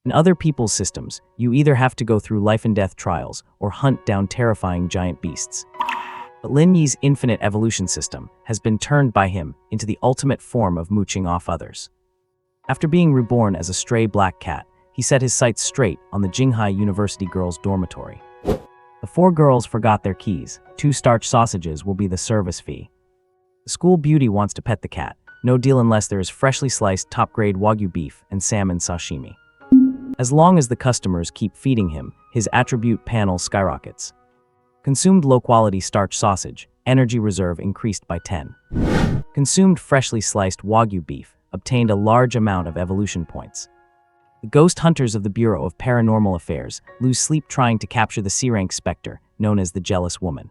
In other people's systems, you either have to go through life and death trials or hunt down terrifying giant beasts. But Lin Ye's infinite evolution system has been turned by him into the ultimate form of mooching off others. After being reborn as a stray black cat, he set his sights straight on the Jinghai University girls' dormitory. The 4 girls forgot their keys. 2 starch sausages will be the service fee. The school beauty wants to pet the cat. No deal unless there is freshly sliced top-grade Wagyu beef and salmon sashimi. As long as the customers keep feeding him, his attribute panel skyrockets. Consumed low-quality starch sausage, energy reserve increased by 10. Consumed freshly sliced Wagyu beef, obtained a large amount of evolution points. The ghost hunters of the Bureau of Paranormal Affairs lose sleep trying to capture the C-rank specter, known as the Jealous Woman.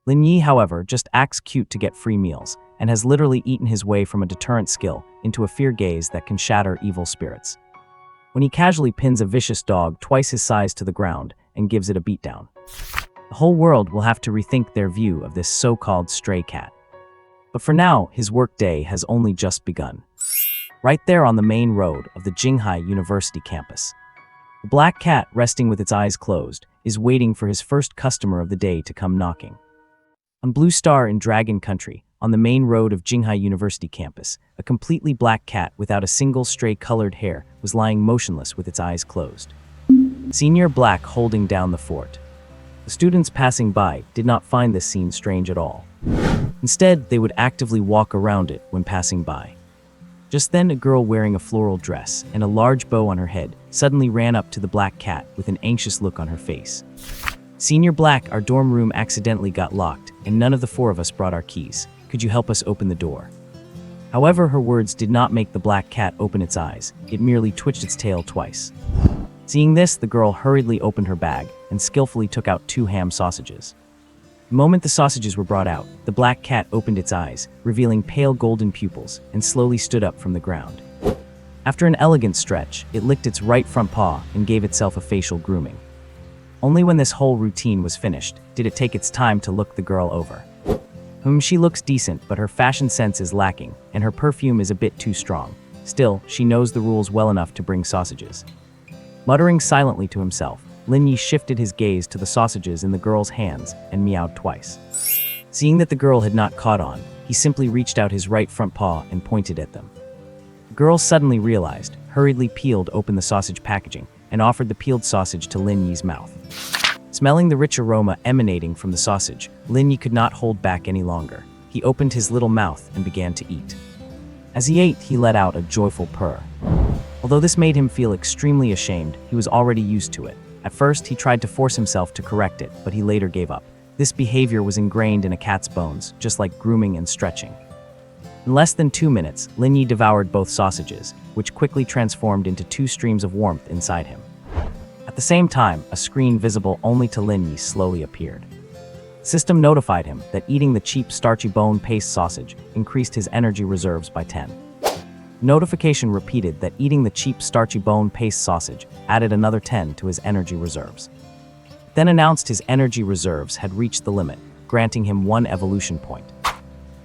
Lin Ye, however, just acts cute to get free meals, and has literally eaten his way from a deterrent skill into a fear gaze that can shatter evil spirits. When he casually pins a vicious dog twice his size to the ground and gives it a beatdown. The whole world will have to rethink their view of this so-called stray cat. But for now, his workday has only just begun. Right there on the main road of the Jinghai University campus. The black cat, resting with its eyes closed, is waiting for his first customer of the day to come knocking. On Blue Star in Dragon Country, on the main road of Jinghai University campus, a completely black cat without a single stray colored hair was lying motionless with its eyes closed. Senior Black holding down the fort. The students passing by did not find this scene strange at all. Instead, they would actively walk around it when passing by. Just then, a girl wearing a floral dress and a large bow on her head suddenly ran up to the black cat with an anxious look on her face. Senior Black, our dorm room accidentally got locked, and none of the 4 of us brought our keys. Could you help us open the door? However, her words did not make the black cat open its eyes. It merely twitched its tail twice. Seeing this, the girl hurriedly opened her bag and skillfully took out 2 ham sausages. The moment the sausages were brought out, the black cat opened its eyes, revealing pale golden pupils, and slowly stood up from the ground. After an elegant stretch, it licked its right front paw and gave itself a facial grooming. Only when this whole routine was finished did it take its time to look the girl over. She looks decent, but her fashion sense is lacking, and her perfume is a bit too strong. Still, she knows the rules well enough to bring sausages. Muttering silently to himself, Lin Ye shifted his gaze to the sausages in the girl's hands and meowed twice. Seeing that the girl had not caught on, he simply reached out his right front paw and pointed at them. The girl suddenly realized, hurriedly peeled open the sausage packaging, and offered the peeled sausage to Lin Ye's mouth. Smelling the rich aroma emanating from the sausage, Lin Ye could not hold back any longer. He opened his little mouth and began to eat. As he ate, he let out a joyful purr. Although this made him feel extremely ashamed, he was already used to it. At first, he tried to force himself to correct it, but he later gave up. This behavior was ingrained in a cat's bones, just like grooming and stretching. In less than 2 minutes, Lin Ye devoured both sausages, which quickly transformed into 2 streams of warmth inside him. At the same time, a screen visible only to Lin Ye slowly appeared. The system notified him that eating the cheap starchy bone paste sausage increased his energy reserves by 10. Notification repeated that eating the cheap starchy bone paste sausage added another 10 to his energy reserves. It then announced his energy reserves had reached the limit, granting him 1 evolution point.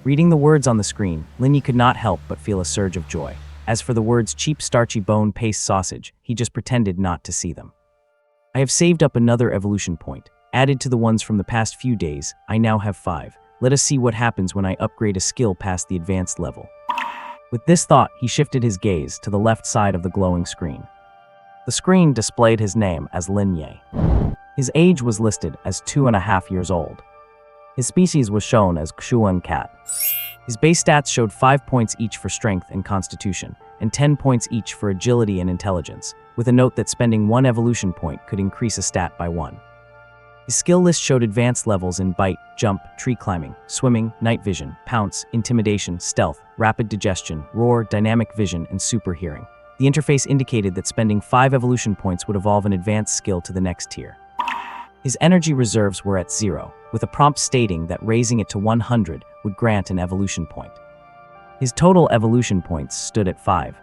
Reading the words on the screen, Lin Ye could not help but feel a surge of joy. As for the words cheap starchy bone paste sausage, he just pretended not to see them. I have saved up another evolution point. Added to the ones from the past few days, I now have 5. Let us see what happens when I upgrade a skill past the advanced level. With this thought, he shifted his gaze to the left side of the glowing screen. The screen displayed his name as Lin Ye. His age was listed as 2.5 years old. His species was shown as Xuan cat. His base stats showed 5 points each for strength and constitution, and 10 points each for agility and intelligence, with a note that spending 1 evolution point could increase a stat by 1. His skill list showed advanced levels in bite, jump, tree climbing, swimming, night vision, pounce, intimidation, stealth, rapid digestion, roar, dynamic vision, and super hearing. The interface indicated that spending 5 evolution points would evolve an advanced skill to the next tier. His energy reserves were at 0, with a prompt stating that raising it to 100 would grant an evolution point. His total evolution points stood at 5.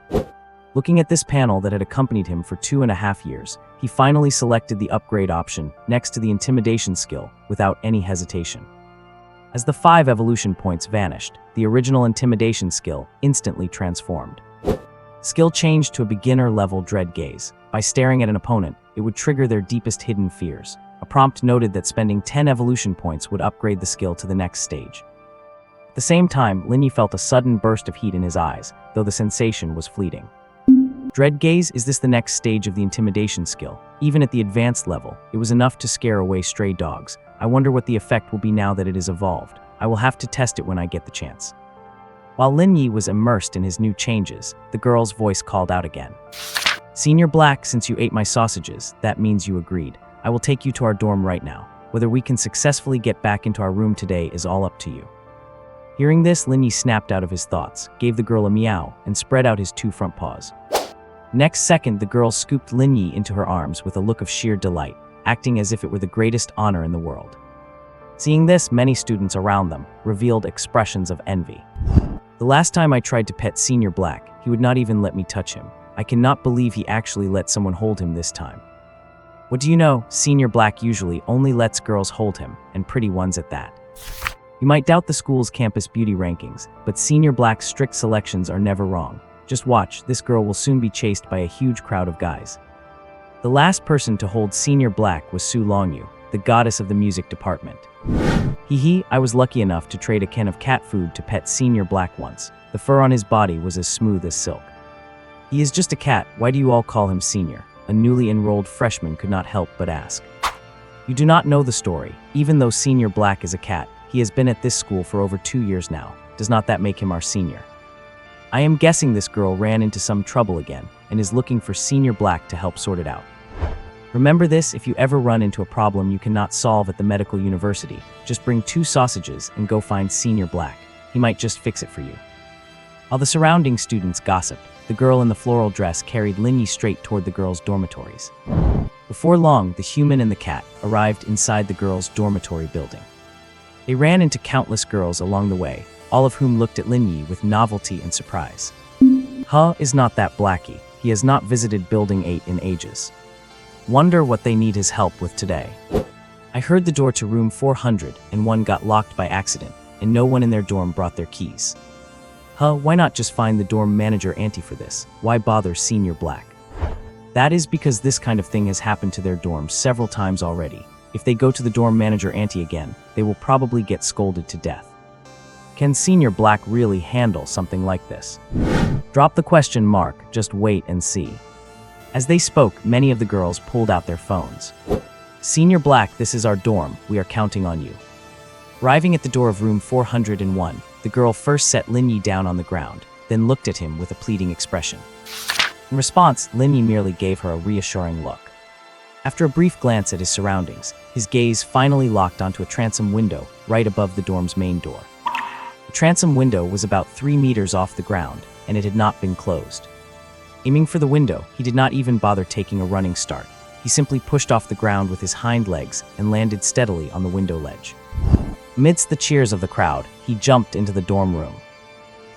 Looking at this panel that had accompanied him for 2.5 years, he finally selected the upgrade option next to the intimidation skill without any hesitation. As the 5 evolution points vanished, the original intimidation skill instantly transformed. Skill changed to a beginner-level dread gaze. By staring at an opponent, it would trigger their deepest hidden fears. A prompt noted that spending 10 evolution points would upgrade the skill to the next stage. At the same time, Lin Ye felt a sudden burst of heat in his eyes, though the sensation was fleeting. Dread gaze, is this the next stage of the intimidation skill? Even at the advanced level, it was enough to scare away stray dogs. I wonder what the effect will be now that it is evolved. I will have to test it when I get the chance. While Lin Ye was immersed in his new changes, the girl's voice called out again. Senior Black, since you ate my sausages, that means you agreed. I will take you to our dorm right now. Whether we can successfully get back into our room today is all up to you. Hearing this, Lin Ye snapped out of his thoughts, gave the girl a meow, and spread out his two front paws. Next second, the girl scooped Lin Ye into her arms with a look of sheer delight, acting as if it were the greatest honor in the world. Seeing this, many students around them revealed expressions of envy. The last time I tried to pet Senior Black, he would not even let me touch him. I cannot believe he actually let someone hold him this time. What do you know? Senior Black usually only lets girls hold him, and pretty ones at that. You might doubt the school's campus beauty rankings, but Senior Black's strict selections are never wrong. Just watch, this girl will soon be chased by a huge crowd of guys. The last person to hold Senior Black was Su Longyu, the goddess of the music department. Hee, I was lucky enough to trade a can of cat food to pet Senior Black once. The fur on his body was as smooth as silk. He is just a cat, why do you all call him Senior? A newly enrolled freshman could not help but ask. You do not know the story. Even though Senior Black is a cat, he has been at this school for over 2 years now. Does not that make him our senior? I am guessing this girl ran into some trouble again and is looking for Senior Black to help sort it out. Remember this, if you ever run into a problem you cannot solve at the medical university, just bring 2 sausages and go find Senior Black. He might just fix it for you. While the surrounding students gossiped, the girl in the floral dress carried Lin Ye straight toward the girls' dormitories. Before long, the human and the cat arrived inside the girls' dormitory building. They ran into countless girls along the way, all of whom looked at Lin Ye with novelty and surprise. Is not that Blackie? He has not visited Building 8 in ages. Wonder what they need his help with today. I heard the door to room 401 got locked by accident, and no one in their dorm brought their keys. Why not just find the dorm manager auntie for this? Why bother Senior Black? That is because this kind of thing has happened to their dorm several times already. If they go to the dorm manager auntie again, they will probably get scolded to death. Can Senior Black really handle something like this? Drop the question mark, just wait and see. As they spoke, many of the girls pulled out their phones. Senior Black, this is our dorm, we are counting on you. Arriving at the door of room 401, the girl first set Lin Ye down on the ground, then looked at him with a pleading expression. In response, Lin Ye merely gave her a reassuring look. After a brief glance at his surroundings, his gaze finally locked onto a transom window right above the dorm's main door. The transom window was about 3 meters off the ground, and it had not been closed. Aiming for the window, he did not even bother taking a running start. He simply pushed off the ground with his hind legs and landed steadily on the window ledge. Amidst the cheers of the crowd, he jumped into the dorm room.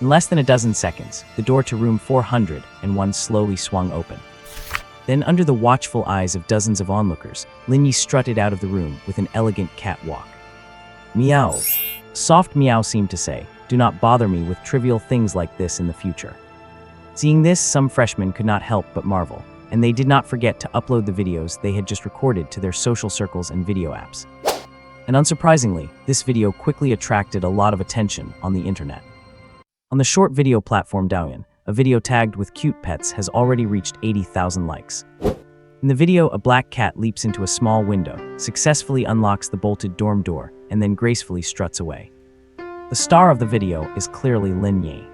In less than a dozen seconds, the door to room 401 slowly swung open. Then, under the watchful eyes of dozens of onlookers, Lin Ye strutted out of the room with an elegant catwalk. Meow. A soft meow seemed to say, do not bother me with trivial things like this in the future. Seeing this, some freshmen could not help but marvel, and they did not forget to upload the videos they had just recorded to their social circles and video apps. And unsurprisingly, this video quickly attracted a lot of attention on the internet. On the short video platform Douyin, a video tagged with cute pets has already reached 80,000 likes. In the video, a black cat leaps into a small window, successfully unlocks the bolted dorm door, and then gracefully struts away. The star of the video is clearly Lin Ye.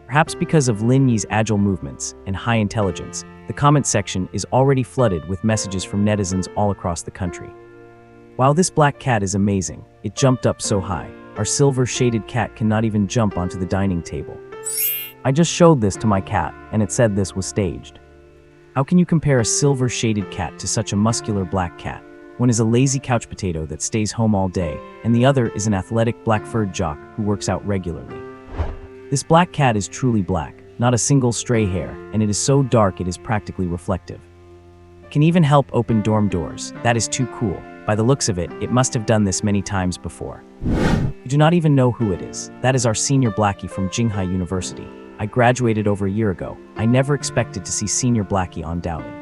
Perhaps because of Lin Ye's agile movements and high intelligence, the comment section is already flooded with messages from netizens all across the country. Wow, this black cat is amazing. It jumped up so high. Our silver-shaded cat cannot even jump onto the dining table. I just showed this to my cat, and it said this was staged. How can you compare a silver-shaded cat to such a muscular black cat? One is a lazy couch potato that stays home all day, and the other is an athletic black-furred jock who works out regularly. This black cat is truly black, not a single stray hair, and it is so dark it is practically reflective. It can even help open dorm doors. That is too cool. By the looks of it, it must have done this many times before. You do not even know who it is. That is our senior Blackie from Jinghai University. I graduated over a year ago. I never expected to see senior Blackie on Douyin.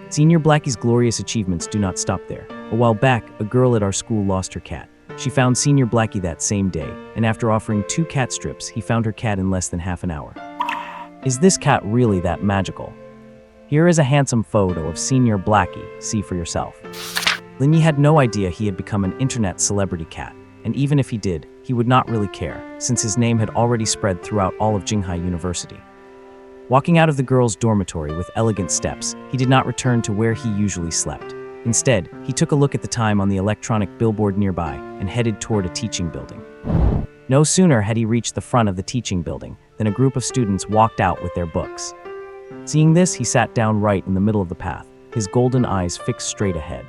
Senior Blackie's glorious achievements do not stop there. A while back, a girl at our school lost her cat. She found Senior Blackie that same day, and after offering 2 cat strips, he found her cat in less than half an hour. Is this cat really that magical? Here is a handsome photo of Senior Blackie, see for yourself. Lin Ye had no idea he had become an internet celebrity cat, and even if he did, he would not really care, since his name had already spread throughout all of Jinghai University. Walking out of the girls' dormitory with elegant steps, he did not return to where he usually slept. Instead, he took a look at the time on the electronic billboard nearby and headed toward a teaching building. No sooner had he reached the front of the teaching building than a group of students walked out with their books. Seeing this, he sat down right in the middle of the path, his golden eyes fixed straight ahead.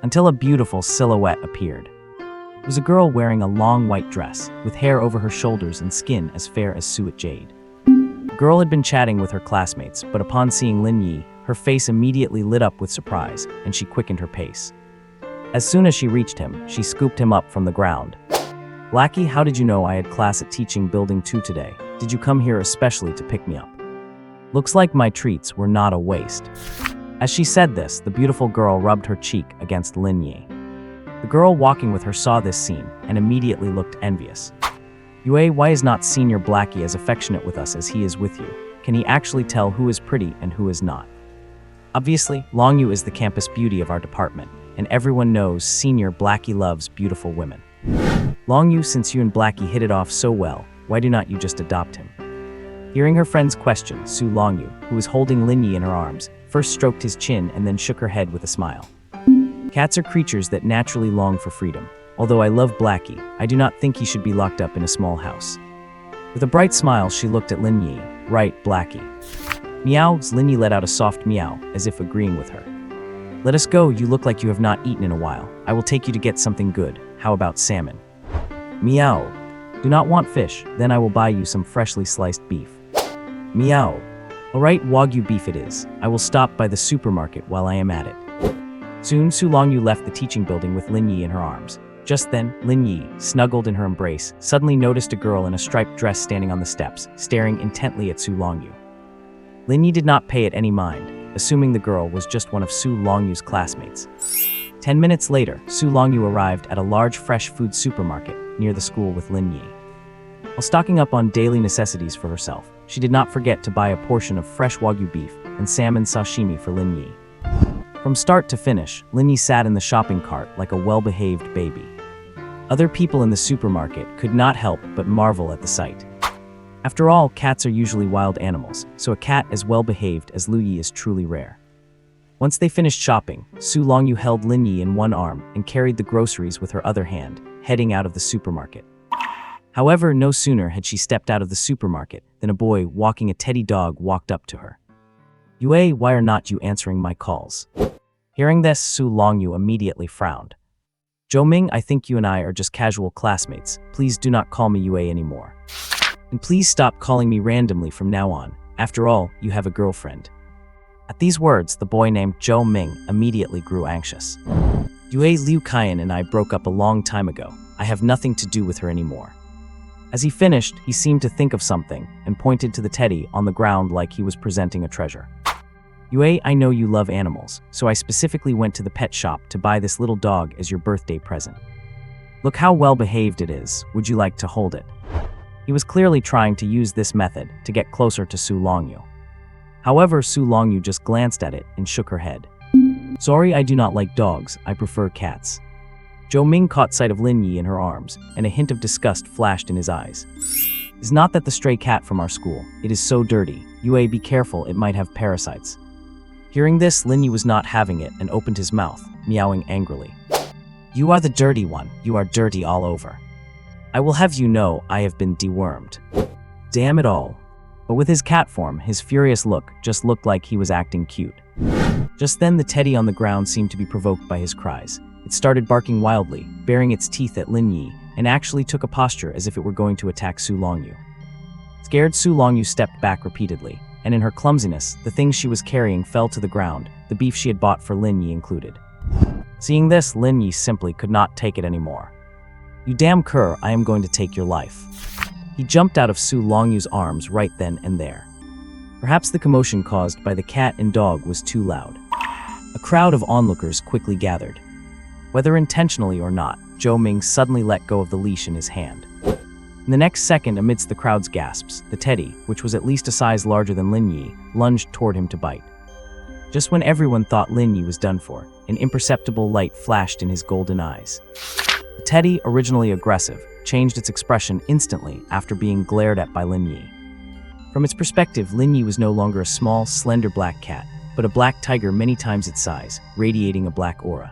Until a beautiful silhouette appeared. It was a girl wearing a long white dress, with hair over her shoulders and skin as fair as suet jade. The girl had been chatting with her classmates, but upon seeing Lin Ye, her face immediately lit up with surprise, and she quickened her pace. As soon as she reached him, she scooped him up from the ground. "Blackie, how did you know I had class at Teaching Building 2 today? Did you come here especially to pick me up? Looks like my treats were not a waste." As she said this, the beautiful girl rubbed her cheek against Lin Ye. The girl walking with her saw this scene and immediately looked envious. "Yue, why is not Senior Blackie as affectionate with us as he is with you? Can he actually tell who is pretty and who is not?" Obviously, Longyu is the campus beauty of our department, and everyone knows Senior Blackie loves beautiful women. "Longyu, since you and Blackie hit it off so well, why do not you just adopt him?" Hearing her friend's question, Su Longyu, who was holding Lin Ye in her arms, first stroked his chin and then shook her head with a smile. "Cats are creatures that naturally long for freedom. Although I love Blackie, I do not think he should be locked up in a small house." With a bright smile, she looked at Lin Ye. "Right, Blackie." "Meow," Lin Ye let out a soft meow, as if agreeing with her. "Let us go, you look like you have not eaten in a while. I will take you to get something good. How about salmon?" "Meow." "Do not want fish, then I will buy you some freshly sliced beef." "Meow." "Alright, Wagyu beef it is. I will stop by the supermarket while I am at it." Soon, Su Longyu left the teaching building with Lin Ye in her arms. Just then, Lin Ye, snuggled in her embrace, suddenly noticed a girl in a striped dress standing on the steps, staring intently at Su Longyu. Lin Ye did not pay it any mind, assuming the girl was just one of Su Longyu's classmates. 10 minutes later, Su Longyu arrived at a large fresh food supermarket near the school with Lin Ye. While stocking up on daily necessities for herself, she did not forget to buy a portion of fresh Wagyu beef and salmon sashimi for Lin Ye. From start to finish, Lin Ye sat in the shopping cart like a well-behaved baby. Other people in the supermarket could not help but marvel at the sight. After all, cats are usually wild animals, so a cat as well-behaved as Lu Yi is truly rare. Once they finished shopping, Su Longyu held Lin Ye in one arm and carried the groceries with her other hand, heading out of the supermarket. However, no sooner had she stepped out of the supermarket than a boy walking a teddy dog walked up to her. "Yue, why are not you answering my calls?" Hearing this, Su Longyu immediately frowned. "Zhou Ming, I think you and I are just casual classmates. Please do not call me Yue anymore. And please stop calling me randomly from now on. After all, you have a girlfriend." At these words, the boy named Zhou Ming immediately grew anxious. "Yue, Liu Kaiyan and I broke up a long time ago. I have nothing to do with her anymore." As he finished, he seemed to think of something and pointed to the teddy on the ground like he was presenting a treasure. "Yue, I know you love animals, so I specifically went to the pet shop to buy this little dog as your birthday present. Look how well behaved it is. Would you like to hold it?" He was clearly trying to use this method to get closer to Su Longyu. However, Su Longyu just glanced at it and shook her head. "Sorry, I do not like dogs. I prefer cats." Zhou Ming caught sight of Lin Ye in her arms, and a hint of disgust flashed in his eyes. "Is not that the stray cat from our school? It is so dirty. Yue, be careful, it might have parasites." Hearing this, Lin Ye was not having it and opened his mouth, meowing angrily. "You are the dirty one. You are dirty all over. I will have you know I have been dewormed." Damn it all. But with his cat form, his furious look just looked like he was acting cute. Just then, the teddy on the ground seemed to be provoked by his cries. It started barking wildly, baring its teeth at Lin Ye, and actually took a posture as if it were going to attack Su Longyu. Scared, Su Longyu stepped back repeatedly, and in her clumsiness, the things she was carrying fell to the ground, the beef she had bought for Lin Ye included. Seeing this, Lin Ye simply could not take it anymore. "You damn cur, I am going to take your life." He jumped out of Su Longyu's arms right then and there. Perhaps the commotion caused by the cat and dog was too loud. A crowd of onlookers quickly gathered. Whether intentionally or not, Zhou Ming suddenly let go of the leash in his hand. In the next second, amidst the crowd's gasps, the teddy, which was at least a size larger than Lin Ye, lunged toward him to bite. Just when everyone thought Lin Ye was done for, an imperceptible light flashed in his golden eyes. The teddy, originally aggressive, changed its expression instantly after being glared at by Lin Ye. From its perspective, Lin Ye was no longer a small, slender black cat, but a black tiger many times its size, radiating a black aura.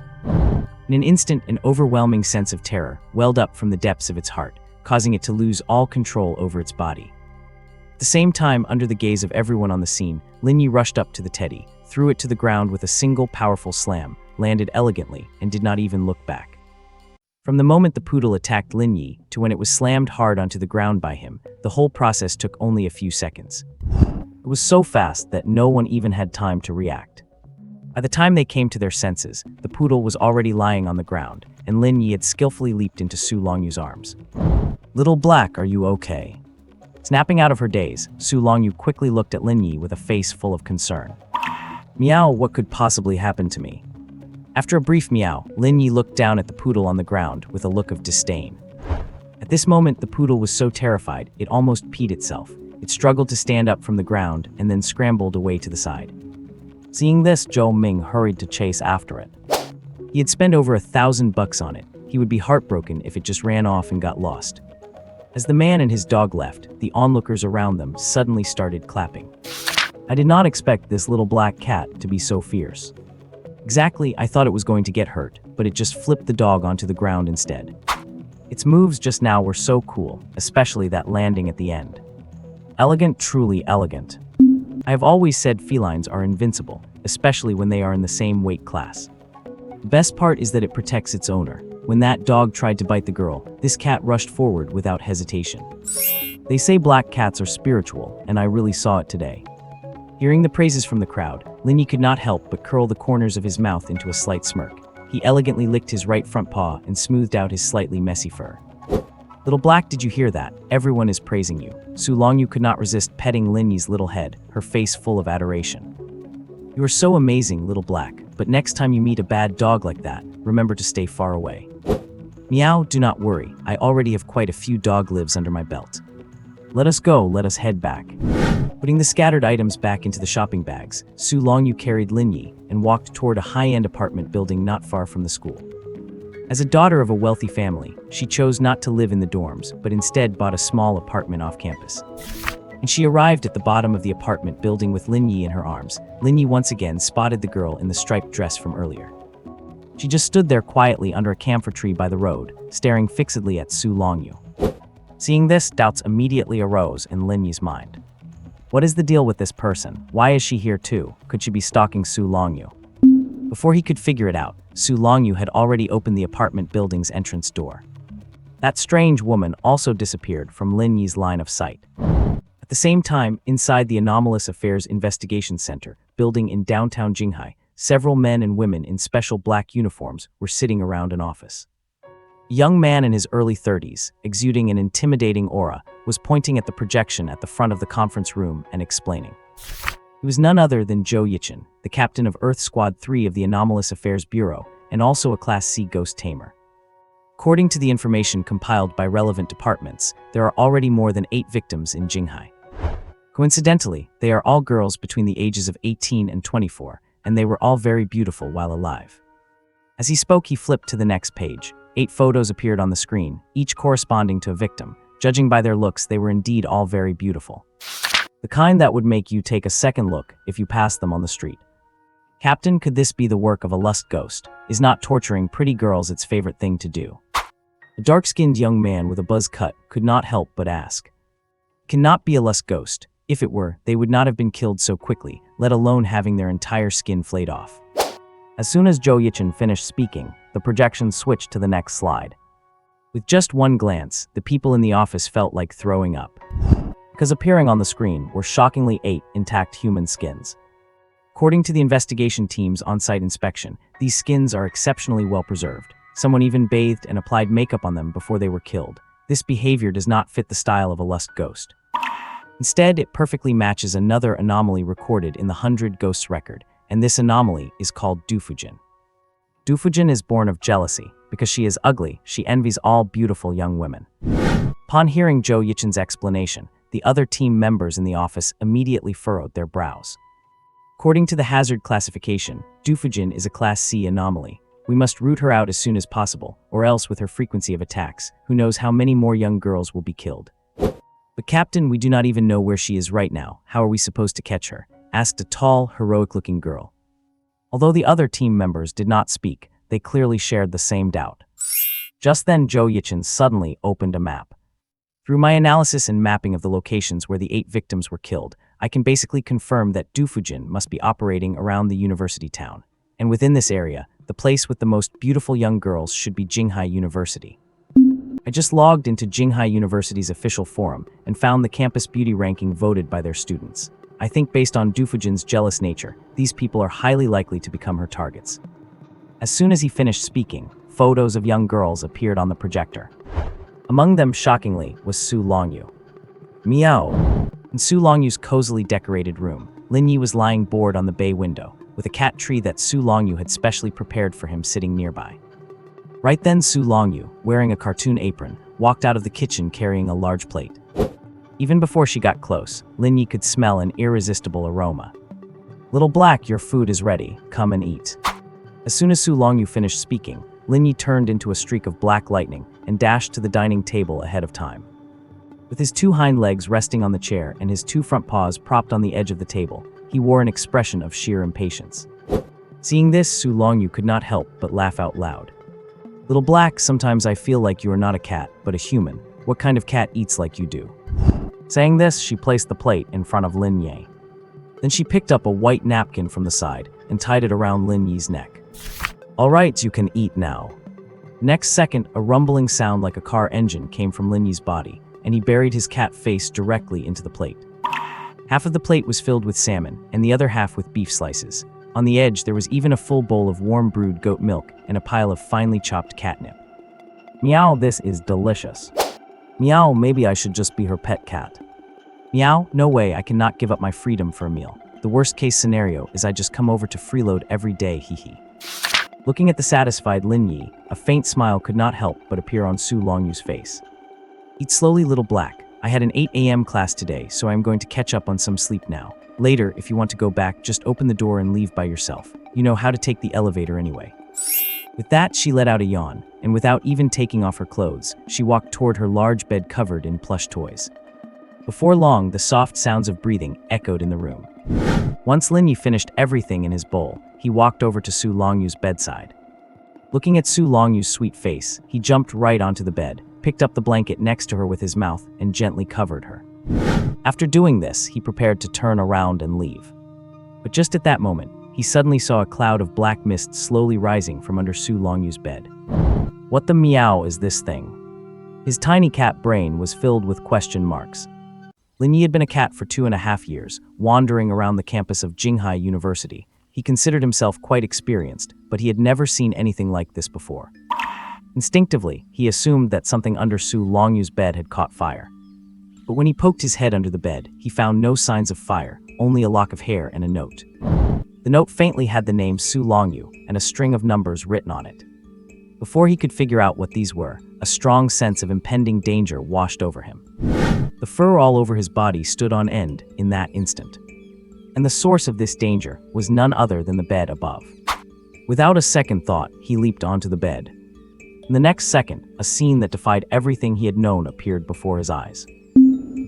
In an instant, an overwhelming sense of terror welled up from the depths of its heart, causing it to lose all control over its body. At the same time, under the gaze of everyone on the scene, Lin Ye rushed up to the teddy, threw it to the ground with a single powerful slam, landed elegantly, and did not even look back. From the moment the poodle attacked Lin Ye to when it was slammed hard onto the ground by him, the whole process took only a few seconds. It was so fast that no one even had time to react. By the time they came to their senses, the poodle was already lying on the ground, and Lin Ye had skillfully leaped into Su Longyu's arms. "Little Black, are you okay?" Snapping out of her daze, Su Longyu quickly looked at Lin Ye with a face full of concern. "Meow, what could possibly happen to me?" After a brief meow, Lin Ye looked down at the poodle on the ground with a look of disdain. At this moment, the poodle was so terrified, it almost peed itself. It struggled to stand up from the ground and then scrambled away to the side. Seeing this, Zhou Ming hurried to chase after it. He had spent over $1,000 on it. He would be heartbroken if it just ran off and got lost. As the man and his dog left, the onlookers around them suddenly started clapping. "I did not expect this little black cat to be so fierce. Exactly, I thought it was going to get hurt, but it just flipped the dog onto the ground instead. Its moves just now were so cool, especially that landing at the end. Elegant, truly elegant. I have always said felines are invincible, especially when they are in the same weight class. The best part is that it protects its owner. When that dog tried to bite the girl, this cat rushed forward without hesitation. They say black cats are spiritual, and I really saw it today." Hearing the praises from the crowd, Lin Ye could not help but curl the corners of his mouth into a slight smirk. He elegantly licked his right front paw and smoothed out his slightly messy fur. "Little Black, did you hear that? Everyone is praising you." Su Longyu could not resist petting Lin Ye's little head, her face full of adoration. "You are so amazing, Little Black, but next time you meet a bad dog like that, remember to stay far away." "Meow, do not worry. I already have quite a few dog lives under my belt. Let us go, let us head back." Putting the scattered items back into the shopping bags, Su Longyu carried Lin Ye and walked toward a high-end apartment building not far from the school. As a daughter of a wealthy family, she chose not to live in the dorms, but instead bought a small apartment off campus. And she arrived at the bottom of the apartment building with Lin Ye in her arms. Lin Ye once again spotted the girl in the striped dress from earlier. She just stood there quietly under a camphor tree by the road, staring fixedly at Su Longyu. Seeing this, doubts immediately arose in Lin Ye's mind. What is the deal with this person? Why is she here too? Could she be stalking Su Longyu? Before he could figure it out, Su Longyu had already opened the apartment building's entrance door. That strange woman also disappeared from Lin Ye's line of sight. At the same time, inside the Anomalous Affairs Investigation Center, building in downtown Jinghai, several men and women in special black uniforms were sitting around an office. A young man in his early 30s, exuding an intimidating aura, was pointing at the projection at the front of the conference room and explaining. He was none other than Zhou Yichin, the captain of Earth Squad 3 of the Anomalous Affairs Bureau, and also a Class C ghost tamer. According to the information compiled by relevant departments, there are already more than 8 victims in Jinghai. Coincidentally, they are all girls between the ages of 18 and 24, and they were all very beautiful while alive. As he spoke, he flipped to the next page. 8 photos appeared on the screen, each corresponding to a victim. Judging by their looks, they were indeed all very beautiful. The kind that would make you take a second look if you passed them on the street. Captain, could this be the work of a lust ghost? Is not torturing pretty girls its favorite thing to do? A dark-skinned young man with a buzz cut could not help but ask. Cannot be a lust ghost. If it were, they would not have been killed so quickly, let alone having their entire skin flayed off. As soon as Zhou Yichin finished speaking, the projection switched to the next slide. With just one glance, the people in the office felt like throwing up. Because appearing on the screen were shockingly 8 intact human skins. According to the investigation team's on-site inspection, these skins are exceptionally well preserved. Someone even bathed and applied makeup on them before they were killed. This behavior does not fit the style of a lust ghost. Instead, it perfectly matches another anomaly recorded in the 100 Ghosts record. and this anomaly is called Dufujin. Dufujin is born of jealousy. Because she is ugly, she envies all beautiful young women. Upon hearing Zhou Yichen's explanation, the other team members in the office immediately furrowed their brows. According to the hazard classification, Dufujin is a Class C anomaly. We must root her out as soon as possible, or else with her frequency of attacks, who knows how many more young girls will be killed. But Captain, we do not even know where she is right now. How are we supposed to catch her? Asked a tall, heroic-looking girl. Although the other team members did not speak, they clearly shared the same doubt. Just then, Zhou Yichen suddenly opened a map. Through my analysis and mapping of the locations where the 8 victims were killed, I can basically confirm that Dufujin must be operating around the university town. And within this area, the place with the most beautiful young girls should be Jinghai University. I just logged into Jinghai University's official forum and found the campus beauty ranking voted by their students. I think based on Dufujin's jealous nature, these people are highly likely to become her targets. As soon as he finished speaking, photos of young girls appeared on the projector. Among them, shockingly, was Su Longyu. Meow! In Su Longyu's cozily decorated room, Lin Ye was lying bored on the bay window, with a cat tree that Su Longyu had specially prepared for him sitting nearby. Right then, Su Longyu, wearing a cartoon apron, walked out of the kitchen carrying a large plate. Even before she got close, Lin Ye could smell an irresistible aroma. "Little Black, your food is ready. Come and eat." As soon as Su Longyu finished speaking, Lin Ye turned into a streak of black lightning and dashed to the dining table ahead of time. With his 2 hind legs resting on the chair and his 2 front paws propped on the edge of the table, he wore an expression of sheer impatience. Seeing this, Su Longyu could not help but laugh out loud. "Little Black, sometimes I feel like you are not a cat, but a human. What kind of cat eats like you do?" Saying this, she placed the plate in front of Lin Ye. Then she picked up a white napkin from the side and tied it around Lin Ye's neck. "All right, you can eat now." Next second, a rumbling sound like a car engine came from Lin Ye's body, and he buried his cat face directly into the plate. Half of the plate was filled with salmon, and the other half with beef slices. On the edge, there was even a full bowl of warm brewed goat milk and a pile of finely chopped catnip. "Meow, this is delicious." "Meow, maybe I should just be her pet cat." "Meow, no way, I cannot give up my freedom for a meal. The worst case scenario is I just come over to freeload every day, hee hee." Looking at the satisfied Lin Ye, a faint smile could not help but appear on Su Longyu's face. "Eat slowly, Little Black. I had an 8 a.m. class today, so I am going to catch up on some sleep now. Later, if you want to go back, just open the door and leave by yourself. You know how to take the elevator anyway." With that, she let out a yawn, and without even taking off her clothes, she walked toward her large bed covered in plush toys. Before long, the soft sounds of breathing echoed in the room. Once Lin Ye finished everything in his bowl, he walked over to Su Longyu's bedside. Looking at Su Longyu's sweet face, he jumped right onto the bed, picked up the blanket next to her with his mouth, and gently covered her. After doing this, he prepared to turn around and leave. But just at that moment, he suddenly saw a cloud of black mist slowly rising from under Su Longyu's bed. What the meow is this thing? His tiny cat brain was filled with question marks. Lin Ye had been a cat for 2.5 years, wandering around the campus of Jinghai University. He considered himself quite experienced, but he had never seen anything like this before. Instinctively, he assumed that something under Su Longyu's bed had caught fire. But when he poked his head under the bed, he found no signs of fire, only a lock of hair and a note. The note faintly had the name Su Longyu and a string of numbers written on it. Before he could figure out what these were, a strong sense of impending danger washed over him. The fur all over his body stood on end in that instant. And the source of this danger was none other than the bed above. Without a second thought, he leaped onto the bed. In the next second, a scene that defied everything he had known appeared before his eyes.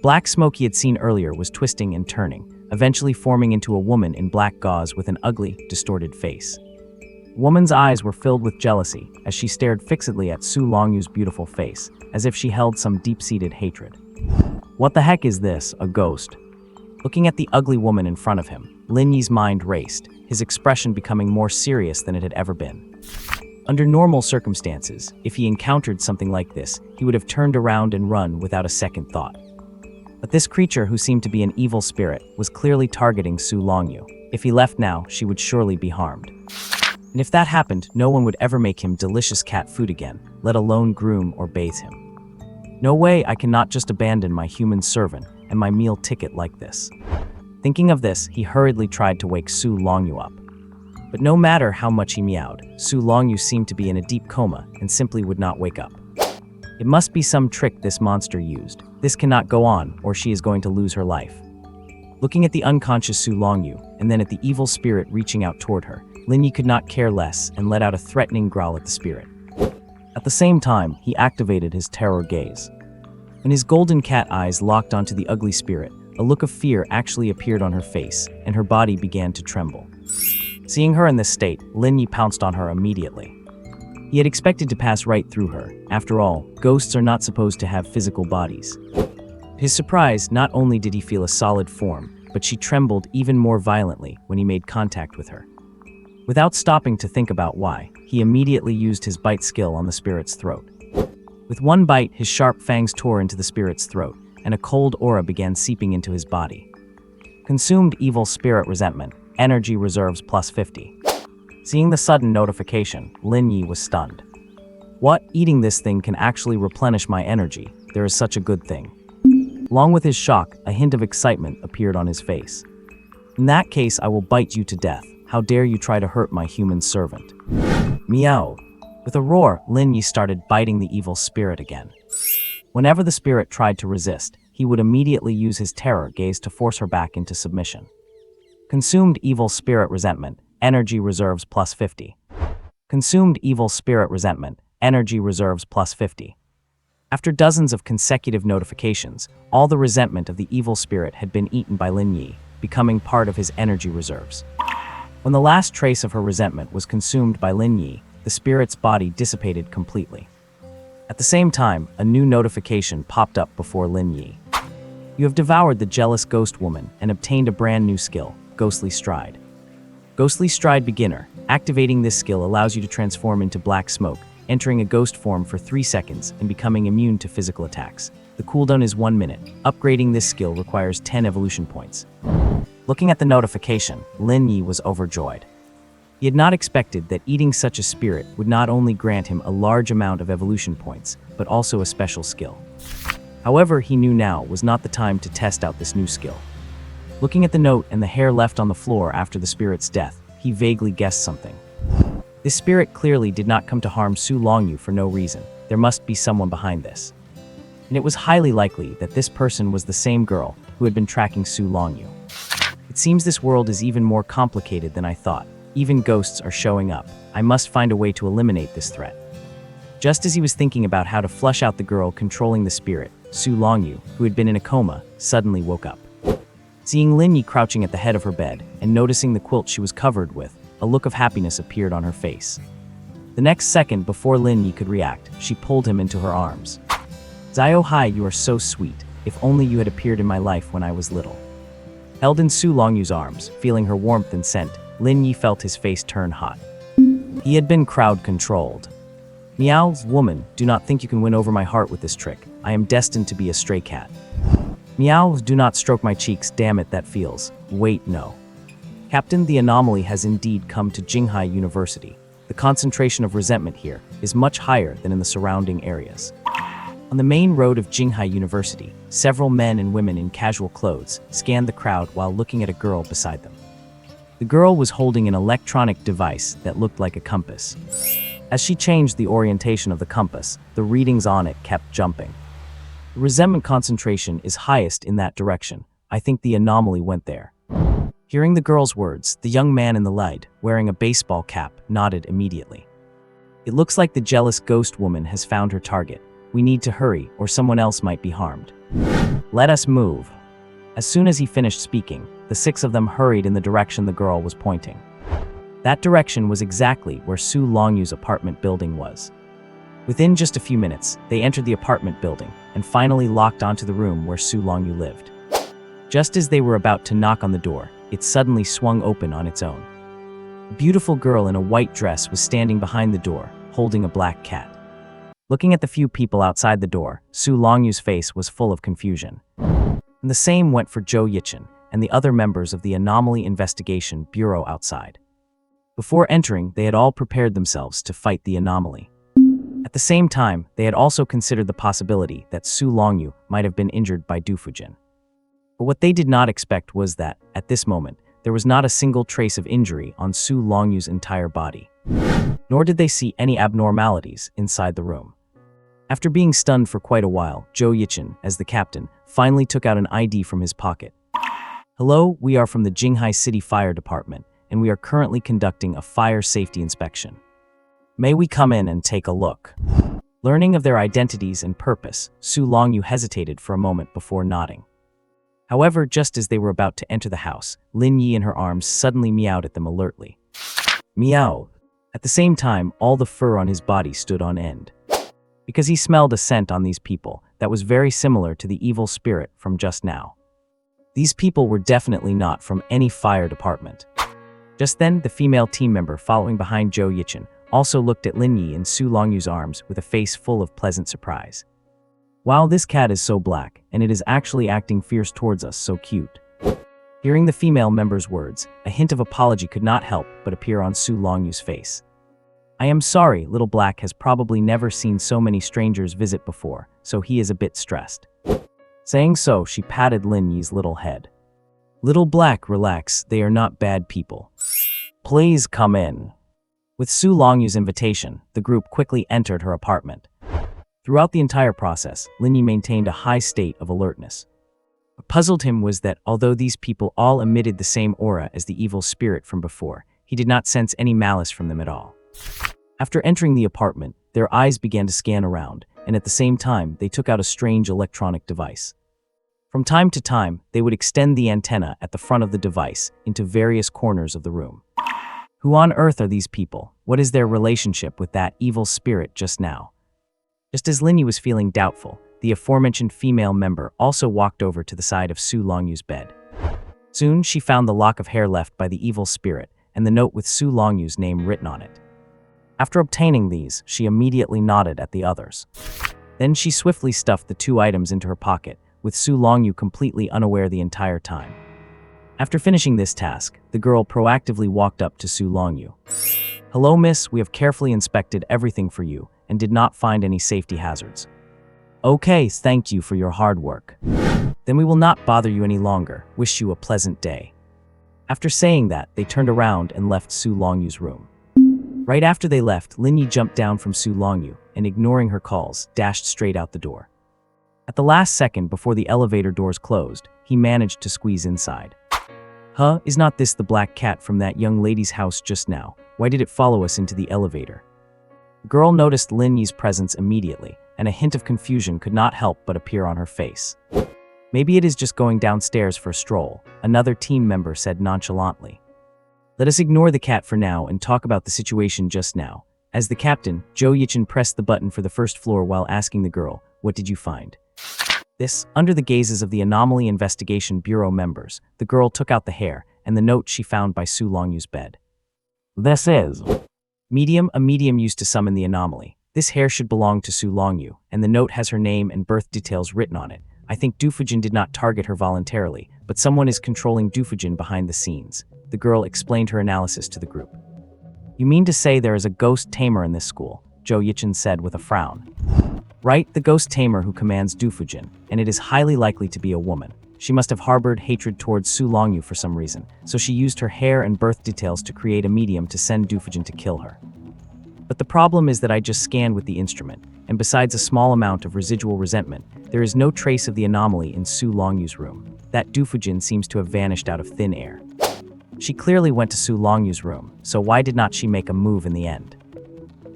Black smoke he had seen earlier was twisting and turning, eventually forming into a woman in black gauze with an ugly, distorted face. The woman's eyes were filled with jealousy as she stared fixedly at Su Longyu's beautiful face, as if she held some deep-seated hatred. What the heck is this, a ghost? Looking at the ugly woman in front of him, Lin Ye's mind raced, his expression becoming more serious than it had ever been. Under normal circumstances, if he encountered something like this, he would have turned around and run without a second thought. But this creature, who seemed to be an evil spirit, was clearly targeting Su Longyu. If he left now, she would surely be harmed. And if that happened, no one would ever make him delicious cat food again, let alone groom or bathe him. No way, I cannot just abandon my human servant and my meal ticket like this. Thinking of this, he hurriedly tried to wake Su Longyu up. But no matter how much he meowed, Su Longyu seemed to be in a deep coma and simply would not wake up. It must be some trick this monster used. This cannot go on, or she is going to lose her life. Looking at the unconscious Su Longyu, and then at the evil spirit reaching out toward her, Lin Ye could not care less and let out a threatening growl at the spirit. At the same time, he activated his terror gaze. When his golden cat eyes locked onto the ugly spirit, a look of fear actually appeared on her face, and her body began to tremble. Seeing her in this state, Lin Ye pounced on her immediately. He had expected to pass right through her. After all, ghosts are not supposed to have physical bodies. To his surprise, not only did he feel a solid form, but she trembled even more violently when he made contact with her. Without stopping to think about why, he immediately used his bite skill on the spirit's throat. With one bite, his sharp fangs tore into the spirit's throat, and a cold aura began seeping into his body. Consumed evil spirit resentment, energy reserves plus 50. Seeing the sudden notification, Lin Ye was stunned. What? Eating this thing can actually replenish my energy. There is such a good thing. Along with his shock, a hint of excitement appeared on his face. In that case, I will bite you to death. How dare you try to hurt my human servant? Meow. With a roar, Lin Ye started biting the evil spirit again. Whenever the spirit tried to resist, he would immediately use his terror gaze to force her back into submission. Consumed evil spirit resentment, energy reserves plus 50. Consumed evil spirit resentment, energy reserves plus 50. After dozens of consecutive notifications, all the resentment of the evil spirit had been eaten by Lin Ye, becoming part of his energy reserves. When the last trace of her resentment was consumed by Lin Ye, the spirit's body dissipated completely. At the same time, a new notification popped up before Lin Ye. You have devoured the jealous ghost woman and obtained a brand new skill, Ghostly Stride. Ghostly Stride Beginner. Activating this skill allows you to transform into black smoke, entering a ghost form for 3 seconds and becoming immune to physical attacks. The cooldown is 1 minute. Upgrading this skill requires 10 evolution points. Looking at the notification, Lin Ye was overjoyed. He had not expected that eating such a spirit would not only grant him a large amount of evolution points, but also a special skill. However, he knew now was not the time to test out this new skill. Looking at the note and the hair left on the floor after the spirit's death, he vaguely guessed something. This spirit clearly did not come to harm Su Longyu for no reason. There must be someone behind this. And it was highly likely that this person was the same girl who had been tracking Su Longyu. It seems this world is even more complicated than I thought. Even ghosts are showing up. I must find a way to eliminate this threat. Just as he was thinking about how to flush out the girl controlling the spirit, Su Longyu, who had been in a coma, suddenly woke up. Seeing Lin Ye crouching at the head of her bed and noticing the quilt she was covered with, a look of happiness appeared on her face. The next second, before Lin Ye could react, she pulled him into her arms. Zio Hai, you are so sweet. If only you had appeared in my life when I was little. Held in Su Longyu's arms, feeling her warmth and scent, Lin Ye felt his face turn hot. He had been crowd-controlled. Meow's woman, do not think you can win over my heart with this trick. I am destined to be a stray cat. Meow, do not stroke my cheeks, damn it, that feels. Wait, no. Captain, the anomaly has indeed come to Jinghai University. The concentration of resentment here is much higher than in the surrounding areas. On the main road of Jinghai University, several men and women in casual clothes scanned the crowd while looking at a girl beside them. The girl was holding an electronic device that looked like a compass. As she changed the orientation of the compass, the readings on it kept jumping. The resentment concentration is highest in that direction. I think the anomaly went there. Hearing the girl's words, the young man in the light, wearing a baseball cap, nodded immediately. It looks like the jealous ghost woman has found her target. We need to hurry, or someone else might be harmed. Let us move. As soon as he finished speaking, the 6 of them hurried in the direction the girl was pointing. That direction was exactly where Su Longyu's apartment building was. Within just a few minutes, they entered the apartment building and finally locked onto the room where Su Longyu lived. Just as they were about to knock on the door, it suddenly swung open on its own. A beautiful girl in a white dress was standing behind the door, holding a black cat. Looking at the few people outside the door, Su Longyu's face was full of confusion. And the same went for Zhou Yichin and the other members of the Anomaly Investigation Bureau outside. Before entering, they had all prepared themselves to fight the anomaly. At the same time, they had also considered the possibility that Su Longyu might have been injured by Du Fujin. But what they did not expect was that, at this moment, there was not a single trace of injury on Su Longyu's entire body. Nor did they see any abnormalities inside the room. After being stunned for quite a while, Zhou Yichin, as the captain, finally took out an ID from his pocket. "Hello, we are from the Jinghai City Fire Department, and we are currently conducting a fire safety inspection. May we come in and take a look?" Learning of their identities and purpose, Su Longyu hesitated for a moment before nodding. However, just as they were about to enter the house, Lin Ye in her arms suddenly meowed at them alertly. Meow. At the same time, all the fur on his body stood on end. Because he smelled a scent on these people that was very similar to the evil spirit from just now. These people were definitely not from any fire department. Just then, the female team member following behind Zhou Yichin also looked at Lin Ye in Su Longyu's arms with a face full of pleasant surprise. "Wow, this cat is so black, and it is actually acting fierce towards us, so cute." Hearing the female member's words, a hint of apology could not help but appear on Su Longyu's face. "I am sorry, Little Black has probably never seen so many strangers visit before, so he is a bit stressed." Saying so, she patted Lin Ye's little head. "Little Black, relax, they are not bad people. Please come in." With Su Longyu's invitation, the group quickly entered her apartment. Throughout the entire process, Lin Ye maintained a high state of alertness. What puzzled him was that although these people all emitted the same aura as the evil spirit from before, he did not sense any malice from them at all. After entering the apartment, their eyes began to scan around, and at the same time, they took out a strange electronic device. From time to time, they would extend the antenna at the front of the device into various corners of the room. Who on earth are these people? What is their relationship with that evil spirit just now? Just as Lin Ye was feeling doubtful, the aforementioned female member also walked over to the side of Su Longyu's bed. Soon, she found the lock of hair left by the evil spirit and the note with Su Longyu's name written on it. After obtaining these, she immediately nodded at the others. Then she swiftly stuffed the two items into her pocket, with Su Longyu completely unaware the entire time. After finishing this task, the girl proactively walked up to Su Longyu. "Hello, miss, we have carefully inspected everything for you and did not find any safety hazards." "Okay, thank you for your hard work. Then we will not bother you any longer. Wish you a pleasant day." After saying that, they turned around and left Su Longyu's room. Right after they left, Lin Ye jumped down from Su Longyu and, ignoring her calls, dashed straight out the door. At the last second before the elevator doors closed, he managed to squeeze inside. "Huh, is not this the black cat from that young lady's house just now? Why did it follow us into the elevator?" The girl noticed Lin Ye's presence immediately, and a hint of confusion could not help but appear on her face. "Maybe it is just going downstairs for a stroll," another team member said nonchalantly. "Let us ignore the cat for now and talk about the situation just now." As the captain, Zhou Yichin pressed the button for the first floor while asking the girl, "What did you find?" This, under the gazes of the Anomaly Investigation Bureau members, the girl took out the hair and the note she found by Su Longyu's bed. "This is medium. A medium used to summon the anomaly. This hair should belong to Su Longyu, and the note has her name and birth details written on it. I think Dufujin did not target her voluntarily, but someone is controlling Dufujin behind the scenes." The girl explained her analysis to the group. "You mean to say there is a ghost tamer in this school?" Zhou Yichin said with a frown. "Right, the ghost tamer who commands Dufujin, and it is highly likely to be a woman. She must have harbored hatred towards Su Longyu for some reason, so she used her hair and birth details to create a medium to send Dufujin to kill her. But the problem is that I just scanned with the instrument, and besides a small amount of residual resentment, there is no trace of the anomaly in Su Longyu's room. That Dufujin seems to have vanished out of thin air. She clearly went to Su Longyu's room, so why did not she make a move in the end?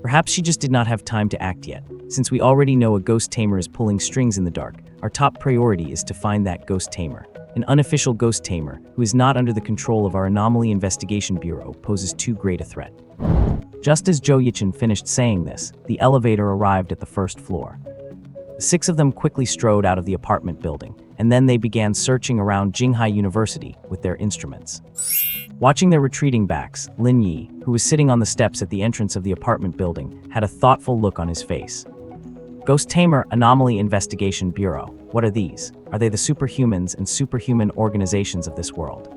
Perhaps she just did not have time to act yet. Since we already know a ghost tamer is pulling strings in the dark, our top priority is to find that ghost tamer. An unofficial ghost tamer, who is not under the control of our Anomaly Investigation Bureau, poses too great a threat." Just as Zhou Yichin finished saying this, the elevator arrived at the first floor. The six of them quickly strode out of the apartment building, and then they began searching around Jinghai University with their instruments. Watching their retreating backs, Lin Ye, who was sitting on the steps at the entrance of the apartment building, had a thoughtful look on his face. "Ghost Tamer Anomaly Investigation Bureau, what are these? Are they the superhumans and superhuman organizations of this world?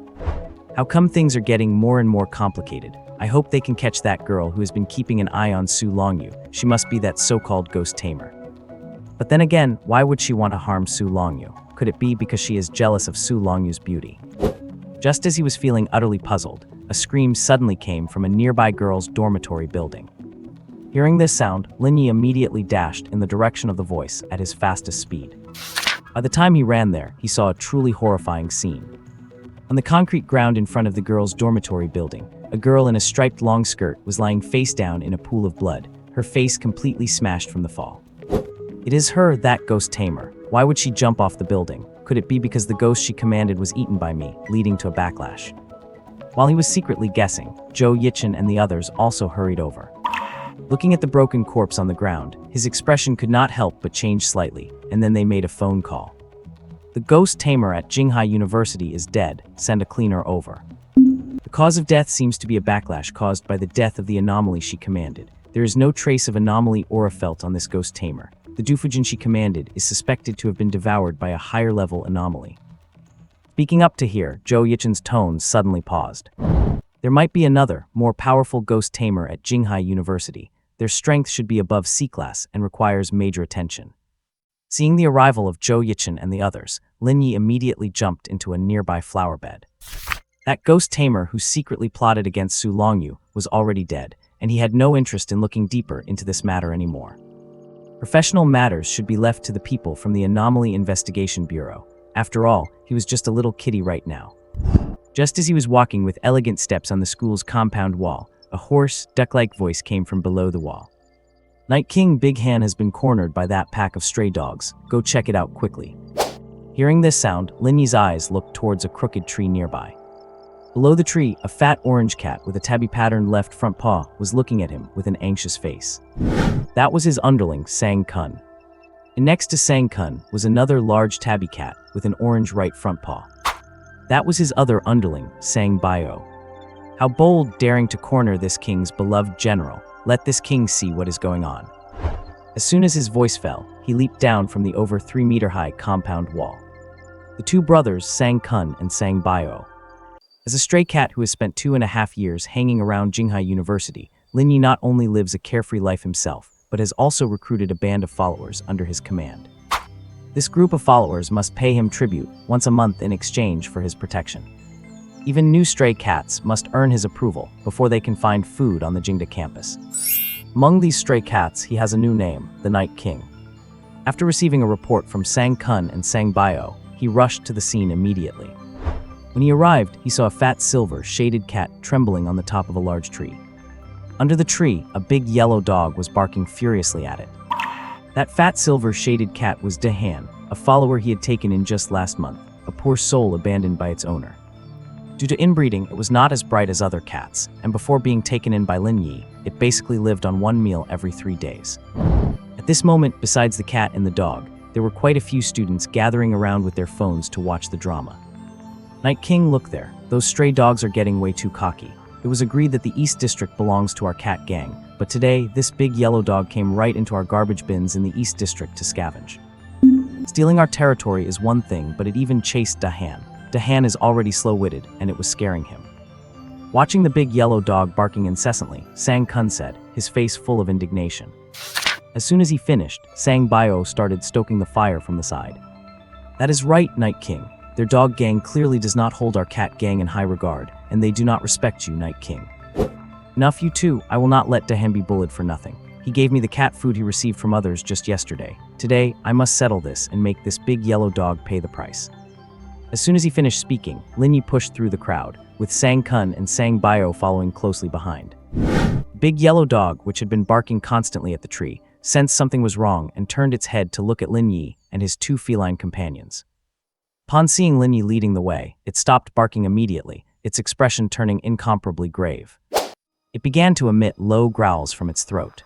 How come things are getting more and more complicated? I hope they can catch that girl who has been keeping an eye on Su Longyu. She must be that so-called Ghost Tamer. But then again, why would she want to harm Su Longyu? Could it be because she is jealous of Su Longyu's beauty?" Just as he was feeling utterly puzzled, a scream suddenly came from a nearby girl's dormitory building. Hearing this sound, Lin Ye immediately dashed in the direction of the voice at his fastest speed. By the time he ran there, he saw a truly horrifying scene. On the concrete ground in front of the girl's dormitory building, a girl in a striped long skirt was lying face down in a pool of blood, her face completely smashed from the fall. It is her, that ghost tamer. Why would she jump off the building? Could it be because the ghost she commanded was eaten by me, leading to a backlash? While he was secretly guessing, Zhou Yichen and the others also hurried over. Looking at the broken corpse on the ground, his expression could not help but change slightly, and then they made a phone call. The ghost tamer at Jinghai University is dead, send a cleaner over. The cause of death seems to be a backlash caused by the death of the anomaly she commanded. There is no trace of anomaly aura felt on this ghost tamer. The Dufujin she commanded is suspected to have been devoured by a higher-level anomaly. Speaking up to here, Zhou Yichen's tone suddenly paused. There might be another, more powerful ghost tamer at Jinghai University. Their strength should be above C-class and requires major attention. Seeing the arrival of Zhou Yichen and the others, Lin Ye immediately jumped into a nearby flower bed. That ghost tamer who secretly plotted against Su Longyu was already dead, and he had no interest in looking deeper into this matter anymore. Professional matters should be left to the people from the Anomaly Investigation Bureau. After all, he was just a little kitty right now. Just as he was walking with elegant steps on the school's compound wall, a hoarse, duck-like voice came from below the wall. Night King Big Han has been cornered by that pack of stray dogs. Go check it out quickly. Hearing this sound, Lin Ye's eyes looked towards a crooked tree nearby. Below the tree, a fat orange cat with a tabby-patterned left front paw was looking at him with an anxious face. That was his underling, Sang Kun. And next to Sang Kun was another large tabby cat with an orange right front paw. That was his other underling, Sang Bio. How bold, daring to corner this king's beloved general. Let this king see what is going on. As soon as his voice fell, he leaped down from the over 3-meter-high compound wall. The two brothers, Sang Kun and Sang Bio. As a stray cat who has spent 2.5 years hanging around Jinghai University, Lin Ye not only lives a carefree life himself, but has also recruited a band of followers under his command. This group of followers must pay him tribute once a month in exchange for his protection. Even new stray cats must earn his approval before they can find food on the Jingda campus. Among these stray cats, he has a new name, the Night King. After receiving a report from Sang Kun and Sang Bio, he rushed to the scene immediately. When he arrived, he saw a fat silver, shaded cat trembling on the top of a large tree. Under the tree, a big yellow dog was barking furiously at it. That fat silver, shaded cat was De Han, a follower he had taken in just last month, a poor soul abandoned by its owner. Due to inbreeding, it was not as bright as other cats, and before being taken in by Lin Ye, it basically lived on one meal every 3 days. At this moment, besides the cat and the dog, there were quite a few students gathering around with their phones to watch the drama. Night King, look there. Those stray dogs are getting way too cocky. It was agreed that the East District belongs to our cat gang, but today, this big yellow dog came right into our garbage bins in the East District to scavenge. Stealing our territory is one thing, but it even chased De Han. De Han is already slow-witted, and it was scaring him. Watching the big yellow dog barking incessantly, Sang Kun said, his face full of indignation. As soon as he finished, Sang Bio started stoking the fire from the side. That is right, Night King. Their dog gang clearly does not hold our cat gang in high regard, and they do not respect you, Night King. Enough, you two. I will not let De Han be bullied for nothing. He gave me the cat food he received from others just yesterday. Today, I must settle this and make this big yellow dog pay the price. As soon as he finished speaking, Lin Ye pushed through the crowd, with Sang Kun and Sang Bio following closely behind. Big yellow dog, which had been barking constantly at the tree, sensed something was wrong and turned its head to look at Lin Ye and his two feline companions. Upon seeing Lin Ye leading the way, it stopped barking immediately, its expression turning incomparably grave. It began to emit low growls from its throat.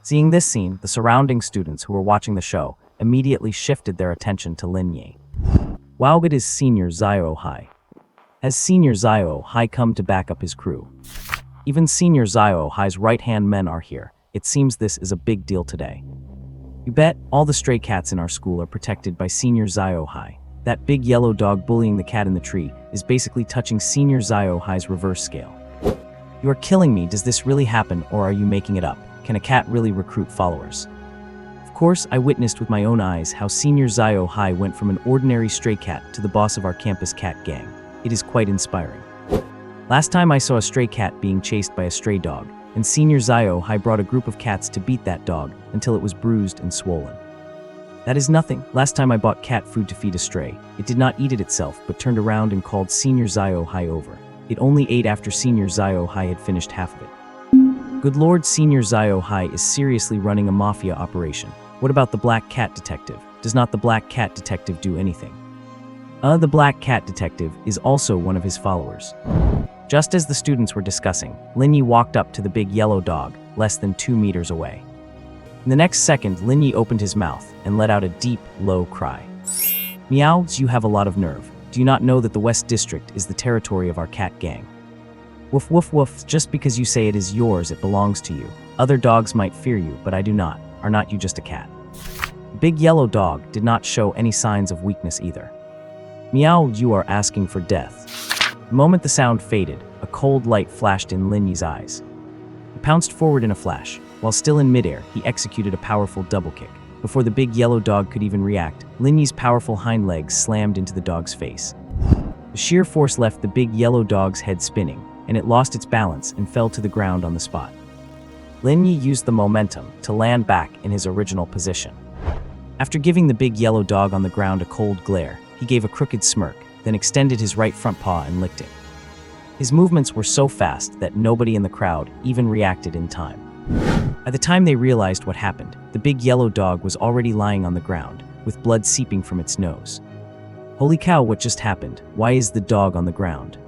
Seeing this scene, the surrounding students who were watching the show immediately shifted their attention to Lin Ye. Wow, it is Senior Zio Hai. Has Senior Zio Hai come to back up his crew? Even Senior Zio Hai's right-hand men are here. It seems this is a big deal today. You bet, all the stray cats in our school are protected by Senior Zio Hai. That big yellow dog bullying the cat in the tree is basically touching Senior Zio Hai's reverse scale. You are killing me. Does this really happen, or are you making it up? Can a cat really recruit followers? Of course, I witnessed with my own eyes how Senior Zio Hai went from an ordinary stray cat to the boss of our campus cat gang. it is quite inspiring. Last time I saw a stray cat being chased by a stray dog, and Senior Zio Hai brought a group of cats to beat that dog until it was bruised and swollen. That is nothing. Last time I bought cat food to feed a stray, it did not eat it itself but turned around and called Senior Zio Hai over. It only ate after Senior Zio Hai had finished half of it. Good lord, Senior Zio Hai is seriously running a mafia operation. What about the Black Cat Detective? Does not the Black Cat Detective do anything? The Black Cat Detective is also one of his followers. Just as the students were discussing, Lin Ye walked up to the big yellow dog, less than 2 meters away. In the next second, Lin Ye opened his mouth and let out a deep, low cry. Meow, you have a lot of nerve. Do you not know that the West District is the territory of our cat gang? Woof woof woof, just because you say it is yours, it belongs to you. Other dogs might fear you, but I do not. Are not you just a cat? The big yellow dog did not show any signs of weakness either. Meow, you are asking for death. The moment the sound faded, a cold light flashed in Lin Ye's eyes. He pounced forward in a flash. While still in midair, he executed a powerful double kick. Before the big yellow dog could even react, Lin Ye's powerful hind legs slammed into the dog's face. The sheer force left the big yellow dog's head spinning, and it lost its balance and fell to the ground on the spot. Lin Ye used the momentum to land back in his original position. After giving the big yellow dog on the ground a cold glare, he gave a crooked smirk, then extended his right front paw and licked it. His movements were so fast that nobody in the crowd even reacted in time. By the time they realized what happened, the big yellow dog was already lying on the ground, with blood seeping from its nose. Holy cow, what just happened? Why is the dog on the ground?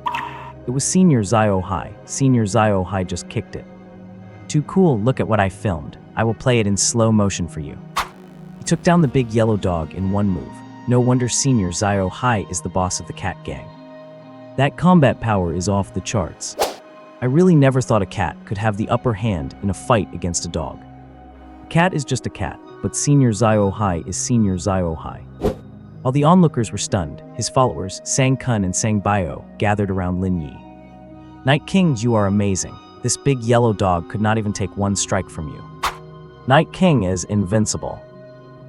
It was Senior Zio Hai. Senior Zio Hai just kicked it. Too cool, look at what I filmed. I will play it in slow motion for you. He took down the big yellow dog in one move. No wonder Senior Zio Hai is the boss of the cat gang. That combat power is off the charts. I really never thought a cat could have the upper hand in a fight against a dog. A cat is just a cat, but Senior Zio Hai is Senior Zio Hai. While the onlookers were stunned, his followers, Sang Kun and Sang Bio, gathered around Lin Ye. Night King, you are amazing. This big yellow dog could not even take one strike from you. Night King is invincible.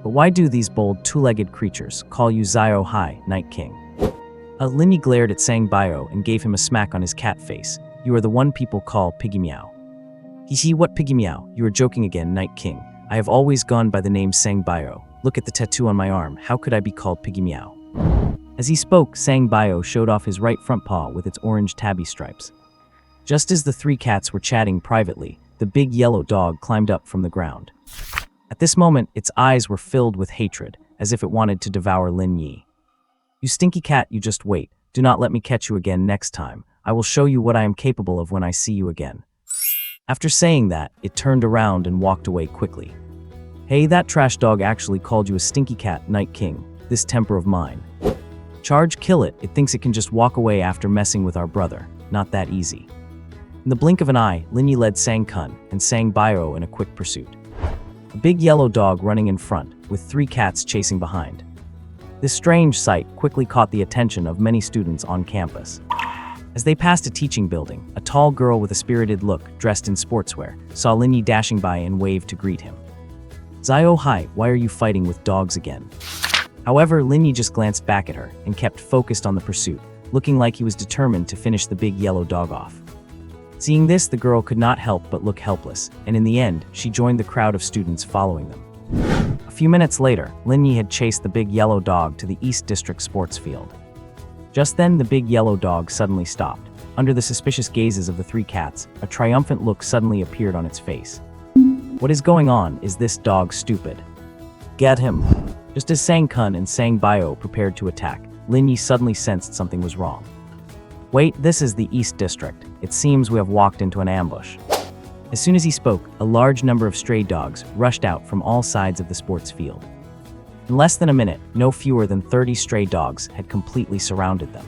But why do these bold two-legged creatures call you Zio Hai, Night King? Lin Ye glared at Sang Bio and gave him a smack on his cat face. You are the one people call Piggy Meow. Hihi, what Piggy Meow? You are joking again, Night King. I have always gone by the name Sang Bio. Look at the tattoo on my arm. How could I be called Piggy Meow? As he spoke, Sang Bio showed off his right front paw with its orange tabby stripes. Just as the three cats were chatting privately, the big yellow dog climbed up from the ground. At this moment, its eyes were filled with hatred, as if it wanted to devour Lin Ye. You stinky cat, you just wait. Do not let me catch you again next time. I will show you what I am capable of when I see you again. After saying that, it turned around and walked away quickly. Hey, that trash dog actually called you a stinky cat, Night King. This temper of mine. Charge, kill it. It thinks it can just walk away after messing with our brother. Not that easy. In the blink of an eye, Lin Ye led Sang Kun and Sang Bio in a quick pursuit. A big yellow dog running in front, with 3 cats chasing behind. This strange sight quickly caught the attention of many students on campus. As they passed a teaching building, a tall girl with a spirited look, dressed in sportswear, saw Lin Ye dashing by and waved to greet him. Zio Hai, why are you fighting with dogs again? However, Lin Ye just glanced back at her and kept focused on the pursuit, looking like he was determined to finish the big yellow dog off. Seeing this, the girl could not help but look helpless, and in the end, she joined the crowd of students following them. A few minutes later, Lin Ye had chased the big yellow dog to the East District sports field. Just then, the big yellow dog suddenly stopped. Under the suspicious gazes of the 3 cats, a triumphant look suddenly appeared on its face. What is going on? Is this dog stupid? Get him! Just as Sang Kun and Sang Bio prepared to attack, Lin Ye suddenly sensed something was wrong. Wait, this is the East District. It seems we have walked into an ambush. As soon as he spoke, a large number of stray dogs rushed out from all sides of the sports field. In less than a minute, no fewer than 30 stray dogs had completely surrounded them.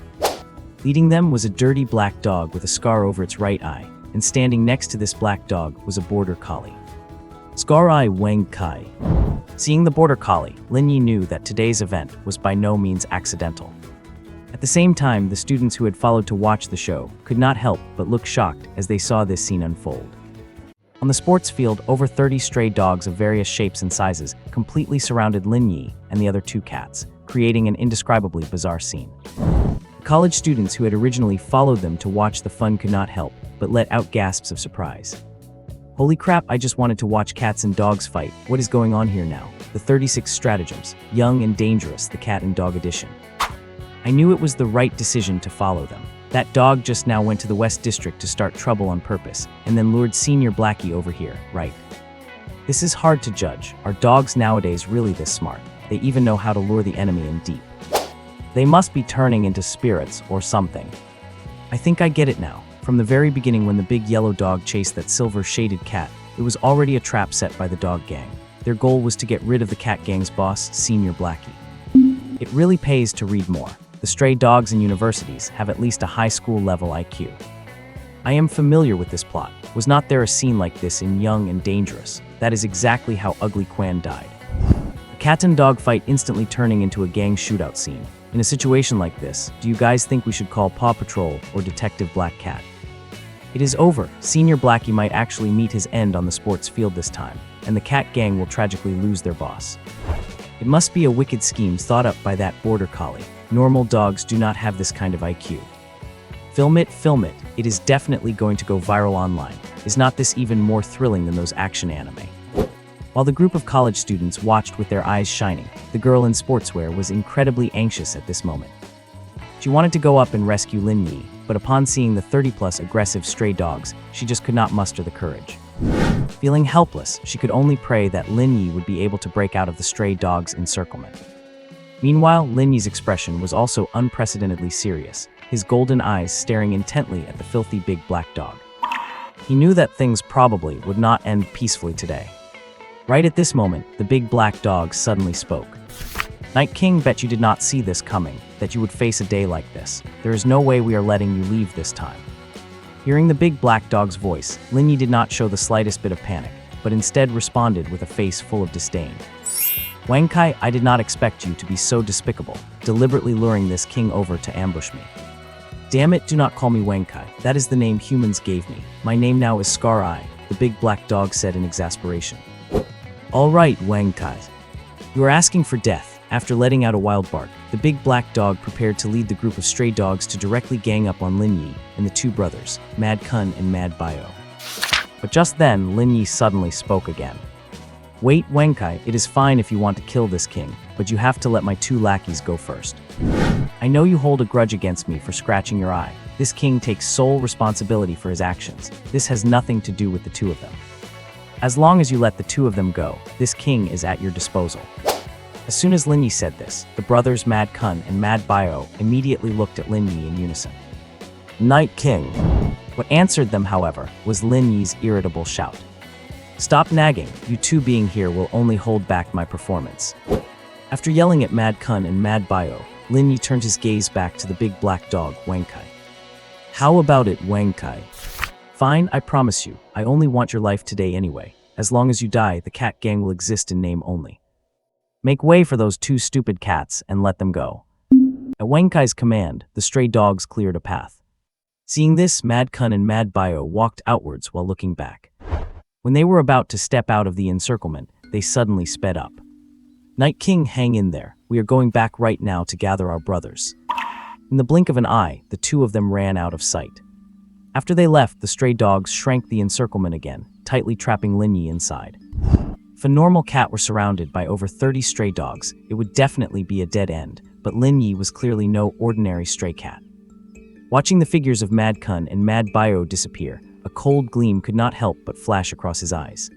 Leading them was a dirty black dog with a scar over its right eye, and standing next to this black dog was a border collie. Scar Eye Wang Kai. Seeing the border collie, Lin Ye knew that today's event was by no means accidental. At the same time, the students who had followed to watch the show could not help but look shocked as they saw this scene unfold. On the sports field, over 30 stray dogs of various shapes and sizes completely surrounded Lin Ye and the other 2 cats, creating an indescribably bizarre scene. The college students who had originally followed them to watch the fun could not help but let out gasps of surprise. Holy crap, I just wanted to watch cats and dogs fight. What is going on here now? The 36 Stratagems, Young and Dangerous, the Cat and Dog Edition. I knew it was the right decision to follow them. That dog just now went to the West District to start trouble on purpose, and then lured Senior Blackie over here, right? This is hard to judge. Are dogs nowadays really this smart? They even know how to lure the enemy in deep. They must be turning into spirits or something. I think I get it now. From the very beginning, when the big yellow dog chased that silver-shaded cat, it was already a trap set by the dog gang. Their goal was to get rid of the cat gang's boss, Senior Blackie. It really pays to read more. The stray dogs in universities have at least a high school level IQ. I am familiar with this plot. Was not there a scene like this in Young and Dangerous? That is exactly how Ugly Quan died. A cat and dog fight instantly turning into a gang shootout scene. In a situation like this, do you guys think we should call Paw Patrol or Detective Black Cat? It is over. Senior Blackie might actually meet his end on the sports field this time, and the cat gang will tragically lose their boss. It must be a wicked scheme thought up by that border collie. Normal dogs do not have this kind of IQ. Film it, film it. It is definitely going to go viral online. Is not this even more thrilling than those action anime? While the group of college students watched with their eyes shining, the girl in sportswear was incredibly anxious at this moment. She wanted to go up and rescue Lin Ye, but upon seeing the 30-plus aggressive stray dogs, she just could not muster the courage. Feeling helpless, she could only pray that Lin Ye would be able to break out of the stray dogs' encirclement. Meanwhile, Lin Ye's expression was also unprecedentedly serious, his golden eyes staring intently at the filthy big black dog. He knew that things probably would not end peacefully today. Right at this moment, the big black dog suddenly spoke. Night King, bet you did not see this coming, that you would face a day like this. There is no way we are letting you leave this time. Hearing the big black dog's voice, Lin Ye did not show the slightest bit of panic, but instead responded with a face full of disdain. Wang Kai, I did not expect you to be so despicable, deliberately luring this king over to ambush me. Damn it, do not call me Wang Kai. That is the name humans gave me. My name now is Scar Eye, the big black dog said in exasperation. All right, Wang Kai. You are asking for death. After letting out a wild bark, the big black dog prepared to lead the group of stray dogs to directly gang up on Lin Ye and the two brothers, Mad Kun and Mad Bio. But just then, Lin Ye suddenly spoke again. Wait, Wang Kai, it is fine if you want to kill this king, but you have to let my two lackeys go first. I know you hold a grudge against me for scratching your eye. This king takes sole responsibility for his actions. This has nothing to do with the two of them. As long as you let the two of them go, this king is at your disposal. As soon as Lin Ye said this, the brothers Mad Kun and Mad Bio immediately looked at Lin Ye in unison. Night King. What answered them, however, was Lin Ye's irritable shout. Stop nagging, you two being here will only hold back my performance. After yelling at Mad Kun and Mad Bio, Lin Ye turned his gaze back to the big black dog, Wang Kai. How about it, Wang Kai? Fine, I promise you, I only want your life today anyway. As long as you die, the cat gang will exist in name only. Make way for those two stupid cats and let them go. At Wang Kai's command, the stray dogs cleared a path. Seeing this, Mad Kun and Mad Bio walked outwards while looking back. When they were about to step out of the encirclement, they suddenly sped up. Night King, hang in there. We are going back right now to gather our brothers. In the blink of an eye, the two of them ran out of sight. After they left, the stray dogs shrank the encirclement again, tightly trapping Lin Ye inside. If a normal cat were surrounded by over 30 stray dogs, it would definitely be a dead end, but Lin Ye was clearly no ordinary stray cat. Watching the figures of Mad Kun and Mad Bio disappear, a cold gleam could not help but flash across his eyes.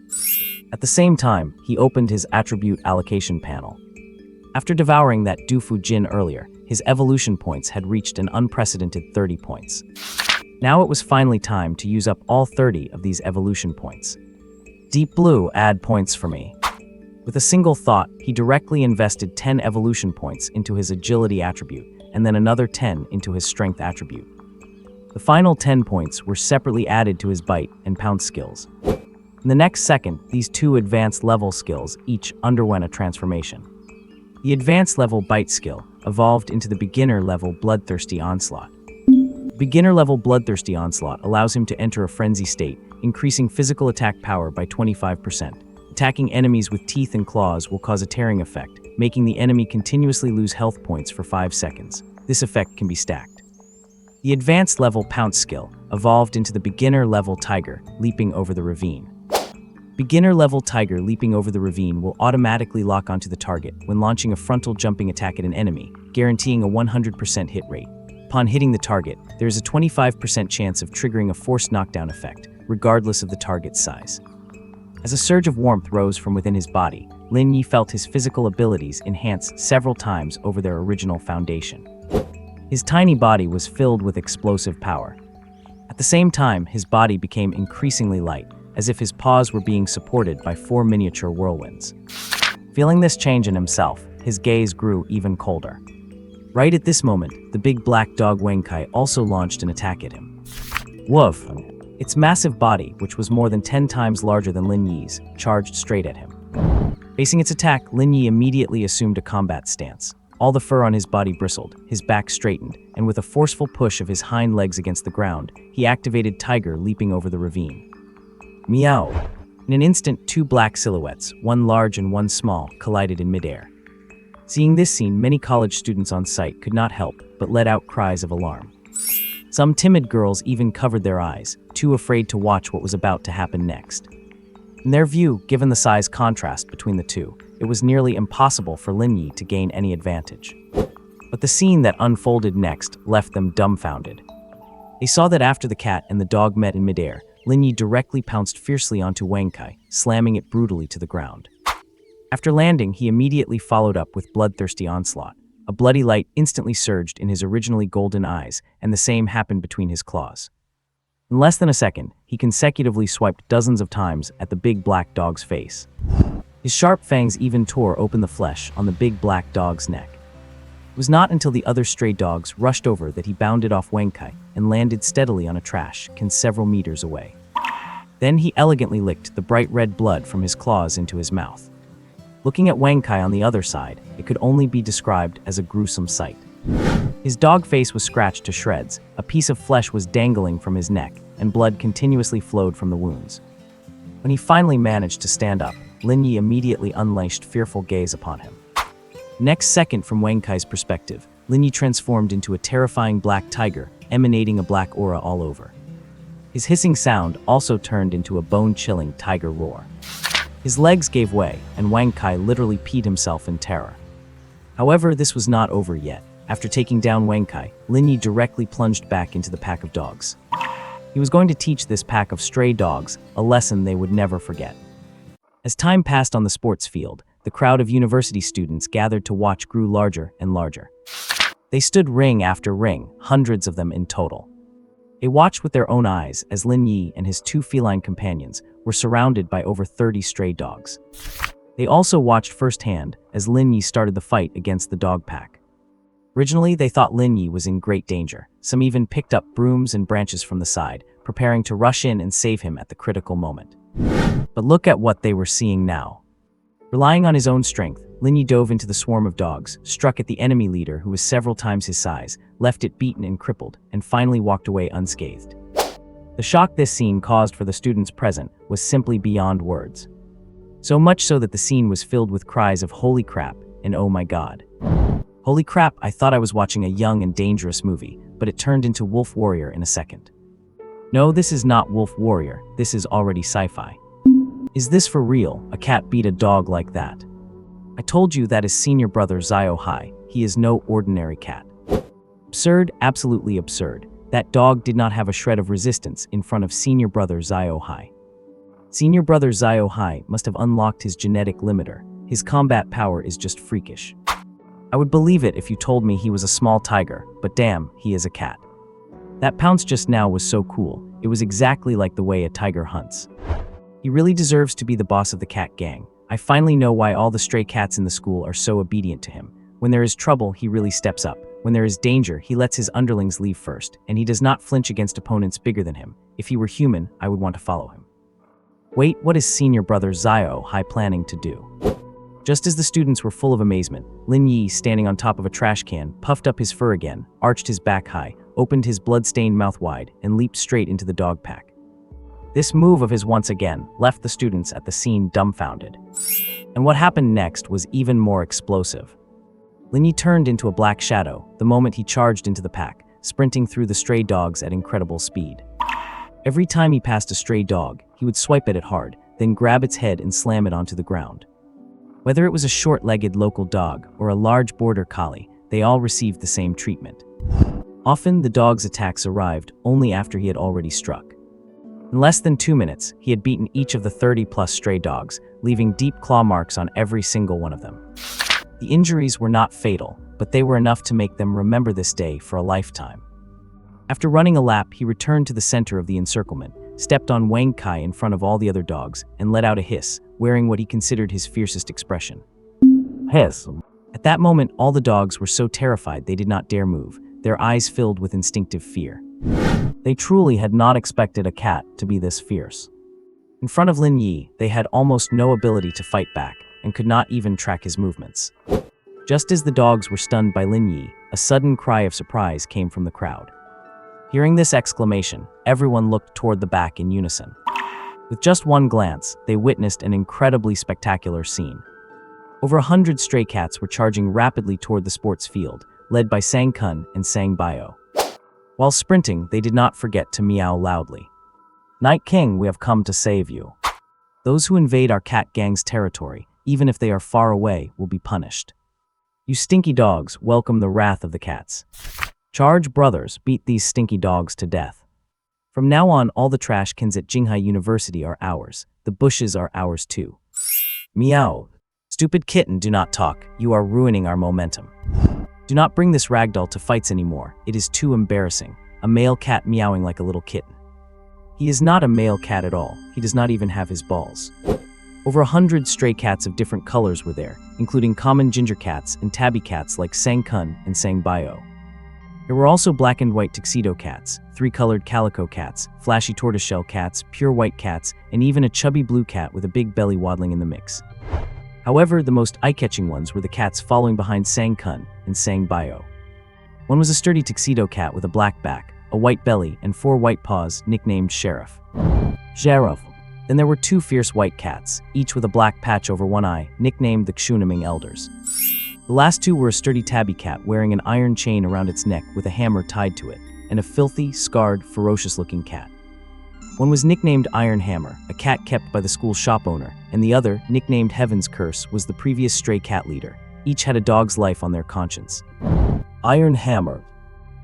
At the same time, he opened his attribute allocation panel. After devouring that Dufu Jin earlier, his evolution points had reached an unprecedented 30 points. Now it was finally time to use up all 30 of these evolution points. Deep Blue, add points for me. With a single thought, he directly invested 10 evolution points into his agility attribute, and then another 10 into his strength attribute. The final 10 points were separately added to his bite and pounce skills. In the next second, these two advanced level skills each underwent a transformation. The advanced level bite skill evolved into the beginner level bloodthirsty onslaught. Beginner level bloodthirsty onslaught allows him to enter a frenzy state, increasing physical attack power by 25%. Attacking enemies with teeth and claws will cause a tearing effect, making the enemy continuously lose health points for 5 seconds. This effect can be stacked. The advanced level pounce skill evolved into the beginner level tiger leaping over the ravine. Beginner level tiger leaping over the ravine will automatically lock onto the target when launching a frontal jumping attack at an enemy, guaranteeing a 100% hit rate. Upon hitting the target, there is a 25% chance of triggering a forced knockdown effect, regardless of the target's size. As a surge of warmth rose from within his body, Lin Ye felt his physical abilities enhance several times over their original foundation. His tiny body was filled with explosive power. At the same time, his body became increasingly light, as if his paws were being supported by 4 miniature whirlwinds. Feeling this change in himself, his gaze grew even colder. Right at this moment, the big black dog Wenkai also launched an attack at him. Woof! Its massive body, which was more than 10 times larger than Lin Ye's, charged straight at him. Facing its attack, Lin Ye immediately assumed a combat stance. All the fur on his body bristled, his back straightened, and with a forceful push of his hind legs against the ground, he activated Tiger leaping over the ravine. Meow! In an instant, 2 black silhouettes, one large and one small, collided in midair. Seeing this scene, many college students on site could not help but let out cries of alarm. Some timid girls even covered their eyes, too afraid to watch what was about to happen next. In their view, given the size contrast between the two, it was nearly impossible for Lin Ye to gain any advantage. But the scene that unfolded next left them dumbfounded. They saw that after the cat and the dog met in midair, Lin Ye directly pounced fiercely onto Wenkai, slamming it brutally to the ground. After landing, he immediately followed up with bloodthirsty onslaught. A bloody light instantly surged in his originally golden eyes, and the same happened between his claws. In less than a second, he consecutively swiped dozens of times at the big black dog's face. His sharp fangs even tore open the flesh on the big black dog's neck. It was not until the other stray dogs rushed over that he bounded off Wenkai and landed steadily on a trash can several meters away. Then he elegantly licked the bright red blood from his claws into his mouth. Looking at Wenkai on the other side, it could only be described as a gruesome sight. His dog face was scratched to shreds, a piece of flesh was dangling from his neck, and blood continuously flowed from the wounds. When he finally managed to stand up, Lin Ye immediately unleashed fearful gaze upon him. Next second, from Wenkai's perspective, Lin Ye transformed into a terrifying black tiger, emanating a black aura all over. His hissing sound also turned into a bone-chilling tiger roar. His legs gave way, and Wenkai literally peed himself in terror. However, this was not over yet. After taking down Wenkai, Lin Ye directly plunged back into the pack of dogs. He was going to teach this pack of stray dogs a lesson they would never forget. As time passed on the sports field, the crowd of university students gathered to watch grew larger and larger. They stood ring after ring, hundreds of them in total. They watched with their own eyes as Lin Ye and his 2 feline companions were surrounded by over 30 stray dogs. They also watched firsthand as Lin Ye started the fight against the dog pack. Originally, they thought Lin Ye was in great danger. Some even picked up brooms and branches from the side, preparing to rush in and save him at the critical moment. But look at what they were seeing now. Relying on his own strength, Lin Ye dove into the swarm of dogs, struck at the enemy leader who was several times his size, left it beaten and crippled, and finally walked away unscathed. The shock this scene caused for the students present was simply beyond words. So much so that the scene was filled with cries of "Holy crap" and "Oh my god." Holy crap, I thought I was watching a young and dangerous movie, but it turned into Wolf Warrior in a second. No, this is not Wolf Warrior, this is already sci-fi. Is this for real? A cat beat a dog like that? I told you that is senior brother Zio Hai, he is no ordinary cat. Absurd, absolutely absurd. That dog did not have a shred of resistance in front of senior brother Zio Hai. Senior brother Zio Hai must have unlocked his genetic limiter. His combat power is just freakish. I would believe it if you told me he was a small tiger, but damn, he is a cat. That pounce just now was so cool, it was exactly like the way a tiger hunts. He really deserves to be the boss of the cat gang. I finally know why all the stray cats in the school are so obedient to him. When there is trouble, he really steps up. When there is danger, he lets his underlings leave first, and he does not flinch against opponents bigger than him. If he were human, I would want to follow him. Wait, what is senior brother Zio Hai planning to do? Just as the students were full of amazement, Lin Ye, standing on top of a trash can, puffed up his fur again, arched his back high, opened his blood-stained mouth wide, and leaped straight into the dog pack. This move of his once again left the students at the scene dumbfounded. And what happened next was even more explosive. Lin Ye turned into a black shadow the moment he charged into the pack, sprinting through the stray dogs at incredible speed. Every time he passed a stray dog, he would swipe at it hard, then grab its head and slam it onto the ground. Whether it was a short-legged local dog or a large border collie, they all received the same treatment. Often, the dog's attacks arrived only after he had already struck. In less than 2 minutes, he had beaten each of the 30-plus stray dogs, leaving deep claw marks on every single one of them. The injuries were not fatal, but they were enough to make them remember this day for a lifetime. After running a lap, he returned to the center of the encirclement, stepped on Wang Kai in front of all the other dogs, and let out a hiss, wearing what he considered his fiercest expression. Hiss. At that moment, all the dogs were so terrified they did not dare move, their eyes filled with instinctive fear. They truly had not expected a cat to be this fierce. In front of Lin Ye, they had almost no ability to fight back, and could not even track his movements. Just as the dogs were stunned by Lin Ye, a sudden cry of surprise came from the crowd. Hearing this exclamation, everyone looked toward the back in unison. With just one glance, they witnessed an incredibly spectacular scene. Over 100 stray cats were charging rapidly toward the sports field, led by Sang Kun and Sang Bio. While sprinting, they did not forget to meow loudly. "Night King, we have come to save you. Those who invade our cat gang's territory, even if they are far away, will be punished. You stinky dogs, welcome the wrath of the cats. Charge, brothers, beat these stinky dogs to death. From now on, all the trash cans at Jinghai University are ours. The bushes are ours too. Meow. Stupid kitten, do not talk. You are ruining our momentum. Do not bring this ragdoll to fights anymore. It is too embarrassing. A male cat meowing like a little kitten. He is not a male cat at all. He does not even have his balls." Over 100 stray cats of different colors were there, including common ginger cats and tabby cats like Sang Kun and Sang Bio. There were also black and white tuxedo cats, 3-colored calico cats, flashy tortoiseshell cats, pure white cats, and even a chubby blue cat with a big belly waddling in the mix. However, the most eye-catching ones were the cats following behind Sang Kun and Sang Bio. One was a sturdy tuxedo cat with a black back, a white belly, and 4 white paws, nicknamed Sheriff. Sheriff. Then there were 2 fierce white cats, each with a black patch over one eye, nicknamed the Cuteness Elders. The last 2 were a sturdy tabby cat wearing an iron chain around its neck with a hammer tied to it, and a filthy, scarred, ferocious-looking cat. One was nicknamed Iron Hammer, a cat kept by the school shop owner, and the other, nicknamed Heaven's Curse, was the previous stray cat leader. Each had a dog's life on their conscience. Iron Hammer.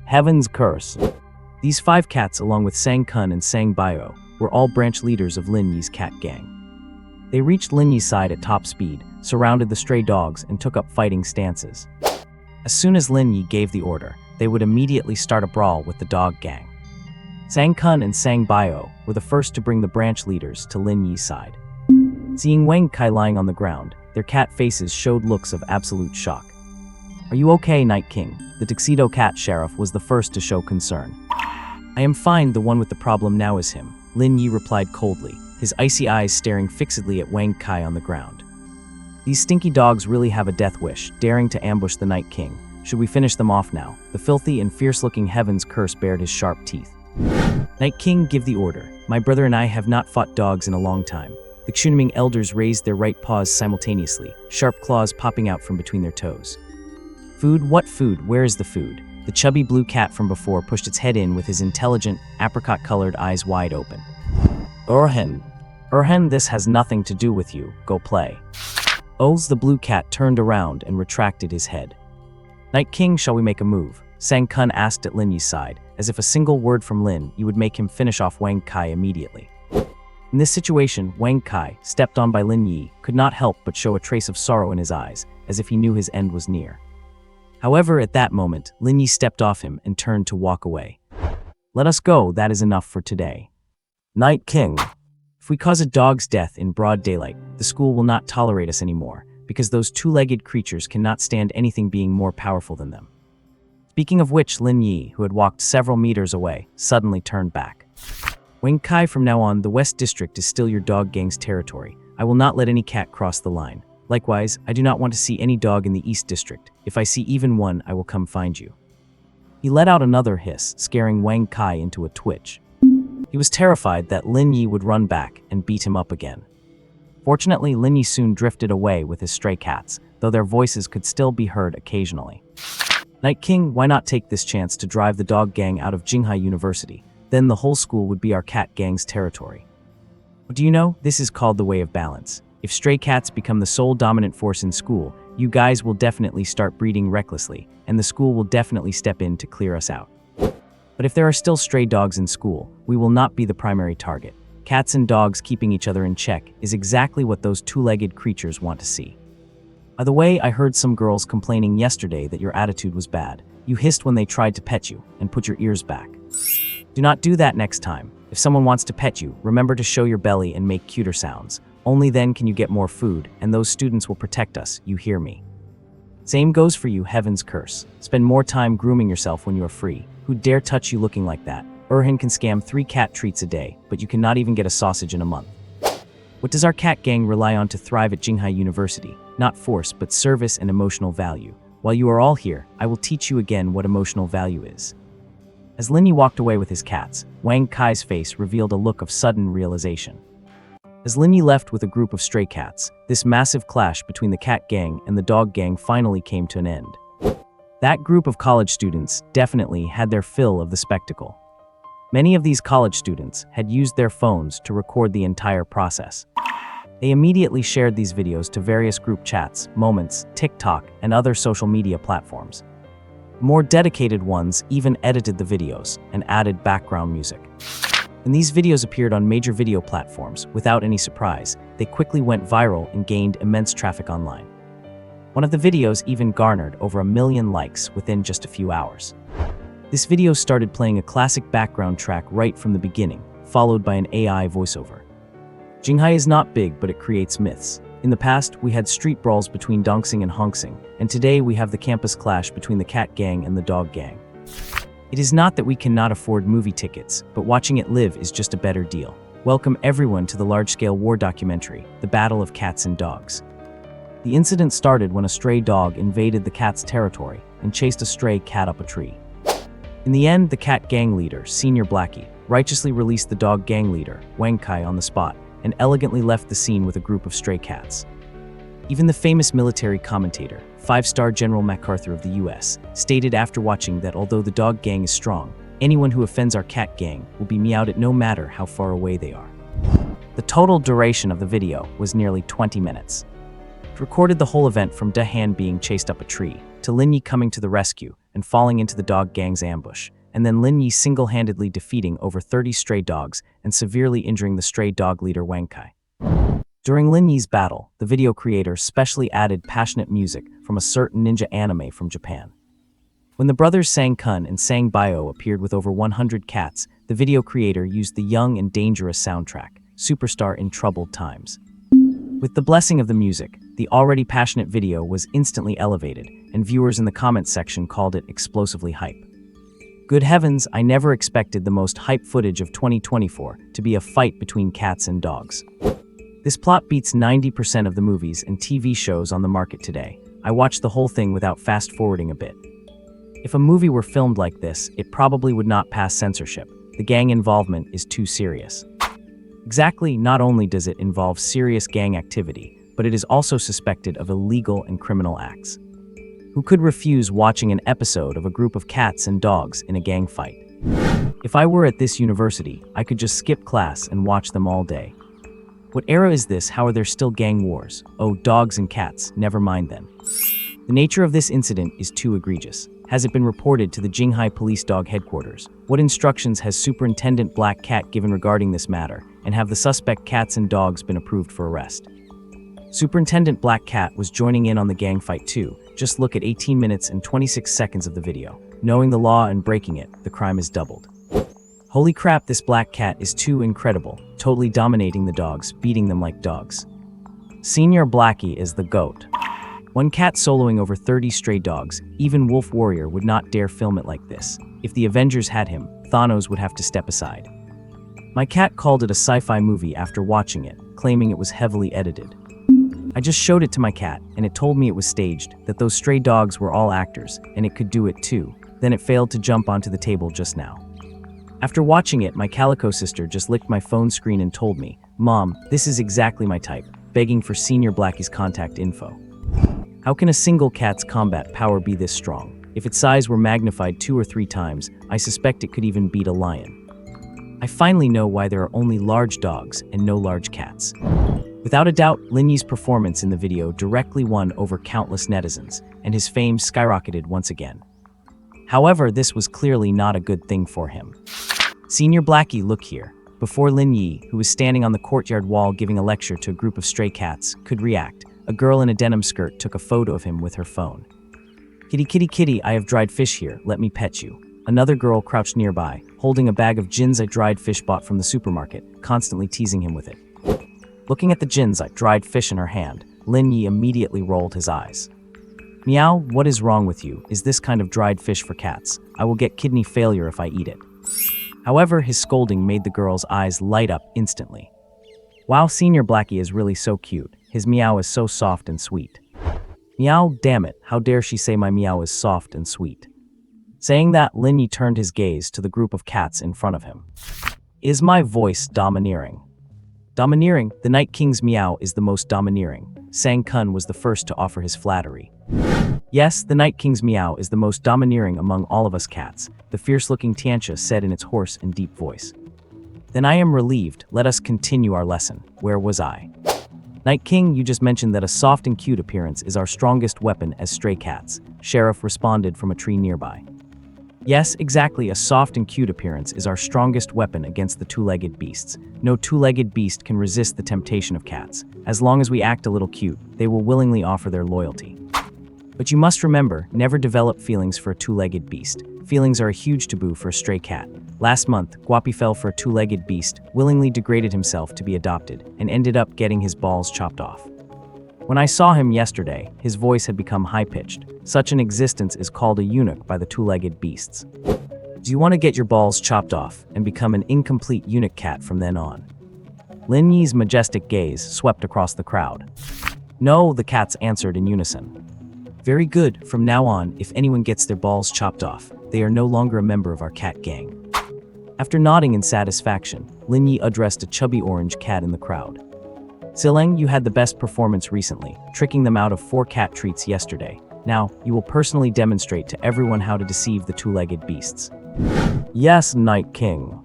Heaven's Curse. These 5 cats, along with Sang Kun and Sang Bio, were all branch leaders of Lin Ye's cat gang. They reached Lin Ye's side at top speed, surrounded the stray dogs, and took up fighting stances. As soon as Lin Ye gave the order, they would immediately start a brawl with the dog gang. Sang Kun and Sang Bio were the first to bring the branch leaders to Lin Ye's side. Seeing Wang Kai lying on the ground, their cat faces showed looks of absolute shock. "Are you okay, Night King?" The tuxedo cat sheriff was the first to show concern. "I am fine, the one with the problem now is him," Lin Ye replied coldly, his icy eyes staring fixedly at Wang Kai on the ground. "These stinky dogs really have a death wish, daring to ambush the Night King. Should we finish them off now?" The filthy and fierce-looking Heaven's Curse bared his sharp teeth. "Night King, give the order. My brother and I have not fought dogs in a long time." The Cuteness Elders raised their right paws simultaneously, sharp claws popping out from between their toes. "Food? What food? Where is the food?" The chubby blue cat from before pushed its head in with his intelligent, apricot-colored eyes wide open. Urhen, this has nothing to do with you. Go play." Oz the blue cat turned around and retracted his head. "Night King, shall we make a move?" Sang Kun asked at Lin Ye's side, as if a single word from Lin Ye would make him finish off Wang Kai immediately. In this situation, Wang Kai, stepped on by Lin Ye, could not help but show a trace of sorrow in his eyes, as if he knew his end was near. However, at that moment, Lin Ye stepped off him and turned to walk away. "Let us go, that is enough for today." "Night King, if we cause a dog's death in broad daylight, the school will not tolerate us anymore, because those 2-legged creatures cannot stand anything being more powerful than them." Speaking of which, Lin Ye, who had walked several meters away, suddenly turned back. "Wang Kai, from now on, the West District is still your dog gang's territory. I will not let any cat cross the line. Likewise, I do not want to see any dog in the East District. If I see even one, I will come find you." He let out another hiss, scaring Wang Kai into a twitch. He was terrified that Lin Ye would run back and beat him up again. Fortunately, Lin Ye soon drifted away with his stray cats, though their voices could still be heard occasionally. Night King, why not take this chance to drive the dog gang out of Jinghai University? Then the whole school would be our cat gang's territory. Do you know, this is called the way of balance. If stray cats become the sole dominant force in school, you guys will definitely start breeding recklessly, and the school will definitely step in to clear us out. But if there are still stray dogs in school, we will not be the primary target. Cats and dogs keeping each other in check is exactly what those two-legged creatures want to see. By the way, I heard some girls complaining yesterday that your attitude was bad. You hissed when they tried to pet you, and put your ears back. Do not do that next time. If someone wants to pet you, remember to show your belly and make cuter sounds. Only then can you get more food, and those students will protect us, you hear me. Same goes for you, heaven's curse. Spend more time grooming yourself when you are free. Who dare touch you looking like that? Urhan can scam 3 cat treats a day, but you cannot even get a sausage in a month. What does our cat gang rely on to thrive at Jinghai University? Not force, but service and emotional value. While you are all here, I will teach you again what emotional value is. As Lin Ye walked away with his cats, Wang Kai's face revealed a look of sudden realization. As Lin Ye left with a group of stray cats, this massive clash between the cat gang and the dog gang finally came to an end. That group of college students definitely had their fill of the spectacle. Many of these college students had used their phones to record the entire process. They immediately shared these videos to various group chats, moments, TikTok, and other social media platforms. More dedicated ones even edited the videos and added background music. When these videos appeared on major video platforms, without any surprise, they quickly went viral and gained immense traffic online. One of the videos even garnered over 1 million likes within just a few hours. This video started playing a classic background track right from the beginning, followed by an AI voiceover. Jinghai is not big, but it creates myths. In the past, we had street brawls between Dongsing and Hongsing, and today we have the campus clash between the cat gang and the dog gang. It is not that we cannot afford movie tickets, but watching it live is just a better deal. Welcome everyone to the large-scale war documentary, The Battle of Cats and Dogs. The incident started when a stray dog invaded the cat's territory and chased a stray cat up a tree. In the end, the cat gang leader, Senior Blackie, righteously released the dog gang leader, Wang Kai, on the spot, and elegantly left the scene with a group of stray cats. Even the famous military commentator, 5-star General MacArthur of the US, stated after watching that although the dog gang is strong, anyone who offends our cat gang will be meowed at no matter how far away they are. The total duration of the video was nearly 20 minutes. It recorded the whole event from De Han being chased up a tree, to Lin Ye coming to the rescue and falling into the dog gang's ambush, and then Lin Ye single-handedly defeating over 30 stray dogs and severely injuring the stray dog leader Wang Kai. During Lin Ye's battle, the video creator specially added passionate music from a certain ninja anime from Japan. When the brothers Sang Kun and Sang Bio appeared with over 100 cats, the video creator used the young and dangerous soundtrack, Superstar in Troubled Times. With the blessing of the music, the already passionate video was instantly elevated, and viewers in the comments section called it explosively hype. Good heavens, I never expected the most hype footage of 2024 to be a fight between cats and dogs. This plot beats 90% of the movies and TV shows on the market today. I watched the whole thing without fast-forwarding a bit. If a movie were filmed like this, it probably would not pass censorship. The gang involvement is too serious. Exactly, not only does it involve serious gang activity, but it is also suspected of illegal and criminal acts. Who could refuse watching an episode of a group of cats and dogs in a gang fight? If I were at this university, I could just skip class and watch them all day. What era is this? How are there still gang wars? Oh, dogs and cats, never mind then. The nature of this incident is too egregious. Has it been reported to the Jinghai Police Dog Headquarters? What instructions has Superintendent Black Cat given regarding this matter, and have the suspect cats and dogs been approved for arrest? Superintendent Black Cat was joining in on the gang fight too. Just look at 18 minutes and 26 seconds of the video. Knowing the law and breaking it, the crime is doubled. Holy crap, this Black Cat is too incredible, totally dominating the dogs, beating them like dogs. Senior Blackie is the GOAT. One cat soloing over 30 stray dogs, even Wolf Warrior would not dare film it like this. If the Avengers had him, Thanos would have to step aside. My cat called it a sci-fi movie after watching it, claiming it was heavily edited. I just showed it to my cat, and it told me it was staged, that those stray dogs were all actors, and it could do it too. Then it failed to jump onto the table just now. After watching it, my calico sister just licked my phone screen and told me, "Mom, this is exactly my type," begging for Senior Blackie's contact info. How can a single cat's combat power be this strong? If its size were magnified 2 or 3 times, I suspect it could even beat a lion. I finally know why there are only large dogs and no large cats. Without a doubt, Lin Ye's performance in the video directly won over countless netizens, and his fame skyrocketed once again. However, this was clearly not a good thing for him. Senior Blackie, look here. Before Lin Ye, who was standing on the courtyard wall giving a lecture to a group of stray cats, could react, a girl in a denim skirt took a photo of him with her phone. "Kitty, kitty, kitty, I have dried fish here, let me pet you." Another girl crouched nearby, holding a bag of Jinzai dried fish bought from the supermarket, constantly teasing him with it. Looking at the Jinzai dried fish in her hand, Lin Ye immediately rolled his eyes. "Meow, what is wrong with you? Is this kind of dried fish for cats? I will get kidney failure if I eat it." However, his scolding made the girl's eyes light up instantly. Wow, Senior Blackie is really so cute. His meow is so soft and sweet. Meow, damn it, how dare she say my meow is soft and sweet. Saying that, Lin Ye turned his gaze to the group of cats in front of him. "Is my voice domineering?" "Domineering? The Night King's meow is the most domineering." Sang Kun was the first to offer his flattery. "Yes, the Night King's meow is the most domineering among all of us cats," the fierce-looking Tianxia said in its hoarse and deep voice. "Then I am relieved. Let us continue our lesson. Where was I?" "Night King, you just mentioned that a soft and cute appearance is our strongest weapon as stray cats," Sheriff responded from a tree nearby. "Yes, exactly, a soft and cute appearance is our strongest weapon against the two-legged beasts. No two-legged beast can resist the temptation of cats. As long as we act a little cute, they will willingly offer their loyalty. But you must remember, never develop feelings for a two-legged beast. Feelings are a huge taboo for a stray cat. Last month, Guapi fell for a two-legged beast, willingly degraded himself to be adopted, and ended up getting his balls chopped off. When I saw him yesterday, his voice had become high-pitched. Such an existence is called a eunuch by the two-legged beasts. Do you want to get your balls chopped off and become an incomplete eunuch cat from then on?" Lin Ye's majestic gaze swept across the crowd. "No," the cats answered in unison. "Very good, from now on, if anyone gets their balls chopped off, they are no longer a member of our cat gang." After nodding in satisfaction, Lin Ye addressed a chubby orange cat in the crowd. "Sileng, you had the best performance recently, tricking them out of 4 cat treats yesterday. Now, you will personally demonstrate to everyone how to deceive the two-legged beasts." "Yes, Night King."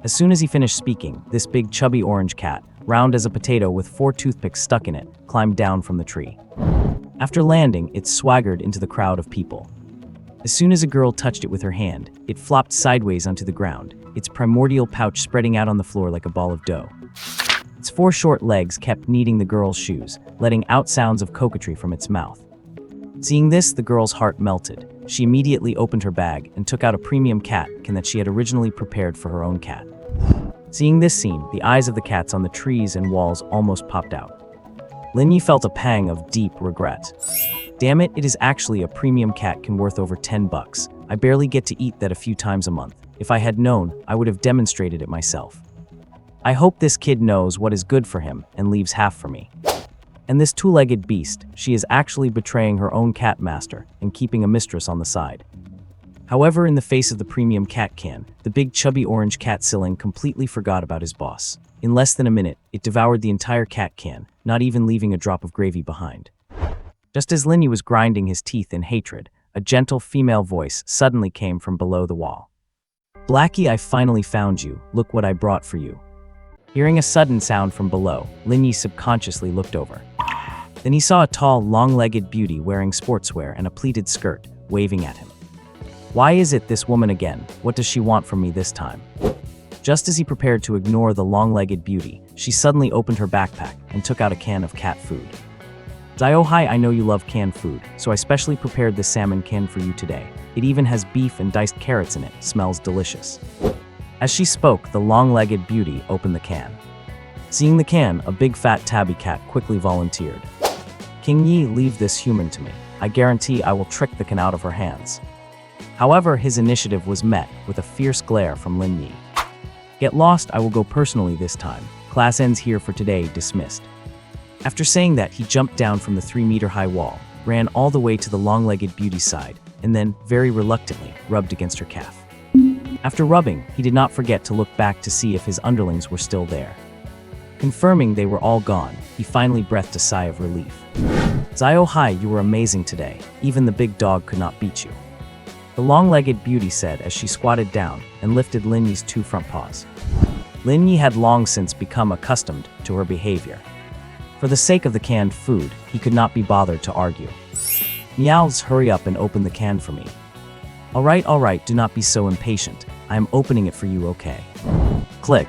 As soon as he finished speaking, this big chubby orange cat, round as a potato with 4 toothpicks stuck in it, climbed down from the tree. After landing, it swaggered into the crowd of people. As soon as a girl touched it with her hand, it flopped sideways onto the ground, its primordial pouch spreading out on the floor like a ball of dough. Its 4 short legs kept kneading the girl's shoes, letting out sounds of coquetry from its mouth. Seeing this, the girl's heart melted. She immediately opened her bag and took out a premium cat can that she had originally prepared for her own cat. Seeing this scene, the eyes of the cats on the trees and walls almost popped out. Lin Ye felt a pang of deep regret. Damn it, it is actually a premium cat can worth over $10. I barely get to eat that a few times a month. If I had known, I would have demonstrated it myself. I hope this kid knows what is good for him and leaves half for me. And this two-legged beast, she is actually betraying her own cat master and keeping a mistress on the side. However, in the face of the premium cat can, the big chubby orange cat Sileng completely forgot about his boss. In less than a minute, it devoured the entire cat can, not even leaving a drop of gravy behind. Just as Lin Ye was grinding his teeth in hatred, a gentle female voice suddenly came from below the wall. "Blackie, I finally found you. Look what I brought for you." Hearing a sudden sound from below, Lin Ye subconsciously looked over. Then he saw a tall, long-legged beauty wearing sportswear and a pleated skirt, waving at him. Why is it this woman again? What does she want from me this time? Just as he prepared to ignore the long-legged beauty, she suddenly opened her backpack and took out a can of cat food. "Zio-hai, I know you love canned food, so I specially prepared this salmon can for you today. It even has beef and diced carrots in it. Smells delicious." As she spoke, the long-legged beauty opened the can. Seeing the can, a big fat tabby cat quickly volunteered. "King Yi, leave this human to me. I guarantee I will trick the can out of her hands." However, his initiative was met with a fierce glare from Lin Ye. "Get lost, I will go personally this time. Class ends here for today, dismissed." After saying that, he jumped down from the 3-meter-high wall, ran all the way to the long-legged beauty's side, and then, very reluctantly, rubbed against her calf. After rubbing, he did not forget to look back to see if his underlings were still there. Confirming they were all gone, he finally breathed a sigh of relief. "Zio-hai, you were amazing today. Even the big dog could not beat you." the long-legged beauty said as she squatted down and lifted Lin Ye's 2 front paws. Lin Ye had long since become accustomed to her behavior. For the sake of the canned food, he could not be bothered to argue. Meows, hurry up and open the can for me. All right, do not be so impatient. I am opening it for you, okay? Click.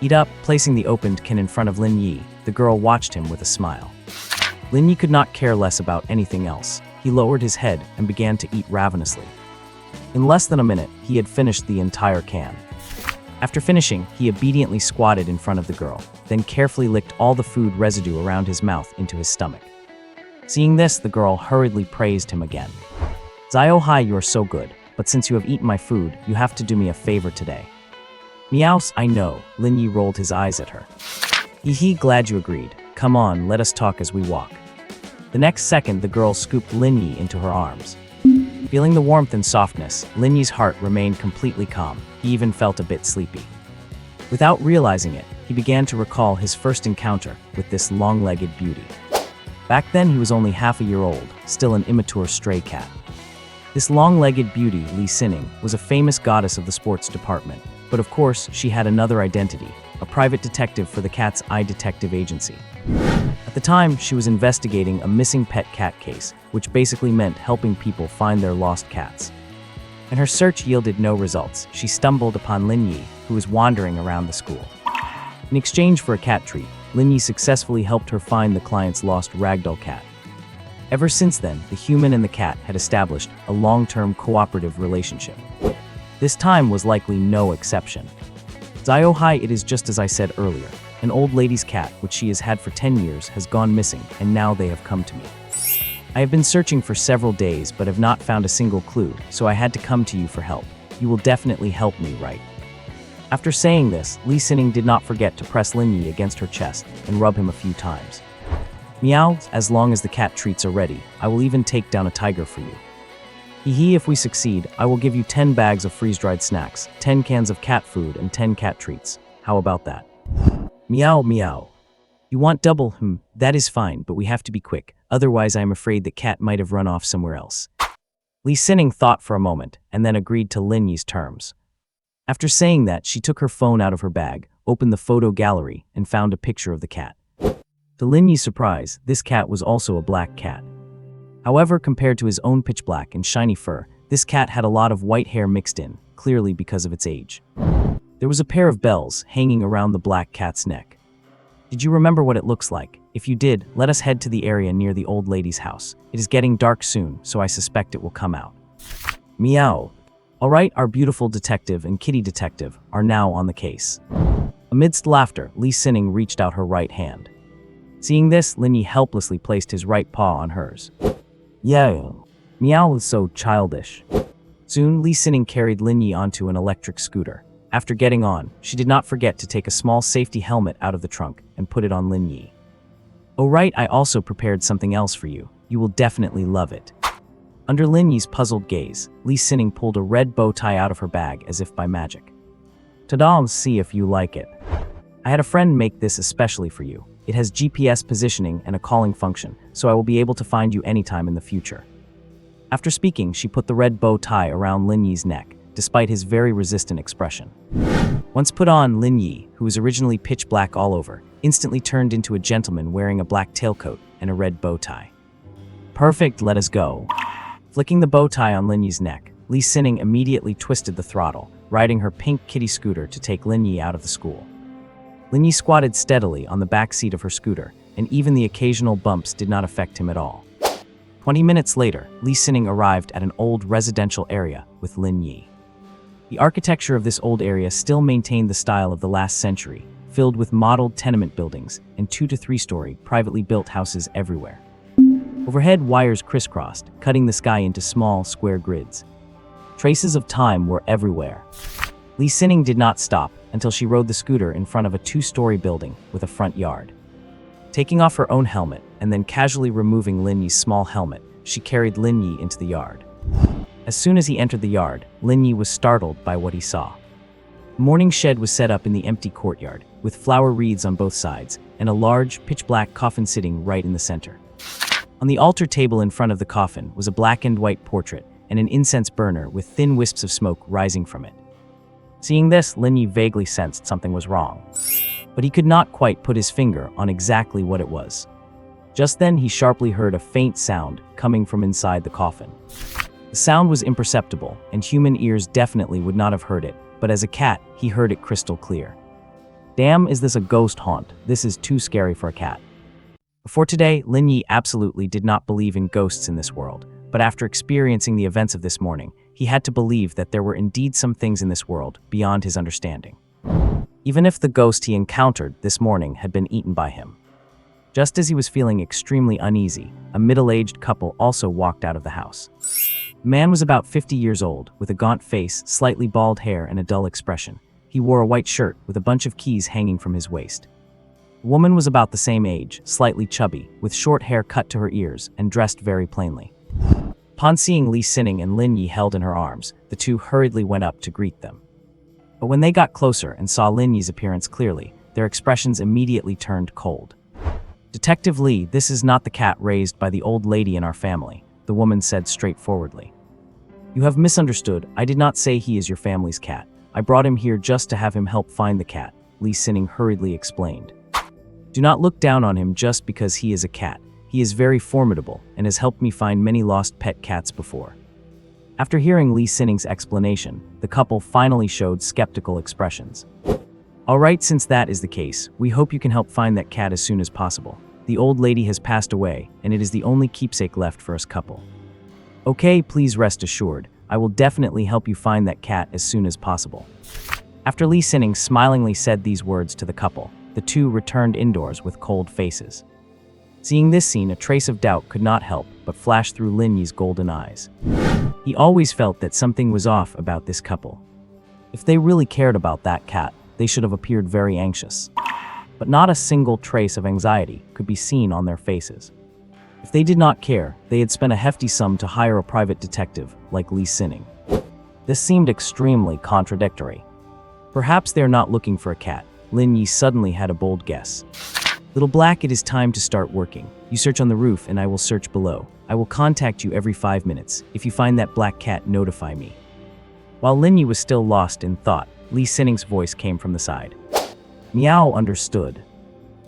Eat up. Placing the opened can in front of Lin Ye, the girl watched him with a smile. Lin Ye could not care less about anything else. He lowered his head and began to eat ravenously. In less than a minute, he had finished the entire can. After finishing, he obediently squatted in front of the girl, then carefully licked all the food residue around his mouth into his stomach. Seeing this, the girl hurriedly praised him again. Zio Hai, you are so good, but since you have eaten my food, you have to do me a favor today. Meows, I know. Lin Ye rolled his eyes at her. Hee, glad you agreed. Come on, let us talk as we walk. The next second, the girl scooped Lin Ye into her arms. Feeling the warmth and softness, Lin Ye's heart remained completely calm. He even felt a bit sleepy. Without realizing it, he began to recall his first encounter with this long-legged beauty. Back then, he was only half a year old, still an immature stray cat. This long-legged beauty, Li Sining, was a famous goddess of the sports department, but of course, she had another identity, a private detective for the Cat's Eye Detective Agency. At the time, she was investigating a missing pet cat case, which basically meant helping people find their lost cats. And her search yielded no results. She stumbled upon Lin Ye, who was wandering around the school. In exchange for a cat treat, Lin Ye successfully helped her find the client's lost ragdoll cat. Ever since then, the human and the cat had established a long-term cooperative relationship. This time was likely no exception. Zio Hai, it is just as I said earlier. An old lady's cat, which she has had for 10 years, has gone missing, and now they have come to me. I have been searching for several days, but have not found a single clue, so I had to come to you for help. You will definitely help me, right? After saying this, Li Sining did not forget to press Lin Ye against her chest and rub him a few times. Meow, as long as the cat treats are ready, I will even take down a tiger for you. Hee, if we succeed, I will give you 10 bags of freeze-dried snacks, 10 cans of cat food, and 10 cat treats. How about that? Meow. You want double? That is fine, but we have to be quick. Otherwise, I am afraid that cat might have run off somewhere else. Li Sining thought for a moment, and then agreed to Lin Ye's terms. After saying that, she took her phone out of her bag, opened the photo gallery, and found a picture of the cat. To Lin Ye's surprise, this cat was also a black cat. However, compared to his own pitch black and shiny fur, this cat had a lot of white hair mixed in, clearly because of its age. There was a pair of bells hanging around the black cat's neck. Did you remember what it looks like? If you did, let us head to the area near the old lady's house. It is getting dark soon, so I suspect it will come out. Meow. All right, our beautiful detective and kitty detective are now on the case. Amidst laughter, Li Sining reached out her right hand. Seeing this, Lin Ye helplessly placed his right paw on hers. Yeah. Meow was so childish. Soon, Li Sining carried Lin Ye onto an electric scooter. After getting on, she did not forget to take a small safety helmet out of the trunk and put it on Lin Ye. Oh right, I also prepared something else for you. You will definitely love it. Under Lin Ye's puzzled gaze, Li Sining pulled a red bow tie out of her bag as if by magic. Ta-da, see if you like it. I had a friend make this especially for you. It has GPS positioning and a calling function, so I will be able to find you anytime in the future. After speaking, she put the red bow tie around Lin Ye's neck, despite his very resistant expression. Once put on, Lin Ye, who was originally pitch black all over, instantly turned into a gentleman wearing a black tailcoat and a red bow tie. Perfect, let us go. Flicking the bow tie on Lin Ye's neck, Li Sining immediately twisted the throttle, riding her pink kitty scooter to take Lin Ye out of the school. Lin Ye squatted steadily on the back seat of her scooter, and even the occasional bumps did not affect him at all. 20 minutes later, Li Sining arrived at an old residential area with Lin Ye. The architecture of this old area still maintained the style of the last century, filled with modeled tenement buildings and 2 to 3 story privately built houses everywhere. Overhead wires crisscrossed, cutting the sky into small, square grids. Traces of time were everywhere. Li Sining did not stop until she rode the scooter in front of a 2-story building with a front yard. Taking off her own helmet and then casually removing Lin Ye's small helmet, she carried Lin Ye into the yard. As soon as he entered the yard, Lin Ye was startled by what he saw. A mourning shed was set up in the empty courtyard, with flower wreaths on both sides, and a large, pitch-black coffin sitting right in the center. On the altar table in front of the coffin was a black and white portrait, and an incense burner with thin wisps of smoke rising from it. Seeing this, Lin Ye vaguely sensed something was wrong, but he could not quite put his finger on exactly what it was. Just then, he sharply heard a faint sound coming from inside the coffin. The sound was imperceptible, and human ears definitely would not have heard it, but as a cat, he heard it crystal clear. Damn, is this a ghost haunt? This is too scary for a cat. Before today, Lin Ye absolutely did not believe in ghosts in this world, but after experiencing the events of this morning, he had to believe that there were indeed some things in this world beyond his understanding. Even if the ghost he encountered this morning had been eaten by him. Just as he was feeling extremely uneasy, a middle-aged couple also walked out of the house. The man was about 50 years old, with a gaunt face, slightly bald hair, and a dull expression. He wore a white shirt with a bunch of keys hanging from his waist. The woman was about the same age, slightly chubby, with short hair cut to her ears, and dressed very plainly. Upon seeing Li Sining and Lin Ye held in her arms, the two hurriedly went up to greet them. But when they got closer and saw Lin Ye's appearance clearly, their expressions immediately turned cold. "Detective Li, this is not the cat raised by the old lady in our family," the woman said straightforwardly. "You have misunderstood. I did not say he is your family's cat. I brought him here just to have him help find the cat," Li Sining hurriedly explained. "Do not look down on him just because he is a cat. He is very formidable and has helped me find many lost pet cats before." After hearing Li Sining's explanation, the couple finally showed skeptical expressions. "All right, since that is the case, we hope you can help find that cat as soon as possible. The old lady has passed away, and it is the only keepsake left for us couple." "Okay, please rest assured. I will definitely help you find that cat as soon as possible." After Li Sining smilingly said these words to the couple, the two returned indoors with cold faces. Seeing this scene, a trace of doubt could not help but flash through Lin Ye's golden eyes. He always felt that something was off about this couple. If they really cared about that cat, they should have appeared very anxious. But not a single trace of anxiety could be seen on their faces. If they did not care, they had spent a hefty sum to hire a private detective like Li Sining. This seemed extremely contradictory. Perhaps they're not looking for a cat. Lin Ye suddenly had a bold guess. "Little Black, it is time to start working. You search on the roof and I will search below. I will contact you every 5 minutes. If you find that black cat, notify me." While Lin Ye was still lost in thought, Li Sining's voice came from the side. "Meow, understood."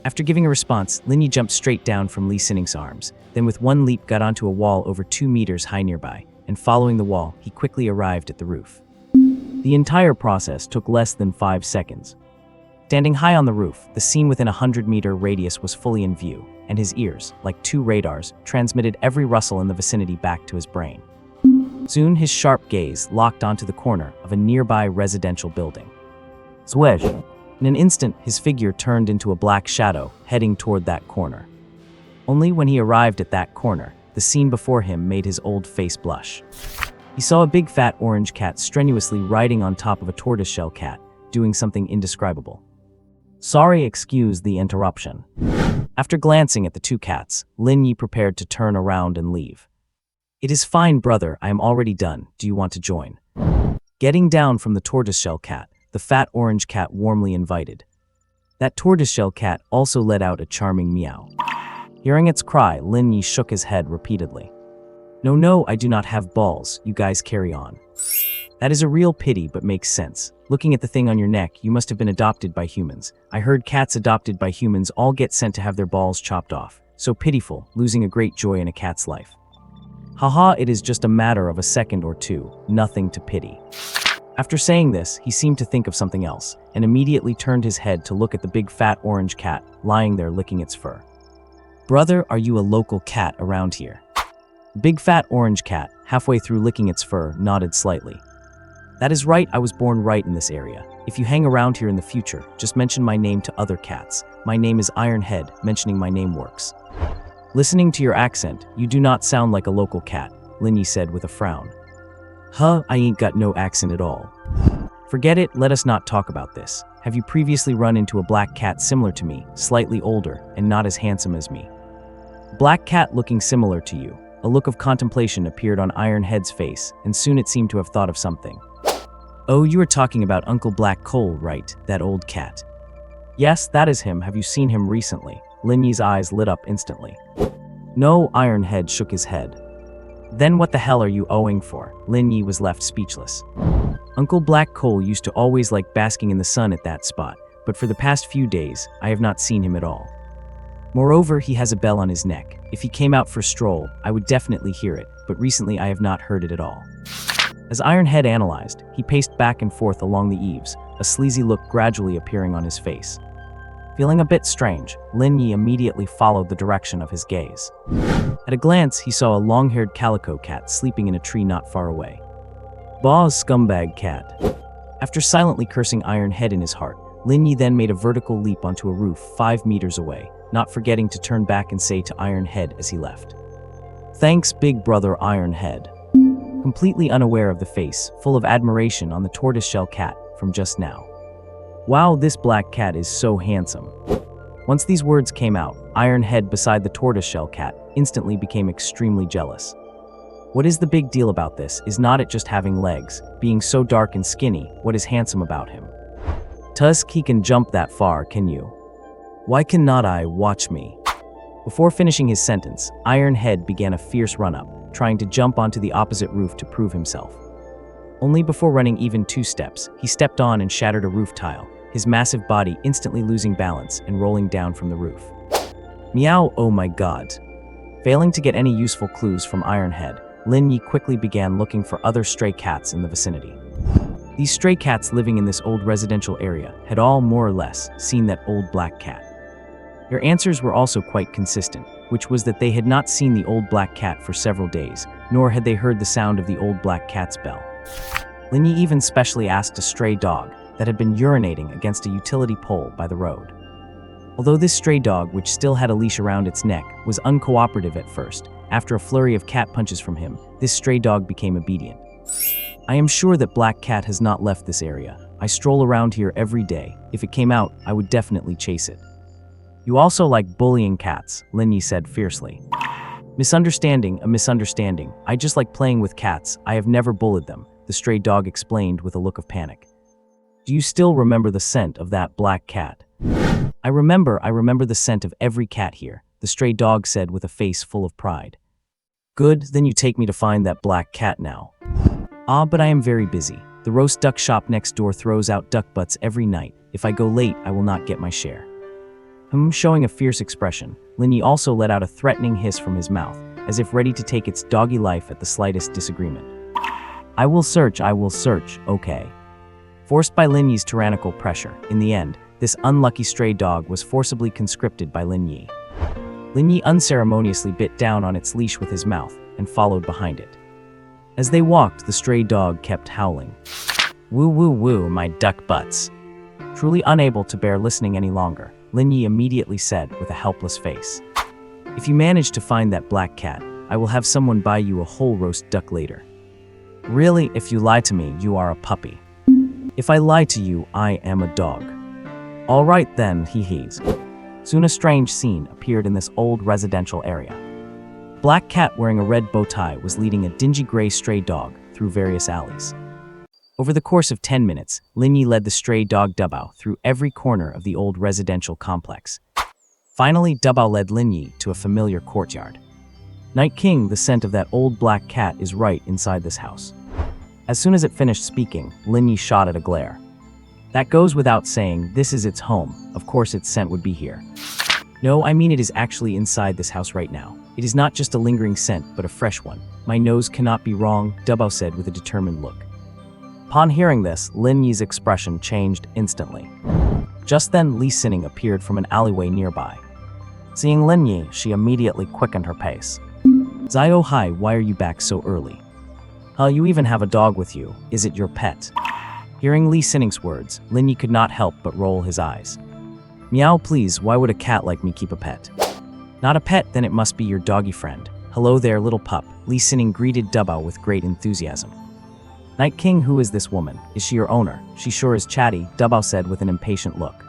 After giving a response, Lin Ye jumped straight down from Li Sining's arms, then with one leap got onto a wall over 2 meters high nearby, and following the wall, he quickly arrived at the roof. The entire process took less than 5 seconds. Standing high on the roof, the scene within a 100-meter radius was fully in view, and his ears, like 2 radars, transmitted every rustle in the vicinity back to his brain. Soon, his sharp gaze locked onto the corner of a nearby residential building. Swish! In an instant, his figure turned into a black shadow, heading toward that corner. Only when he arrived at that corner, the scene before him made his old face blush. He saw a big fat orange cat strenuously riding on top of a tortoiseshell cat, doing something indescribable. Sorry, excuse the interruption. After glancing at the 2 cats, Lin Ye prepared to turn around and leave. "It is fine, brother, I am already done. Do you want to join?" Getting down from the tortoiseshell cat, the fat orange cat warmly invited. That tortoiseshell cat also let out a charming meow. Hearing its cry, Lin Ye shook his head repeatedly. No, I do not have balls, you guys carry on." "That is a real pity, but makes sense. Looking at the thing on your neck, you must have been adopted by humans. I heard cats adopted by humans all get sent to have their balls chopped off. So pitiful, losing a great joy in a cat's life. Haha, it is just a matter of a second or two, nothing to pity." After saying this, he seemed to think of something else, and immediately turned his head to look at the big fat orange cat, lying there licking its fur. "Brother, are you a local cat around here?" The big fat orange cat, halfway through licking its fur, nodded slightly. "That is right, I was born right in this area. If you hang around here in the future, just mention my name to other cats. My name is Ironhead, mentioning my name works." "Listening to your accent, you do not sound like a local cat," Lin Ye said with a frown. "Huh, I ain't got no accent at all." "Forget it, let us not talk about this. Have you previously run into a black cat similar to me, slightly older, and not as handsome as me?" Black cat looking similar to you. A look of contemplation appeared on Ironhead's face, and soon it seemed to have thought of something. "Oh, you are talking about Uncle Black Coal, right? That old cat." "Yes, that is him. Have you seen him recently?" Lin Ye's eyes lit up instantly. "No," Ironhead shook his head. Then what the hell are you owing for? Lin Ye was left speechless. Uncle Black Coal used to always like basking in the sun at that spot, but for the past few days, I have not seen him at all. Moreover, he has a bell on his neck. If he came out for a stroll, I would definitely hear it, but recently I have not heard it at all. As Ironhead analyzed, he paced back and forth along the eaves, a sleazy look gradually appearing on his face. Feeling a bit strange, Lin Ye immediately followed the direction of his gaze. At a glance, he saw a long-haired calico cat sleeping in a tree not far away. Baw's scumbag cat. After silently cursing Ironhead in his heart, Lin Ye then made a vertical leap onto a roof 5 meters away, not forgetting to turn back and say to Ironhead as he left, "Thanks, big brother Ironhead." Completely unaware of the face, full of admiration on the tortoiseshell cat from just now. "Wow, this black cat is so handsome." Once these words came out, Ironhead beside the tortoiseshell cat instantly became extremely jealous. What is the big deal about this? Is not it just having legs, being so dark and skinny? What is handsome about him? Tusk, he can jump that far, can you? Why cannot I? Watch me. Before finishing his sentence, Ironhead began a fierce run-up, trying to jump onto the opposite roof to prove himself. Only before running even 2 steps, he stepped on and shattered a roof tile, his massive body instantly losing balance and rolling down from the roof. Meow, oh my god. Failing to get any useful clues from Ironhead, Lin Ye quickly began looking for other stray cats in the vicinity. These stray cats living in this old residential area had all more or less seen that old black cat. Their answers were also quite consistent, which was that they had not seen the old black cat for several days, nor had they heard the sound of the old black cat's bell. Lin Ye even specially asked a stray dog that had been urinating against a utility pole by the road. Although this stray dog, which still had a leash around its neck, was uncooperative at first, after a flurry of cat punches from him, this stray dog became obedient. I am sure that Black Cat has not left this area. I stroll around here every day. If it came out, I would definitely chase it. You also like bullying cats, Lin Ye said fiercely. Misunderstanding, a misunderstanding. I just like playing with cats. I have never bullied them, the stray dog explained with a look of panic. Do you still remember the scent of that black cat? I remember the scent of every cat here, the stray dog said with a face full of pride. Good, then you take me to find that black cat now. Ah, but I am very busy. The roast duck shop next door throws out duck butts every night. If I go late, I will not get my share. Showing a fierce expression, Lin Ye also let out a threatening hiss from his mouth, as if ready to take its doggy life at the slightest disagreement. I will search, okay. Forced by Lin Ye's tyrannical pressure, in the end, this unlucky stray dog was forcibly conscripted by Lin Ye. Lin Ye unceremoniously bit down on its leash with his mouth and followed behind it. As they walked, the stray dog kept howling. Woo woo woo, my duck butts. Truly unable to bear listening any longer, Lin Ye immediately said with a helpless face, If you manage to find that black cat, I will have someone buy you a whole roast duck later. Really, if you lie to me, you are a puppy. If I lie to you, I am a dog. All right then, he-he's. Soon a strange scene appeared in this old residential area. Black cat wearing a red bow tie was leading a dingy gray stray dog through various alleys. Over the course of 10 minutes, Lin Ye led the stray dog Dubao through every corner of the old residential complex. Finally, Dubao led Lin Ye to a familiar courtyard. Night King, the scent of that old black cat is right inside this house. As soon as it finished speaking, Lin Ye shot at a glare. That goes without saying, this is its home. Of course its scent would be here. No, I mean it is actually inside this house right now. It is not just a lingering scent, but a fresh one. My nose cannot be wrong, Dubao said with a determined look. Upon hearing this, Lin Ye's expression changed instantly. Just then, Li Sining appeared from an alleyway nearby. Seeing Lin Ye, she immediately quickened her pace. Zio hi, why are you back so early? You even have a dog with you. Is it your pet? Hearing Li Sining's words, Lin Ye could not help but roll his eyes. Meow, please, why would a cat like me keep a pet? Not a pet, then it must be your doggy friend. Hello there, little pup, Li Sining greeted Dubao with great enthusiasm. Night King, who is this woman? Is she your owner? She sure is chatty, Dubao said with an impatient look.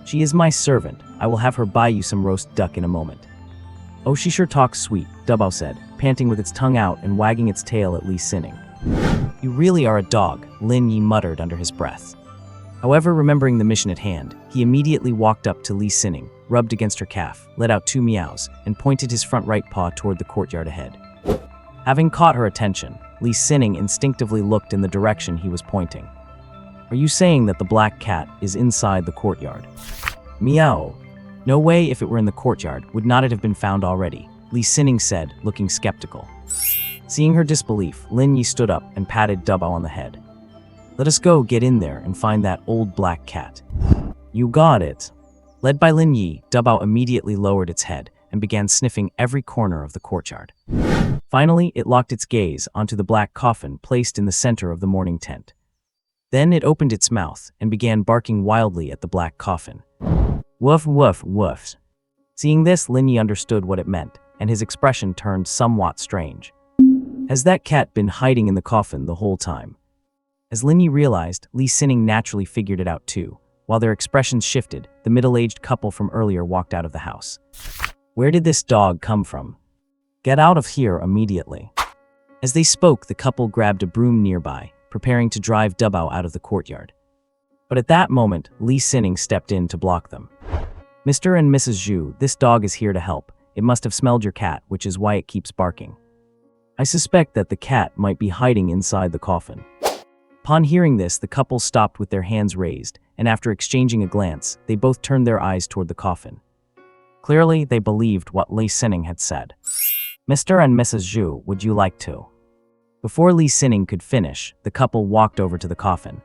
She is my servant. I will have her buy you some roast duck in a moment. Oh, she sure talks sweet, Dubao said, panting with its tongue out and wagging its tail at Li Sining. You really are a dog, Lin Ye muttered under his breath. However, remembering the mission at hand, he immediately walked up to Li Sining, rubbed against her calf, let out 2 meows, and pointed his front right paw toward the courtyard ahead. Having caught her attention, Li Sining instinctively looked in the direction he was pointing. Are you saying that the black cat is inside the courtyard? Meow. No way, if it were in the courtyard, would not it have been found already, Li Sining said, looking skeptical. Seeing her disbelief, Lin Ye stood up and patted Dubao on the head. Let us go get in there and find that old black cat. You got it. Led by Lin Ye, Dubao immediately lowered its head and began sniffing every corner of the courtyard. Finally, it locked its gaze onto the black coffin placed in the center of the mourning tent. Then it opened its mouth and began barking wildly at the black coffin. Woof, woof, woof. Seeing this, Lin Ye understood what it meant, and his expression turned somewhat strange. Has that cat been hiding in the coffin the whole time? As Lin Ye realized, Li Sining naturally figured it out too. While their expressions shifted, the middle-aged couple from earlier walked out of the house. Where did this dog come from? Get out of here immediately. As they spoke, the couple grabbed a broom nearby, preparing to drive Dubao out of the courtyard. But at that moment, Li Sining stepped in to block them. Mr. and Mrs. Zhu, this dog is here to help. It must have smelled your cat, which is why it keeps barking. I suspect that the cat might be hiding inside the coffin. Upon hearing this, the couple stopped with their hands raised, and after exchanging a glance, they both turned their eyes toward the coffin. Clearly, they believed what Li Sining had said. Mr. and Mrs. Zhu, would you like to? Before Li Sining could finish, the couple walked over to the coffin.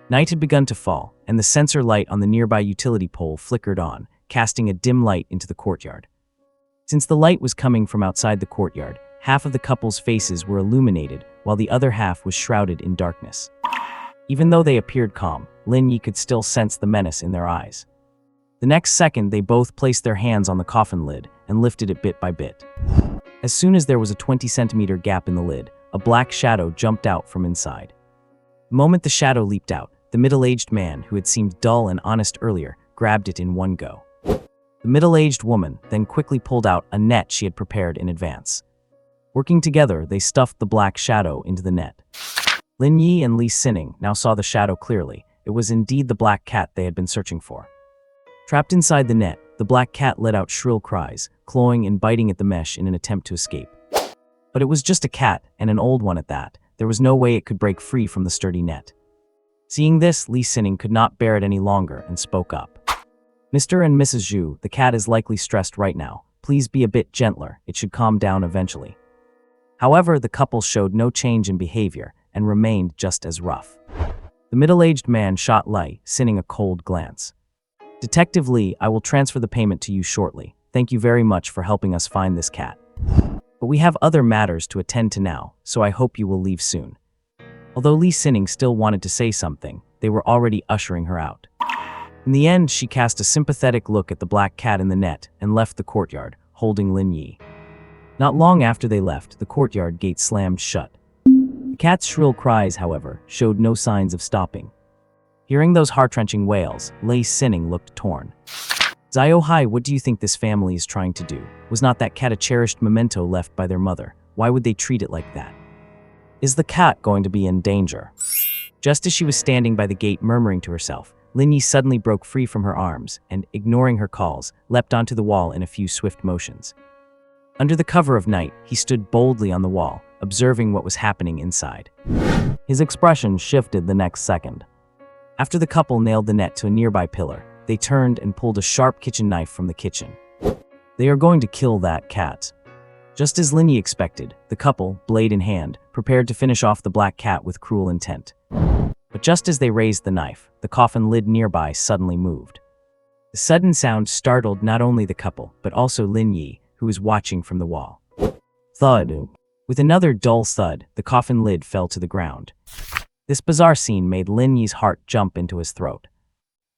Night had begun to fall, and the sensor light on the nearby utility pole flickered on, casting a dim light into the courtyard. Since the light was coming from outside the courtyard, half of the couple's faces were illuminated, while the other half was shrouded in darkness. Even though they appeared calm, Lin Ye could still sense the menace in their eyes. The next second, they both placed their hands on the coffin lid and lifted it bit by bit. As soon as there was a 20-centimeter gap in the lid, a black shadow jumped out from inside. The moment the shadow leaped out, the middle-aged man, who had seemed dull and honest earlier, grabbed it in one go. The middle-aged woman then quickly pulled out a net she had prepared in advance. Working together, they stuffed the black shadow into the net. Lin Ye and Li Sining now saw the shadow clearly. It was indeed the black cat they had been searching for. Trapped inside the net, the black cat let out shrill cries, clawing and biting at the mesh in an attempt to escape. But it was just a cat, and an old one at that. There was no way it could break free from the sturdy net. Seeing this, Li Sining could not bear it any longer and spoke up. Mr. and Mrs. Zhu, the cat is likely stressed right now. Please be a bit gentler. It should calm down eventually. However, the couple showed no change in behavior and remained just as rough. The middle-aged man shot Li Sining a cold glance. Detective Li, I will transfer the payment to you shortly. Thank you very much for helping us find this cat. But we have other matters to attend to now, so I hope you will leave soon. Although Li Sining still wanted to say something, they were already ushering her out. In the end, she cast a sympathetic look at the black cat in the net and left the courtyard, holding Lin Ye. Not long after they left, the courtyard gate slammed shut. The cat's shrill cries, however, showed no signs of stopping. Hearing those heart-wrenching wails, Li Sining looked torn. Zio Hai, what do you think this family is trying to do? Was not that cat a cherished memento left by their mother? Why would they treat it like that? Is the cat going to be in danger? Just as she was standing by the gate murmuring to herself, Lin Ye suddenly broke free from her arms and, ignoring her calls, leapt onto the wall in a few swift motions. Under the cover of night, he stood boldly on the wall, observing what was happening inside. His expression shifted the next second. After the couple nailed the net to a nearby pillar, they turned and pulled a sharp kitchen knife from the kitchen. They are going to kill that cat. Just as Lin Ye expected, the couple, blade in hand, prepared to finish off the black cat with cruel intent. But just as they raised the knife, the coffin lid nearby suddenly moved. The sudden sound startled not only the couple, but also Lin Ye, who was watching from the wall. Thud. With another dull thud, the coffin lid fell to the ground. This bizarre scene made Lin Ye's heart jump into his throat.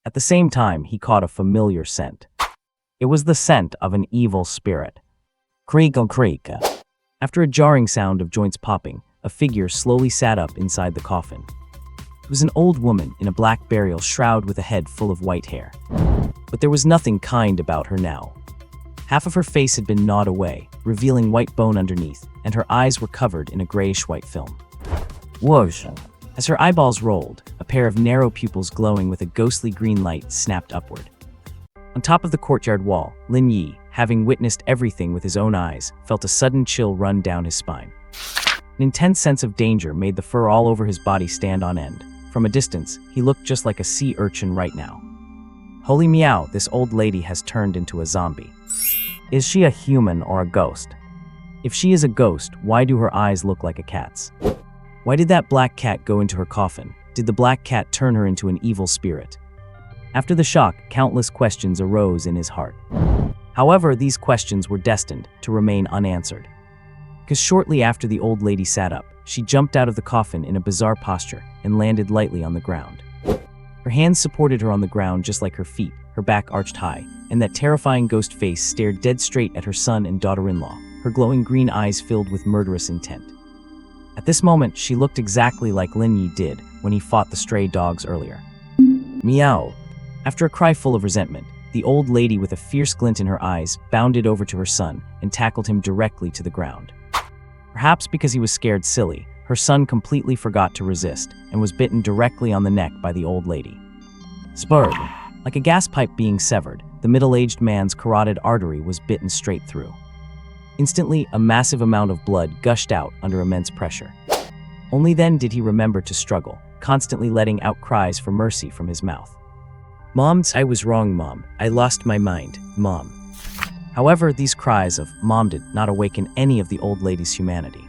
At the same time, he caught a familiar scent. It was the scent of an evil spirit. Creak-o-creak. After a jarring sound of joints popping, a figure slowly sat up inside the coffin. It was an old woman in a black burial shroud with a head full of white hair. But there was nothing kind about her now. Half of her face had been gnawed away, revealing white bone underneath, and her eyes were covered in a grayish-white film. Whoosh! As her eyeballs rolled, a pair of narrow pupils glowing with a ghostly green light snapped upward. On top of the courtyard wall, Lin Ye, having witnessed everything with his own eyes, felt a sudden chill run down his spine. An intense sense of danger made the fur all over his body stand on end. From a distance, he looked just like a sea urchin right now. Holy meow, this old lady has turned into a zombie. Is she a human or a ghost? If she is a ghost, why do her eyes look like a cat's? Why did that black cat go into her coffin? Did the black cat turn her into an evil spirit? After the shock, countless questions arose in his heart. However, these questions were destined to remain unanswered. Because shortly after the old lady sat up, she jumped out of the coffin in a bizarre posture and landed lightly on the ground. Her hands supported her on the ground just like her feet, her back arched high, and that terrifying ghost face stared dead straight at her son and daughter-in-law, her glowing green eyes filled with murderous intent. At this moment, she looked exactly like Lin Ye did when he fought the stray dogs earlier. Meow. After a cry full of resentment, the old lady with a fierce glint in her eyes bounded over to her son and tackled him directly to the ground. Perhaps because he was scared silly, her son completely forgot to resist and was bitten directly on the neck by the old lady. Spurred. Like a gas pipe being severed, the middle-aged man's carotid artery was bitten straight through. Instantly, a massive amount of blood gushed out under immense pressure. Only then did he remember to struggle, constantly letting out cries for mercy from his mouth. Mom, I was wrong, Mom. I lost my mind, Mom. However, these cries of Mom did not awaken any of the old lady's humanity.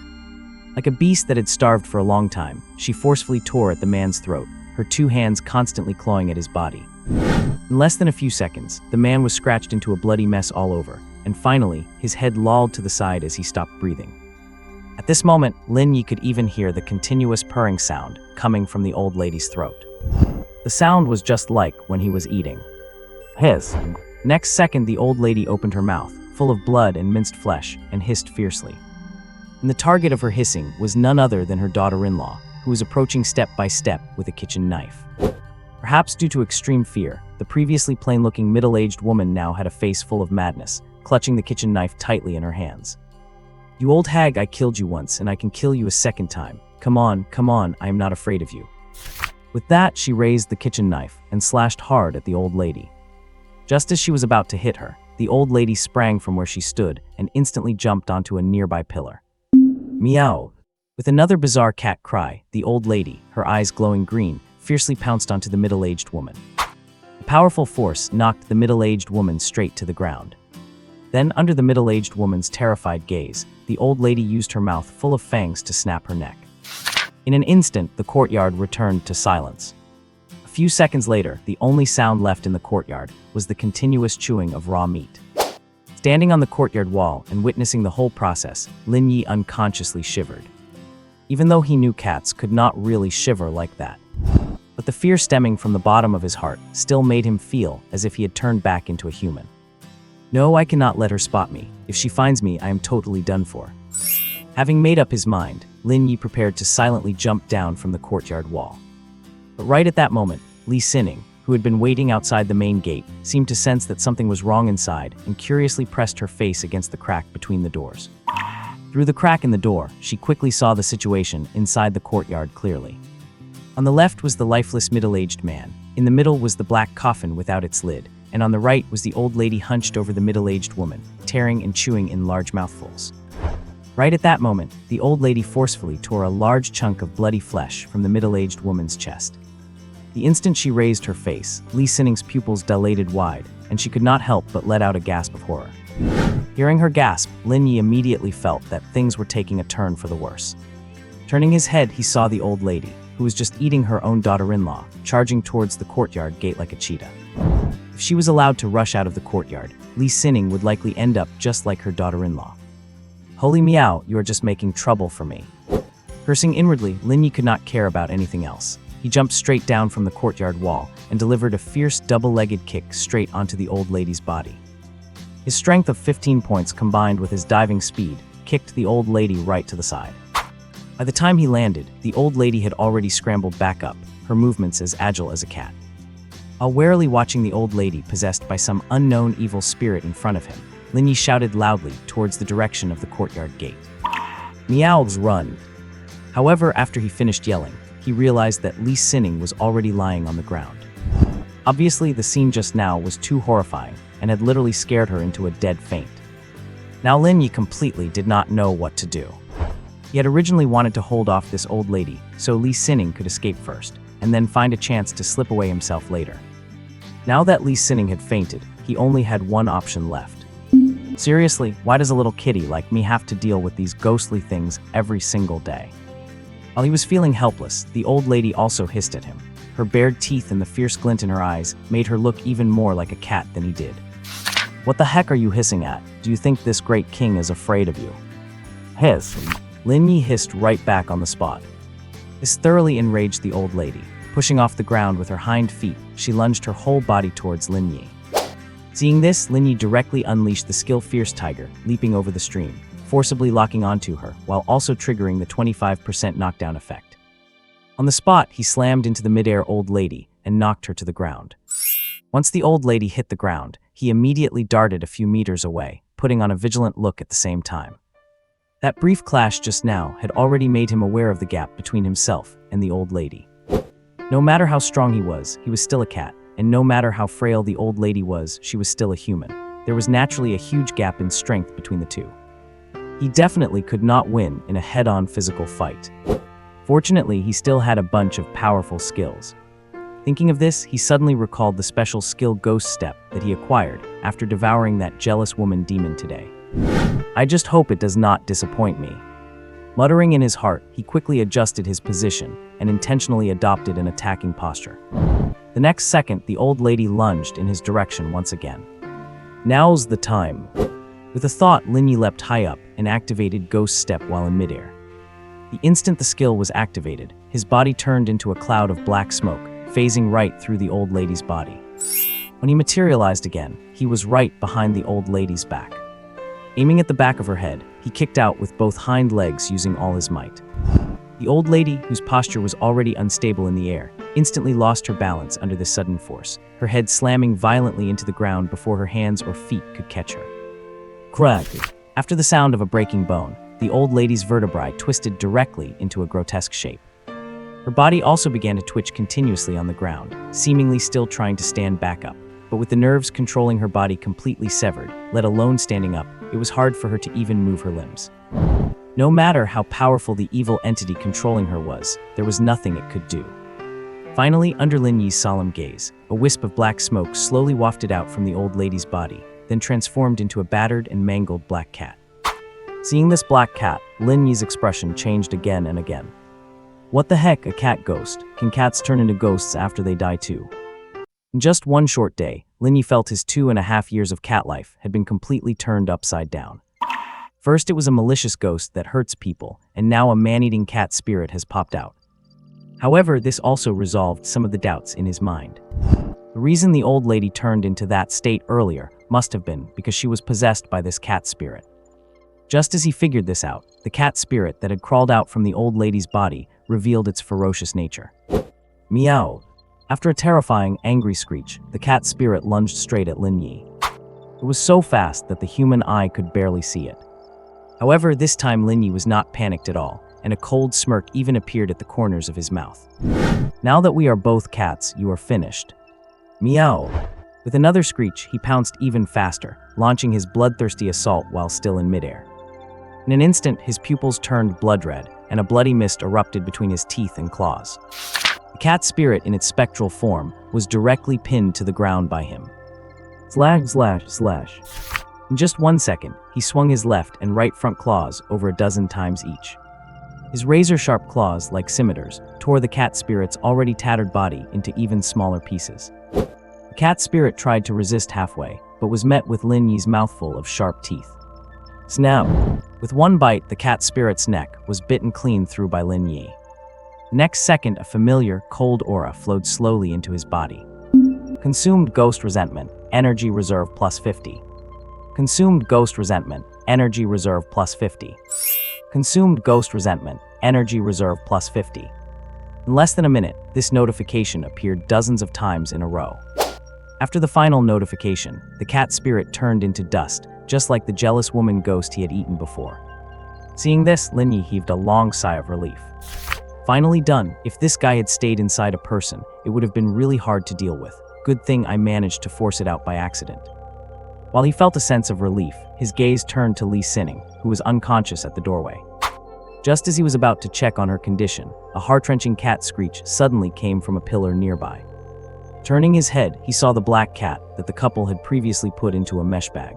Like a beast that had starved for a long time, she forcefully tore at the man's throat, her two hands constantly clawing at his body. In less than a few seconds, the man was scratched into a bloody mess all over, and finally, his head lolled to the side as he stopped breathing. At this moment, Lin Ye could even hear the continuous purring sound coming from the old lady's throat. The sound was just like when he was eating. Hiss. Next second, the old lady opened her mouth, full of blood and minced flesh, and hissed fiercely. And the target of her hissing was none other than her daughter-in-law, who was approaching step by step with a kitchen knife. Perhaps due to extreme fear, the previously plain-looking middle-aged woman now had a face full of madness, clutching the kitchen knife tightly in her hands. You old hag, I killed you once, and I can kill you a second time. Come on, I am not afraid of you. With that, she raised the kitchen knife and slashed hard at the old lady. Just as she was about to hit her, the old lady sprang from where she stood and instantly jumped onto a nearby pillar. Meow. With another bizarre cat cry, the old lady, her eyes glowing green, fiercely pounced onto the middle-aged woman. A powerful force knocked the middle-aged woman straight to the ground. Then, under the middle-aged woman's terrified gaze, the old lady used her mouth full of fangs to snap her neck. In an instant, the courtyard returned to silence. A few seconds later, the only sound left in the courtyard was the continuous chewing of raw meat. Standing on the courtyard wall and witnessing the whole process, Lin Ye unconsciously shivered. Even though he knew cats could not really shiver like that. But the fear stemming from the bottom of his heart still made him feel as if he had turned back into a human. No, I cannot let her spot me. If she finds me, I am totally done for. Having made up his mind, Lin Ye prepared to silently jump down from the courtyard wall. But right at that moment, Li Sining, who had been waiting outside the main gate, seemed to sense that something was wrong inside and curiously pressed her face against the crack between the doors. Through the crack in the door, she quickly saw the situation inside the courtyard clearly. On the left was the lifeless middle-aged man, in the middle was the black coffin without its lid, and on the right was the old lady hunched over the middle-aged woman, tearing and chewing in large mouthfuls. Right at that moment, the old lady forcefully tore a large chunk of bloody flesh from the middle-aged woman's chest. The instant she raised her face, Li Sining's pupils dilated wide, and she could not help but let out a gasp of horror. Hearing her gasp, Lin Ye immediately felt that things were taking a turn for the worse. Turning his head, he saw the old lady, who was just eating her own daughter-in-law, charging towards the courtyard gate like a cheetah. If she was allowed to rush out of the courtyard, Li Sining would likely end up just like her daughter-in-law. Holy meow, you are just making trouble for me. Cursing inwardly, Lin Ye could not care about anything else. He jumped straight down from the courtyard wall and delivered a fierce double-legged kick straight onto the old lady's body. His strength of 15 points combined with his diving speed kicked the old lady right to the side. By the time he landed, the old lady had already scrambled back up, her movements as agile as a cat. While warily watching the old lady possessed by some unknown evil spirit in front of him, Lin Ye shouted loudly towards the direction of the courtyard gate. Meows, run! However, after he finished yelling, he realized that Li Sining was already lying on the ground. Obviously, the scene just now was too horrifying and had literally scared her into a dead faint. Now Lin Ye completely did not know what to do. He had originally wanted to hold off this old lady so Li Sinning could escape first, and then find a chance to slip away himself later. Now that Li Sinning had fainted, he only had one option left. Seriously, why does a little kitty like me have to deal with these ghostly things every single day? While he was feeling helpless, the old lady also hissed at him. Her bared teeth and the fierce glint in her eyes made her look even more like a cat than he did. What the heck are you hissing at? Do you think this great king is afraid of you? Hiss. Lin Ye hissed right back on the spot. This thoroughly enraged the old lady. Pushing off the ground with her hind feet, she lunged her whole body towards Lin Ye. Seeing this, Lin Ye directly unleashed the skill Fierce Tiger, leaping over the stream, forcibly locking onto her, while also triggering the 25% knockdown effect. On the spot, he slammed into the midair old lady and knocked her to the ground. Once the old lady hit the ground, he immediately darted a few meters away, putting on a vigilant look at the same time. That brief clash just now had already made him aware of the gap between himself and the old lady. No matter how strong he was still a cat, and no matter how frail the old lady was, she was still a human. There was naturally a huge gap in strength between the two. He definitely could not win in a head-on physical fight. Fortunately, he still had a bunch of powerful skills. Thinking of this, he suddenly recalled the special skill Ghost Step that he acquired after devouring that jealous woman demon today. I just hope it does not disappoint me. Muttering in his heart, he quickly adjusted his position and intentionally adopted an attacking posture. The next second, the old lady lunged in his direction once again. Now's the time. With a thought, Lin Ye leapt high up and activated Ghost Step while in midair. The instant the skill was activated, his body turned into a cloud of black smoke, phasing right through the old lady's body. When he materialized again, he was right behind the old lady's back. Aiming at the back of her head, he kicked out with both hind legs using all his might. The old lady, whose posture was already unstable in the air, instantly lost her balance under this sudden force, her head slamming violently into the ground before her hands or feet could catch her. Crack! After the sound of a breaking bone, the old lady's vertebrae twisted directly into a grotesque shape. Her body also began to twitch continuously on the ground, seemingly still trying to stand back up. But with the nerves controlling her body completely severed, let alone standing up, it was hard for her to even move her limbs. No matter how powerful the evil entity controlling her was, there was nothing it could do. Finally, under Lin Ye's solemn gaze, a wisp of black smoke slowly wafted out from the old lady's body, then transformed into a battered and mangled black cat. Seeing this black cat, Lin Ye's expression changed again and again. What the heck, a cat ghost? Can cats turn into ghosts after they die too? In just one short day, Lin Ye felt his 2.5 years of cat life had been completely turned upside down. First, it was a malicious ghost that hurts people, and now a man-eating cat spirit has popped out. However, this also resolved some of the doubts in his mind. The reason the old lady turned into that state earlier must have been because she was possessed by this cat spirit. Just as he figured this out, the cat spirit that had crawled out from the old lady's body revealed its ferocious nature. Meow! After a terrifying, angry screech, the cat spirit lunged straight at Lin Ye. It was so fast that the human eye could barely see it. However, this time Lin Ye was not panicked at all, and a cold smirk even appeared at the corners of his mouth. Now that we are both cats, you are finished. Meow! With another screech, he pounced even faster, launching his bloodthirsty assault while still in midair. In an instant, his pupils turned blood red, and a bloody mist erupted between his teeth and claws. The cat spirit in its spectral form was directly pinned to the ground by him. Slash, slash, slash. In just 1 second, he swung his left and right front claws over a dozen times each. His razor-sharp claws, like scimitars, tore the cat spirit's already tattered body into even smaller pieces. The cat spirit tried to resist halfway, but was met with Lin Ye's mouthful of sharp teeth. Snap! With one bite, the cat spirit's neck was bitten clean through by Lin Ye. The next second, a familiar, cold aura flowed slowly into his body. Consumed Ghost Resentment, Energy Reserve plus 50. Consumed Ghost Resentment, Energy Reserve plus 50. Consumed Ghost Resentment, Energy Reserve plus 50. In less than a minute, this notification appeared dozens of times in a row. After the final notification, the cat spirit turned into dust, just like the jealous woman ghost he had eaten before. Seeing this, Lin Ye heaved a long sigh of relief. Finally done. If this guy had stayed inside a person, it would have been really hard to deal with. Good thing I managed to force it out by accident. While he felt a sense of relief, his gaze turned to Li Sinning, who was unconscious at the doorway. Just as he was about to check on her condition, a heart-wrenching cat screech suddenly came from a pillar nearby. Turning his head, he saw the black cat that the couple had previously put into a mesh bag.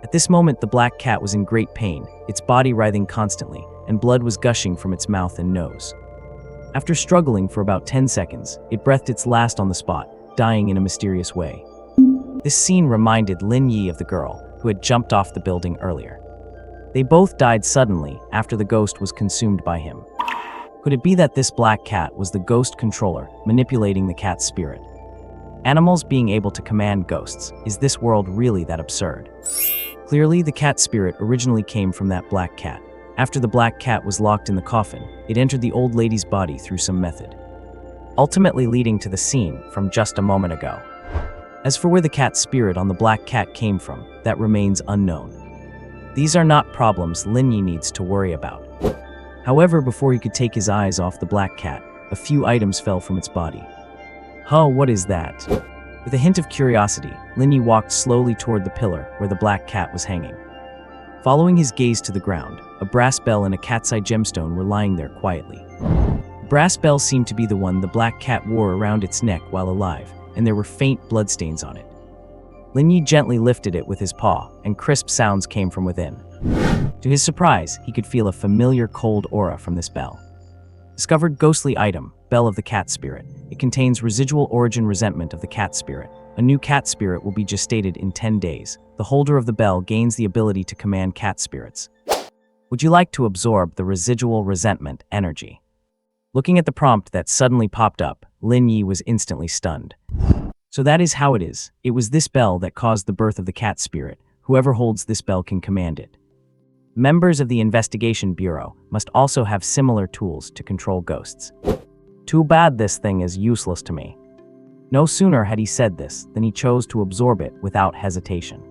At this moment, the black cat was in great pain, its body writhing constantly, and blood was gushing from its mouth and nose. After struggling for about 10 seconds, it breathed its last on the spot, dying in a mysterious way. This scene reminded Lin Ye of the girl who had jumped off the building earlier. They both died suddenly after the ghost was consumed by him. Could it be that this black cat was the ghost controller manipulating the cat's spirit? Animals being able to command ghosts, is this world really that absurd? Clearly, the cat spirit originally came from that black cat. After the black cat was locked in the coffin, it entered the old lady's body through some method, ultimately leading to the scene from just a moment ago. As for where the cat spirit on the black cat came from, that remains unknown. These are not problems Lin Ye needs to worry about. However, before he could take his eyes off the black cat, a few items fell from its body. Huh, what is that? With a hint of curiosity, Lin Ye walked slowly toward the pillar where the black cat was hanging. Following his gaze to the ground, a brass bell and a cat's eye gemstone were lying there quietly. The brass bell seemed to be the one the black cat wore around its neck while alive, and there were faint bloodstains on it. Lin Ye gently lifted it with his paw, and crisp sounds came from within. To his surprise, he could feel a familiar cold aura from this bell. Discovered ghostly item, Bell of the Cat Spirit. It contains residual origin resentment of the cat spirit. A new cat spirit will be gestated in 10 days. The holder of the bell gains the ability to command cat spirits. Would you like to absorb the residual resentment energy? Looking at the prompt that suddenly popped up, Lin Ye was instantly stunned. So that is how it is. It was this bell that caused the birth of the cat spirit. Whoever holds this bell can command it. Members of the Investigation Bureau must also have similar tools to control ghosts. Too bad this thing is useless to me. No sooner had he said this than he chose to absorb it without hesitation.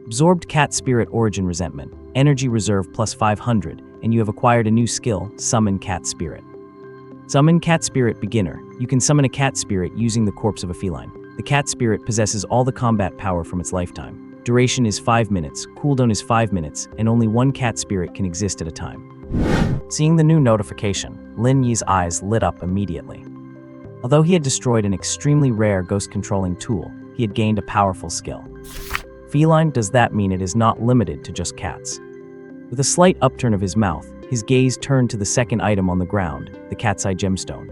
Absorbed cat spirit origin resentment, energy reserve plus 500, and you have acquired a new skill, summon cat spirit. Summon cat spirit beginner. You can summon a cat spirit using the corpse of a feline. The cat spirit possesses all the combat power from its lifetime. Duration is 5 minutes, cooldown is 5 minutes, and only one cat spirit can exist at a time. Seeing the new notification, Lin Ye's eyes lit up immediately. Although he had destroyed an extremely rare ghost-controlling tool, he had gained a powerful skill. Feline, does that mean it is not limited to just cats? With a slight upturn of his mouth, his gaze turned to the second item on the ground, the cat's eye gemstone.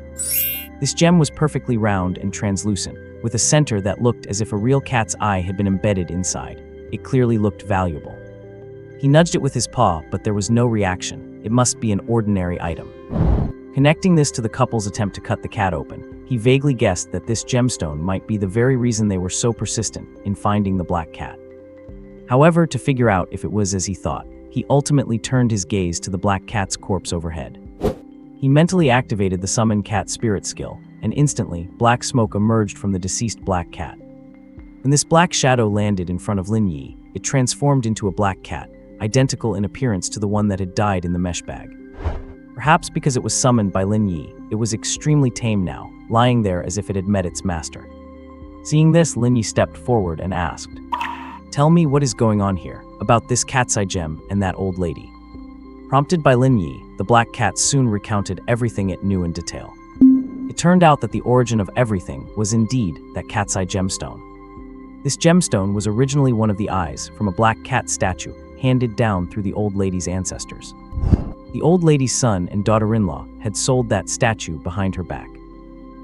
This gem was perfectly round and translucent, with a center that looked as if a real cat's eye had been embedded inside. It clearly looked valuable. He nudged it with his paw, but there was no reaction. It must be an ordinary item. Connecting this to the couple's attempt to cut the cat open, he vaguely guessed that this gemstone might be the very reason they were so persistent in finding the black cat. However, to figure out if it was as he thought, he ultimately turned his gaze to the black cat's corpse overhead. He mentally activated the Summon Cat Spirit skill, and instantly, black smoke emerged from the deceased black cat. When this black shadow landed in front of Lin Ye, it transformed into a black cat, identical in appearance to the one that had died in the mesh bag. Perhaps because it was summoned by Lin Ye, it was extremely tame now, lying there as if it had met its master. Seeing this, Lin Ye stepped forward and asked, "Tell me what is going on here, about this cat's eye gem and that old lady." Prompted by Lin Ye, the black cat soon recounted everything it knew in detail. It turned out that the origin of everything was indeed that cat's eye gemstone. This gemstone was originally one of the eyes from a black cat statue handed down through the old lady's ancestors. The old lady's son and daughter-in-law had sold that statue behind her back.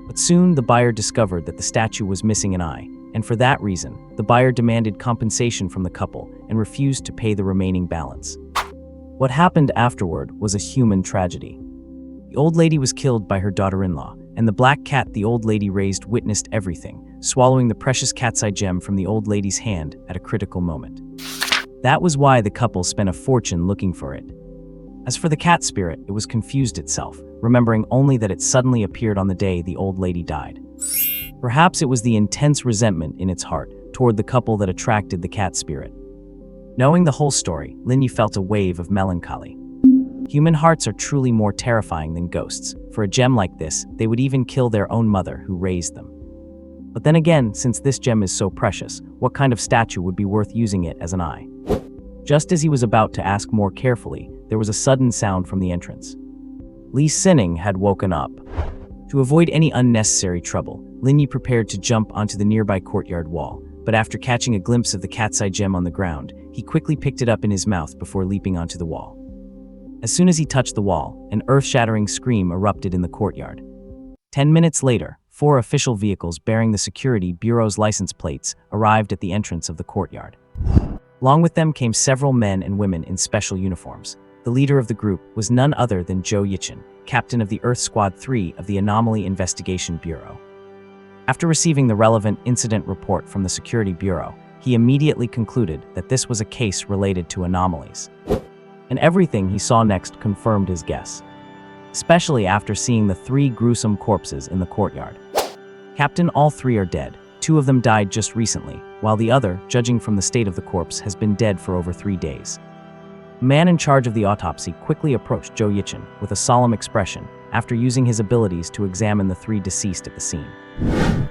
But soon the buyer discovered that the statue was missing an eye, and for that reason, the buyer demanded compensation from the couple and refused to pay the remaining balance. What happened afterward was a human tragedy. The old lady was killed by her daughter-in-law, and the black cat the old lady raised witnessed everything, swallowing the precious cat's eye gem from the old lady's hand at a critical moment. That was why the couple spent a fortune looking for it. As for the cat spirit, it was confused itself, remembering only that it suddenly appeared on the day the old lady died. Perhaps it was the intense resentment in its heart toward the couple that attracted the cat spirit. Knowing the whole story, Lin Ye felt a wave of melancholy. Human hearts are truly more terrifying than ghosts. For a gem like this, they would even kill their own mother who raised them. But then again, since this gem is so precious, what kind of statue would be worth using it as an eye? Just as he was about to ask more carefully, there was a sudden sound from the entrance. Li Sining had woken up. To avoid any unnecessary trouble, Lin Ye prepared to jump onto the nearby courtyard wall, but after catching a glimpse of the cat's eye gem on the ground, he quickly picked it up in his mouth before leaping onto the wall. As soon as he touched the wall, an earth-shattering scream erupted in the courtyard. 10 minutes later, 4 official vehicles bearing the security bureau's license plates arrived at the entrance of the courtyard. Along with them came several men and women in special uniforms. The leader of the group was none other than Zhou Yichen, captain of the Earth Squad 3 of the Anomaly Investigation Bureau. After receiving the relevant incident report from the Security Bureau, he immediately concluded that this was a case related to anomalies. And everything he saw next confirmed his guess, especially after seeing the 3 gruesome corpses in the courtyard. Captain, all 3 are dead. 2 of them died just recently, while the other, judging from the state of the corpse, has been dead for over 3 days. The man in charge of the autopsy quickly approached Zhou Yichen with a solemn expression after using his abilities to examine the 3 deceased at the scene.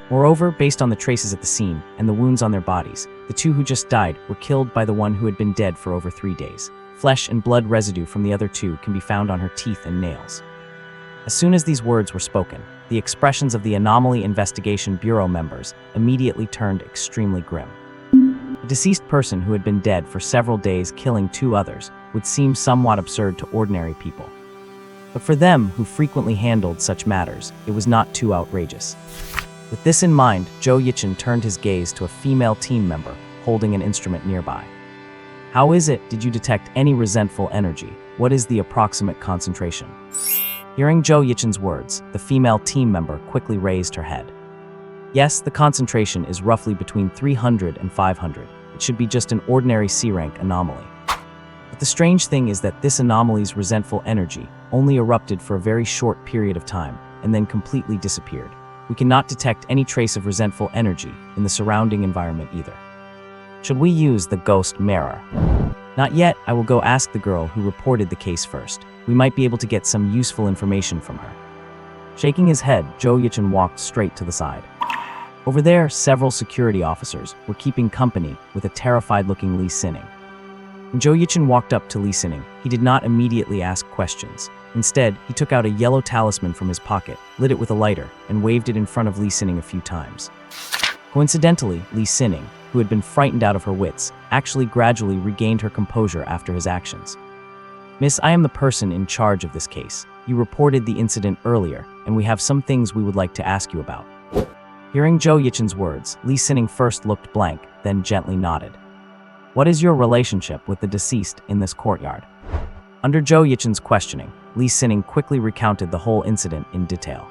Moreover, based on the traces at the scene and the wounds on their bodies, the 2 who just died were killed by the one who had been dead for over 3 days. Flesh and blood residue from the other 2 can be found on her teeth and nails. As soon as these words were spoken, the expressions of the Anomaly Investigation Bureau members immediately turned extremely grim. A deceased person who had been dead for several days killing 2 others would seem somewhat absurd to ordinary people. But for them, who frequently handled such matters, it was not too outrageous. With this in mind, Zhou Yichen turned his gaze to a female team member holding an instrument nearby. "How is it? Did you detect any resentful energy? What is the approximate concentration?" Hearing Zhou Yichen's words, the female team member quickly raised her head. "Yes, the concentration is roughly between 300 and 500. It should be just an ordinary C-rank anomaly. But the strange thing is that this anomaly's resentful energy only erupted for a very short period of time and then completely disappeared. We cannot detect any trace of resentful energy in the surrounding environment either. Should we use the ghost mirror?" "Not yet. I will go ask the girl who reported the case first. We might be able to get some useful information from her." Shaking his head, Zhou Yichen walked straight to the side. Over there, several security officers were keeping company with a terrified-looking Li Sining. When Zhou Yichen walked up to Li Sining, he did not immediately ask questions. Instead, he took out a yellow talisman from his pocket, lit it with a lighter, and waved it in front of Li Sining a few times. Coincidentally, Li Sining, who had been frightened out of her wits, actually gradually regained her composure after his actions. "Miss, I am the person in charge of this case. You reported the incident earlier, and we have some things we would like to ask you about." Hearing Zhou Yichen's words, Li Sining first looked blank, then gently nodded. "What is your relationship with the deceased in this courtyard?" Under Zhou Yichen's questioning, Li Sining quickly recounted the whole incident in detail.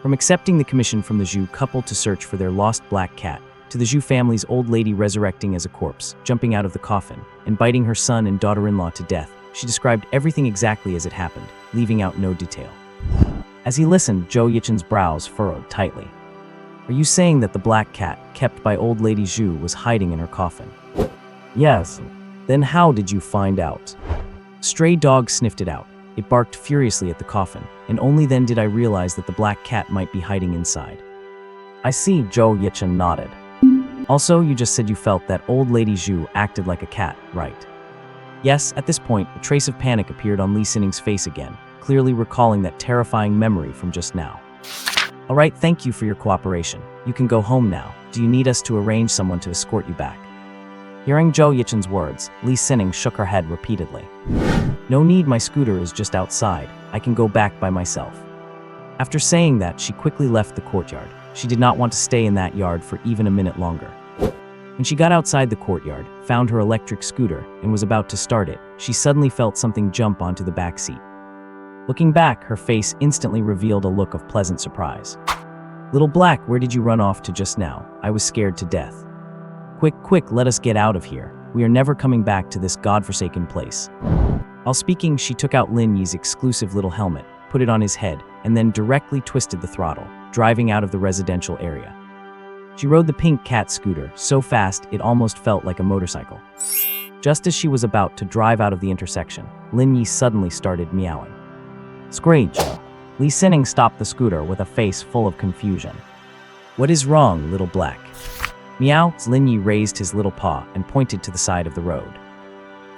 From accepting the commission from the Zhu couple to search for their lost black cat, to the Zhu family's old lady resurrecting as a corpse, jumping out of the coffin, and biting her son and daughter-in-law to death, she described everything exactly as it happened, leaving out no detail. As he listened, Zhou Yichen's brows furrowed tightly. "Are you saying that the black cat, kept by old lady Zhu, was hiding in her coffin?" "Yes." "Then how did you find out?" A stray dog sniffed it out. It barked furiously at the coffin, and only then did I realize that the black cat might be hiding inside. "I see," Zhou Yichen nodded. "Also, you just said you felt that old lady Zhu acted like a cat, right?" Yes, at this point, a trace of panic appeared on Li Sining's face again, clearly recalling that terrifying memory from just now. "All right, thank you for your cooperation. You can go home now. Do you need us to arrange someone to escort you back?" Hearing Zhou Yichen's words, Li Sining shook her head repeatedly. "No need, my scooter is just outside. I can go back by myself." After saying that, she quickly left the courtyard. She did not want to stay in that yard for even a minute longer. When she got outside the courtyard, found her electric scooter, and was about to start it, she suddenly felt something jump onto the back seat. Looking back, her face instantly revealed a look of pleasant surprise. "Little Black, where did you run off to just now? I was scared to death." Quick, let us get out of here. We are never coming back to this godforsaken place." While speaking, she took out Lin Ye's exclusive little helmet, put it on his head, and then directly twisted the throttle, driving out of the residential area. She rode the pink cat scooter so fast it almost felt like a motorcycle. Just as she was about to drive out of the intersection, Lin Ye suddenly started meowing. "Screech!" Li Sining stopped the scooter with a face full of confusion. "What is wrong, Little Black?" "Meow." Lin Ye raised his little paw and pointed to the side of the road.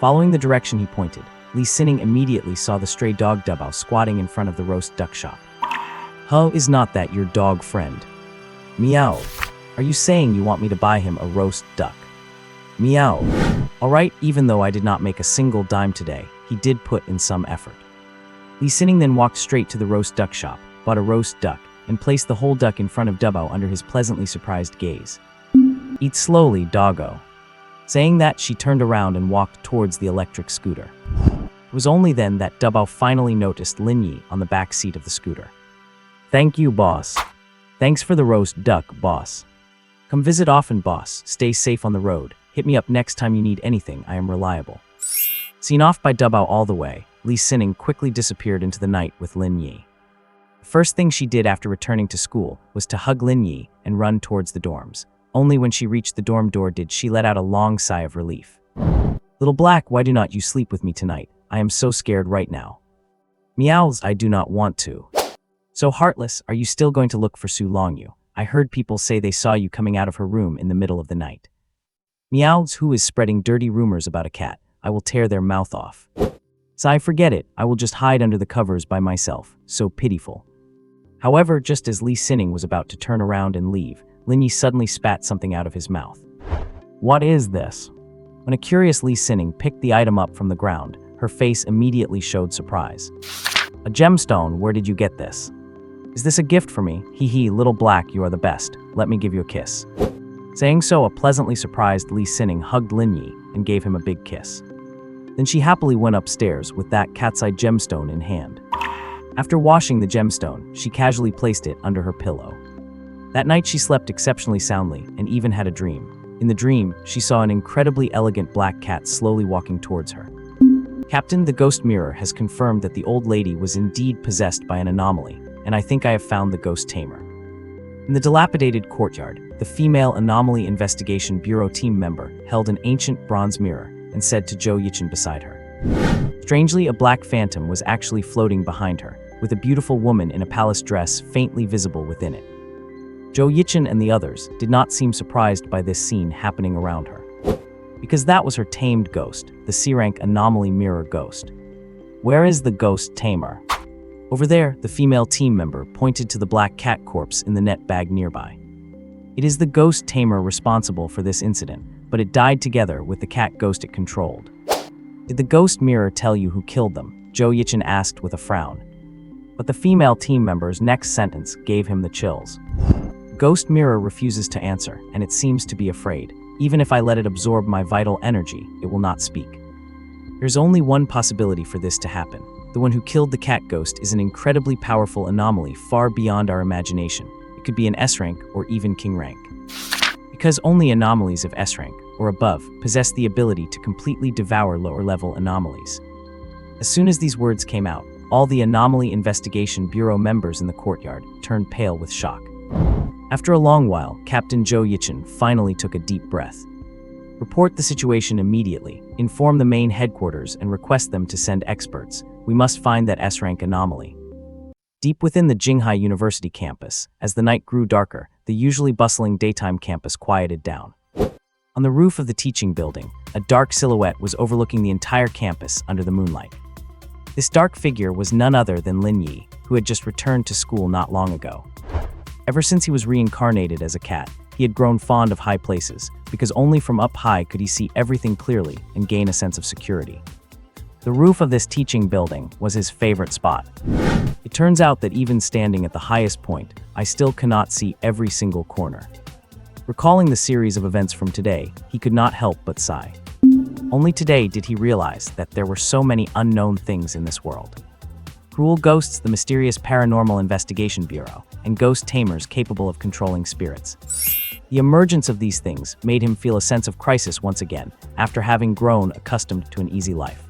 Following the direction he pointed, Li Sining immediately saw the stray dog Dubao squatting in front of the roast duck shop. Huh, is not that your dog friend? Meow. Are you saying you want me to buy him a roast duck? Meow. Alright, even though I did not make a single dime today, he did put in some effort. Li Sining then walked straight to the roast duck shop, bought a roast duck, and placed the whole duck in front of Dubao under his pleasantly surprised gaze. Eat slowly, doggo. Saying that, she turned around and walked towards the electric scooter. It was only then that Dubao finally noticed Lin Ye on the back seat of the scooter. Thank you, boss. Thanks for the roast duck, boss. Come visit often, boss. Stay safe on the road. Hit me up next time you need anything. I am reliable. Seen off by Dubao all the way, Li Sining quickly disappeared into the night with Lin Ye. The first thing she did after returning to school was to hug Lin Ye and run towards the dorms. Only when she reached the dorm door did she let out a long sigh of relief. Little Black, why do not you sleep with me tonight? I am so scared right now. Meows, I do not want to. So Heartless, are you still going to look for Su Longyu? I heard people say they saw you coming out of her room in the middle of the night. Meows, who is spreading dirty rumors about a cat? I will tear their mouth off. Sigh, forget it, I will just hide under the covers by myself. So pitiful. However, just as Li Sining was about to turn around and leave, Lin Ye suddenly spat something out of his mouth. What is this? When a curious Li Sining picked the item up from the ground, her face immediately showed surprise. A gemstone, where did you get this? Is this a gift for me? Hee hee, Little Black, you are the best. Let me give you a kiss. Saying so, a pleasantly surprised Li Sining hugged Lin Ye and gave him a big kiss. Then she happily went upstairs with that cat's eye gemstone in hand. After washing the gemstone, she casually placed it under her pillow. That night she slept exceptionally soundly and even had a dream. In the dream, she saw an incredibly elegant black cat slowly walking towards her. Captain, the ghost mirror has confirmed that the old lady was indeed possessed by an anomaly, and I think I have found the ghost tamer. In the dilapidated courtyard, the female Anomaly Investigation Bureau team member held an ancient bronze mirror and said to Zhou Yichin beside her. Strangely, a black phantom was actually floating behind her, with a beautiful woman in a palace dress faintly visible within it. Zhou Yichin and the others did not seem surprised by this scene happening around her, because that was her tamed ghost, the C-rank Anomaly Mirror Ghost. Where is the ghost tamer? Over there, the female team member pointed to the black cat corpse in the net bag nearby. It is the ghost tamer responsible for this incident, but it died together with the cat ghost it controlled. Did the ghost mirror tell you who killed them? Zhou Yichin asked with a frown. But the female team member's next sentence gave him the chills. Ghost mirror refuses to answer, and it seems to be afraid. Even if I let it absorb my vital energy, it will not speak. There's only one possibility for this to happen. The one who killed the cat ghost is an incredibly powerful anomaly far beyond our imagination. It could be an S-rank or even King rank. Because only anomalies of S-rank or above possess the ability to completely devour lower-level anomalies. As soon as these words came out, all the Anomaly Investigation Bureau members in the courtyard turned pale with shock. After a long while, Captain Zhou Yichin finally took a deep breath. Report the situation immediately, inform the main headquarters and request them to send experts. We must find that S-rank anomaly. Deep within the Jinghai University campus, as the night grew darker, the usually bustling daytime campus quieted down. On the roof of the teaching building, a dark silhouette was overlooking the entire campus under the moonlight. This dark figure was none other than Lin Ye, who had just returned to school not long ago. Ever since he was reincarnated as a cat, he had grown fond of high places, because only from up high could he see everything clearly and gain a sense of security. The roof of this teaching building was his favorite spot. It turns out that even standing at the highest point, I still cannot see every single corner. Recalling the series of events from today, he could not help but sigh. Only today did he realize that there were so many unknown things in this world. Cruel ghosts, the mysterious Paranormal Investigation Bureau, and ghost tamers capable of controlling spirits. The emergence of these things made him feel a sense of crisis once again, after having grown accustomed to an easy life.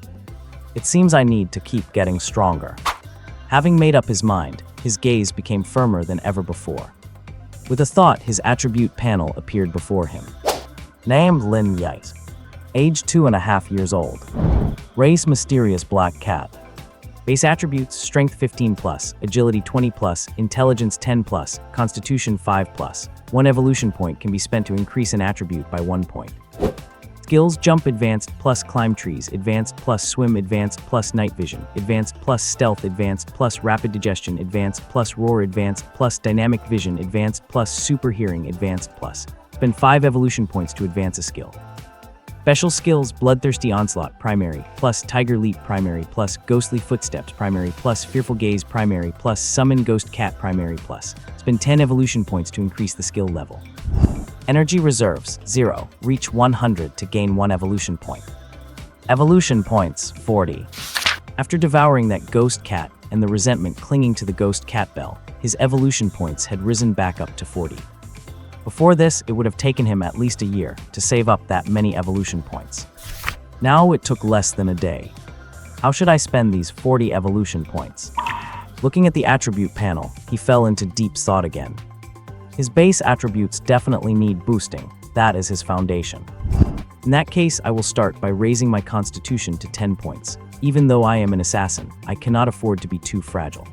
It seems I need to keep getting stronger. Having made up his mind, his gaze became firmer than ever before. With a thought, his attribute panel appeared before him. Named Lin Ye. Age 2.5 years old. Race mysterious black cat. Base attributes: strength 15+, agility 20+, intelligence 10+, constitution 5+. One evolution point can be spent to increase an attribute by 1 point. Skills: jump advanced plus climb trees advanced plus swim advanced plus night vision advanced plus stealth advanced plus rapid digestion advanced plus roar advanced plus dynamic vision advanced plus super hearing advanced plus. Spend 5 evolution points to advance a skill. Special skills: bloodthirsty onslaught primary plus tiger leap primary plus ghostly footsteps primary plus fearful gaze primary plus summon ghost cat primary plus. Spend 10 evolution points to increase the skill level. Energy reserves 0. Reach 100 to gain 1 evolution point. Evolution points 40. After devouring that ghost cat and the resentment clinging to the ghost cat bell, his evolution points had risen back up to 40. Before this, it would have taken him at least a year to save up that many evolution points. Now it took less than a day. How should I spend these 40 evolution points? Looking at the attribute panel, he fell into deep thought again. His base attributes definitely need boosting. That is his foundation. In that case, I will start by raising my constitution to 10 points. Even though I am an assassin, I cannot afford to be too fragile.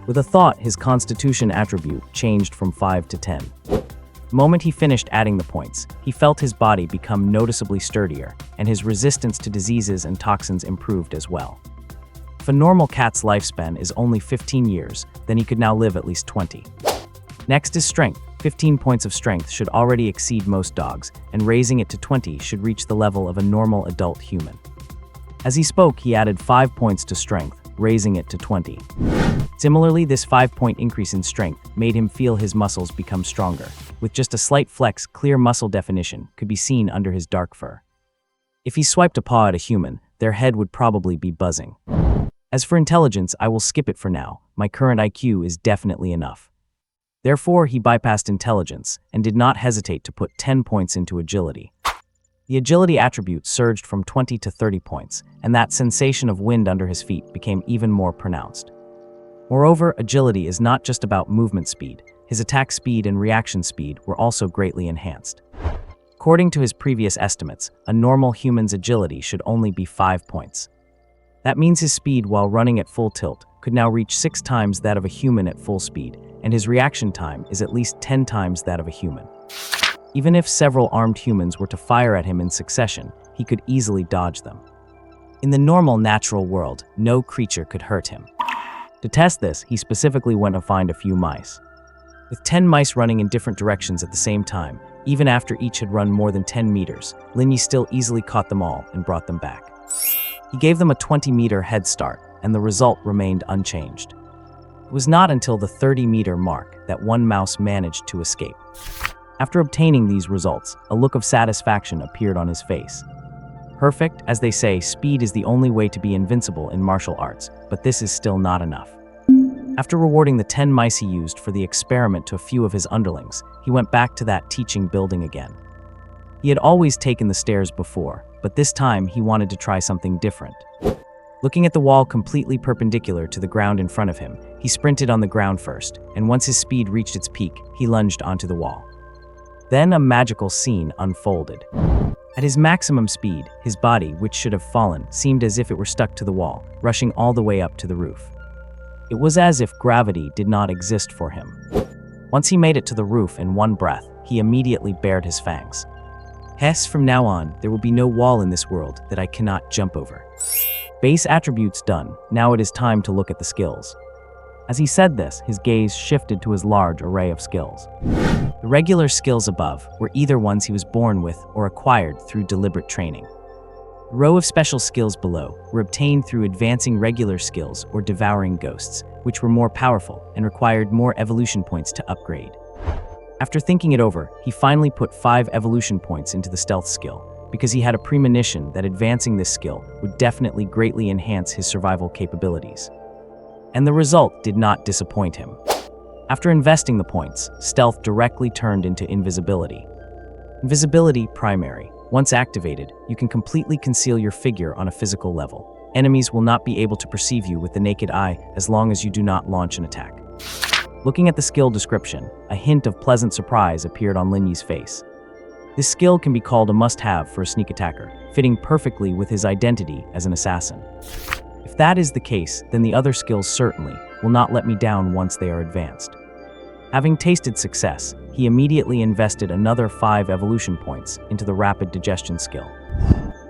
With a thought, his constitution attribute changed from 5 to 10. The moment he finished adding the points, he felt his body become noticeably sturdier, and his resistance to diseases and toxins improved as well. If a normal cat's lifespan is only 15 years, then he could now live at least 20. Next is strength. 15 points of strength should already exceed most dogs, and raising it to 20 should reach the level of a normal adult human. As he spoke, he added 5 points to strength, raising it to 20. Similarly, this 5-point increase in strength made him feel his muscles become stronger. With just a slight flex, clear muscle definition could be seen under his dark fur. If he swiped a paw at a human, their head would probably be buzzing. As for intelligence, I will skip it for now. My current IQ is definitely enough. Therefore, he bypassed intelligence and did not hesitate to put 10 points into agility. The agility attribute surged from 20 to 30 points, and that sensation of wind under his feet became even more pronounced. Moreover, agility is not just about movement speed. His attack speed and reaction speed were also greatly enhanced. According to his previous estimates, a normal human's agility should only be 5 points. That means his speed while running at full tilt could now reach 6 times that of a human at full speed, and his reaction time is at least 10 times that of a human. Even if several armed humans were to fire at him in succession, he could easily dodge them. In the normal natural world, no creature could hurt him. To test this, he specifically went to find a few mice. With 10 mice running in different directions at the same time, even after each had run more than 10 meters, Lin Ye still easily caught them all and brought them back. He gave them a 20-meter head start, and the result remained unchanged. It was not until the 30-meter mark that one mouse managed to escape. After obtaining these results, a look of satisfaction appeared on his face. Perfect, as they say, speed is the only way to be invincible in martial arts, but this is still not enough. After rewarding the 10 mice he used for the experiment to a few of his underlings, he went back to that teaching building again. He had always taken the stairs before, but this time he wanted to try something different. Looking at the wall completely perpendicular to the ground in front of him, he sprinted on the ground first, and once his speed reached its peak, he lunged onto the wall. Then a magical scene unfolded. At his maximum speed, his body, which should have fallen, seemed as if it were stuck to the wall, rushing all the way up to the roof. It was as if gravity did not exist for him. Once he made it to the roof in one breath, he immediately bared his fangs. Hence, from now on, there will be no wall in this world that I cannot jump over. Base attributes done, now it is time to look at the skills. As he said this, his gaze shifted to his large array of skills. The regular skills above were either ones he was born with or acquired through deliberate training. The row of special skills below were obtained through advancing regular skills or devouring ghosts, which were more powerful and required more evolution points to upgrade. After thinking it over, he finally put 5 evolution points into the stealth skill, because he had a premonition that advancing this skill would definitely greatly enhance his survival capabilities. And the result did not disappoint him. After investing the points, stealth directly turned into invisibility. Invisibility primary. Once activated, you can completely conceal your figure on a physical level. Enemies will not be able to perceive you with the naked eye as long as you do not launch an attack. Looking at the skill description, a hint of pleasant surprise appeared on Lin Ye's face. This skill can be called a must-have for a sneak attacker, fitting perfectly with his identity as an assassin. If that is the case, then the other skills certainly will not let me down once they are advanced. Having tasted success, he immediately invested another 5 evolution points into the rapid digestion skill.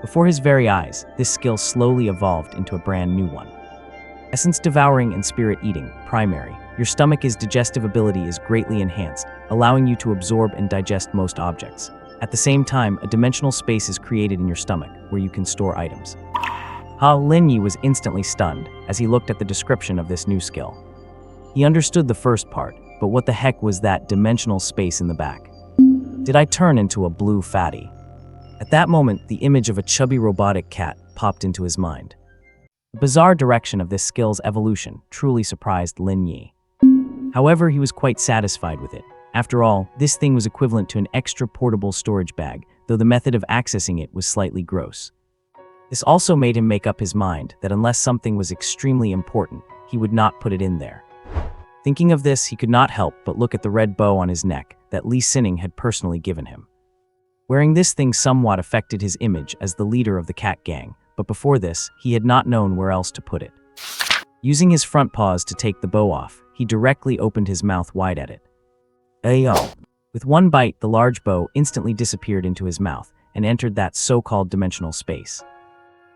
Before his very eyes, this skill slowly evolved into a brand new one. Essence devouring and spirit eating, primary. Your stomach's digestive ability is greatly enhanced, allowing you to absorb and digest most objects. At the same time, a dimensional space is created in your stomach, where you can store items. Lin Ye was instantly stunned as he looked at the description of this new skill. He understood the first part, but what the heck was that dimensional space in the back? Did I turn into a blue fatty? At that moment, the image of a chubby robotic cat popped into his mind. The bizarre direction of this skill's evolution truly surprised Lin Ye. However, he was quite satisfied with it. After all, this thing was equivalent to an extra portable storage bag, though the method of accessing it was slightly gross. This also made him make up his mind that unless something was extremely important, he would not put it in there. Thinking of this, he could not help but look at the red bow on his neck that Li Sinning had personally given him. Wearing this thing somewhat affected his image as the leader of the cat gang, but before this, he had not known where else to put it. Using his front paws to take the bow off, he directly opened his mouth wide at it. Ayo! With one bite, the large bow instantly disappeared into his mouth and entered that so-called dimensional space.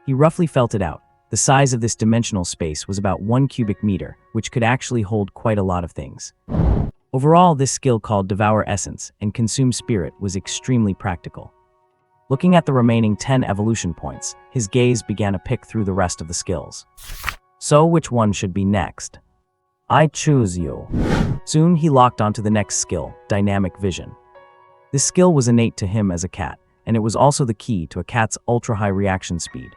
He roughly felt it out. The size of this dimensional space was about 1 cubic meter, which could actually hold quite a lot of things. Overall, this skill called Devour Essence and Consume Spirit was extremely practical. Looking at the remaining 10 evolution points, his gaze began to pick through the rest of the skills. So which one should be next? I choose you. Soon he locked onto the next skill, Dynamic Vision. This skill was innate to him as a cat, and it was also the key to a cat's ultra-high reaction speed.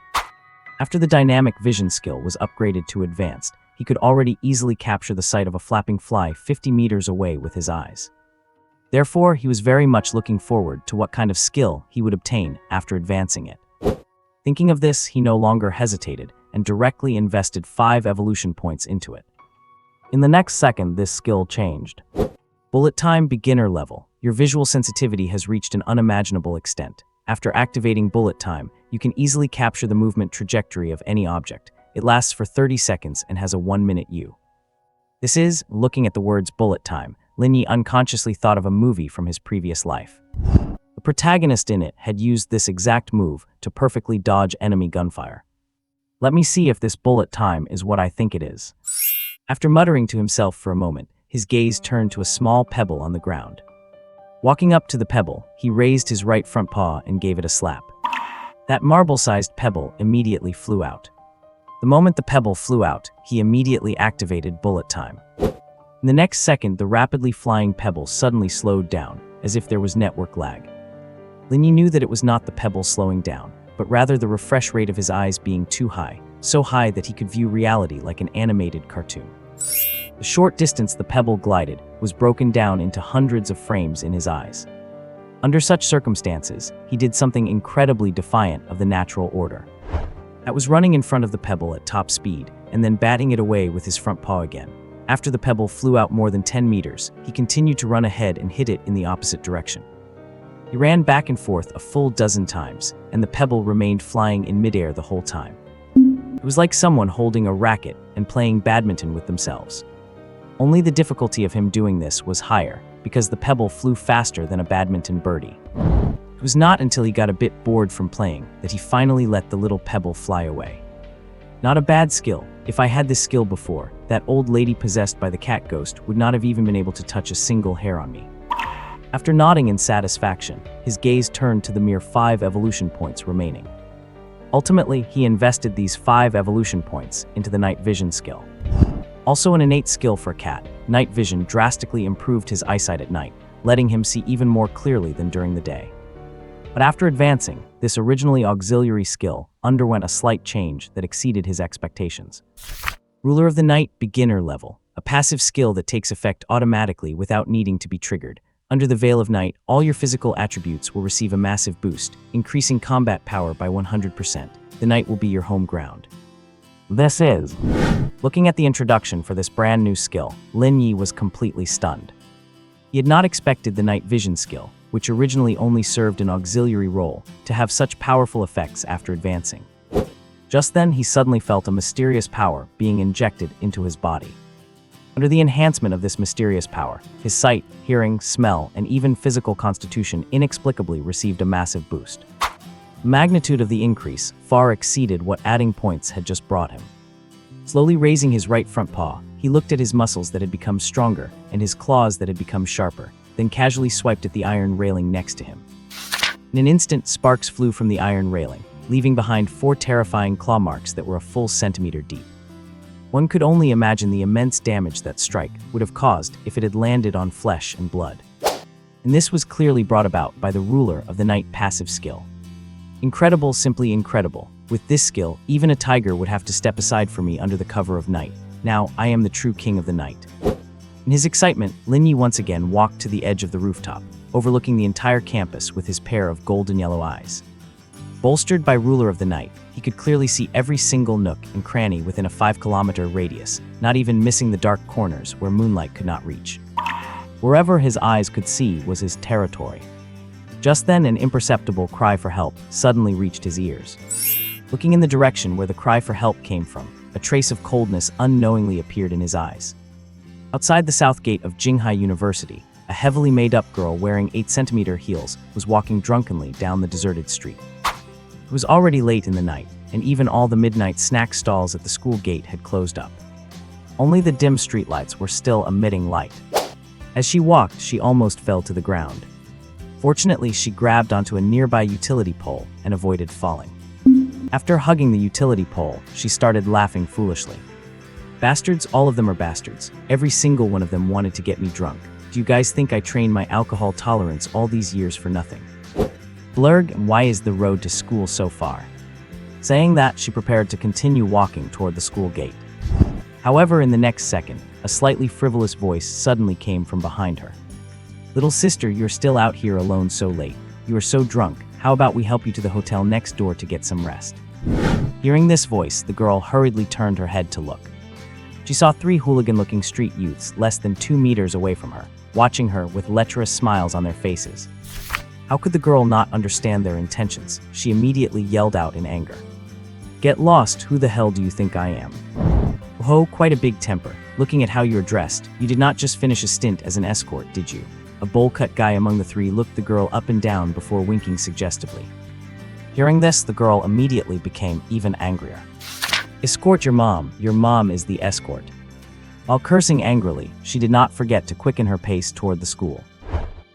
After the Dynamic Vision skill was upgraded to Advanced, he could already easily capture the sight of a flapping fly 50 meters away with his eyes. Therefore, he was very much looking forward to what kind of skill he would obtain after advancing it. Thinking of this, he no longer hesitated and directly invested 5 evolution points into it. In the next second, this skill changed. Bullet Time Beginner Level. Your visual sensitivity has reached an unimaginable extent. After activating Bullet Time, you can easily capture the movement trajectory of any object. It lasts for 30 seconds and has a 1-minute U. This is, looking at the words Bullet Time, Lin Ye unconsciously thought of a movie from his previous life. The protagonist in it had used this exact move to perfectly dodge enemy gunfire. Let me see if this bullet time is what I think it is. After muttering to himself for a moment, his gaze turned to a small pebble on the ground. Walking up to the pebble, he raised his right front paw and gave it a slap. That marble-sized pebble immediately flew out. The moment the pebble flew out, he immediately activated Bullet Time. In the next second, the rapidly flying pebble suddenly slowed down, as if there was network lag. Lin Ye knew that it was not the pebble slowing down, but rather the refresh rate of his eyes being too high, so high that he could view reality like an animated cartoon. The short distance the pebble glided was broken down into hundreds of frames in his eyes. Under such circumstances, he did something incredibly defiant of the natural order. That was running in front of the pebble at top speed, and then batting it away with his front paw again. After the pebble flew out more than 10 meters, he continued to run ahead and hit it in the opposite direction. He ran back and forth a full dozen times, and the pebble remained flying in midair the whole time. It was like someone holding a racket and playing badminton with themselves. Only the difficulty of him doing this was higher, because the pebble flew faster than a badminton birdie. It was not until he got a bit bored from playing that he finally let the little pebble fly away. Not a bad skill. If I had this skill before, that old lady possessed by the cat ghost would not have even been able to touch a single hair on me. After nodding in satisfaction, his gaze turned to the mere 5 evolution points remaining. Ultimately, he invested these 5 evolution points into the night vision skill. Also an innate skill for a cat, night vision drastically improved his eyesight at night, letting him see even more clearly than during the day. But after advancing, this originally auxiliary skill underwent a slight change that exceeded his expectations. Ruler of the Night Beginner Level, a passive skill that takes effect automatically without needing to be triggered. Under the Veil of Night, all your physical attributes will receive a massive boost, increasing combat power by 100%. The night will be your home ground. This is. Looking at the introduction for this brand new skill, Lin Ye was completely stunned. He had not expected the night vision skill, which originally only served an auxiliary role, to have such powerful effects after advancing. Just then, he suddenly felt a mysterious power being injected into his body. Under the enhancement of this mysterious power, his sight, hearing, smell, and even physical constitution inexplicably received a massive boost. The magnitude of the increase far exceeded what adding points had just brought him. Slowly raising his right front paw, he looked at his muscles that had become stronger and his claws that had become sharper, then casually swiped at the iron railing next to him. In an instant, sparks flew from the iron railing, leaving behind 4 terrifying claw marks that were a full centimeter deep. One could only imagine the immense damage that strike would have caused if it had landed on flesh and blood. And this was clearly brought about by the ruler of the night passive skill. Incredible, simply incredible. With this skill, even a tiger would have to step aside for me under the cover of night. Now, I am the true king of the night. In his excitement, Lin Ye once again walked to the edge of the rooftop, overlooking the entire campus with his pair of golden yellow eyes. Bolstered by ruler of the night, he could clearly see every single nook and cranny within a 5-kilometer radius, not even missing the dark corners where moonlight could not reach. Wherever his eyes could see was his territory. Just then, an imperceptible cry for help suddenly reached his ears. Looking in the direction where the cry for help came from, a trace of coldness unknowingly appeared in his eyes. Outside the south gate of Jinghai University, a heavily made-up girl wearing 8-centimeter heels was walking drunkenly down the deserted street. It was already late in the night, and even all the midnight snack stalls at the school gate had closed up. Only the dim streetlights were still emitting light. As she walked, she almost fell to the ground. Fortunately, she grabbed onto a nearby utility pole and avoided falling. After hugging the utility pole, she started laughing foolishly. Bastards, all of them are bastards. Every single one of them wanted to get me drunk. Do you guys think I trained my alcohol tolerance all these years for nothing? Blurg, why is the road to school so far? Saying that, she prepared to continue walking toward the school gate. However, in the next second, a slightly frivolous voice suddenly came from behind her. Little sister, you're still out here alone so late. You are so drunk. How about we help you to the hotel next door to get some rest? Hearing this voice, the girl hurriedly turned her head to look. She saw 3 hooligan-looking street youths less than 2 meters away from her, watching her with lecherous smiles on their faces. How could the girl not understand their intentions? She immediately yelled out in anger. Get lost, who the hell do you think I am? Oh, quite a big temper. Looking at how you're dressed, you did not just finish a stint as an escort, did you? A bowl-cut guy among the 3 looked the girl up and down before winking suggestively. Hearing this, the girl immediately became even angrier. Escort your mom is the escort. While cursing angrily, she did not forget to quicken her pace toward the school.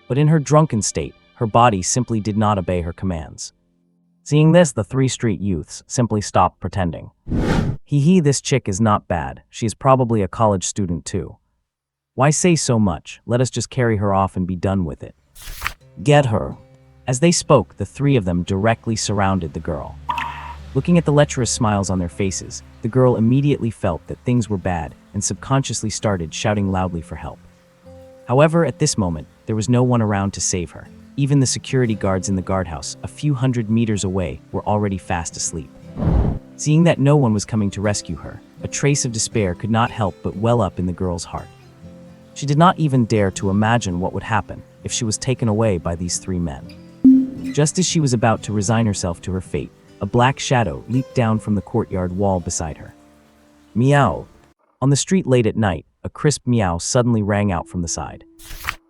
But in her drunken state, her body simply did not obey her commands. Seeing this, the 3 street youths simply stopped pretending. Hee, this chick is not bad. She is probably a college student too. Why say so much? Let us just carry her off and be done with it. Get her. As they spoke, the 3 of them directly surrounded the girl. Looking at the lecherous smiles on their faces, the girl immediately felt that things were bad and subconsciously started shouting loudly for help. However, at this moment, there was no one around to save her. Even the security guards in the guardhouse, a few hundred meters away, were already fast asleep. Seeing that no one was coming to rescue her, a trace of despair could not help but well up in the girl's heart. She did not even dare to imagine what would happen if she was taken away by these 3 men. Just as she was about to resign herself to her fate, a black shadow leaped down from the courtyard wall beside her. Meow. On the street late at night, a crisp meow suddenly rang out from the side.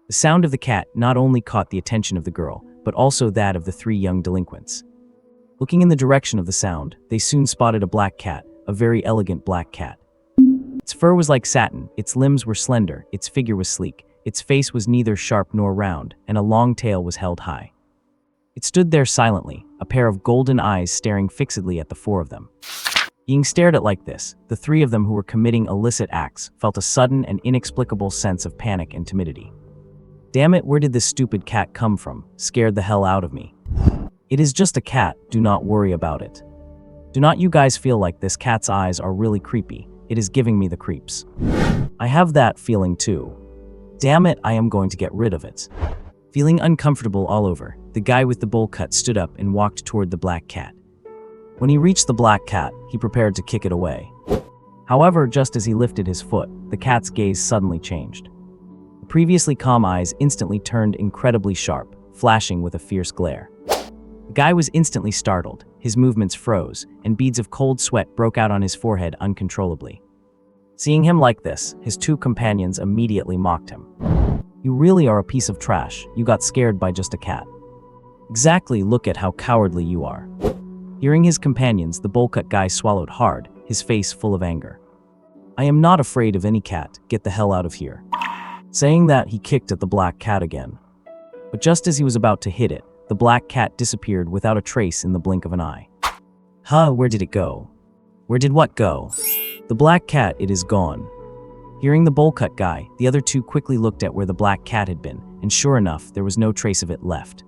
The sound of the cat not only caught the attention of the girl, but also that of the 3 young delinquents. Looking in the direction of the sound, they soon spotted a black cat, a very elegant black cat. Its fur was like satin, its limbs were slender, its figure was sleek, its face was neither sharp nor round, and a long tail was held high. It stood there silently, a pair of golden eyes staring fixedly at the 4 of them. Being stared at like this, the 3 of them who were committing illicit acts felt a sudden and inexplicable sense of panic and timidity. Damn it, where did this stupid cat come from? Scared the hell out of me. It is just a cat, do not worry about it. Do not you guys feel like this cat's eyes are really creepy? It is giving me the creeps. I have that feeling too. Damn it, I am going to get rid of it. Feeling uncomfortable all over, the guy with the bowl cut stood up and walked toward the black cat. When he reached the black cat, he prepared to kick it away. However, just as he lifted his foot, the cat's gaze suddenly changed. The previously calm eyes instantly turned incredibly sharp, flashing with a fierce glare. The guy was instantly startled, his movements froze, and beads of cold sweat broke out on his forehead uncontrollably. Seeing him like this, his two companions immediately mocked him. You really are a piece of trash. You got scared by just a cat. Exactly, look at how cowardly you are. Hearing his companions, the bowl-cut guy swallowed hard, his face full of anger. I am not afraid of any cat, get the hell out of here. Saying that, he kicked at the black cat again. But just as he was about to hit it, the black cat disappeared without a trace in the blink of an eye. Huh, where did it go? Where did what go? The black cat, it is gone. Hearing the bowl-cut guy, the other two quickly looked at where the black cat had been, and sure enough, there was no trace of it left.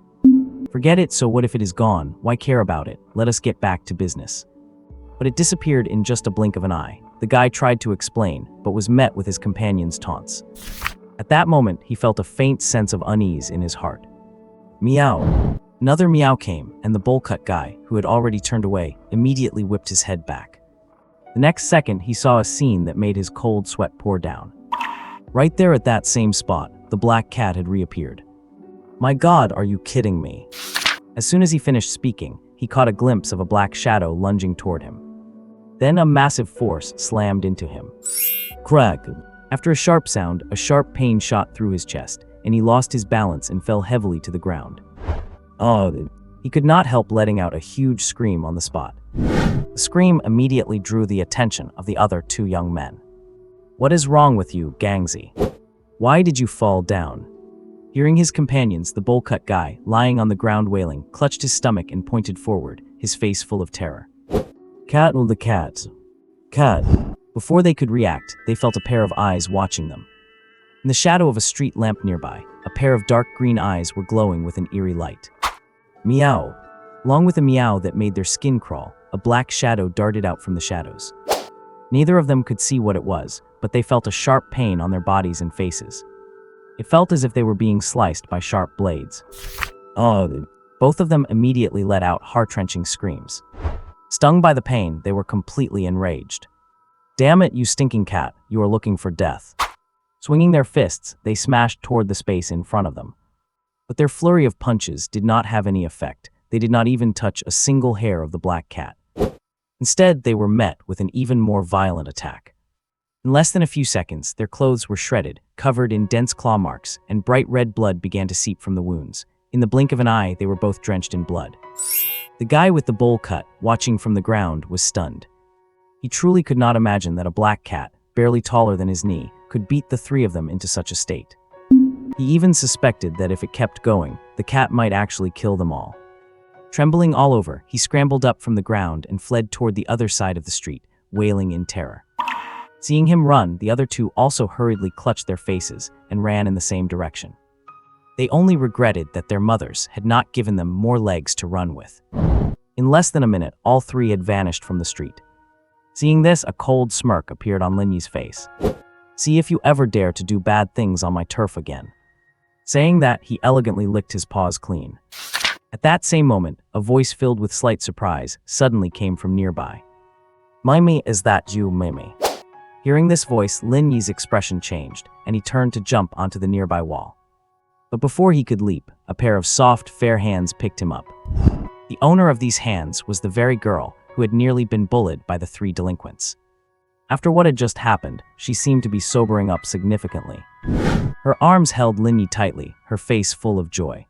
Forget it, so what if it is gone? Why care about it? Let us get back to business. But it disappeared in just a blink of an eye. The guy tried to explain, but was met with his companion's taunts. At that moment, he felt a faint sense of unease in his heart. Meow. Another meow came, and the bowl-cut guy, who had already turned away, immediately whipped his head back. The next second, he saw a scene that made his cold sweat pour down. Right there at that same spot, the black cat had reappeared. My God, are you kidding me? As soon as he finished speaking, he caught a glimpse of a black shadow lunging toward him. Then a massive force slammed into him. Crack! After a sharp sound, a sharp pain shot through his chest, and he lost his balance and fell heavily to the ground. Oh, he could not help letting out a huge scream on the spot. The scream immediately drew the attention of the other two young men. What is wrong with you, Gangsy? Why did you fall down? Hearing his companions, the bowl-cut guy, lying on the ground wailing, clutched his stomach and pointed forward, his face full of terror. Cat or the cat? Cat. Before they could react, they felt a pair of eyes watching them. In the shadow of a street lamp nearby, a pair of dark green eyes were glowing with an eerie light. Meow. Along with a meow that made their skin crawl, a black shadow darted out from the shadows. Neither of them could see what it was, but they felt a sharp pain on their bodies and faces. It felt as if they were being sliced by sharp blades. Oh, both of them immediately let out heart-wrenching screams. Stung by the pain, they were completely enraged. Damn it, you stinking cat, you are looking for death. Swinging their fists, they smashed toward the space in front of them. But their flurry of punches did not have any effect. They did not even touch a single hair of the black cat. Instead, they were met with an even more violent attack. In less than a few seconds, their clothes were shredded, covered in dense claw marks, and bright red blood began to seep from the wounds. In the blink of an eye, they were both drenched in blood. The guy with the bowl cut, watching from the ground, was stunned. He truly could not imagine that a black cat, barely taller than his knee, could beat the three of them into such a state. He even suspected that if it kept going, the cat might actually kill them all. Trembling all over, he scrambled up from the ground and fled toward the other side of the street, wailing in terror. Seeing him run, the other two also hurriedly clutched their faces and ran in the same direction. They only regretted that their mothers had not given them more legs to run with. In less than a minute, all three had vanished from the street. Seeing this, a cold smirk appeared on Lin Ye's face. See if you ever dare to do bad things on my turf again. Saying that, he elegantly licked his paws clean. At that same moment, a voice filled with slight surprise suddenly came from nearby. Mimi, is that you, Mimi? Hearing this voice, Lin Ye's expression changed, and he turned to jump onto the nearby wall. But before he could leap, a pair of soft, fair hands picked him up. The owner of these hands was the very girl who had nearly been bullied by the three delinquents. After what had just happened, she seemed to be sobering up significantly. Her arms held Lin Ye tightly, her face full of joy.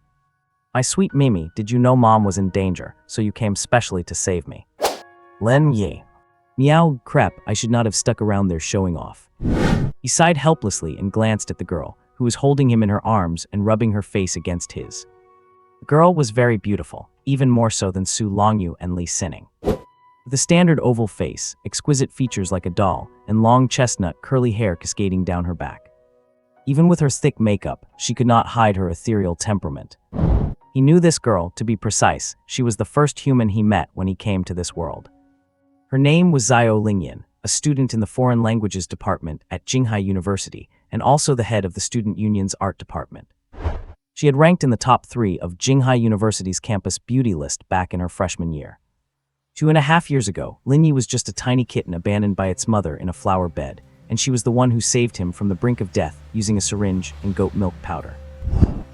My sweet Mimi, did you know Mom was in danger, so you came specially to save me? Lin Ye. Meow, crap, I should not have stuck around there showing off. He sighed helplessly and glanced at the girl, who was holding him in her arms and rubbing her face against his. The girl was very beautiful, even more so than Su Longyu and Li Sinning. With a standard oval face, exquisite features like a doll, and long chestnut, curly hair cascading down her back. Even with her thick makeup, she could not hide her ethereal temperament. He knew this girl, to be precise, she was the first human he met when he came to this world. Her name was Zhao Lingyan, a student in the Foreign Languages Department at Jinghai University, and also the head of the Student Union's art department. She had ranked in the top 3 of Jinghai University's campus beauty list back in her freshman year. 2.5 years ago, Lin Ye was just a tiny kitten abandoned by its mother in a flower bed, and she was the one who saved him from the brink of death using a syringe and goat milk powder.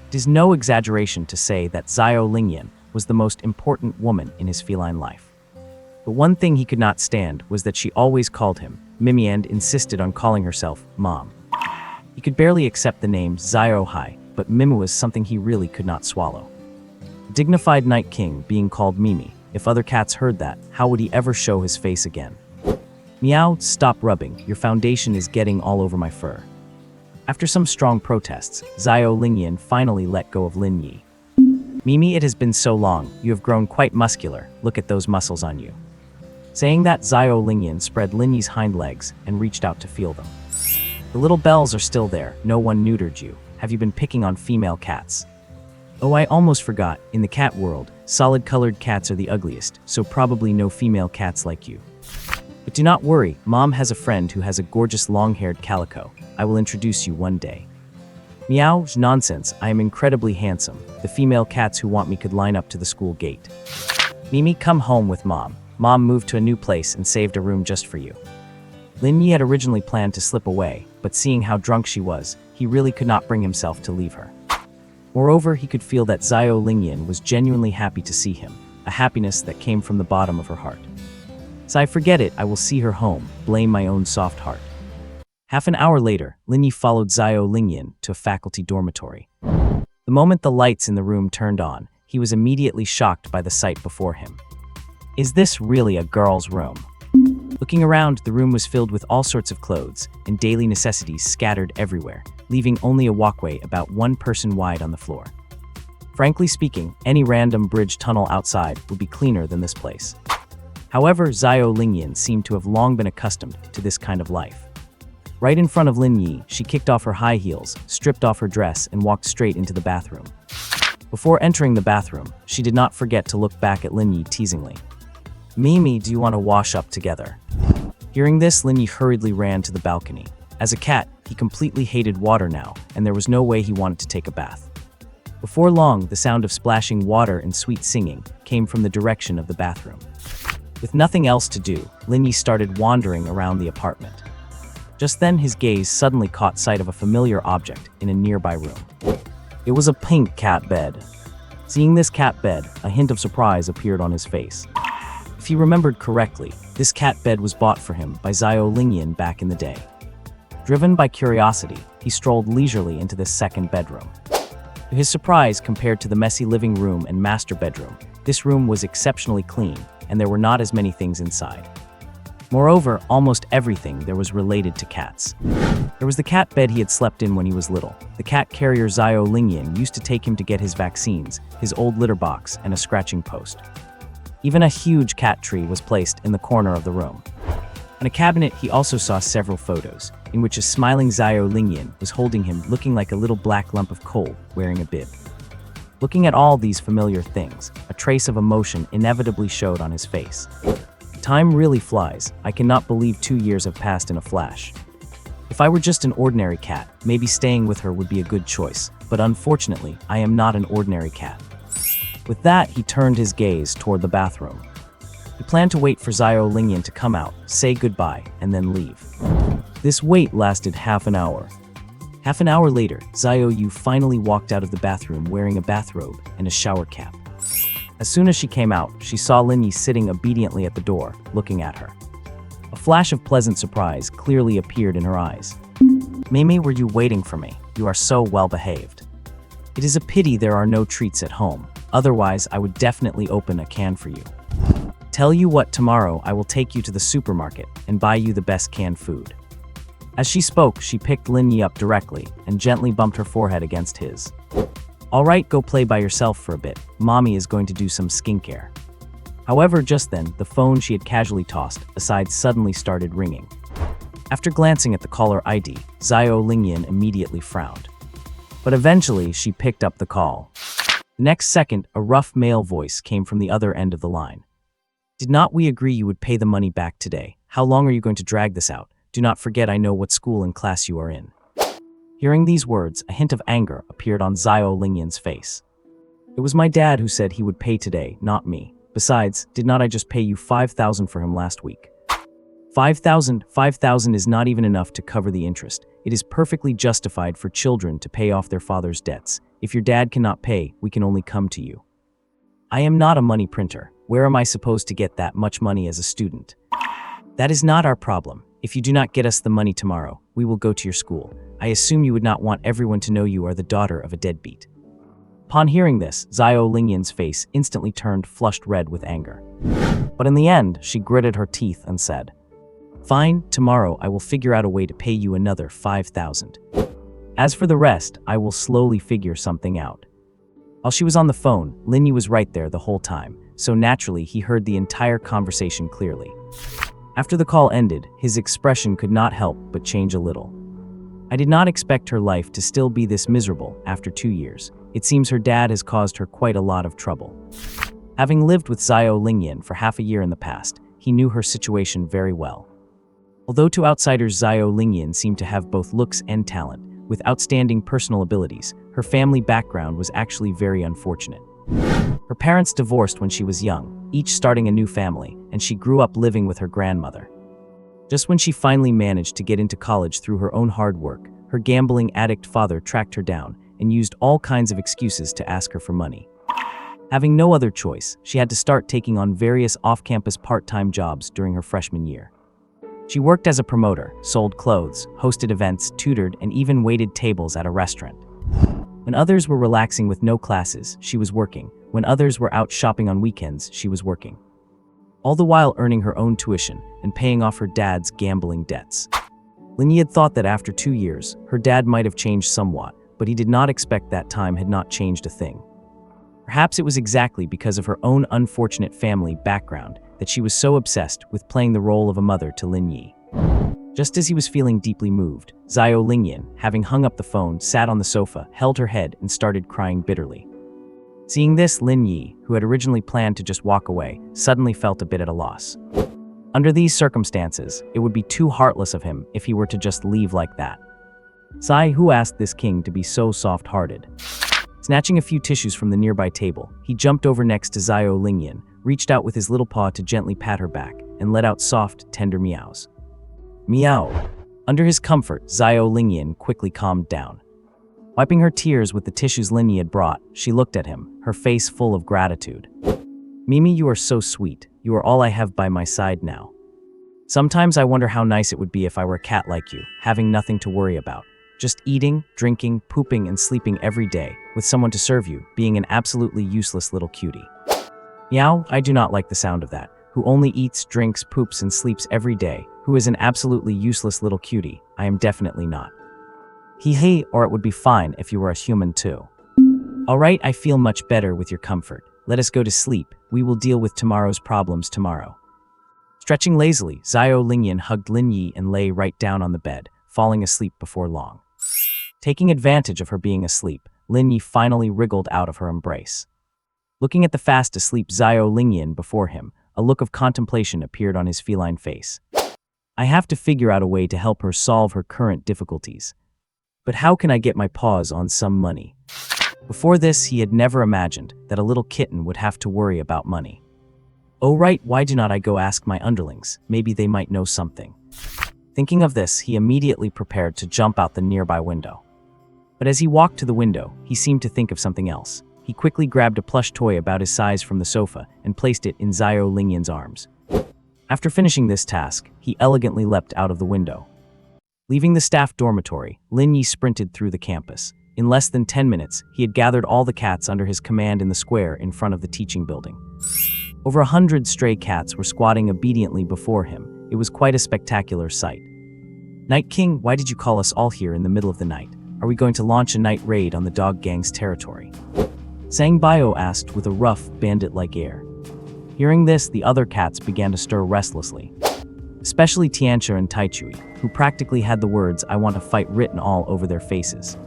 It is no exaggeration to say that Zhao Lingyan was the most important woman in his feline life. But one thing he could not stand was that she always called him Mimi and insisted on calling herself Mom. He could barely accept the name Xiao Hai, but Mimi was something he really could not swallow. A dignified Night King being called Mimi, if other cats heard that, how would he ever show his face again? Meow, stop rubbing, your foundation is getting all over my fur. After some strong protests, Xiao Lingyan finally let go of Lin Ye. Mimi, it has been so long, you have grown quite muscular, look at those muscles on you. Saying that, Xiao Lingyan spread Lin Ye's hind legs and reached out to feel them. The little bells are still there, no one neutered you. Have you been picking on female cats? Oh, I almost forgot, in the cat world, solid-colored cats are the ugliest, so probably no female cats like you. But do not worry, Mom has a friend who has a gorgeous long-haired calico. I will introduce you one day. Meow, nonsense, I am incredibly handsome. The female cats who want me could line up to the school gate. Mimi, come home with Mom. Mom moved to a new place and saved a room just for you. Lin Ye had originally planned to slip away, but seeing how drunk she was, he really could not bring himself to leave her. Moreover, he could feel that Xiao Lingyan was genuinely happy to see him, a happiness that came from the bottom of her heart. So I forget it, I will see her home, blame my own soft heart. Half an hour later, Lin Ye followed Xiao Lingyan to a faculty dormitory. The moment the lights in the room turned on, he was immediately shocked by the sight before him. Is this really a girl's room? Looking around, the room was filled with all sorts of clothes and daily necessities scattered everywhere, leaving only a walkway about 1 person wide on the floor. Frankly speaking, any random bridge tunnel outside would be cleaner than this place. However, Xiao Lingyan seemed to have long been accustomed to this kind of life. Right in front of Lin Ye, she kicked off her high heels, stripped off her dress, and walked straight into the bathroom. Before entering the bathroom, she did not forget to look back at Lin Ye teasingly. Mimi, do you want to wash up together? Hearing this, Lin Ye hurriedly ran to the balcony. As a cat, he completely hated water now, and there was no way he wanted to take a bath. Before long, the sound of splashing water and sweet singing came from the direction of the bathroom. With nothing else to do, Lin Ye started wandering around the apartment. Just then, his gaze suddenly caught sight of a familiar object in a nearby room. It was a pink cat bed. Seeing this cat bed, a hint of surprise appeared on his face. If he remembered correctly, this cat bed was bought for him by Xiao Lingyan back in the day. Driven by curiosity, he strolled leisurely into this second bedroom. To his surprise, compared to the messy living room and master bedroom, this room was exceptionally clean, and there were not as many things inside. Moreover, almost everything there was related to cats. There was the cat bed he had slept in when he was little. The cat carrier Xiao Lingyan used to take him to get his vaccines, his old litter box, and a scratching post. Even a huge cat tree was placed in the corner of the room. In a cabinet, he also saw several photos, in which a smiling Xiao Lingyan was holding him looking like a little black lump of coal wearing a bib. Looking at all these familiar things, a trace of emotion inevitably showed on his face. Time really flies. I cannot believe 2 years have passed in a flash. If I were just an ordinary cat, maybe staying with her would be a good choice, but unfortunately, I am not an ordinary cat. With that, he turned his gaze toward the bathroom. He planned to wait for Xiao Lingyan to come out, say goodbye, and then leave. This wait lasted half an hour. Half an hour later, Xiao Yu finally walked out of the bathroom wearing a bathrobe and a shower cap. As soon as she came out, she saw Lin Ye sitting obediently at the door, looking at her. A flash of pleasant surprise clearly appeared in her eyes. Mimi, were you waiting for me? You are so well behaved. It is a pity there are no treats at home. Otherwise, I would definitely open a can for you. Tell you what, tomorrow I will take you to the supermarket and buy you the best canned food. As she spoke, she picked Lin Ye up directly and gently bumped her forehead against his. All right, go play by yourself for a bit. Mommy is going to do some skincare. However, just then, the phone she had casually tossed aside suddenly started ringing. After glancing at the caller ID, Xiao Lingyan immediately frowned. But eventually, she picked up the call. The next second, a rough male voice came from the other end of the line. Did not we agree you would pay the money back today? How long are you going to drag this out? Do not forget I know what school and class you are in. Hearing these words, a hint of anger appeared on Xiao Lingyan's face. It was my dad who said he would pay today, not me. Besides, did not I just pay you 5,000 for him last week? 5,000 is not even enough to cover the interest. It is perfectly justified for children to pay off their father's debts. If your dad cannot pay, we can only come to you. I am not a money printer. Where am I supposed to get that much money as a student? That is not our problem. If you do not get us the money tomorrow, we will go to your school. I assume you would not want everyone to know you are the daughter of a deadbeat. Upon hearing this, Xiao Lingyan's face instantly turned flushed red with anger. But in the end, she gritted her teeth and said, "Fine, tomorrow I will figure out a way to pay you another 5,000. As for the rest, I will slowly figure something out." While she was on the phone, Lin Ye was right there the whole time, so naturally he heard the entire conversation clearly. After the call ended, his expression could not help but change a little. "I did not expect her life to still be this miserable after 2 years. It seems her dad has caused her quite a lot of trouble." Having lived with Xiao Lingyan for half a year in the past, he knew her situation very well. Although to outsiders Xiao Lingyan seemed to have both looks and talent, with outstanding personal abilities, her family background was actually very unfortunate. Her parents divorced when she was young, each starting a new family, and she grew up living with her grandmother. Just when she finally managed to get into college through her own hard work, her gambling addict father tracked her down and used all kinds of excuses to ask her for money. Having no other choice, she had to start taking on various off-campus part-time jobs during her freshman year. She worked as a promoter, sold clothes, hosted events, tutored, and even waited tables at a restaurant. When others were relaxing with no classes, she was working. When others were out shopping on weekends, she was working. All the while earning her own tuition and paying off her dad's gambling debts. Lin Ye had thought that after 2 years, her dad might have changed somewhat, but he did not expect that time had not changed a thing. Perhaps it was exactly because of her own unfortunate family background that she was so obsessed with playing the role of a mother to Lin Ye. Just as he was feeling deeply moved, Xiao Lingyan, having hung up the phone, sat on the sofa, held her head, and started crying bitterly. Seeing this, Lin Ye, who had originally planned to just walk away, suddenly felt a bit at a loss. Under these circumstances, it would be too heartless of him if he were to just leave like that. Sai, who asked this king to be so soft-hearted? Snatching a few tissues from the nearby table, he jumped over next to Xiao Lingyan, reached out with his little paw to gently pat her back, and let out soft, tender meows. Meow. Under his comfort, Xiao Lingyan quickly calmed down. Wiping her tears with the tissues Lin Ye had brought, she looked at him, her face full of gratitude. "Mimi, you are so sweet. You are all I have by my side now. Sometimes I wonder how nice it would be if I were a cat like you, having nothing to worry about. Just eating, drinking, pooping, and sleeping every day, with someone to serve you, being an absolutely useless little cutie." Meow, I do not like the sound of that. Who only eats, drinks, poops, and sleeps every day, who is an absolutely useless little cutie, I am definitely not. Hee, or it would be fine if you were a human too. Alright, I feel much better with your comfort. Let us go to sleep. We will deal with tomorrow's problems tomorrow. Stretching lazily, Xiao Lingyan hugged Lin Ye and lay right down on the bed, falling asleep before long. Taking advantage of her being asleep, Lin Ye finally wriggled out of her embrace. Looking at the fast-asleep Xiao Lingyan before him, a look of contemplation appeared on his feline face. I have to figure out a way to help her solve her current difficulties. But how can I get my paws on some money? Before this, he had never imagined that a little kitten would have to worry about money. Oh right, why do not I go ask my underlings? Maybe they might know something. Thinking of this, he immediately prepared to jump out the nearby window. But as he walked to the window, he seemed to think of something else. He quickly grabbed a plush toy about his size from the sofa and placed it in Xiao Lingyan's arms. After finishing this task, he elegantly leapt out of the window. Leaving the staff dormitory, Lin Ye sprinted through the campus. In less than 10 minutes, he had gathered all the cats under his command in the square in front of the teaching building. Over 100 stray cats were squatting obediently before him. It was quite a spectacular sight. Night King, why did you call us all here in the middle of the night? Are we going to launch a night raid on the dog gang's territory? Sang Bio asked with a rough, bandit-like air. Hearing this, the other cats began to stir restlessly. Especially Tianxia and Taichui, who practically had the words "I want to fight" written all over their faces.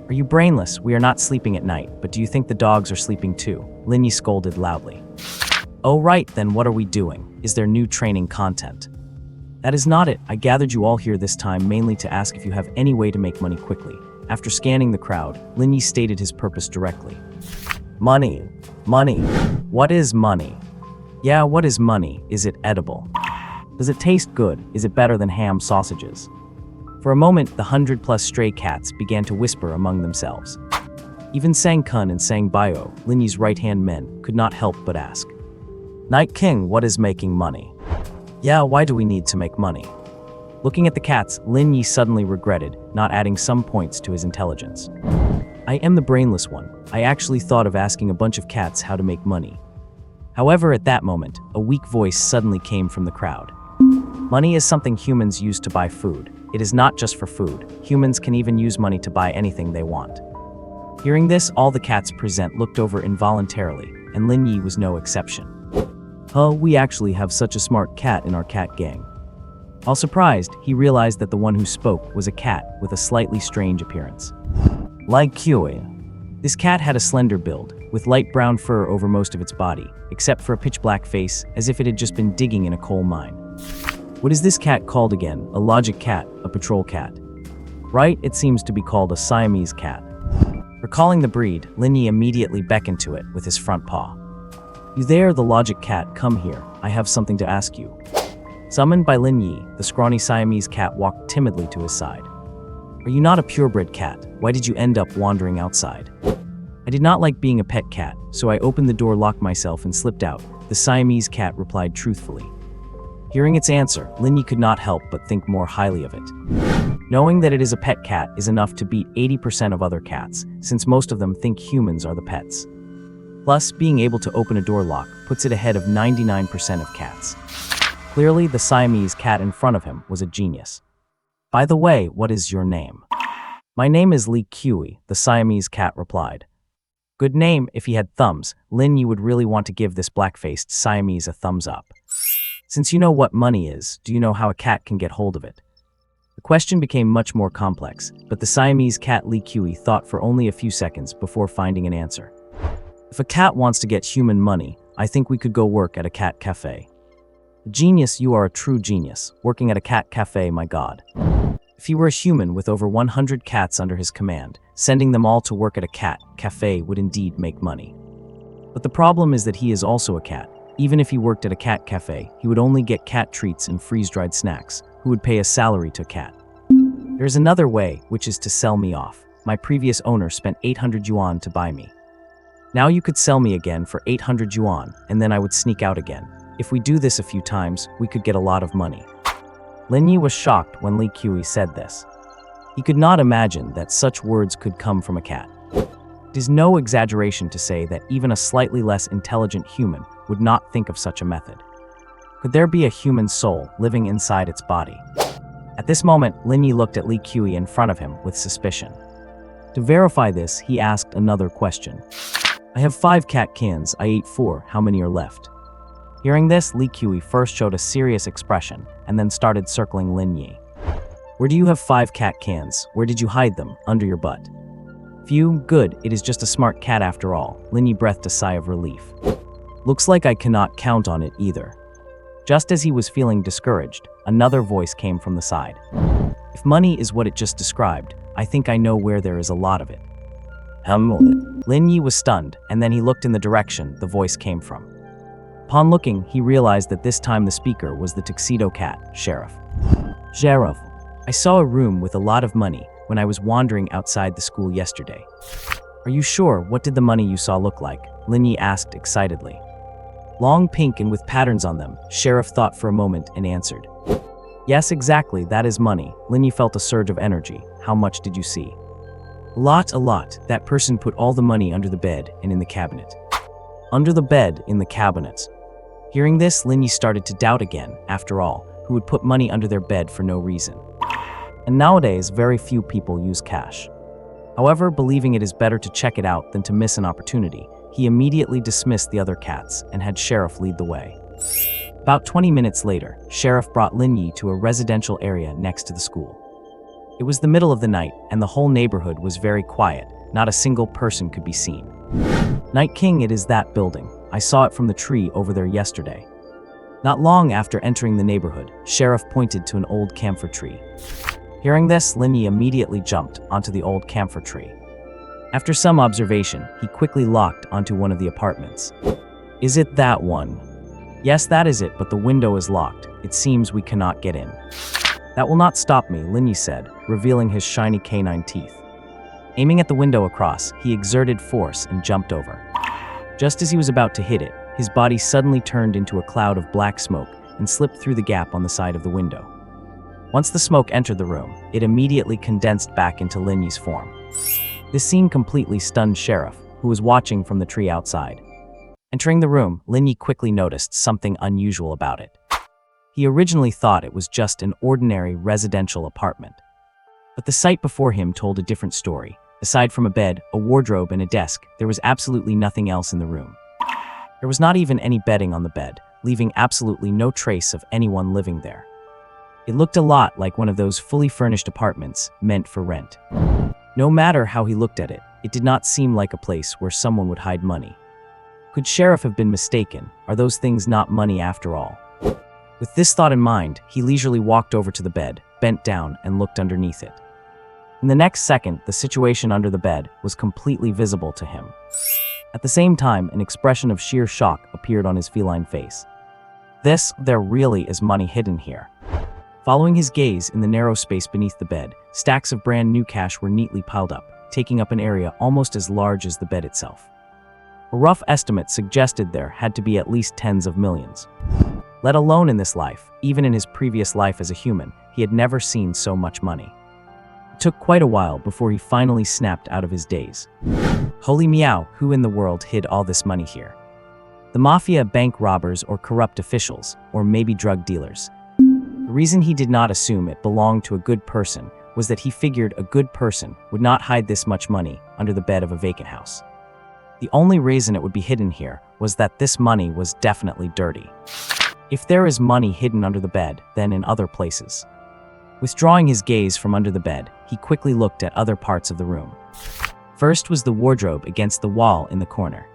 Are you brainless? We are not sleeping at night, but do you think the dogs are sleeping too? Lin Ye scolded loudly. Oh right, then what are we doing? Is there new training content? That is not it. I gathered you all here this time mainly to ask if you have any way to make money quickly. After scanning the crowd, Lin Ye stated his purpose directly. Money. Money. What is money? Yeah, what is money? Is it edible? Does it taste good? Is it better than ham sausages? For a moment, the 100+ stray cats began to whisper among themselves. Even Sang Kun and Sang Bio, Lin Ye's right-hand men, could not help but ask. Night King, what is making money? Yeah, why do we need to make money? Looking at the cats, Lin Ye suddenly regretted not adding some points to his intelligence. I am the brainless one. I actually thought of asking a bunch of cats how to make money. However, at that moment, a weak voice suddenly came from the crowd. Money is something humans use to buy food. It is not just for food. Humans can even use money to buy anything they want. Hearing this, all the cats present looked over involuntarily, and Lin Ye was no exception. We actually have such a smart cat in our cat gang. While surprised, he realized that the one who spoke was a cat with a slightly strange appearance. Like Yue. This cat had a slender build, with light brown fur over most of its body, except for a pitch-black face, as if it had just been digging in a coal mine. What is this cat called again? A logic cat, a patrol cat. Right, it seems to be called a Siamese cat. Recalling the breed, Lin Ye immediately beckoned to it with his front paw. You there, the logic cat, come here. I have something to ask you. Summoned by Lin Ye, the scrawny Siamese cat walked timidly to his side. Are you not a purebred cat? Why did you end up wandering outside? I did not like being a pet cat, so I opened the door, locked myself, and slipped out, the Siamese cat replied truthfully. Hearing its answer, Lin Ye could not help but think more highly of it. Knowing that it is a pet cat is enough to beat 80% of other cats, since most of them think humans are the pets. Plus, being able to open a door lock puts it ahead of 99% of cats. Clearly, the Siamese cat in front of him was a genius. By the way, what is your name? My name is Li Ye, the Siamese cat replied. Good name. If he had thumbs, Lin Ye would really want to give this black-faced Siamese a thumbs up. Since you know what money is, do you know how a cat can get hold of it? The question became much more complex, but the Siamese cat Li Ye thought for only a few seconds before finding an answer. If a cat wants to get human money, I think we could go work at a cat cafe. Genius, you are a true genius, working at a cat cafe, my god. If he were a human with over 100 cats under his command, sending them all to work at a cat cafe would indeed make money. But the problem is that he is also a cat. Even if he worked at a cat cafe, he would only get cat treats and freeze-dried snacks, who would pay a salary to a cat. There's another way, which is to sell me off. My previous owner spent 800 yuan to buy me. Now you could sell me again for 800 yuan, and then I would sneak out again. If we do this a few times, we could get a lot of money. Lin Ye was shocked when Li Ye said this. He could not imagine that such words could come from a cat. It is no exaggeration to say that even a slightly less intelligent human would not think of such a method. Could there be a human soul living inside its body? At this moment, Lin Ye looked at Li Ye in front of him with suspicion. To verify this, he asked another question. I have 5 cat cans, I ate 4, how many are left? Hearing this, Li Ye first showed a serious expression, and then started circling Lin Ye. Where do you have 5 cat cans? Where did you hide them? Under your butt. Phew, good, it is just a smart cat after all. Lin Ye breathed a sigh of relief. Looks like I cannot count on it either. Just as he was feeling discouraged, another voice came from the side. If money is what it just described, I think I know where there is a lot of it. Lin Ye was stunned, and then he looked in the direction the voice came from. Upon looking, he realized that this time the speaker was the tuxedo cat, Sheriff. Sheriff, I saw a room with a lot of money when I was wandering outside the school yesterday. Are you sure? What did the money you saw look like? Lin Ye asked excitedly. Long pink and with patterns on them, Sheriff thought for a moment and answered. Yes, exactly, that is money. Lin Ye felt a surge of energy. How much did you see? A lot. That person put all the money under the bed and in the cabinet. Under the bed, in the cabinet. Hearing this, Lin Ye started to doubt again. After all, who would put money under their bed for no reason? And nowadays, very few people use cash. However, believing it is better to check it out than to miss an opportunity, he immediately dismissed the other cats and had Sheriff lead the way. About 20 minutes later, Sheriff brought Lin Ye to a residential area next to the school. It was the middle of the night, and the whole neighborhood was very quiet. Not a single person could be seen. Night King, it is that building. I saw it from the tree over there yesterday. Not long after entering the neighborhood, Sheriff pointed to an old camphor tree. Hearing this, Lin Ye immediately jumped onto the old camphor tree. After some observation, he quickly locked onto one of the apartments. Is it that one? Yes, that is it, but the window is locked. It seems we cannot get in. That will not stop me, Lin Ye said, revealing his shiny canine teeth. Aiming at the window across, he exerted force and jumped over. Just as he was about to hit it, his body suddenly turned into a cloud of black smoke and slipped through the gap on the side of the window. Once the smoke entered the room, it immediately condensed back into Lin Ye's form. This scene completely stunned Sheriff, who was watching from the tree outside. Entering the room, Lin Ye quickly noticed something unusual about it. He originally thought it was just an ordinary residential apartment. But the sight before him told a different story. Aside from a bed, a wardrobe, and a desk, there was absolutely nothing else in the room. There was not even any bedding on the bed, leaving absolutely no trace of anyone living there. It looked a lot like one of those fully furnished apartments meant for rent. No matter how he looked at it, it did not seem like a place where someone would hide money. Could Sheriff have been mistaken? Are those things not money after all? With this thought in mind, he leisurely walked over to the bed, bent down, and looked underneath it. In the next second, the situation under the bed was completely visible to him. At the same time, an expression of sheer shock appeared on his feline face. There really is money hidden here. Following his gaze in the narrow space beneath the bed, stacks of brand new cash were neatly piled up, taking up an area almost as large as the bed itself. A rough estimate suggested there had to be at least tens of millions. Let alone in this life, even in his previous life as a human, he had never seen so much money. It took quite a while before he finally snapped out of his daze. Holy meow, who in the world hid all this money here? The mafia, bank robbers, or corrupt officials, or maybe drug dealers. The reason he did not assume it belonged to a good person was that he figured a good person would not hide this much money under the bed of a vacant house. The only reason it would be hidden here was that this money was definitely dirty. If there is money hidden under the bed, then in other places. Withdrawing his gaze from under the bed, he quickly looked at other parts of the room. First was the wardrobe against the wall in the corner.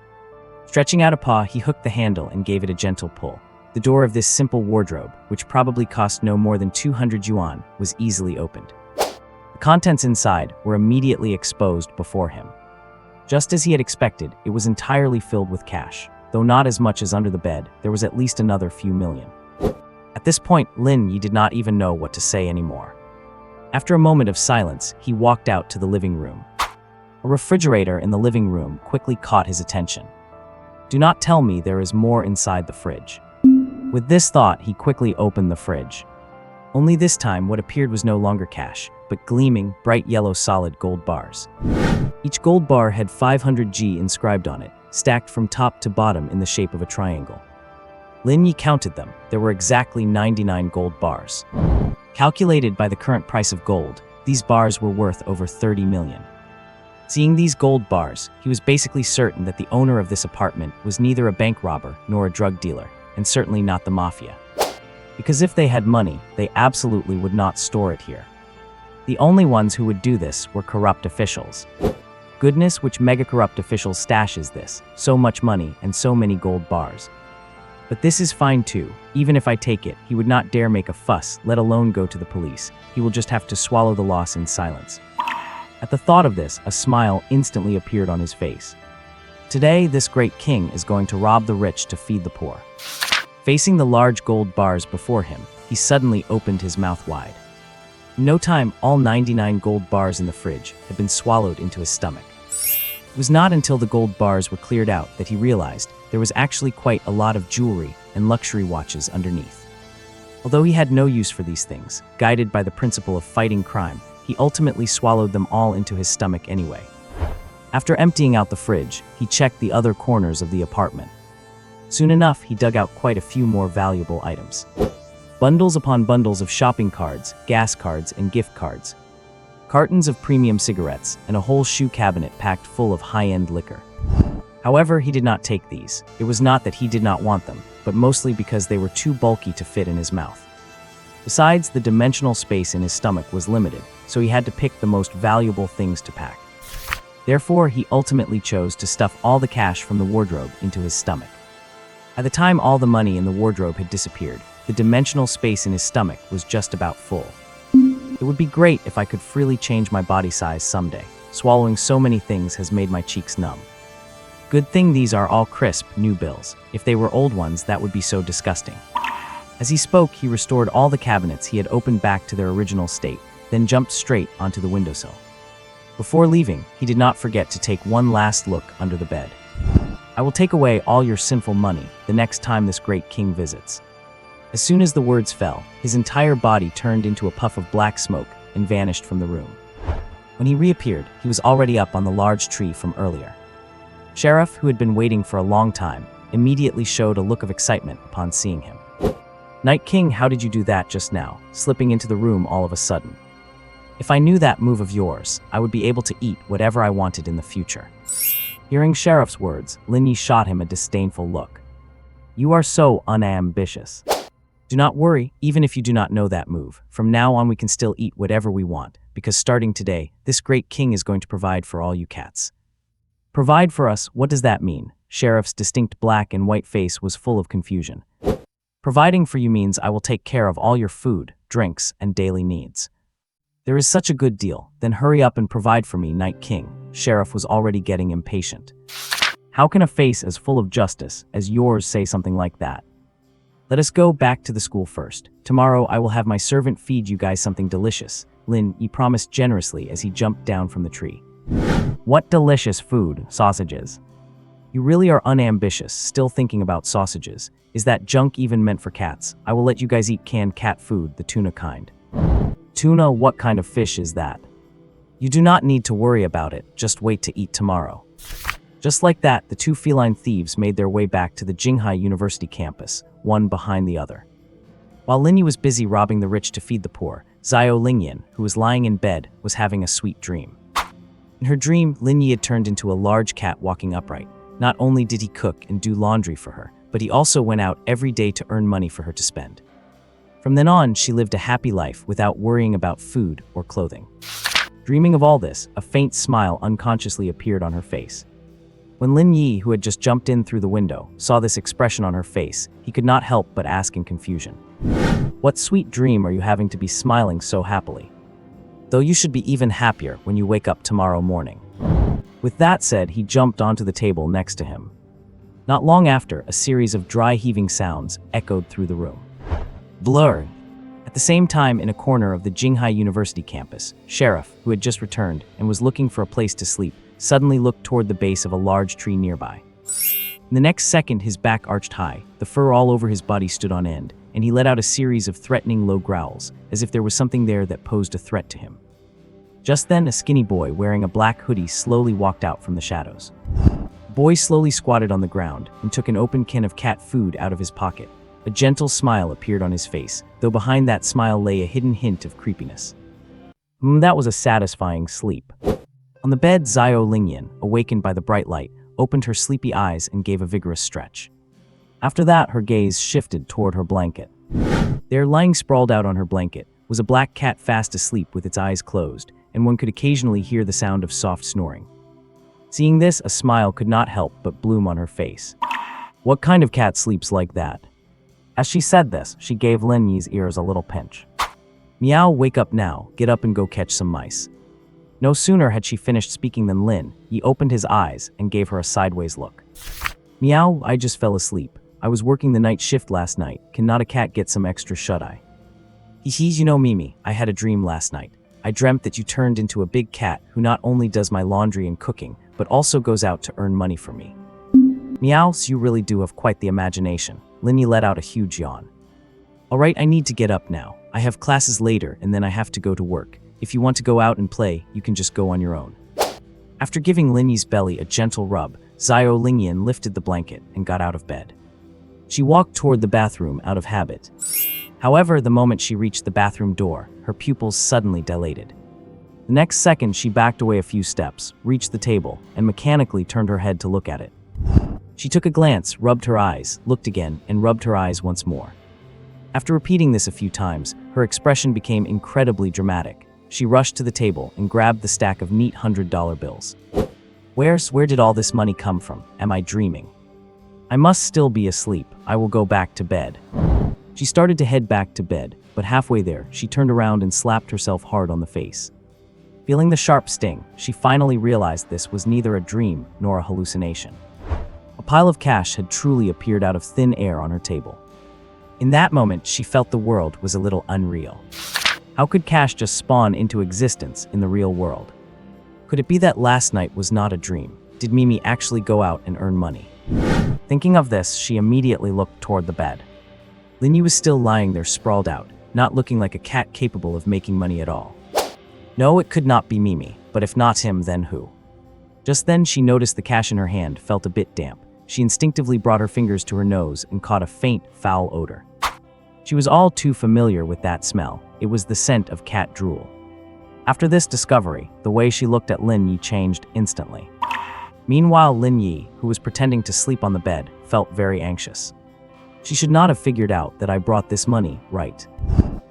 Stretching out a paw, he hooked the handle and gave it a gentle pull. The door of this simple wardrobe, which probably cost no more than 200 yuan, was easily opened. The contents inside were immediately exposed before him. Just as he had expected, it was entirely filled with cash. Though not as much as under the bed, there was at least another few million. At this point, Lin Ye did not even know what to say anymore. After a moment of silence, he walked out to the living room. A refrigerator in the living room quickly caught his attention. Do not tell me there is more inside the fridge. With this thought, he quickly opened the fridge. Only this time, what appeared was no longer cash, but gleaming, bright yellow solid gold bars. Each gold bar had 500 G inscribed on it, stacked from top to bottom in the shape of a triangle. Lin Ye counted them. There were exactly 99 gold bars. Calculated by the current price of gold, these bars were worth over 30 million. Seeing these gold bars, he was basically certain that the owner of this apartment was neither a bank robber nor a drug dealer, and certainly not the mafia. Because if they had money, they absolutely would not store it here. The only ones who would do this were corrupt officials. Goodness, which mega-corrupt official stashes this, so much money and so many gold bars. But this is fine too. Even if I take it, he would not dare make a fuss, let alone go to the police. He will just have to swallow the loss in silence. At the thought of this, a smile instantly appeared on his face. Today, this great king is going to rob the rich to feed the poor. Facing the large gold bars before him, he suddenly opened his mouth wide. In no time, all 99 gold bars in the fridge had been swallowed into his stomach. It was not until the gold bars were cleared out that he realized there was actually quite a lot of jewelry and luxury watches underneath. Although he had no use for these things, guided by the principle of fighting crime, he ultimately swallowed them all into his stomach anyway. After emptying out the fridge, he checked the other corners of the apartment. Soon enough, he dug out quite a few more valuable items. Bundles upon bundles of shopping cards, gas cards, and gift cards. Cartons of premium cigarettes, and a whole shoe cabinet packed full of high-end liquor. However, he did not take these. It was not that he did not want them, but mostly because they were too bulky to fit in his mouth. Besides, the dimensional space in his stomach was limited, so he had to pick the most valuable things to pack. Therefore, he ultimately chose to stuff all the cash from the wardrobe into his stomach. By the time all the money in the wardrobe had disappeared, the dimensional space in his stomach was just about full. It would be great if I could freely change my body size someday. Swallowing so many things has made my cheeks numb. Good thing these are all crisp, new bills. If they were old ones, that would be so disgusting. As he spoke, he restored all the cabinets he had opened back to their original state, then jumped straight onto the windowsill. Before leaving, he did not forget to take one last look under the bed. I will take away all your sinful money the next time this great king visits." As soon as the words fell, his entire body turned into a puff of black smoke and vanished from the room. When he reappeared, he was already up on the large tree from earlier. Sheriff, who had been waiting for a long time, immediately showed a look of excitement upon seeing him. "Night King, how did you do that just now, slipping into the room all of a sudden? If I knew that move of yours, I would be able to eat whatever I wanted in the future." Hearing Sheriff's words, Lin Ye shot him a disdainful look. "You are so unambitious. Do not worry, even if you do not know that move. From now on we can still eat whatever we want, because starting today, this great king is going to provide for all you cats." "Provide for us, what does that mean?" Sheriff's distinct black and white face was full of confusion. "Providing for you means I will take care of all your food, drinks, and daily needs." "There is such a good deal, then hurry up and provide for me, Night King." Sheriff was already getting impatient. "How can a face as full of justice as yours say something like that? Let us go back to the school first. Tomorrow I will have my servant feed you guys something delicious." Lin Ye promised generously as he jumped down from the tree. "What delicious food, sausages? You really are unambitious, still thinking about sausages. Is that junk even meant for cats? I will let you guys eat canned cat food, the tuna kind." "Tuna, what kind of fish is that?" "You do not need to worry about it, just wait to eat tomorrow." Just like that, the two feline thieves made their way back to the Jinghai University campus, one behind the other. While Lin Ye was busy robbing the rich to feed the poor, Xiao Lingyan, who was lying in bed, was having a sweet dream. In her dream, Lin Ye had turned into a large cat walking upright. Not only did he cook and do laundry for her, but he also went out every day to earn money for her to spend. From then on, she lived a happy life without worrying about food or clothing. Dreaming of all this, a faint smile unconsciously appeared on her face. When Lin Ye, who had just jumped in through the window, saw this expression on her face, he could not help but ask in confusion, "What sweet dream are you having to be smiling so happily? Though you should be even happier when you wake up tomorrow morning." With that said, he jumped onto the table next to him. Not long after, a series of dry heaving sounds echoed through the room. Blur. At the same time, in a corner of the Jinghai University campus, Sheriff, who had just returned and was looking for a place to sleep, suddenly looked toward the base of a large tree nearby. In the next second, his back arched high, the fur all over his body stood on end, and he let out a series of threatening low growls, as if there was something there that posed a threat to him. Just then, a skinny boy wearing a black hoodie slowly walked out from the shadows. The boy slowly squatted on the ground and took an open can of cat food out of his pocket. A gentle smile appeared on his face, though behind that smile lay a hidden hint of creepiness. That was a satisfying sleep. On the bed, Xiao Lingyan, awakened by the bright light, opened her sleepy eyes and gave a vigorous stretch. After that, her gaze shifted toward her blanket. There, lying sprawled out on her blanket, was a black cat fast asleep with its eyes closed, and one could occasionally hear the sound of soft snoring. Seeing this, a smile could not help but bloom on her face. "What kind of cat sleeps like that?" As she said this, she gave Lin Ye's ears a little pinch. "Meow, wake up now, get up and go catch some mice." No sooner had she finished speaking than Lin Ye opened his eyes and gave her a sideways look. "Meow, I just fell asleep. I was working the night shift last night. Cannot a cat get some extra shut-eye?" You know, Mimi, I had a dream last night. I dreamt that you turned into a big cat who not only does my laundry and cooking, but also goes out to earn money for me." "Meows, you really do have quite the imagination." Lin Ye let out a huge yawn. "All right, I need to get up now. I have classes later and then I have to go to work. If you want to go out and play, you can just go on your own." After giving Lin Ye's belly a gentle rub, Xiao Lingyan lifted the blanket and got out of bed. She walked toward the bathroom out of habit. However, the moment she reached the bathroom door, her pupils suddenly dilated. The next second, she backed away a few steps, reached the table, and mechanically turned her head to look at it. She took a glance, rubbed her eyes, looked again, and rubbed her eyes once more. After repeating this a few times, her expression became incredibly dramatic. She rushed to the table and grabbed the stack of neat $100 bills. Where did all this money come from? Am I dreaming? I must still be asleep. I will go back to bed. She started to head back to bed, but halfway there, she turned around and slapped herself hard on the face. Feeling the sharp sting, she finally realized this was neither a dream nor a hallucination. A pile of cash had truly appeared out of thin air on her table. In that moment, she felt the world was a little unreal. How could cash just spawn into existence in the real world? Could it be that last night was not a dream? Did Mimi actually go out and earn money? Thinking of this, she immediately looked toward the bed. Lin Ye was still lying there sprawled out, not looking like a cat capable of making money at all. No, it could not be Mimi, but if not him, then who? Just then she noticed the cash in her hand felt a bit damp. She instinctively brought her fingers to her nose and caught a faint, foul odor. She was all too familiar with that smell. It was the scent of cat drool. After this discovery, the way she looked at Lin Ye changed instantly. Meanwhile, Lin Ye, who was pretending to sleep on the bed, felt very anxious. She should not have figured out that I brought this money, right?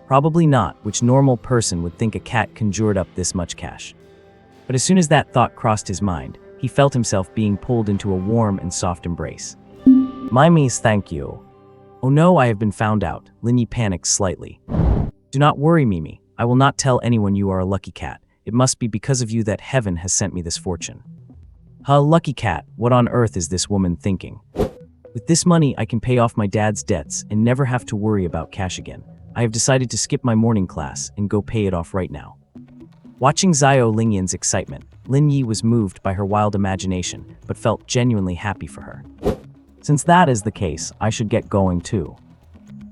Probably not, which normal person would think a cat conjured up this much cash. But as soon as that thought crossed his mind, he felt himself being pulled into a warm and soft embrace. Mimi's, thank you. Oh no, I have been found out. Lin Ye panicked slightly. Do not worry, Mimi. I will not tell anyone you are a lucky cat. It must be because of you that heaven has sent me this fortune. Huh, lucky cat, what on earth is this woman thinking? With this money, I can pay off my dad's debts and never have to worry about cash again. I have decided to skip my morning class and go pay it off right now. Watching Xiao Lingyan's excitement, Lin Ye was moved by her wild imagination, but felt genuinely happy for her. Since that is the case, I should get going too.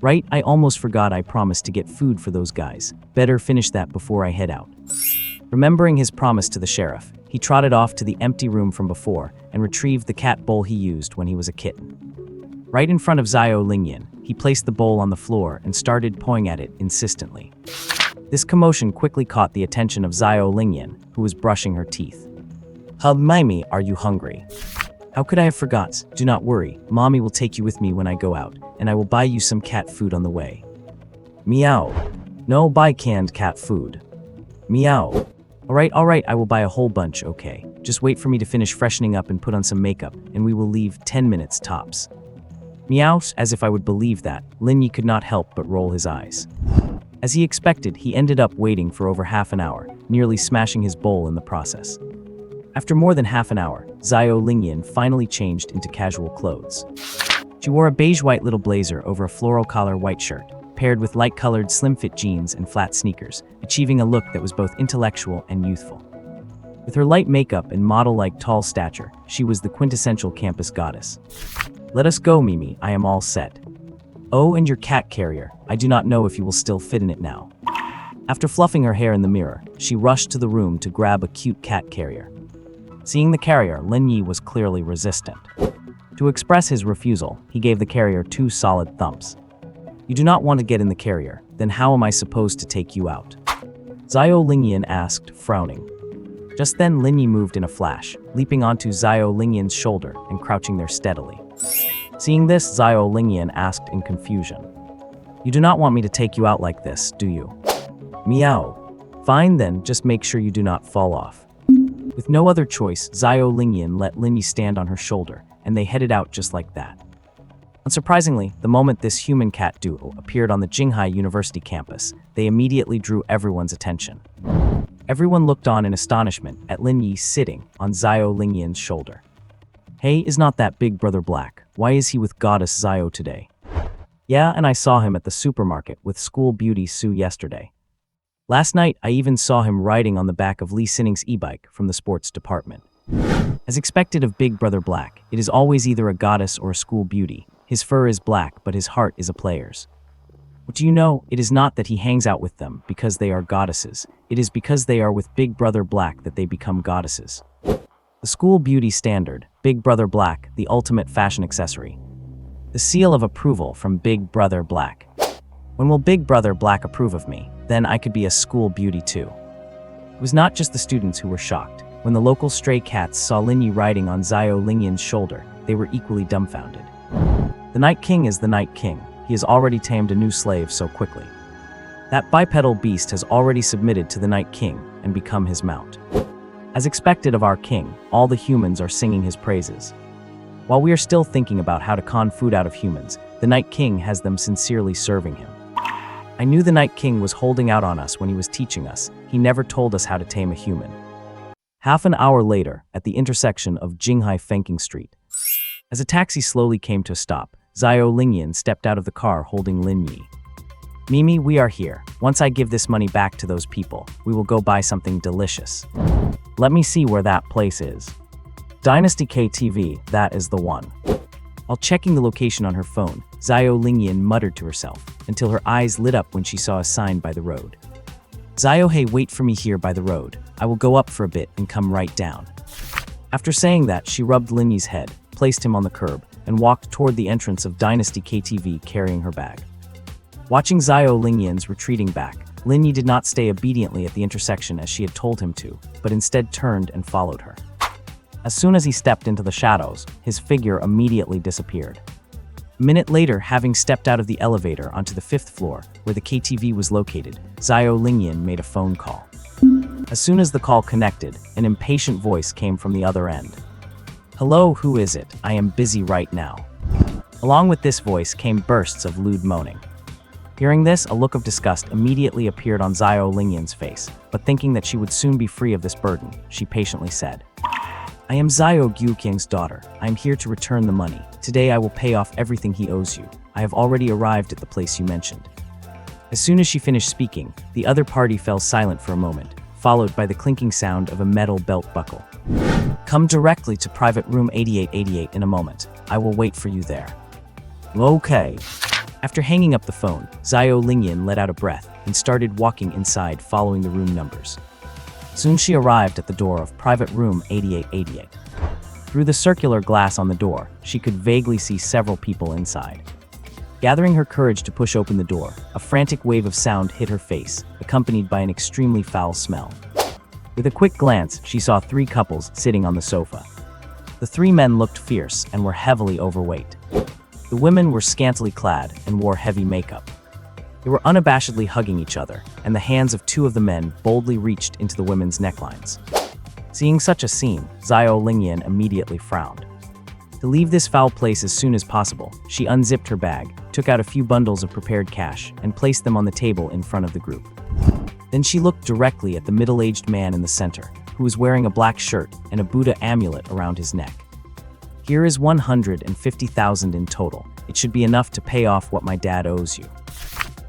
Right, I almost forgot I promised to get food for those guys. Better finish that before I head out. Remembering his promise to the sheriff, he trotted off to the empty room from before and retrieved the cat bowl he used when he was a kitten. Right in front of Xiao Lingyan, he placed the bowl on the floor and started pawing at it insistently. This commotion quickly caught the attention of Xiao Lingyan, who was brushing her teeth. Hub Mimi, are you hungry? How could I have forgot? Do not worry, Mommy will take you with me when I go out, and I will buy you some cat food on the way. Meow. No, buy canned cat food. Meow. Alright, I will buy a whole bunch, okay. Just wait for me to finish freshening up and put on some makeup, and we will leave 10 minutes tops. Meow, as if I would believe that, Lin Ye could not help but roll his eyes. As he expected, he ended up waiting for over half an hour, nearly smashing his bowl in the process. After more than half an hour, Xiao Lingyan finally changed into casual clothes. She wore a beige-white little blazer over a floral collar white shirt, paired with light-colored slim-fit jeans and flat sneakers, achieving a look that was both intellectual and youthful. With her light makeup and model-like tall stature, she was the quintessential campus goddess. Let us go, Mimi, I am all set. Oh, and your cat carrier, I do not know if you will still fit in it now. After fluffing her hair in the mirror, she rushed to the room to grab a cute cat carrier. Seeing the carrier, Lin Ye was clearly resistant. To express his refusal, he gave the carrier 2 solid thumps. You do not want to get in the carrier, then how am I supposed to take you out? Xiao Lingyan asked, frowning. Just then Lin Ye moved in a flash, leaping onto Xiao Lingyan's shoulder and crouching there steadily. Seeing this, Xiao Lingyan asked in confusion. You do not want me to take you out like this, do you? Meow. Fine then, just make sure you do not fall off. With no other choice, Xiao Lingyan let Lin Ye stand on her shoulder, and they headed out just like that. Unsurprisingly, the moment this human-cat duo appeared on the Jinghai University campus, they immediately drew everyone's attention. Everyone looked on in astonishment at Lin Ye sitting on Xiao Lingyan's shoulder. Hey, is not that Big Brother Black? Why is he with Goddess Xiao today? Yeah, and I saw him at the supermarket with school beauty Sue yesterday. Last night, I even saw him riding on the back of Lee Sinning's e-bike from the sports department. As expected of Big Brother Black, it is always either a goddess or a school beauty. His fur is black, but his heart is a player's. What do you know? It is not that he hangs out with them because they are goddesses. It is because they are with Big Brother Black that they become goddesses. The school beauty standard, Big Brother Black, the ultimate fashion accessory. The seal of approval from Big Brother Black. When will Big Brother Black approve of me? Then I could be a school beauty too. It was not just the students who were shocked. When the local stray cats saw Lin Ye riding on Xiao Lingyan's shoulder, they were equally dumbfounded. The Night King is the Night King. He has already tamed a new slave so quickly. That bipedal beast has already submitted to the Night King and become his mount. As expected of our king, all the humans are singing his praises. While we are still thinking about how to con food out of humans, the Night King has them sincerely serving him. I knew the Night King was holding out on us when he was teaching us. He never told us how to tame a human. Half an hour later, at the intersection of Jinghai Fenking Street. As a taxi slowly came to a stop, Xiao Lingyan stepped out of the car holding Lin Ye. Mimi, we are here. Once I give this money back to those people, we will go buy something delicious. Let me see where that place is. Dynasty KTV, that is the one. While checking the location on her phone, Lin Ye muttered to herself, until her eyes lit up when she saw a sign by the road. "Hey, wait for me here by the road. I will go up for a bit and come right down." After saying that, she rubbed Lin Ye's head, placed him on the curb, and walked toward the entrance of Dynasty KTV carrying her bag. Watching Lin Ye's retreating back, Lin Ye did not stay obediently at the intersection as she had told him to, but instead turned and followed her. As soon as he stepped into the shadows, his figure immediately disappeared. A minute later, having stepped out of the elevator onto the 5th floor, where the KTV was located, Lin Ye made a phone call. As soon as the call connected, an impatient voice came from the other end. "Hello, who is it? I am busy right now." Along with this voice came bursts of lewd moaning. Hearing this, a look of disgust immediately appeared on Lin Ye's face, but thinking that she would soon be free of this burden, she patiently said, "I am Gyukyang's daughter. I am here to return the money. Today I will pay off everything he owes you. I have already arrived at the place you mentioned." As soon as she finished speaking, the other party fell silent for a moment, followed by the clinking sound of a metal belt buckle. "Come directly to private room 8888 in a moment. I will wait for you there." "Okay." After hanging up the phone, Lin Ye let out a breath and started walking inside following the room numbers. Soon she arrived at the door of private room 8888. Through the circular glass on the door, she could vaguely see several people inside. Gathering her courage to push open the door, a frantic wave of sound hit her face, accompanied by an extremely foul smell. With a quick glance, she saw 3 couples sitting on the sofa. The 3 men looked fierce and were heavily overweight. The women were scantily clad and wore heavy makeup. They were unabashedly hugging each other, and the hands of 2 of the men boldly reached into the women's necklines. Seeing such a scene, Lin Ye immediately frowned. To leave this foul place as soon as possible, she unzipped her bag, took out a few bundles of prepared cash, and placed them on the table in front of the group. Then she looked directly at the middle-aged man in the center, who was wearing a black shirt and a Buddha amulet around his neck. "Here is 150,000 in total. It should be enough to pay off what my dad owes you."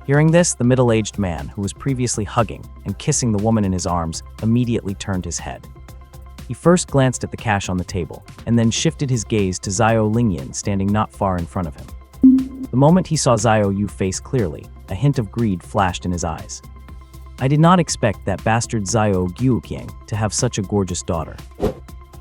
Hearing this, the middle-aged man, who was previously hugging and kissing the woman in his arms, immediately turned his head. He first glanced at the cash on the table, and then shifted his gaze to Lin Ye standing not far in front of him. The moment he saw Yu's face clearly, a hint of greed flashed in his eyes. "I did not expect that bastard Gyukyang to have such a gorgeous daughter.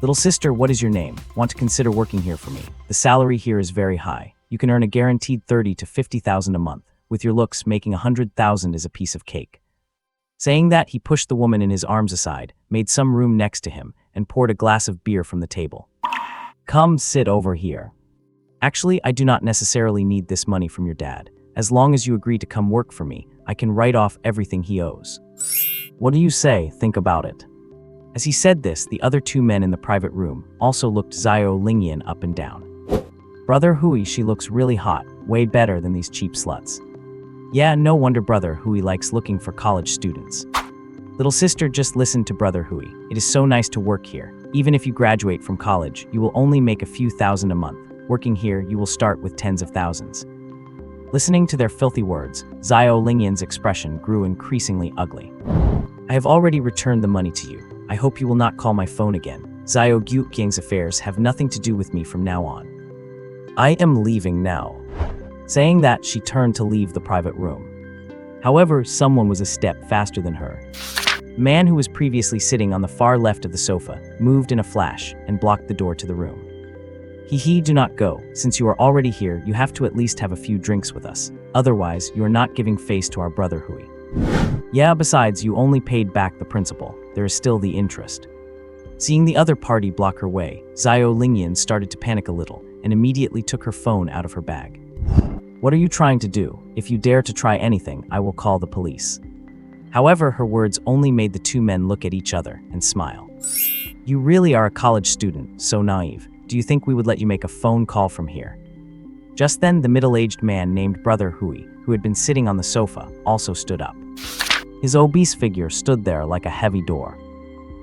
Little sister, what is your name? Want to consider working here for me? The salary here is very high. You can earn a guaranteed 30 to 50,000 a month. With your looks, making 100,000 is a piece of cake." Saying that, he pushed the woman in his arms aside, made some room next to him, and poured a glass of beer from the table. "Come sit over here. Actually, I do not necessarily need this money from your dad. As long as you agree to come work for me, I can write off everything he owes. What do you say? Think about it." As he said this, the other 2 men in the private room also looked Lin Ye up and down. "Brother Hui, she looks really hot, way better than these cheap sluts." "Yeah, no wonder Brother Hui likes looking for college students." "Little sister, just listen to Brother Hui. It is so nice to work here. Even if you graduate from college, you will only make a few thousand a month. Working here, you will start with tens of thousands." Listening to their filthy words, Lin Ye's expression grew increasingly ugly. "I have already returned the money to you. I hope you will not call my phone again. Gyukyang's affairs have nothing to do with me from now on. I am leaving now." Saying that, she turned to leave the private room. However, someone was a step faster than her. The man who was previously sitting on the far left of the sofa moved in a flash and blocked the door to the room. Do not go. Since you are already here, you have to at least have a few drinks with us. Otherwise, you are not giving face to our Brother Hui." "Yeah, besides, you only paid back the principal. There is still the interest." Seeing the other party block her way, Lin Ye started to panic a little and immediately took her phone out of her bag. "What are you trying to do? If you dare to try anything, I will call the police." However, her words only made the 2 men look at each other and smile. "You really are a college student, so naive. Do you think we would let you make a phone call from here?" Just then, the middle-aged man named Brother Hui, who had been sitting on the sofa, also stood up. His obese figure stood there like a heavy door.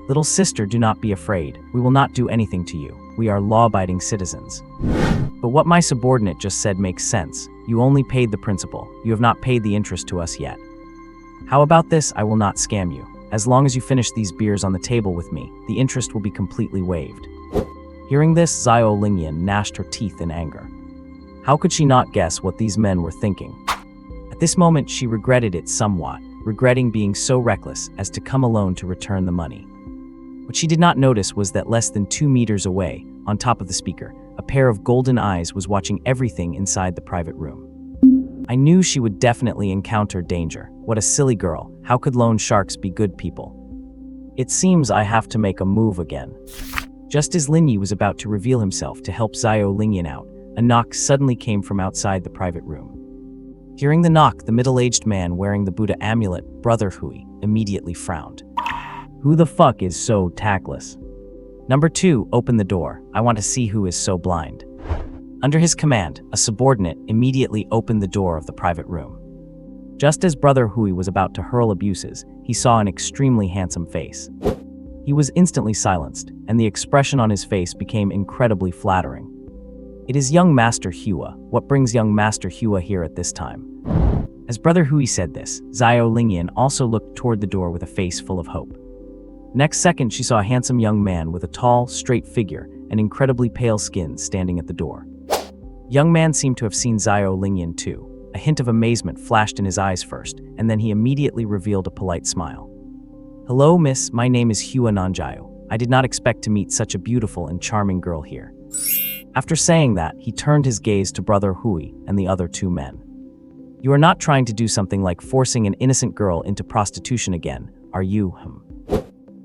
"Little sister, do not be afraid. We will not do anything to you. We are law-abiding citizens." "But what my subordinate just said makes sense. You only paid the principal. You have not paid the interest to us yet. How about this? I will not scam you. As long as you finish these beers on the table with me, the interest will be completely waived." Hearing this, Lin Ye gnashed her teeth in anger. How could she not guess what these men were thinking? At this moment, she regretted it somewhat, regretting being so reckless as to come alone to return the money. What she did not notice was that less than 2 meters away, on top of the speaker, a pair of golden eyes was watching everything inside the private room. I knew she would definitely encounter danger. What a silly girl. How could loan sharks be good people? It seems I have to make a move again. Just as Lin Ye was about to reveal himself to help Xiao Lingyan out, a knock suddenly came from outside the private room. Hearing the knock, the middle-aged man wearing the Buddha amulet, Brother Hui, immediately frowned. Who the fuck is so tactless? Number 2, open the door. I want to see who is so blind. Under his command, a subordinate immediately opened the door of the private room. Just as Brother Hui was about to hurl abuses, he saw an extremely handsome face. He was instantly silenced, and the expression on his face became incredibly flattering. It is young Master Hua. What brings young Master Hua here at this time? As Brother Hui said this, Xiao Lingyan also looked toward the door with a face full of hope. Next second, she saw a handsome young man with a tall, straight figure and incredibly pale skin standing at the door. Young man seemed to have seen Xiao Lingyan too. A hint of amazement flashed in his eyes first, and then he immediately revealed a polite smile. Hello, miss, my name is Hua Nanjiao. I did not expect to meet such a beautiful and charming girl here. After saying that, he turned his gaze to Brother Hui and the other 2 men. You are not trying to do something like forcing an innocent girl into prostitution again, are you?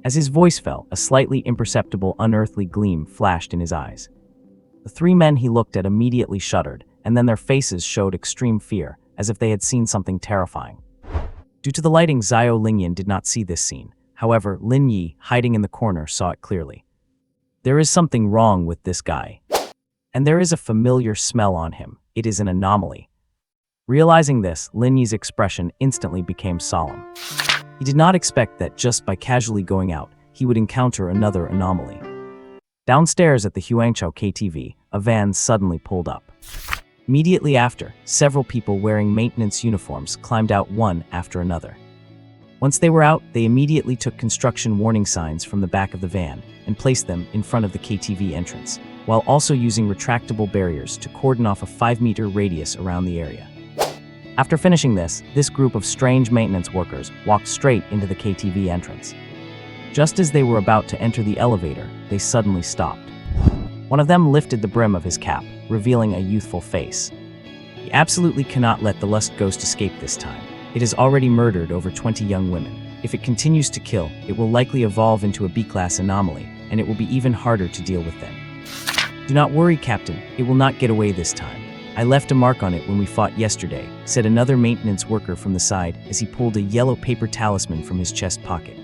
As his voice fell, a slightly imperceptible unearthly gleam flashed in his eyes. The 3 men he looked at immediately shuddered, and then their faces showed extreme fear, as if they had seen something terrifying. Due to the lighting, Xiao Lingyan did not see this scene. However, Lin Ye, hiding in the corner, saw it clearly. There is something wrong with this guy. And there is a familiar smell on him. It is an anomaly. Realizing this, Lin Ye's expression instantly became solemn. He did not expect that just by casually going out, he would encounter another anomaly. Downstairs at the Huangchao KTV, a van suddenly pulled up. Immediately after, several people wearing maintenance uniforms climbed out one after another. Once they were out, they immediately took construction warning signs from the back of the van and placed them in front of the KTV entrance, while also using retractable barriers to cordon off a 5-meter radius around the area. After finishing this group of strange maintenance workers walked straight into the KTV entrance. Just as they were about to enter the elevator, they suddenly stopped. One of them lifted the brim of his cap, revealing a youthful face. He absolutely cannot let the lust ghost escape this time. It has already murdered over 20 young women. If it continues to kill, it will likely evolve into a B-class anomaly, and it will be even harder to deal with then. Do not worry, Captain. It will not get away this time. I left a mark on it when we fought yesterday, said another maintenance worker from the side as he pulled a yellow paper talisman from his chest pocket.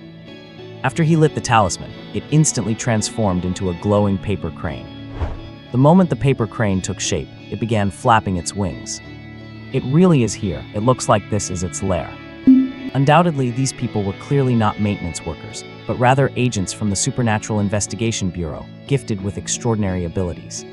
After he lit the talisman, it instantly transformed into a glowing paper crane. The moment the paper crane took shape, it began flapping its wings. It really is here. It looks like this is its lair. Undoubtedly, these people were clearly not maintenance workers, but rather agents from the Supernatural Investigation Bureau, gifted with extraordinary abilities.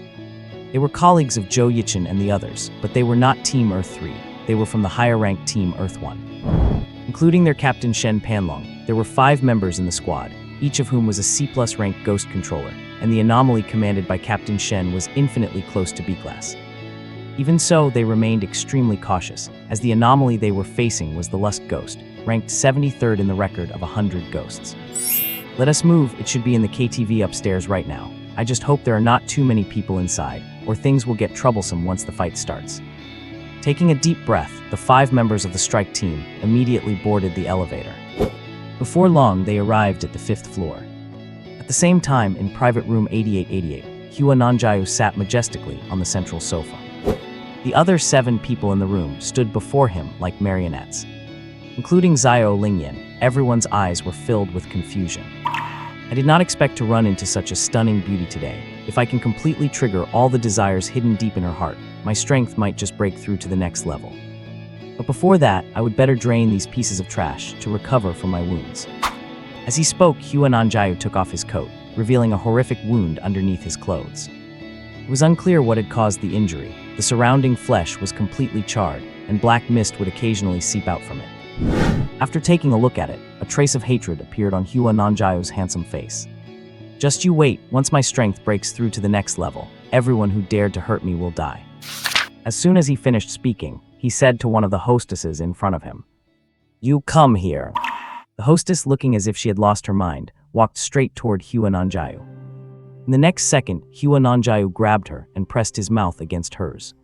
They were colleagues of Zhou Yichen and the others, but they were not Team Earth 3. They were from the higher-ranked Team Earth 1. Including their captain Shen Panlong, there were 5 members in the squad, each of whom was a C+ ranked ghost controller, and the anomaly commanded by Captain Shen was infinitely close to B-class. Even so, they remained extremely cautious, as the anomaly they were facing was the Lust Ghost, ranked 73rd in the record of 100 ghosts. Let us move, it should be in the KTV upstairs right now. I just hope there are not too many people inside, or things will get troublesome once the fight starts. Taking a deep breath, the 5 members of the strike team immediately boarded the elevator. Before long, they arrived at the 5th floor. At the same time, in private room 8888, Hua Nanjiao sat majestically on the central sofa. The other 7 people in the room stood before him like marionettes. Including Xiao Lingyan, everyone's eyes were filled with confusion. I did not expect to run into such a stunning beauty today. If I can completely trigger all the desires hidden deep in her heart, my strength might just break through to the next level. But before that, I would better drain these pieces of trash to recover from my wounds. As he spoke, Hua Nanjiao took off his coat, revealing a horrific wound underneath his clothes. It was unclear what had caused the injury. The surrounding flesh was completely charred, and black mist would occasionally seep out from it. After taking a look at it, a trace of hatred appeared on Hua Nanjiao's handsome face. Just you wait, once my strength breaks through to the next level, everyone who dared to hurt me will die. As soon as he finished speaking, he said to one of the hostesses in front of him, "You come here." The hostess, looking as if she had lost her mind, walked straight toward Hua Nanjiao. In the next second, Hua Nanjiao grabbed her and pressed his mouth against hers.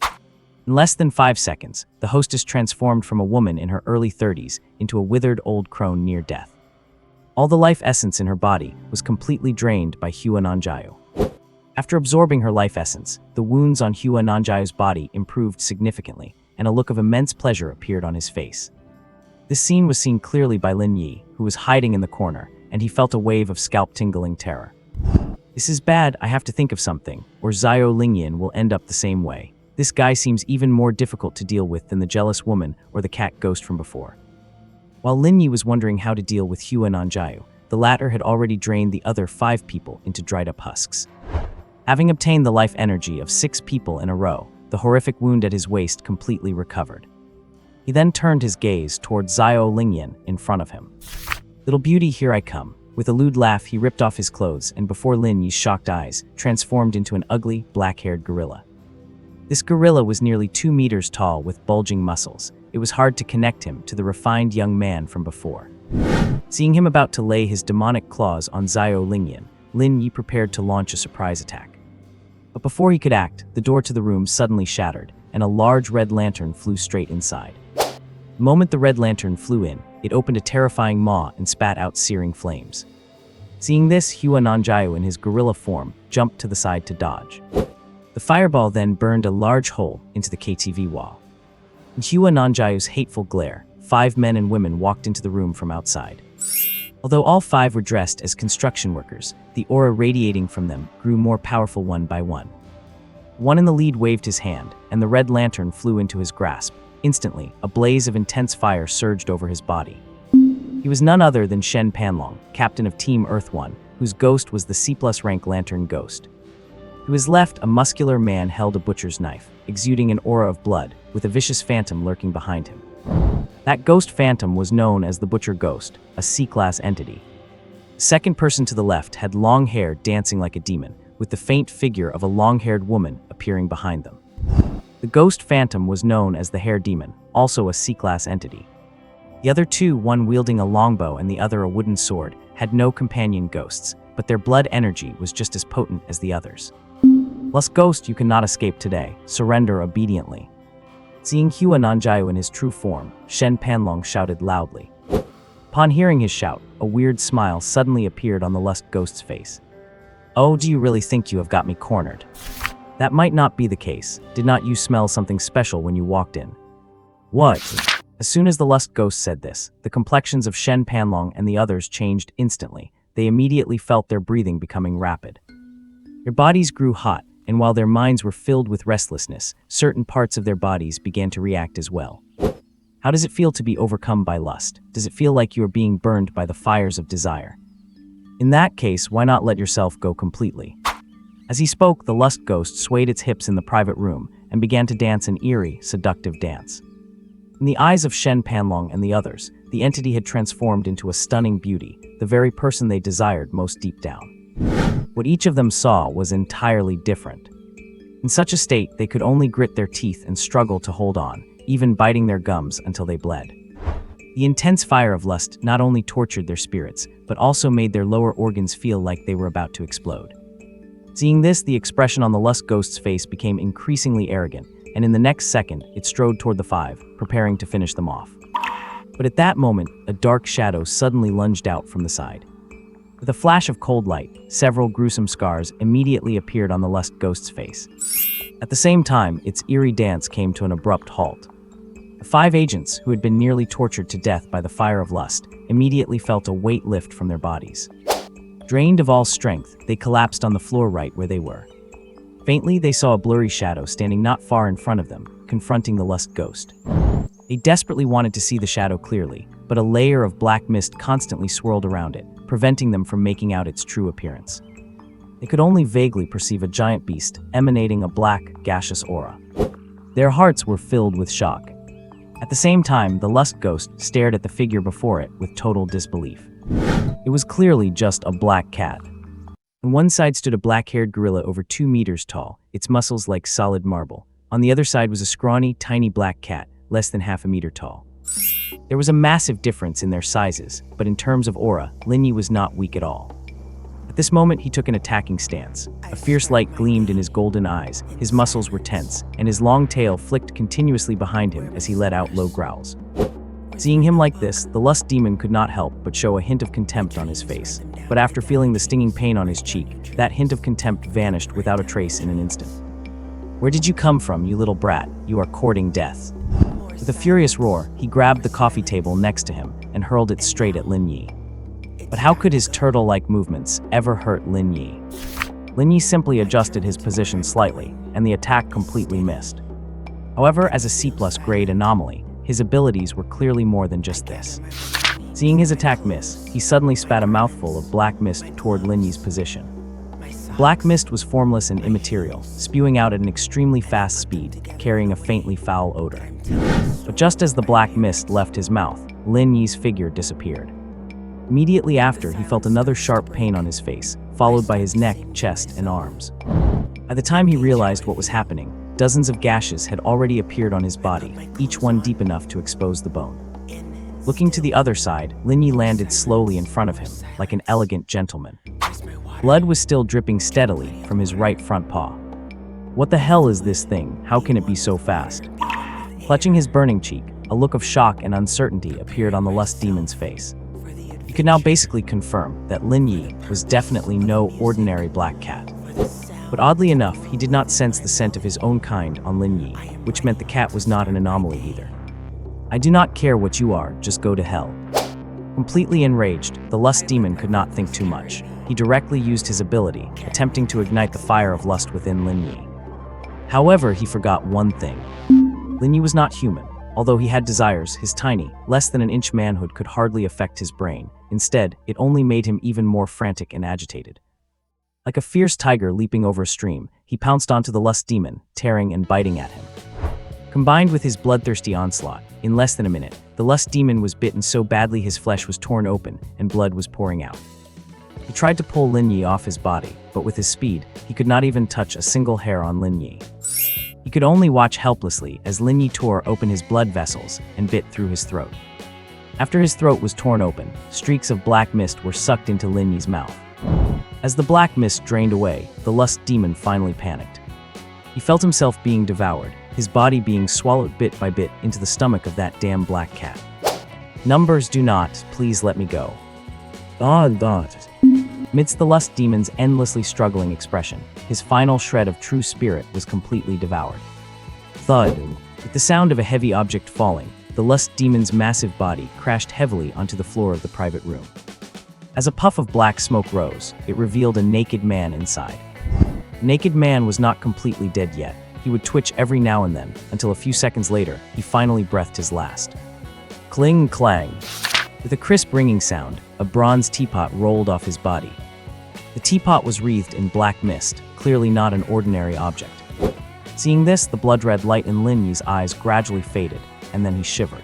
In less than 5 seconds, the hostess transformed from a woman in her early 30s into a withered old crone near death. All the life essence in her body was completely drained by Hua Nanjiao. After absorbing her life essence, the wounds on Hua Nanjiao's body improved significantly, and a look of immense pleasure appeared on his face. This scene was seen clearly by Lin Ye, who was hiding in the corner, and he felt a wave of scalp-tingling terror. "This is bad, I have to think of something, or Xiao Lingyan will end up the same way. This guy seems even more difficult to deal with than the jealous woman or the cat ghost from before." While Lin Ye was wondering how to deal with Hua Nanjiao, the latter had already drained the other 5 people into dried-up husks. Having obtained the life energy of 6 people in a row, the horrific wound at his waist completely recovered. He then turned his gaze toward Xiao Lingyan in front of him. "Little beauty, here I come." With a lewd laugh, he ripped off his clothes and, before Lin Ye's shocked eyes, transformed into an ugly, black-haired gorilla. This gorilla was nearly 2 meters tall with bulging muscles. It was hard to connect him to the refined young man from before. Seeing him about to lay his demonic claws on Xiao Lingyan, Lin Ye prepared to launch a surprise attack. But before he could act, the door to the room suddenly shattered, and a large red lantern flew straight inside. The moment the red lantern flew in, it opened a terrifying maw and spat out searing flames. Seeing this, Hua Nanjiao in his gorilla form jumped to the side to dodge. The fireball then burned a large hole into the KTV wall. In Hua Nanjiao's hateful glare, 5 men and women walked into the room from outside. Although all 5 were dressed as construction workers, the aura radiating from them grew more powerful one by one. One in the lead waved his hand, and the red lantern flew into his grasp. Instantly, a blaze of intense fire surged over his body. He was none other than Shen Panlong, captain of Team Earth 1, whose ghost was the C+ rank lantern ghost. To his left, a muscular man held a butcher's knife, exuding an aura of blood, with a vicious phantom lurking behind him. That ghost phantom was known as the Butcher Ghost, a C-class entity. The second person to the left had long hair dancing like a demon, with the faint figure of a long-haired woman appearing behind them. The ghost phantom was known as the Hair Demon, also a C-class entity. The other 2, one wielding a longbow and the other a wooden sword, had no companion ghosts, but their blood energy was just as potent as the others. "Lust Ghost, you cannot escape today. Surrender obediently." Seeing Hua Nanjiao in his true form, Shen Panlong shouted loudly. Upon hearing his shout, a weird smile suddenly appeared on the Lust Ghost's face. "Oh, do you really think you have got me cornered? That might not be the case. Did not you smell something special when you walked in?" "What?" As soon as the Lust Ghost said this, the complexions of Shen Panlong and the others changed instantly. They immediately felt their breathing becoming rapid. Their bodies grew hot, and while their minds were filled with restlessness, certain parts of their bodies began to react as well. How does it feel to be overcome by lust? Does it feel like you are being burned by the fires of desire? In that case, why not let yourself go completely? As he spoke, the Lust Ghost swayed its hips in the private room and began to dance an eerie, seductive dance. In the eyes of Shen Panlong and the others, the entity had transformed into a stunning beauty, the very person they desired most deep down. What each of them saw was entirely different. In such a state, they could only grit their teeth and struggle to hold on, even biting their gums until they bled. The intense fire of lust not only tortured their spirits, but also made their lower organs feel like they were about to explode. Seeing this, the expression on the Lust Ghost's face became increasingly arrogant, and in the next second, it strode toward the 5, preparing to finish them off. But at that moment, a dark shadow suddenly lunged out from the side. With a flash of cold light, several gruesome scars immediately appeared on the Lust Ghost's face. At the same time, its eerie dance came to an abrupt halt. The 5 agents, who had been nearly tortured to death by the fire of lust, immediately felt a weight lift from their bodies. Drained of all strength, they collapsed on the floor right where they were. Faintly, they saw a blurry shadow standing not far in front of them, confronting the Lust Ghost. They desperately wanted to see the shadow clearly, but a layer of black mist constantly swirled around it, preventing them from making out its true appearance. They could only vaguely perceive a giant beast emanating a black, gaseous aura. Their hearts were filled with shock. At the same time, the Lust Ghost stared at the figure before it with total disbelief. It was clearly just a black cat. On one side stood a black-haired gorilla over 2 meters tall, its muscles like solid marble. On the other side was a scrawny, tiny black cat, less than half a meter tall. There was a massive difference in their sizes, but in terms of aura, Lin Ye was not weak at all. At this moment, he took an attacking stance. A fierce light gleamed in his golden eyes, his muscles were tense, and his long tail flicked continuously behind him as he let out low growls. Seeing him like this, the lust demon could not help but show a hint of contempt on his face. But after feeling the stinging pain on his cheek, that hint of contempt vanished without a trace in an instant. "Where did you come from, you little brat? You are courting death." With a furious roar, he grabbed the coffee table next to him and hurled it straight at Lin Ye. But how could his turtle-like movements ever hurt Lin Ye? Lin Ye simply adjusted his position slightly, and the attack completely missed. However, as a C+ grade anomaly, his abilities were clearly more than just this. Seeing his attack miss, he suddenly spat a mouthful of black mist toward Lin Ye's position. Black mist was formless and immaterial, spewing out at an extremely fast speed, carrying a faintly foul odor. But just as the black mist left his mouth, Lin Ye's figure disappeared. Immediately after, he felt another sharp pain on his face, followed by his neck, chest, and arms. By the time he realized what was happening, dozens of gashes had already appeared on his body, each one deep enough to expose the bone. Looking to the other side, Lin Ye landed slowly in front of him, like an elegant gentleman. Blood was still dripping steadily from his right front paw. "What the hell is this thing? How can it be so fast?" Clutching his burning cheek, a look of shock and uncertainty appeared on the lust demon's face. He could now basically confirm that Lin Ye was definitely no ordinary black cat. But oddly enough, he did not sense the scent of his own kind on Lin Ye, which meant the cat was not an anomaly either. "I do not care what you are, just go to hell." Completely enraged, the lust demon could not think too much. He directly used his ability, attempting to ignite the fire of lust within Lin Ye. However, he forgot one thing. Lin Ye was not human. Although he had desires, his tiny, less than an inch manhood could hardly affect his brain. Instead, it only made him even more frantic and agitated. Like a fierce tiger leaping over a stream, he pounced onto the lust demon, tearing and biting at him. Combined with his bloodthirsty onslaught, in less than a minute, the lust demon was bitten so badly his flesh was torn open and blood was pouring out. He tried to pull Lin Ye off his body, but with his speed, he could not even touch a single hair on Lin Ye. He could only watch helplessly as Lin Ye tore open his blood vessels and bit through his throat. After his throat was torn open, streaks of black mist were sucked into Lin Ye's mouth. As the black mist drained away, the lust demon finally panicked. He felt himself being devoured, his body being swallowed bit by bit into the stomach of that damn black cat. "Numbers do not, please let me go." Amidst the lust demon's endlessly struggling expression, his final shred of true spirit was completely devoured. Thud. With the sound of a heavy object falling, the lust demon's massive body crashed heavily onto the floor of the private room. As a puff of black smoke rose, it revealed a naked man inside. The naked man was not completely dead yet. He would twitch every now and then, until a few seconds later, he finally breathed his last. Cling clang. With a crisp ringing sound, a bronze teapot rolled off his body. The teapot was wreathed in black mist, clearly not an ordinary object. Seeing this, the blood-red light in Lin Ye's eyes gradually faded, and then he shivered.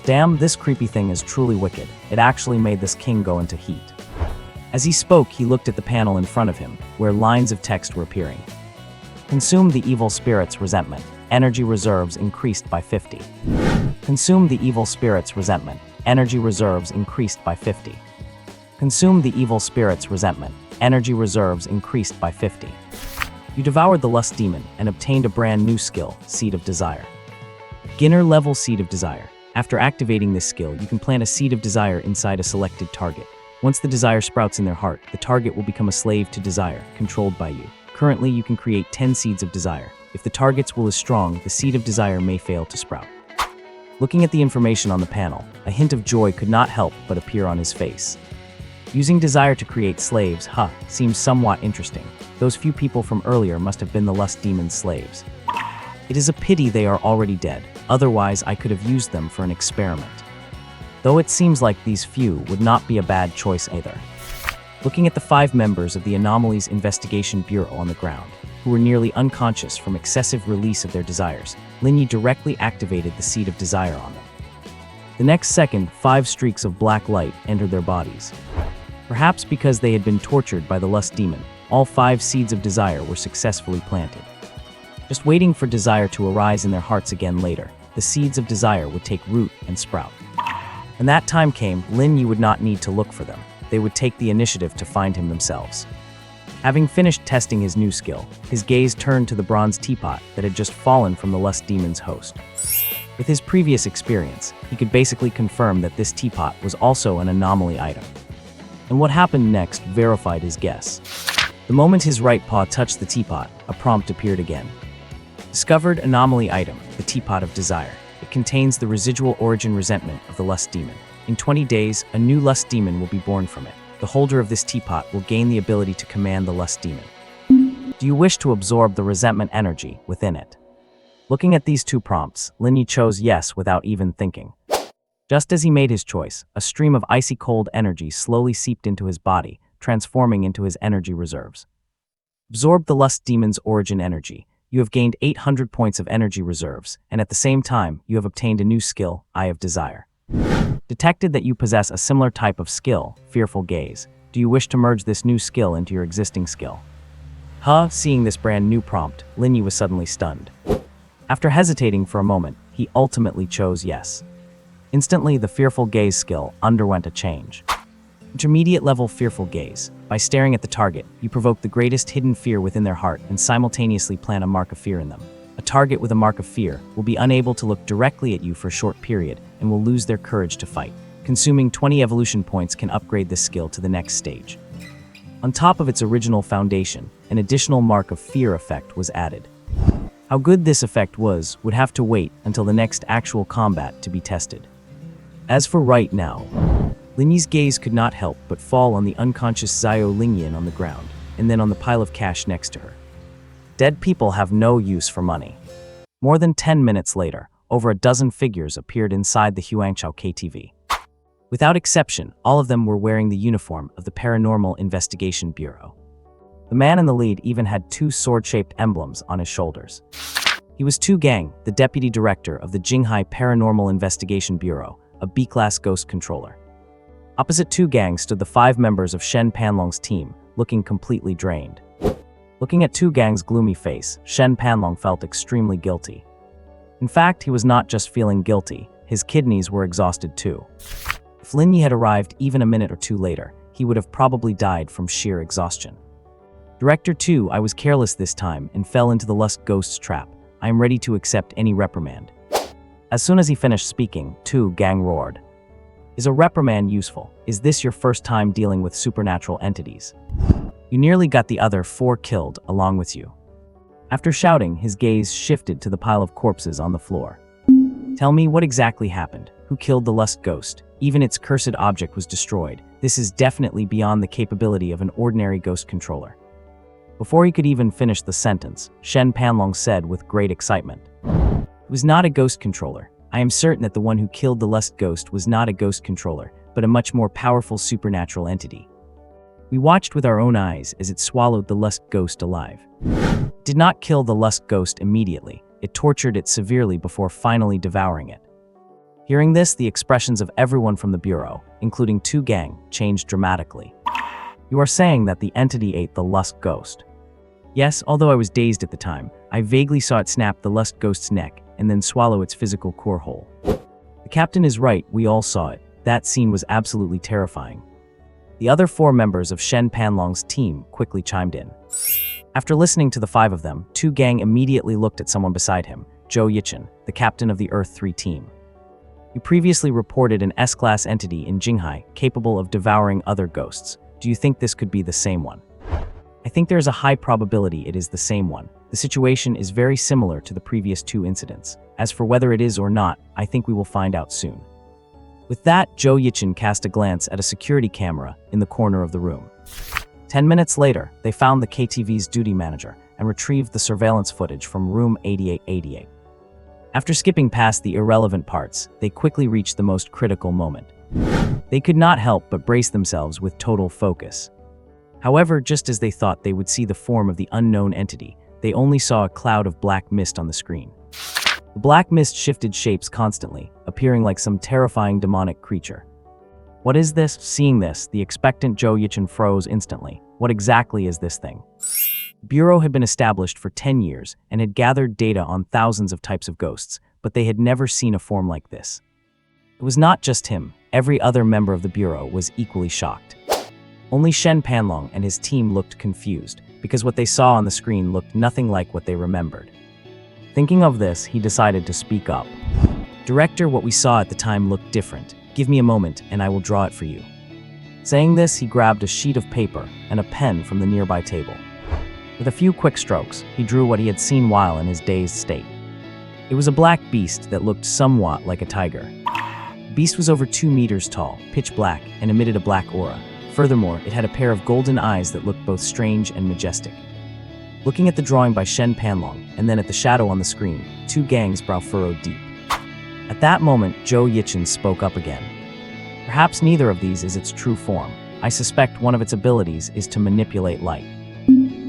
"Damn, this creepy thing is truly wicked. It actually made this king go into heat." As he spoke, he looked at the panel in front of him, where lines of text were appearing. "Consume the evil spirit's resentment. Energy reserves increased by 50. Consume the evil spirit's resentment. Energy reserves increased by 50. Consume the evil spirit's resentment. Energy reserves increased by 50. You devoured the lust demon and obtained a brand new skill, Seed of Desire. Beginner level Seed of Desire. After activating this skill, you can plant a Seed of Desire inside a selected target. Once the desire sprouts in their heart, the target will become a slave to desire, controlled by you. Currently, you can create 10 Seeds of Desire. If the target's will is strong, the Seed of Desire may fail to sprout. Looking at the information on the panel, a hint of joy could not help but appear on his face. Using desire to create slaves, seems somewhat interesting. Those few people from earlier must have been the lust demon's slaves. It is a pity they are already dead, otherwise I could have used them for an experiment. Though it seems like these few would not be a bad choice either. Looking at the 5 members of the Anomalies Investigation Bureau on the ground, who were nearly unconscious from excessive release of their desires, Lin Ye directly activated the Seed of Desire on them. The next second, 5 streaks of black light entered their bodies. Perhaps because they had been tortured by the lust demon, all 5 Seeds of Desire were successfully planted. just waiting for desire to arise in their hearts again later. The seeds of desire would take root and sprout. When that time came, Lin Ye would not need to look for them. They would take the initiative to find him themselves. Having finished testing his new skill, his gaze turned to the bronze teapot that had just fallen from the lust demon's host. With his previous experience, he could basically confirm that this teapot was also an anomaly item. And what happened next verified his guess. The moment his right paw touched the teapot, a prompt appeared again. Discovered anomaly item, the Teapot of Desire. It contains the residual origin resentment of the lust demon. In 20 days, a new lust demon will be born from it. The holder of this teapot will gain the ability to command the lust demon. Do you wish to absorb the resentment energy within it? Looking at these two prompts, Lin Ye chose yes without even thinking. Just as he made his choice, a stream of icy cold energy slowly seeped into his body, transforming into his energy reserves. Absorb the lust demon's origin energy. You have gained 800 points of energy reserves, and at the same time, you have obtained a new skill, Eye of Desire. Detected that you possess a similar type of skill, Fearful Gaze. Do you wish to merge this new skill into your existing skill? Seeing this brand new prompt, Lin Ye was suddenly stunned. After hesitating for a moment, he ultimately chose yes. Instantly, the Fearful Gaze skill underwent a change. Intermediate level Fearful Gaze. By staring at the target, you provoke the greatest hidden fear within their heart and simultaneously plant a mark of fear in them. A target with a mark of fear will be unable to look directly at you for a short period and will lose their courage to fight. Consuming 20 evolution points can upgrade this skill to the next stage. On top of its original foundation, an additional mark of fear effect was added. How good this effect was would have to wait until the next actual combat to be tested. As for right now, Lin Ye's gaze could not help but fall on the unconscious Xiao Lingyan on the ground, and then on the pile of cash next to her. Dead people have no use for money. More than 10 minutes later, over a dozen figures appeared inside the Huangchao KTV. Without exception, all of them were wearing the uniform of the Paranormal Investigation Bureau. The man in the lead even had two sword-shaped emblems on his shoulders. He was Tu Gang, the deputy director of the Jinghai Paranormal Investigation Bureau, a B-class ghost controller. Opposite Tu Gang stood the 5 members of Shen Panlong's team, looking completely drained. Looking at Tu Gang's gloomy face, Shen Panlong felt extremely guilty. In fact, he was not just feeling guilty, his kidneys were exhausted too. If Lin Ye had arrived even a minute or two later, he would have probably died from sheer exhaustion. Director 2, I was careless this time and fell into the lust ghost's trap. I am ready to accept any reprimand. As soon as he finished speaking, Tu Gang roared. Is a reprimand useful? Is this your first time dealing with supernatural entities? You nearly got the other 4 killed along with you. After shouting, his gaze shifted to the pile of corpses on the floor. Tell me what exactly happened. Who killed the lust ghost? Even its cursed object was destroyed. This is definitely beyond the capability of an ordinary ghost controller. Before he could even finish the sentence, Shen Panlong said with great excitement. It was not a ghost controller. I am certain that the one who killed the lust ghost was not a ghost controller, but a much more powerful supernatural entity. We watched with our own eyes as it swallowed the lust ghost alive. It did not kill the lust ghost immediately. It tortured it severely before finally devouring it. Hearing this, the expressions of everyone from the bureau, including Tu Gang, changed dramatically. You are saying that the entity ate the lust ghost? Yes, although I was dazed at the time, I vaguely saw it snap the lust ghost's neck and then swallow its physical core whole. The captain is right, we all saw it. That scene was absolutely terrifying. The other 4 members of Shen Panlong's team quickly chimed in. After listening to the 5 of them, Tu Gang immediately looked at someone beside him, Zhou Yichen, the captain of the Earth 3 team. You previously reported an S-class entity in Jinghai capable of devouring other ghosts. Do you think this could be the same one? I think there is a high probability it is the same one. The situation is very similar to the previous 2 incidents. As for whether it is or not, I think we will find out soon. With that, Zhou Yichen cast a glance at a security camera in the corner of the room. 10 minutes later, they found the KTV's duty manager and retrieved the surveillance footage from room 8888. After skipping past the irrelevant parts, they quickly reached the most critical moment. They could not help but brace themselves with total focus. However, just as they thought they would see the form of the unknown entity, they only saw a cloud of black mist on the screen. The black mist shifted shapes constantly, appearing like some terrifying demonic creature. What is this? Seeing this, the expectant Zhou Yichen froze instantly. What exactly is this thing? Bureau had been established for 10 years and had gathered data on thousands of types of ghosts, but they had never seen a form like this. It was not just him. Every other member of the Bureau was equally shocked. Only Shen Panlong and his team looked confused, because what they saw on the screen looked nothing like what they remembered. Thinking of this, he decided to speak up. "Director, what we saw at the time looked different. Give me a moment, and I will draw it for you." Saying this, he grabbed a sheet of paper and a pen from the nearby table. With a few quick strokes, he drew what he had seen while in his dazed state. It was a black beast that looked somewhat like a tiger. The beast was over 2 meters tall, pitch black, and emitted a black aura. Furthermore, it had a pair of golden eyes that looked both strange and majestic. Looking at the drawing by Shen Panlong, and then at the shadow on the screen, Two Gang's brow furrowed deep. At that moment, Zhou Yichen spoke up again. "Perhaps neither of these is its true form. I suspect one of its abilities is to manipulate light.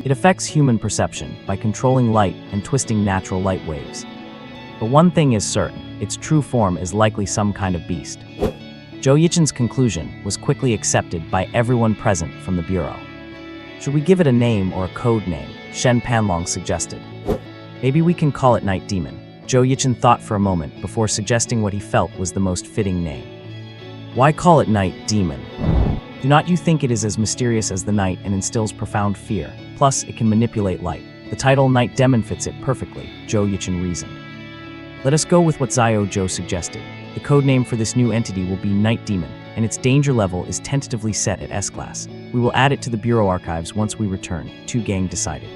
It affects human perception by controlling light and twisting natural light waves. But one thing is certain, its true form is likely some kind of beast." Zhou Yichen's conclusion was quickly accepted by everyone present from the Bureau. "Should we give it a name or a code name?" Shen Panlong suggested. "Maybe we can call it Night Demon." Zhou Yichen thought for a moment before suggesting what he felt was the most fitting name. "Why call it Night Demon? Do not you think it is as mysterious as the night and instills profound fear? Plus, it can manipulate light. The title Night Demon fits it perfectly," Zhou Yichen reasoned. "Let us go with what Zio Zhou suggested. The code name for this new entity will be Night Demon, and its danger level is tentatively set at S-Class. We will add it to the Bureau archives once we return," Two Gang decided.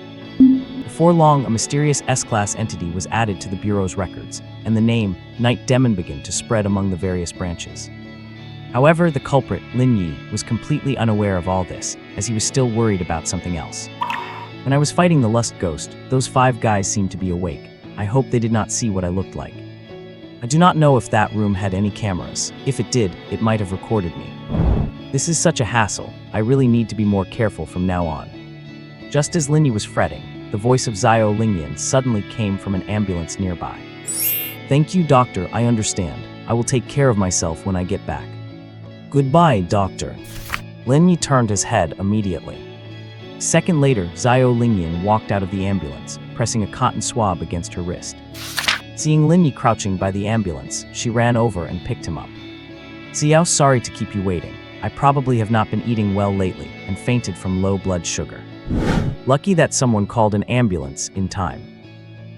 Before long, a mysterious S-Class entity was added to the Bureau's records, and the name Night Demon began to spread among the various branches. However, the culprit, Lin Ye, was completely unaware of all this, as he was still worried about something else. "When I was fighting the Lust Ghost, those 5 guys seemed to be awake. I hope they did not see what I looked like. I do not know if that room had any cameras. If it did, it might have recorded me. This is such a hassle. I really need to be more careful from now on." Just as Lin Ye was fretting, the voice of Zio Lingyan suddenly came from an ambulance nearby. "Thank you, doctor, I understand. I will take care of myself when I get back." "Goodbye, doctor." Lin Ye turned his head immediately. A second later, Zio Lingyan walked out of the ambulance, pressing a cotton swab against her wrist. Seeing Lin Ye crouching by the ambulance, she ran over and picked him up. "Xiao, sorry to keep you waiting. I probably have not been eating well lately and fainted from low blood sugar. Lucky that someone called an ambulance in time.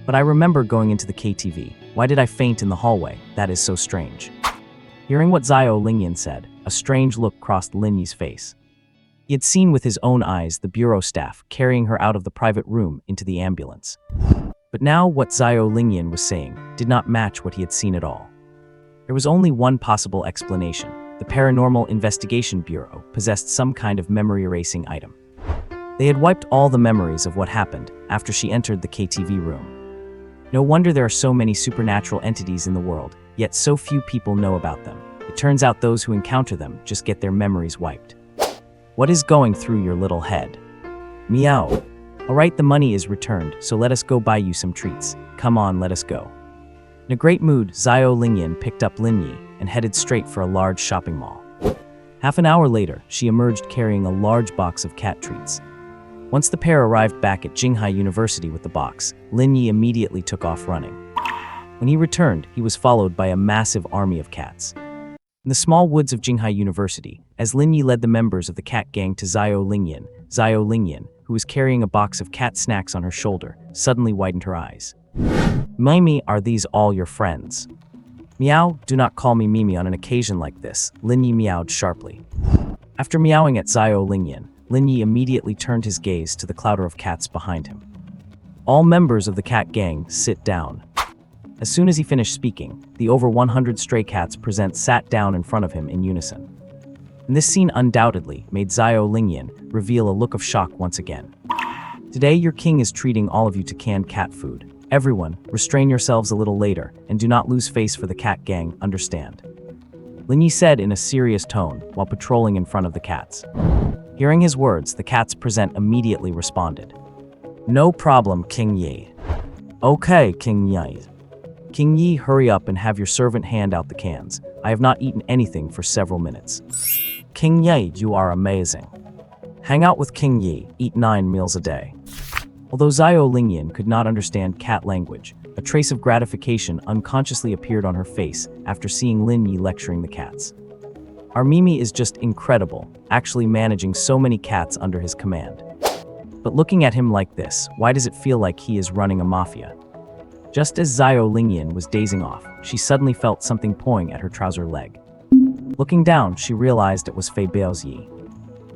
But I remember going into the KTV. Why did I faint in the hallway? That is so strange." Hearing what Zio Lingyan said, a strange look crossed Lin Ye's face. He had seen with his own eyes the Bureau staff carrying her out of the private room into the ambulance. But now what Zio Lingyan was saying did not match what he had seen at all. There was only one possible explanation. The Paranormal Investigation Bureau possessed some kind of memory-erasing item. They had wiped all the memories of what happened after she entered the KTV room. No wonder there are so many supernatural entities in the world, yet so few people know about them. It turns out those who encounter them just get their memories wiped. What is going through your little head? Meow. Alright, the money is returned, so let us go buy you some treats. Come on, let us go. In a great mood, Zio Lingyan picked up Lin Ye and headed straight for a large shopping mall. Half an hour later, she emerged carrying a large box of cat treats. Once the pair arrived back at Jinghai University with the box, Lin Ye immediately took off running. When he returned, he was followed by a massive army of cats. In the small woods of Jinghai University, as Lin Ye led the members of the cat gang to Zio Lingyan, who was carrying a box of cat snacks on her shoulder, suddenly widened her eyes. "Mimi, are these all your friends?" "Meow, do not call me Mimi on an occasion like this," Lin Ye meowed sharply. After meowing at Zio Lingyan, Lin Ye immediately turned his gaze to the clouder of cats behind him. "All members of the cat gang, sit down." As soon as he finished speaking, the over 100 stray cats present sat down in front of him in unison. And this scene undoubtedly made Zio Lingyan reveal a look of shock once again. "Today your king is treating all of you to canned cat food. Everyone, restrain yourselves a little later and do not lose face for the cat gang, understand?" Lin Ye said in a serious tone while patrolling in front of the cats. Hearing his words, the cats present immediately responded. "No problem, King Ye." "Okay, King Ye." "King Ye, hurry up and have your servant hand out the cans. I have not eaten anything for several minutes." "King Ye, you are amazing. Hang out with King Ye, eat 9 meals a day." Although Xiao Lingyan could not understand cat language, a trace of gratification unconsciously appeared on her face after seeing Lin Ye lecturing the cats. Our Mimi is just incredible, actually managing so many cats under his command. But looking at him like this, why does it feel like he is running a mafia? Just as Xiao Lingyan was dazing off, she suddenly felt something pawing at her trouser leg. Looking down, she realized it was Fei Baozi.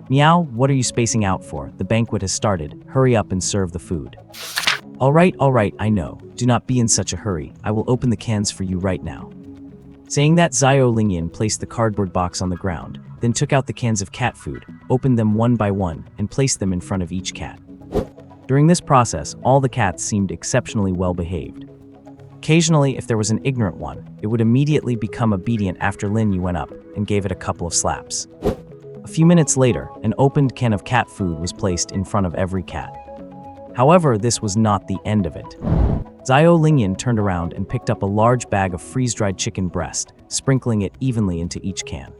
Meow, what are you spacing out for? The banquet has started. Hurry up and serve the food. All right, I know. Do not be in such a hurry. I will open the cans for you right now. Saying that, Xiao Lingyan placed the cardboard box on the ground, then took out the cans of cat food, opened them one by one, and placed them in front of each cat. During this process, all the cats seemed exceptionally well behaved. Occasionally, if there was an ignorant one, it would immediately become obedient after Lin Ye went up and gave it a couple of slaps. A few minutes later, an opened can of cat food was placed in front of every cat. However, this was not the end of it. Xiao Lingyan turned around and picked up a large bag of freeze-dried chicken breast, sprinkling it evenly into each can.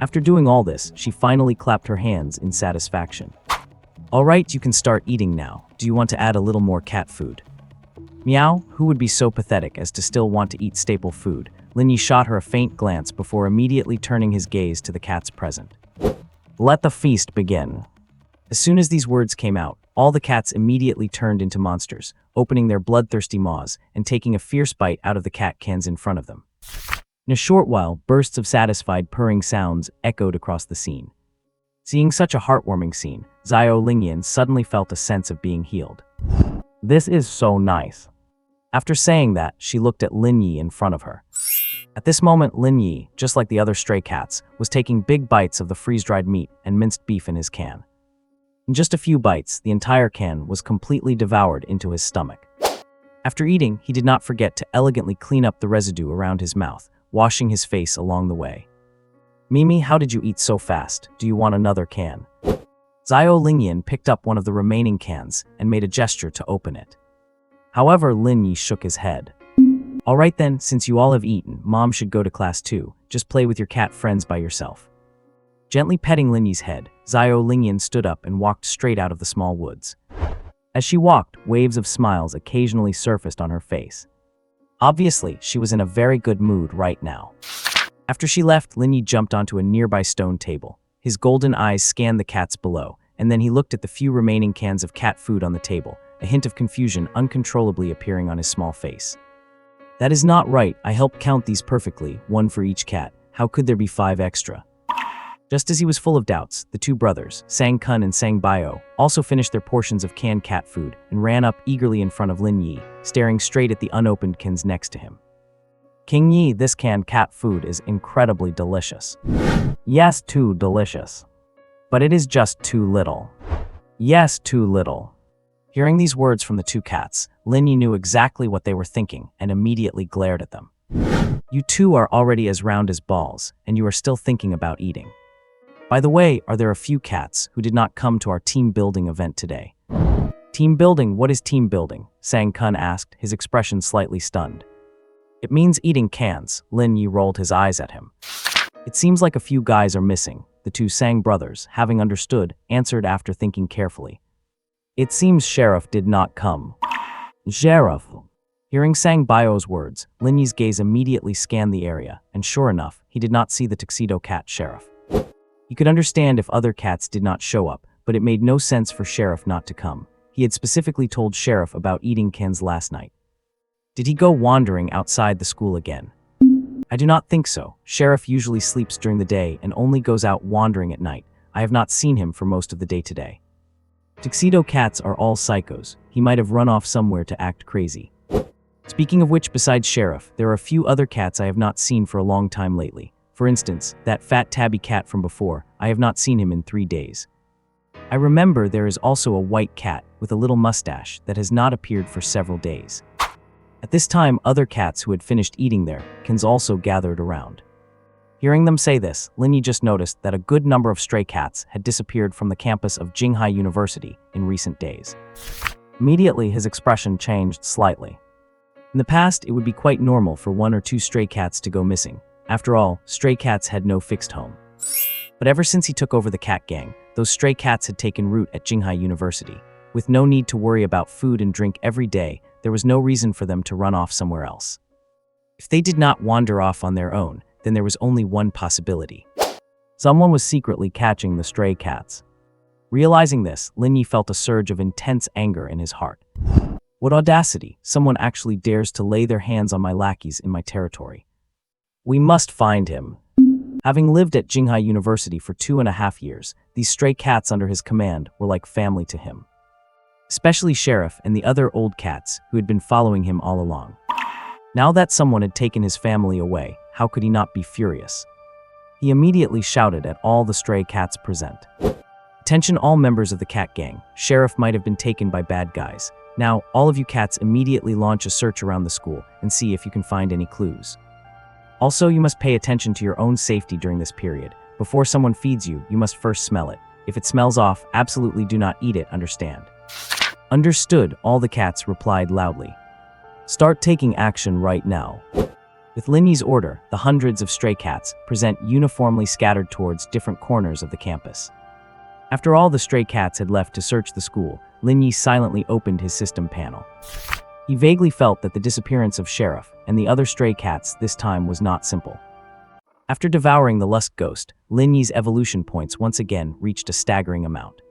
After doing all this, she finally clapped her hands in satisfaction. All right, you can start eating now. Do you want to add a little more cat food? Meow, who would be so pathetic as to still want to eat staple food? Lin Ye shot her a faint glance before immediately turning his gaze to the cats present. Let the feast begin. As soon as these words came out, all the cats immediately turned into monsters, opening their bloodthirsty maws and taking a fierce bite out of the cat cans in front of them. In a short while, bursts of satisfied purring sounds echoed across the scene. Seeing such a heartwarming scene, Xiao Lingyan suddenly felt a sense of being healed. This is so nice. After saying that, she looked at Lin Ye in front of her. At this moment, Lin Ye, just like the other stray cats, was taking big bites of the freeze-dried meat and minced beef in his can. In just a few bites, the entire can was completely devoured into his stomach. After eating, he did not forget to elegantly clean up the residue around his mouth, washing his face along the way. Mimi, how did you eat so fast? Do you want another can? Xiao Lingyan picked up one of the remaining cans and made a gesture to open it. However, Lin Ye shook his head. All right then, since you all have eaten, Mom should go to class too. Just play with your cat friends by yourself. Gently petting Lin Ye's head, Xiao Lingyan stood up and walked straight out of the small woods. As she walked, waves of smiles occasionally surfaced on her face. Obviously, she was in a very good mood right now. After she left, Lin Ye jumped onto a nearby stone table. His golden eyes scanned the cats below, and then he looked at the few remaining cans of cat food on the table, a hint of confusion uncontrollably appearing on his small face. That is not right. I helped count these perfectly, one for each cat. How could there be 5 extra? Just as he was full of doubts, the two brothers, Sang Kun and Sang Bio, also finished their portions of canned cat food and ran up eagerly in front of Lin Ye, staring straight at the unopened cans next to him. King Yi, this canned cat food is incredibly delicious. Yes, too delicious. But it is just too little. Yes, too little. Hearing these words from the two cats, Lin Ye knew exactly what they were thinking and immediately glared at them. You two are already as round as balls, and you are still thinking about eating. By the way, are there a few cats who did not come to our team building event today? Team building? What is team building? Sang Kun asked, his expression slightly stunned. It means eating cans. Lin Ye rolled his eyes at him. It seems like a few guys are missing. The two Sang brothers, having understood, answered after thinking carefully. It seems Sheriff did not come. Sheriff. Hearing Sang Bio's words, Lin Ye's gaze immediately scanned the area, and sure enough, he did not see the tuxedo cat Sheriff. He could understand if other cats did not show up, but it made no sense for Sheriff not to come. He had specifically told Sheriff about eating cans last night. Did he go wandering outside the school again? I do not think so. Sheriff usually sleeps during the day and only goes out wandering at night. I have not seen him for most of the day today. Tuxedo cats are all psychos. He might have run off somewhere to act crazy. Speaking of which, besides Sheriff, there are a few other cats I have not seen for a long time lately. For instance, that fat tabby cat from before, I have not seen him in 3 days. I remember there is also a white cat with a little mustache that has not appeared for several days. At this time, other cats who had finished eating their cans also gathered around. Hearing them say this, Lin Ye just noticed that a good number of stray cats had disappeared from the campus of Jinghai University in recent days. Immediately, his expression changed slightly. In the past, it would be quite normal for 1 or 2 stray cats to go missing. After all, stray cats had no fixed home. But ever since he took over the cat gang, those stray cats had taken root at Jinghai University, With no need to worry about food and drink every day, there was no reason for them to run off somewhere else. If they did not wander off on their own, then there was only one possibility. Someone was secretly catching the stray cats. Realizing this, Lin Ye felt a surge of intense anger in his heart. What audacity! Someone actually dares to lay their hands on my lackeys in my territory. We must find him. Having lived at Jinghai University for 2.5 years, these stray cats under his command were like family to him. Especially Sheriff and the other old cats who had been following him all along. Now that someone had taken his family away, how could he not be furious? He immediately shouted at all the stray cats present. Attention all members of the cat gang, Sheriff might have been taken by bad guys. Now, all of you cats immediately launch a search around the school and see if you can find any clues. Also, you must pay attention to your own safety during this period. Before someone feeds you, you must first smell it. If it smells off, absolutely do not eat it, understand? Understood, all the cats replied loudly. Start taking action right now. With Lin Ye's order, the hundreds of stray cats present uniformly scattered towards different corners of the campus. After all the stray cats had left to search the school, Lin Ye silently opened his system panel. He vaguely felt that the disappearance of Sheriff and the other stray cats this time was not simple. After devouring the Lust Ghost, Lin Ye's evolution points once again reached a staggering amount.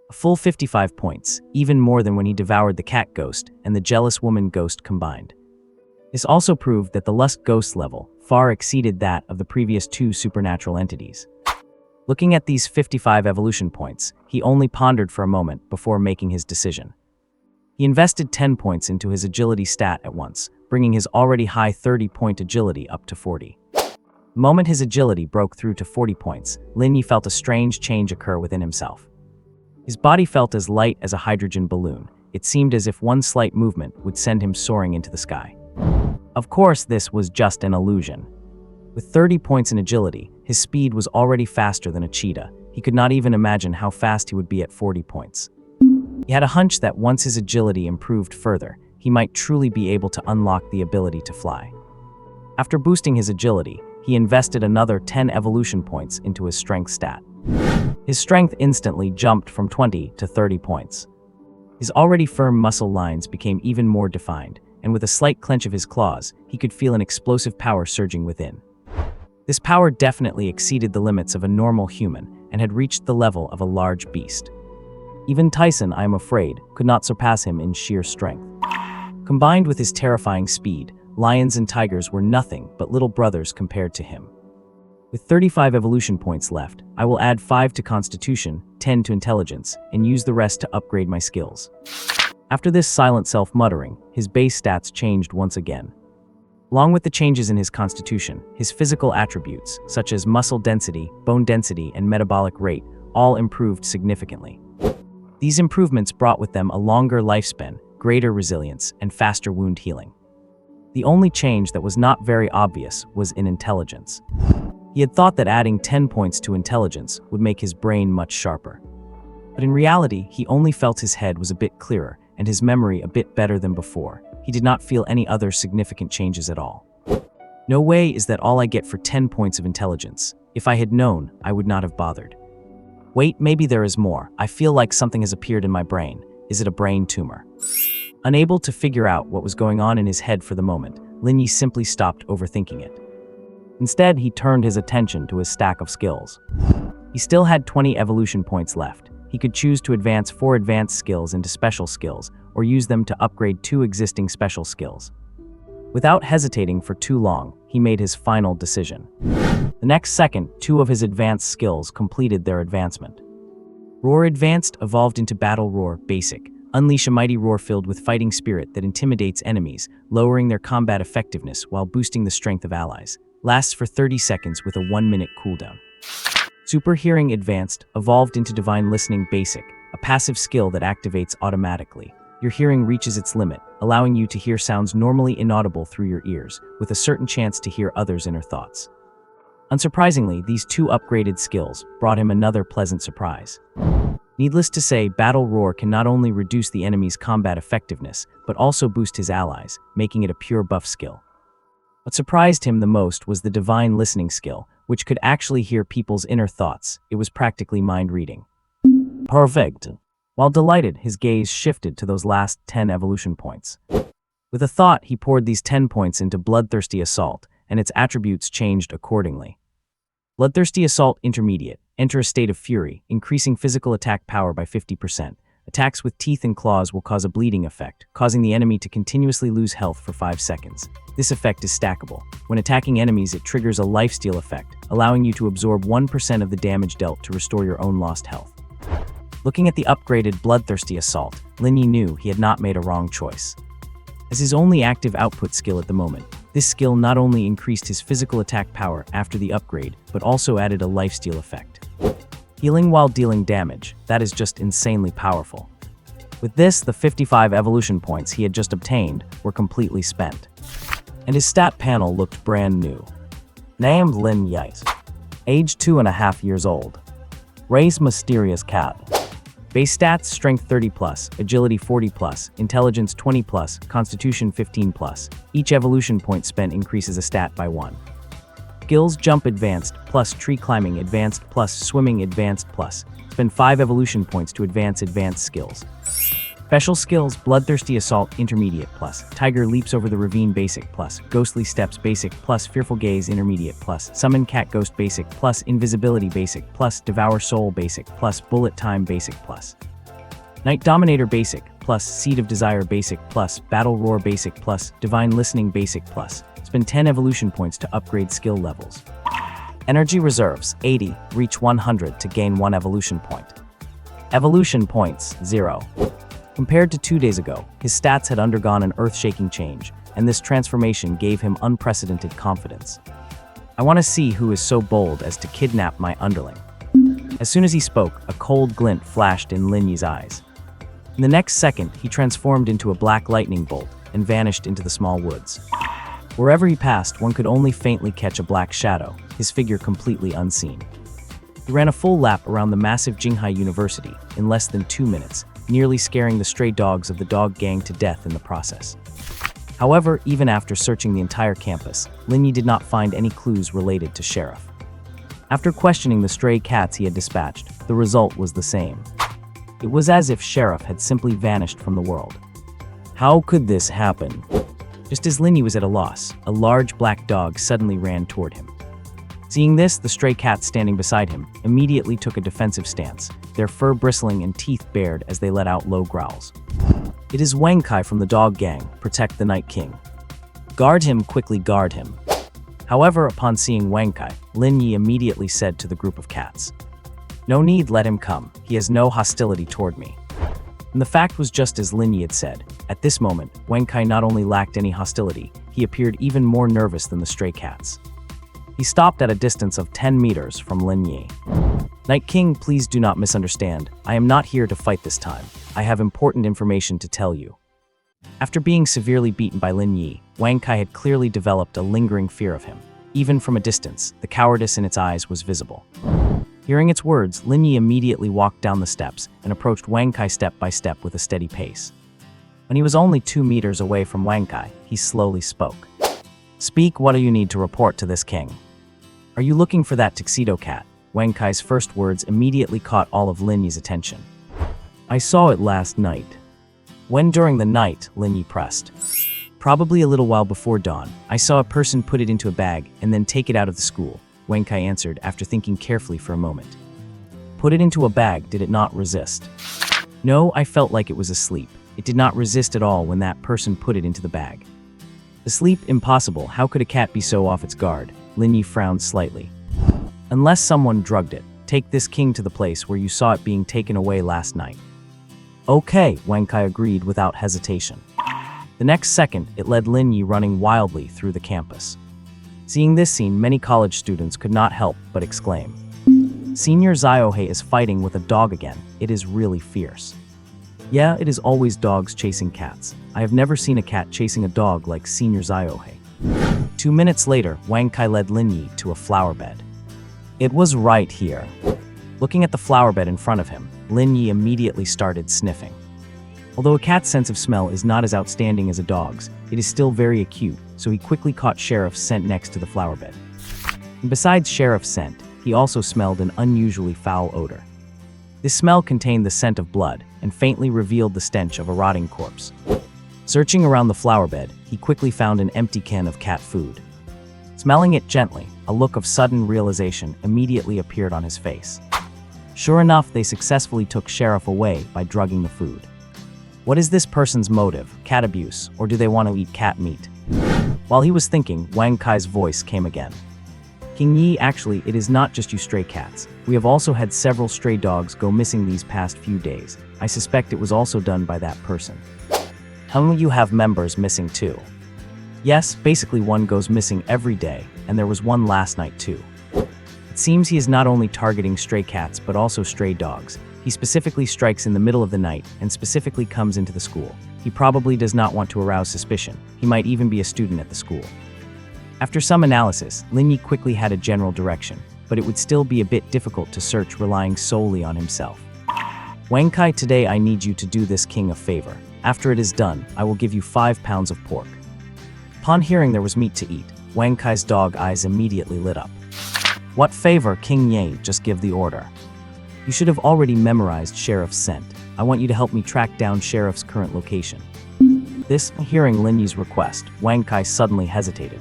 A full 55 points, even more than when he devoured the Cat Ghost and the Jealous Woman Ghost combined. This also proved that the Lust Ghost level far exceeded that of the previous 2 supernatural entities. Looking at these 55 evolution points, he only pondered for a moment before making his decision. He invested 10 points into his agility stat at once, bringing his already high 30-point agility up to 40. The moment his agility broke through to 40 points, Lin Ye felt a strange change occur within himself. His body felt as light as a hydrogen balloon. It seemed as if one slight movement would send him soaring into the sky. Of course, this was just an illusion. With 30 points in agility, his speed was already faster than a cheetah. He could not even imagine how fast he would be at 40 points. He had a hunch that once his agility improved further, he might truly be able to unlock the ability to fly. After boosting his agility, he invested another 10 evolution points into his strength stat. His strength instantly jumped from 20 to 30 points. His already firm muscle lines became even more defined, and with a slight clench of his claws, he could feel an explosive power surging within. This power definitely exceeded the limits of a normal human and had reached the level of a large beast. Even Tyson, I am afraid, could not surpass him in sheer strength. Combined with his terrifying speed, lions and tigers were nothing but little brothers compared to him. With 35 evolution points left, I will add 5 to Constitution, 10 to Intelligence, and use the rest to upgrade my skills. After this silent self-muttering, his base stats changed once again. Along with the changes in his constitution, his physical attributes, such as muscle density, bone density, and metabolic rate, all improved significantly. These improvements brought with them a longer lifespan, greater resilience, and faster wound healing. The only change that was not very obvious was in intelligence. He had thought that adding 10 points to intelligence would make his brain much sharper. But in reality, he only felt his head was a bit clearer and his memory a bit better than before. He did not feel any other significant changes at all. No way is that all I get for 10 points of intelligence. If I had known, I would not have bothered. Wait, maybe there is more. I feel like something has appeared in my brain. Is it a brain tumor? Unable to figure out what was going on in his head for the moment, Lin Ye simply stopped overthinking it. Instead, he turned his attention to his stack of skills. He still had 20 evolution points left. He could choose to advance 4 advanced skills into special skills, or use them to upgrade 2 existing special skills. Without hesitating for too long, he made his final decision. The next second, 2 of his advanced skills completed their advancement. Roar Advanced evolved into Battle Roar Basic. Unleash a mighty roar filled with fighting spirit that intimidates enemies, lowering their combat effectiveness while boosting the strength of allies. Lasts for 30 seconds with a 1-minute cooldown. Super Hearing Advanced evolved into Divine Listening Basic, a passive skill that activates automatically. Your hearing reaches its limit, allowing you to hear sounds normally inaudible through your ears, with a certain chance to hear others' inner thoughts. Unsurprisingly, these 2 upgraded skills brought him another pleasant surprise. Needless to say, Battle Roar can not only reduce the enemy's combat effectiveness, but also boost his allies, making it a pure buff skill. What surprised him the most was the Divine Listening skill, which could actually hear people's inner thoughts. It was practically mind reading. Perfect. While delighted, his gaze shifted to those last 10 evolution points. With a thought, he poured these 10 points into Bloodthirsty Assault, and its attributes changed accordingly. Bloodthirsty Assault Intermediate. Enter a state of fury, increasing physical attack power by 50%. Attacks with teeth and claws will cause a bleeding effect, causing the enemy to continuously lose health for 5 seconds. This effect is stackable. When attacking enemies, it triggers a lifesteal effect, allowing you to absorb 1% of the damage dealt to restore your own lost health. Looking at the upgraded Bloodthirsty Assault, Lin Ye knew he had not made a wrong choice. As his only active output skill at the moment, this skill not only increased his physical attack power after the upgrade, but also added a lifesteal effect. Healing while dealing damage, that is just insanely powerful. With this, the 55 evolution points he had just obtained were completely spent. And his stat panel looked brand new. Named Lin Ye. Age 2.5 years old. Race Mysterious Cat. Base stats: Strength 30+, Agility 40+, Intelligence 20+, Constitution 15+. Each evolution point spent increases a stat by 1. Skills: Jump Advanced, plus Tree Climbing Advanced, plus Swimming Advanced, plus. Spend 5 evolution points to advance advanced skills. Special skills: Bloodthirsty Assault Intermediate plus, Tiger Leaps Over the Ravine Basic plus, Ghostly Steps Basic plus, Fearful Gaze Intermediate plus, Summon Cat Ghost Basic plus, Invisibility Basic plus, Devour Soul Basic plus, Bullet Time Basic plus, Night Dominator Basic plus, Seed of Desire Basic plus, Battle Roar Basic plus, Divine Listening Basic plus. Spend 10 evolution points to upgrade skill levels. Energy Reserves 80, reach 100 to gain 1 evolution point. Evolution points 0. Compared to 2 days ago, his stats had undergone an earth-shaking change, and this transformation gave him unprecedented confidence. I want to see who is so bold as to kidnap my underling. As soon as he spoke, a cold glint flashed in Lin Ye's eyes. In the next second, he transformed into a black lightning bolt and vanished into the small woods. Wherever he passed, one could only faintly catch a black shadow, his figure completely unseen. He ran a full lap around the massive Jinghai University in less than 2 minutes, nearly scaring the stray dogs of the dog gang to death in the process. However, even after searching the entire campus, Lin Ye did not find any clues related to Sheriff. After questioning the stray cats he had dispatched, the result was the same. It was as if Sheriff had simply vanished from the world. How could this happen? Just as Lin Ye was at a loss, a large black dog suddenly ran toward him. Seeing this, the stray cats standing beside him immediately took a defensive stance, their fur bristling and teeth bared as they let out low growls. It is Wang Kai from the dog gang, protect the Night King. Guard him, quickly guard him. However, upon seeing Wang Kai, Lin Ye immediately said to the group of cats, "No need, let him come, he has no hostility toward me." And the fact was just as Lin Ye had said. At this moment, Wang Kai not only lacked any hostility, he appeared even more nervous than the stray cats. He stopped at a distance of 10 meters from Lin Ye. "Night King, please do not misunderstand. I am not here to fight this time. I have important information to tell you." After being severely beaten by Lin Ye, Wang Kai had clearly developed a lingering fear of him. Even from a distance, the cowardice in its eyes was visible. Hearing its words, Lin Ye immediately walked down the steps and approached Wang Kai step by step with a steady pace. When he was only 2 meters away from Wang Kai, he slowly spoke. "Speak, what do you need to report to this king?" "Are you looking for that tuxedo cat?" Wang Kai's first words immediately caught all of Lin Ye's attention. "I saw it last night." "When during the night?" Lin Ye pressed. "Probably a little while before dawn. I saw a person put it into a bag and then take it out of the school," Wang Kai answered after thinking carefully for a moment. "Put it into a bag, did it not resist?" "No, I felt like it was asleep. It did not resist at all when that person put it into the bag." "Asleep? Impossible. How could a cat be so off its guard?" Lin Ye frowned slightly. "Unless someone drugged it. Take this king to the place where you saw it being taken away last night." "Okay," Wang Kai agreed without hesitation. The next second, it led Lin Ye running wildly through the campus. Seeing this scene, many college students could not help but exclaim, "Senior Ziohei is fighting with a dog again. It is really fierce." Yeah, it is always dogs chasing cats. I have never seen a cat chasing a dog like Senior Ziohei. 2 minutes later, Wang Kai led Lin Ye to a flower bed. It was right here. Looking at the flower bed in front of him, Lin Ye immediately started sniffing. Although a cat's sense of smell is not as outstanding as a dog's, it is still very acute, so he quickly caught Sheriff's scent next to the flower bed. And besides Sheriff's scent, he also smelled an unusually foul odor. This smell contained the scent of blood and faintly revealed the stench of a rotting corpse. Searching around the flower bed, he quickly found an empty can of cat food. Smelling it gently, a look of sudden realization immediately appeared on his face. Sure enough, they successfully took Sheriff away by drugging the food. What is this person's motive? Cat abuse, or do they want to eat cat meat? While he was thinking, Wang Kai's voice came again. King Ye, actually, it is not just you stray cats. We have also had several stray dogs go missing these past few days. I suspect it was also done by that person. Tell me you have members missing too. Yes, basically one goes missing every day, and there was one last night too. It seems he is not only targeting stray cats but also stray dogs. He specifically strikes in the middle of the night and specifically comes into the school. He probably does not want to arouse suspicion. He might even be a student at the school. After some analysis, Lin Ye quickly had a general direction, but it would still be a bit difficult to search relying solely on himself. Wang Kai, today I need you to do this king a favor. After it is done, I will give you 5 pounds of pork. Upon hearing there was meat to eat, Wang Kai's dog eyes immediately lit up. What favor, King Ye? Just give the order. You should have already memorized Sheriff's scent. I want you to help me track down Sheriff's current location. Hearing Lin Ye's request, Wang Kai suddenly hesitated.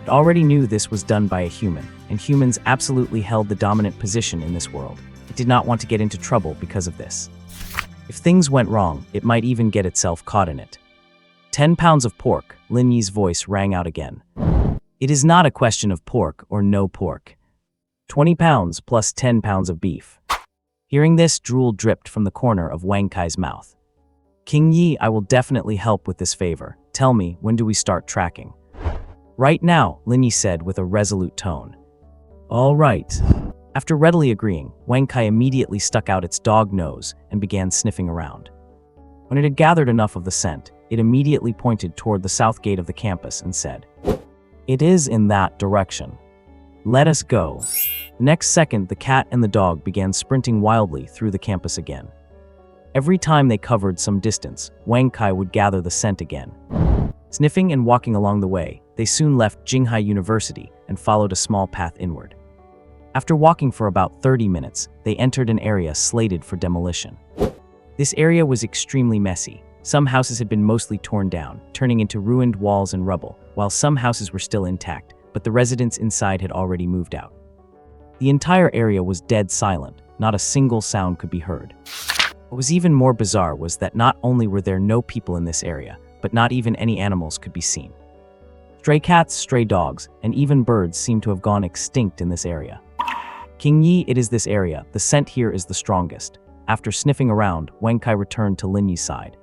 He already knew this was done by a human, and humans absolutely held the dominant position in this world. It did not want to get into trouble because of this. If things went wrong, it might even get itself caught in it. 10 pounds of pork, Lin Ye's voice rang out again. It is not a question of pork or no pork. 20 pounds plus 10 pounds of beef. Hearing this, drool dripped from the corner of Wang Kai's mouth. King Ye, I will definitely help with this favor. Tell me, when do we start tracking? Right now, Lin Ye said with a resolute tone. All right. After readily agreeing, Wang Kai immediately stuck out its dog nose and began sniffing around. When it had gathered enough of the scent, it immediately pointed toward the south gate of the campus and said, "It is in that direction. Let us go." The next second, the cat and the dog began sprinting wildly through the campus again. Every time they covered some distance, Wang Kai would gather the scent again. Sniffing and walking along the way, they soon left Jinghai University and followed a small path inward. After walking for about 30 minutes, they entered an area slated for demolition. This area was extremely messy. Some houses had been mostly torn down, turning into ruined walls and rubble, while some houses were still intact, but the residents inside had already moved out. The entire area was dead silent, not a single sound could be heard. What was even more bizarre was that not only were there no people in this area, but not even any animals could be seen. Stray cats, stray dogs, and even birds seemed to have gone extinct in this area. King Ye, it is this area. The scent here is the strongest. After sniffing around, Wang Kai returned to Lin Ye's side.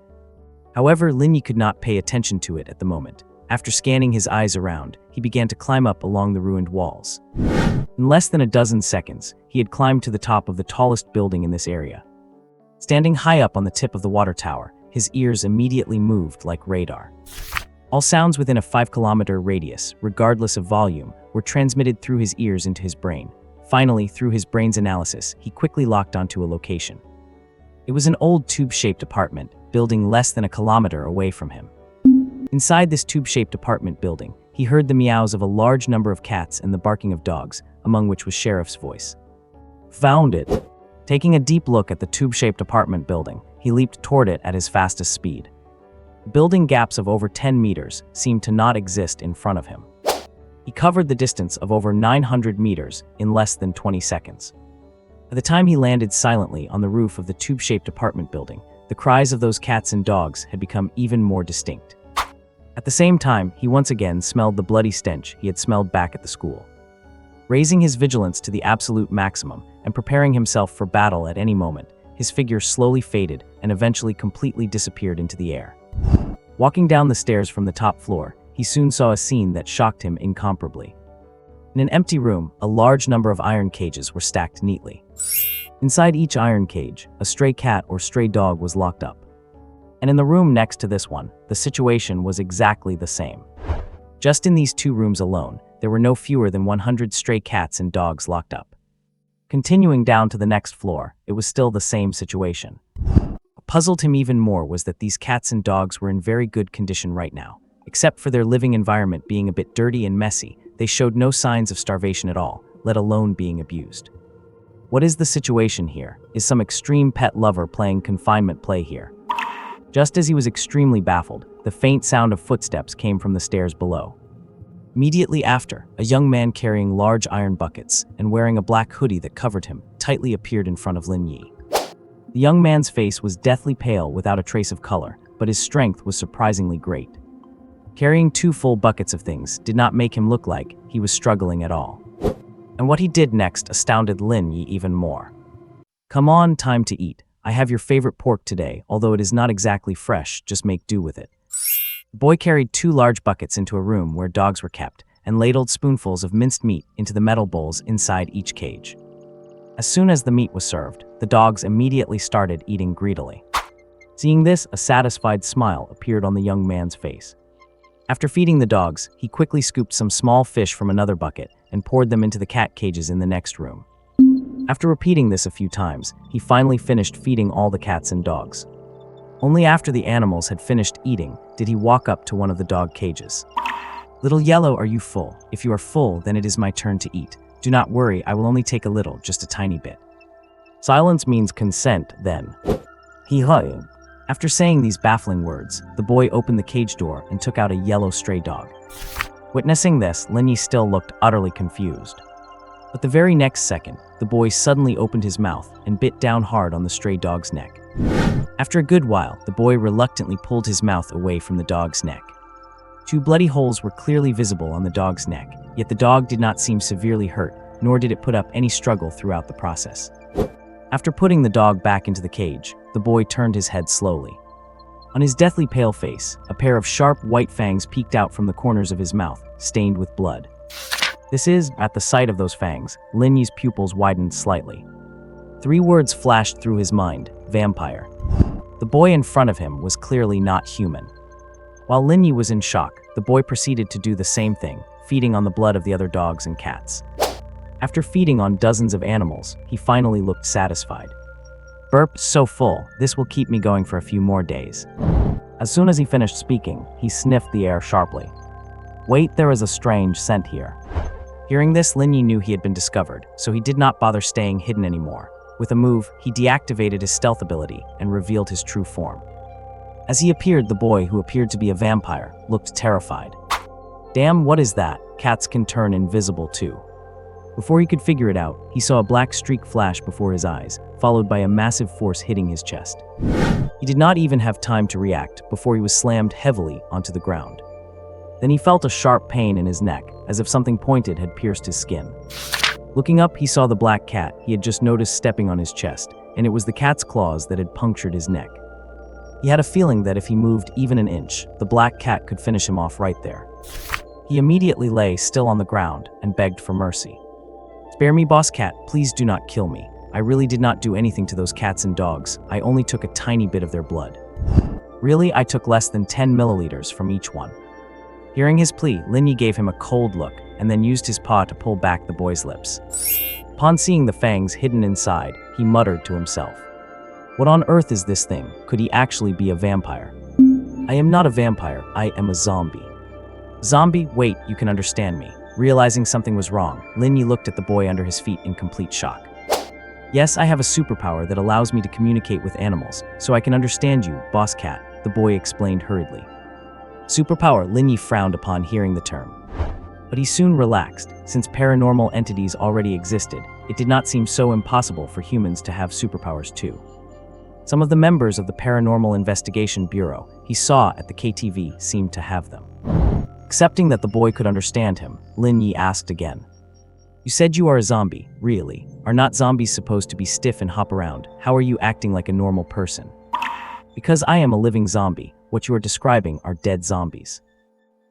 However, Lin Ye could not pay attention to it at the moment. After scanning his eyes around, he began to climb up along the ruined walls. In less than a dozen seconds, he had climbed to the top of the tallest building in this area. Standing high up on the tip of the water tower, his ears immediately moved like radar. All sounds within a 5-kilometer radius, regardless of volume, were transmitted through his ears into his brain. Finally, through his brain's analysis, he quickly locked onto a location. It was an old tube-shaped apartment, building less than a kilometer away from him. Inside this tube-shaped apartment building, he heard the meows of a large number of cats and the barking of dogs, among which was Sheriff's voice. Found it! Taking a deep look at the tube-shaped apartment building, he leaped toward it at his fastest speed. Building gaps of over 10 meters seemed to not exist in front of him. He covered the distance of over 900 meters in less than 20 seconds. By the time he landed silently on the roof of the tube-shaped apartment building, the cries of those cats and dogs had become even more distinct. At the same time, he once again smelled the bloody stench he had smelled back at the school. Raising his vigilance to the absolute maximum and preparing himself for battle at any moment, his figure slowly faded and eventually completely disappeared into the air. Walking down the stairs from the top floor, he soon saw a scene that shocked him incomparably. In an empty room, a large number of iron cages were stacked neatly. Inside each iron cage, a stray cat or stray dog was locked up. And in the room next to this one, the situation was exactly the same. Just in these 2 rooms alone, there were no fewer than 100 stray cats and dogs locked up. Continuing down to the next floor, it was still the same situation. What puzzled him even more was that these cats and dogs were in very good condition right now. Except for their living environment being a bit dirty and messy, they showed no signs of starvation at all, let alone being abused. What is the situation here? Is some extreme pet lover playing confinement play here? Just as he was extremely baffled, the faint sound of footsteps came from the stairs below. Immediately after, a young man carrying large iron buckets and wearing a black hoodie that covered him tightly appeared in front of Lin Ye. The young man's face was deathly pale without a trace of color, but his strength was surprisingly great. Carrying 2 full buckets of things did not make him look like he was struggling at all. And what he did next astounded Lin Ye even more. "Come on, time to eat. I have your favorite pork today, although it is not exactly fresh, just make do with it." The boy carried 2 large buckets into a room where dogs were kept and ladled spoonfuls of minced meat into the metal bowls inside each cage. As soon as the meat was served, the dogs immediately started eating greedily. Seeing this, a satisfied smile appeared on the young man's face. After feeding the dogs, he quickly scooped some small fish from another bucket and poured them into the cat cages in the next room. After repeating this a few times, he finally finished feeding all the cats and dogs. Only after the animals had finished eating did he walk up to one of the dog cages. "Little Yellow, are you full? If you are full, then it is my turn to eat. Do not worry, I will only take a little, just a tiny bit." Silence means consent, then. He hung. After saying these baffling words, the boy opened the cage door and took out a yellow stray dog. Witnessing this, Lin Ye still looked utterly confused. But the very next second, the boy suddenly opened his mouth and bit down hard on the stray dog's neck. After a good while, the boy reluctantly pulled his mouth away from the dog's neck. 2 bloody holes were clearly visible on the dog's neck, yet the dog did not seem severely hurt, nor did it put up any struggle throughout the process. After putting the dog back into the cage, the boy turned his head slowly. On his deathly pale face, a pair of sharp white fangs peeked out from the corners of his mouth, stained with blood. At the sight of those fangs, Lin Ye's pupils widened slightly. 3 words flashed through his mind: vampire. The boy in front of him was clearly not human. While Lin Ye was in shock, the boy proceeded to do the same thing, feeding on the blood of the other dogs and cats. After feeding on dozens of animals, he finally looked satisfied. "Burp, so full, this will keep me going for a few more days." As soon as he finished speaking, he sniffed the air sharply. "Wait, there is a strange scent here." Hearing this, Lin Ye knew he had been discovered, so he did not bother staying hidden anymore. With a move, he deactivated his stealth ability and revealed his true form. As he appeared, the boy, who appeared to be a vampire, looked terrified. "Damn, what is that? Cats can turn invisible too." Before he could figure it out, he saw a black streak flash before his eyes, followed by a massive force hitting his chest. He did not even have time to react before he was slammed heavily onto the ground. Then he felt a sharp pain in his neck, as if something pointed had pierced his skin. Looking up, he saw the black cat he had just noticed stepping on his chest, and it was the cat's claws that had punctured his neck. He had a feeling that if he moved even an inch, the black cat could finish him off right there. He immediately lay still on the ground and begged for mercy. "Spare me, boss cat, please do not kill me. I really did not do anything to those cats and dogs. I only took a tiny bit of their blood. Really, I took less than 10 milliliters from each one." Hearing his plea, Lin Ye gave him a cold look and then used his paw to pull back the boy's lips. Upon seeing the fangs hidden inside, he muttered to himself, "What on earth is this thing? Could he actually be a vampire?" "I am not a vampire, I am a zombie." "Zombie? Wait, you can understand me." Realizing something was wrong, Lin Ye looked at the boy under his feet in complete shock. "Yes, I have a superpower that allows me to communicate with animals, so I can understand you, boss cat," the boy explained hurriedly. Superpower? Lin Ye frowned upon hearing the term. But he soon relaxed. Since paranormal entities already existed, it did not seem so impossible for humans to have superpowers too. Some of the members of the Paranormal Investigation Bureau he saw at the KTV seemed to have them. Accepting that the boy could understand him, Lin Ye asked again, "You said you are a zombie, really? Are not zombies supposed to be stiff and hop around? How are you acting like a normal person?" "Because I am a living zombie. What you are describing are dead zombies."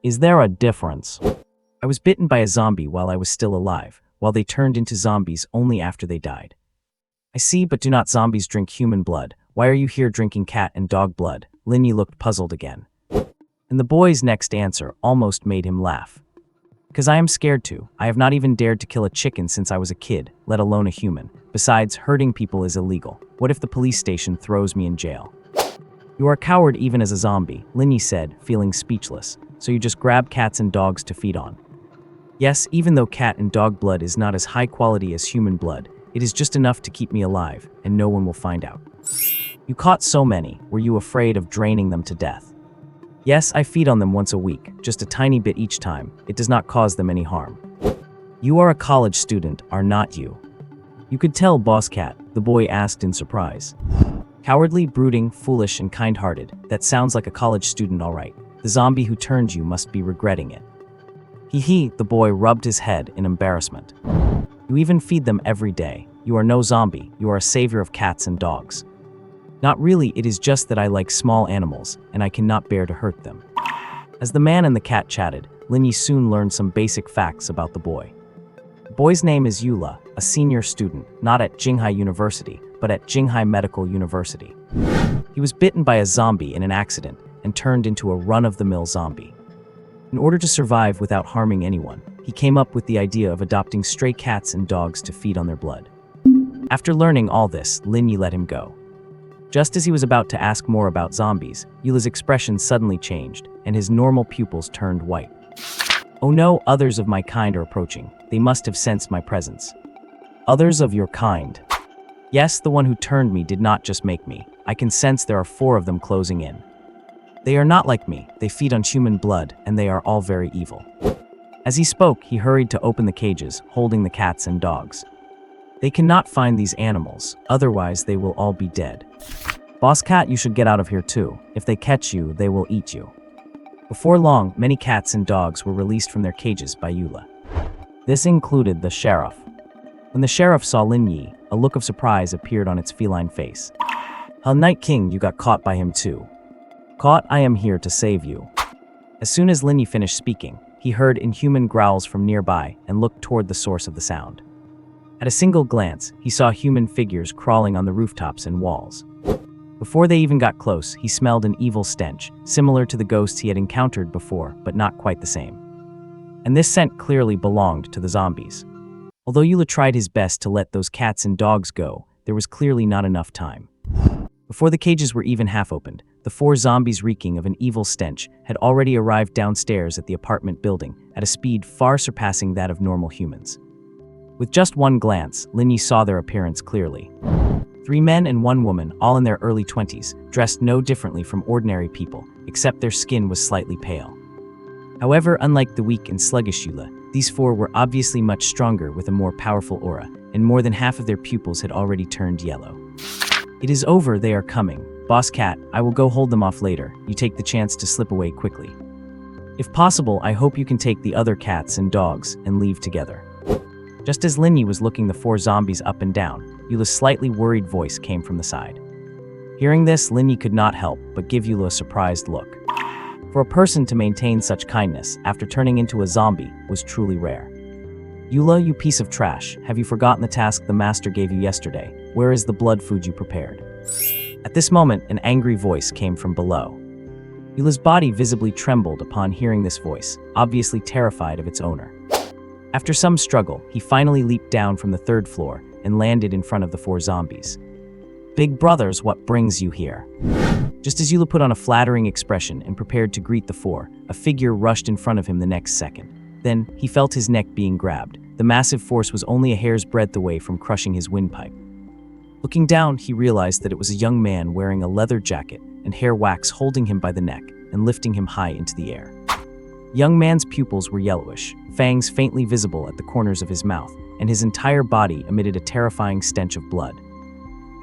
"Is there a difference?" "I was bitten by a zombie while I was still alive, while they turned into zombies only after they died." "I see, but do not zombies drink human blood? Why are you here drinking cat and dog blood?" Lin Ye looked puzzled again. And the boy's next answer almost made him laugh. "Because I am scared to. I have not even dared to kill a chicken since I was a kid, let alone a human. Besides, hurting people is illegal. What if the police station throws me in jail?" "You are a coward even as a zombie," Lin Ye said, feeling speechless. "So you just grab cats and dogs to feed on." "Yes, even though cat and dog blood is not as high quality as human blood, It is just enough to keep me alive, and no one will find out. You caught so many. Were you afraid of draining them to death? Yes, I feed on them once a week, just a tiny bit each time. It does not cause them any harm. You are a college student, are not you? You could tell, Boss Cat, the boy asked in surprise. Cowardly, brooding, foolish, and kind-hearted. That sounds like a college student, all right. The zombie who turned you must be regretting it. The boy rubbed his head in embarrassment. You even feed them every day. You are no zombie, you are a savior of cats and dogs. Not really, it is just that I like small animals, and I cannot bear to hurt them. As the man and the cat chatted, Lin Ye soon learned some basic facts about the boy. The boy's name is Yula, a senior student, not at Jinghai University, but at Jinghai Medical University. He was bitten by a zombie in an accident and turned into a run-of-the-mill zombie. In order to survive without harming anyone, he came up with the idea of adopting stray cats and dogs to feed on their blood. After learning all this, Lin Ye let him go. Just as he was about to ask more about zombies, Yula's expression suddenly changed, and his normal pupils turned white. Oh no, others of my kind are approaching. They must have sensed my presence. Others of your kind? Yes, the one who turned me did not just make me. I can sense there are 4 of them closing in. They are not like me. They feed on human blood, and they are all very evil. As he spoke, he hurried to open the cages, holding the cats and dogs. They cannot find these animals, otherwise they will all be dead. Boss Cat, you should get out of here too. If they catch you, they will eat you. Before long, many cats and dogs were released from their cages by Yula. This included the sheriff. When the sheriff saw Lin Ye, a look of surprise appeared on its feline face. How, Night King, you got caught by him too. Caught, I am here to save you. As soon as Lin Ye finished speaking, he heard inhuman growls from nearby and looked toward the source of the sound. At a single glance, he saw human figures crawling on the rooftops and walls. Before they even got close, he smelled an evil stench, similar to the ghosts he had encountered before, but not quite the same. And this scent clearly belonged to the zombies. Although Yula tried his best to let those cats and dogs go, there was clearly not enough time. Before the cages were even half opened, the 4 zombies reeking of an evil stench had already arrived downstairs at the apartment building at a speed far surpassing that of normal humans. With just one glance, Lin Ye saw their appearance clearly. 3 men and 1 woman, all in their early 20s, dressed no differently from ordinary people, except their skin was slightly pale. However, unlike the weak and sluggish Yula, these 4 were obviously much stronger with a more powerful aura, and more than half of their pupils had already turned yellow. It is over, they are coming. Boss Cat, I will go hold them off later. You take the chance to slip away quickly. If possible, I hope you can take the other cats and dogs and leave together. Just as Lin Ye was looking the 4 zombies up and down, Yula's slightly worried voice came from the side. Hearing this, Lin Ye could not help but give Yula a surprised look. For a person to maintain such kindness after turning into a zombie was truly rare. Yula, you piece of trash, have you forgotten the task the master gave you yesterday? Where is the blood food you prepared? At this moment, an angry voice came from below. Yula's body visibly trembled upon hearing this voice, obviously terrified of its owner. After some struggle, he finally leaped down from the 3rd floor and landed in front of the 4 zombies. Big brothers, what brings you here? Just as Yula put on a flattering expression and prepared to greet the 4, a figure rushed in front of him the next second. Then, he felt his neck being grabbed. The massive force was only a hair's breadth away from crushing his windpipe. Looking down, he realized that it was a young man wearing a leather jacket and hair wax holding him by the neck and lifting him high into the air. The young man's pupils were yellowish, fangs faintly visible at the corners of his mouth, and his entire body emitted a terrifying stench of blood.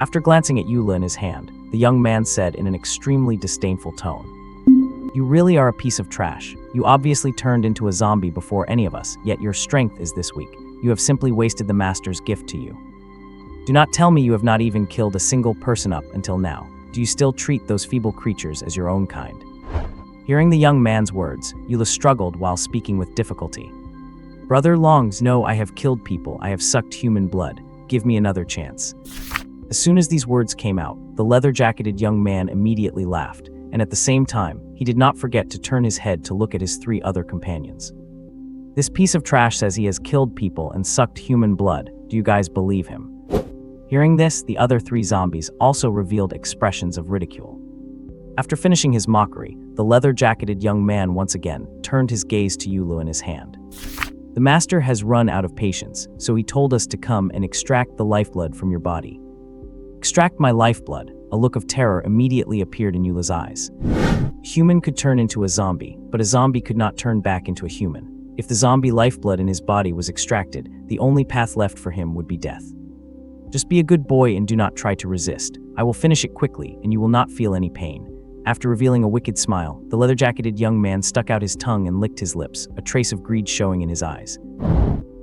After glancing at Yula in his hand, the young man said in an extremely disdainful tone, "You really are a piece of trash. You obviously turned into a zombie before any of us, yet your strength is this weak. You have simply wasted the master's gift to you. Do not tell me you have not even killed a single person up until now. Do you still treat those feeble creatures as your own kind?" Hearing the young man's words, Yula struggled while speaking with difficulty. "Brother Longs, no, I have killed people. I have sucked human blood. Give me another chance." As soon as these words came out, the leather-jacketed young man immediately laughed, and at the same time, he did not forget to turn his head to look at his 3 other companions. "This piece of trash says he has killed people and sucked human blood. Do you guys believe him?" Hearing this, the other 3 zombies also revealed expressions of ridicule. After finishing his mockery, the leather-jacketed young man once again turned his gaze to Yula in his hand. The master has run out of patience, so he told us to come and extract the lifeblood from your body. Extract my lifeblood. A look of terror immediately appeared in Eula's eyes. A human could turn into a zombie, but a zombie could not turn back into a human. If the zombie lifeblood in his body was extracted, the only path left for him would be death. Just be a good boy and do not try to resist. I will finish it quickly, and you will not feel any pain. After revealing a wicked smile, the leather-jacketed young man stuck out his tongue and licked his lips, a trace of greed showing in his eyes.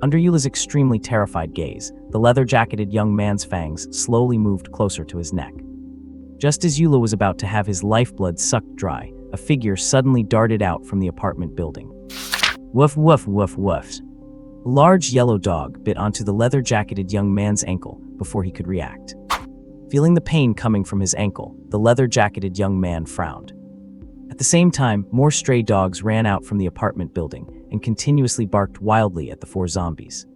Under Eula's extremely terrified gaze, the leather-jacketed young man's fangs slowly moved closer to his neck. Just as Eula was about to have his lifeblood sucked dry, a figure suddenly darted out from the apartment building. Woof woof woof woof. A large yellow dog bit onto the leather-jacketed young man's ankle before he could react. Feeling the pain coming from his ankle, the leather-jacketed young man frowned. At the same time, more stray dogs ran out from the apartment building and continuously barked wildly at the four zombies.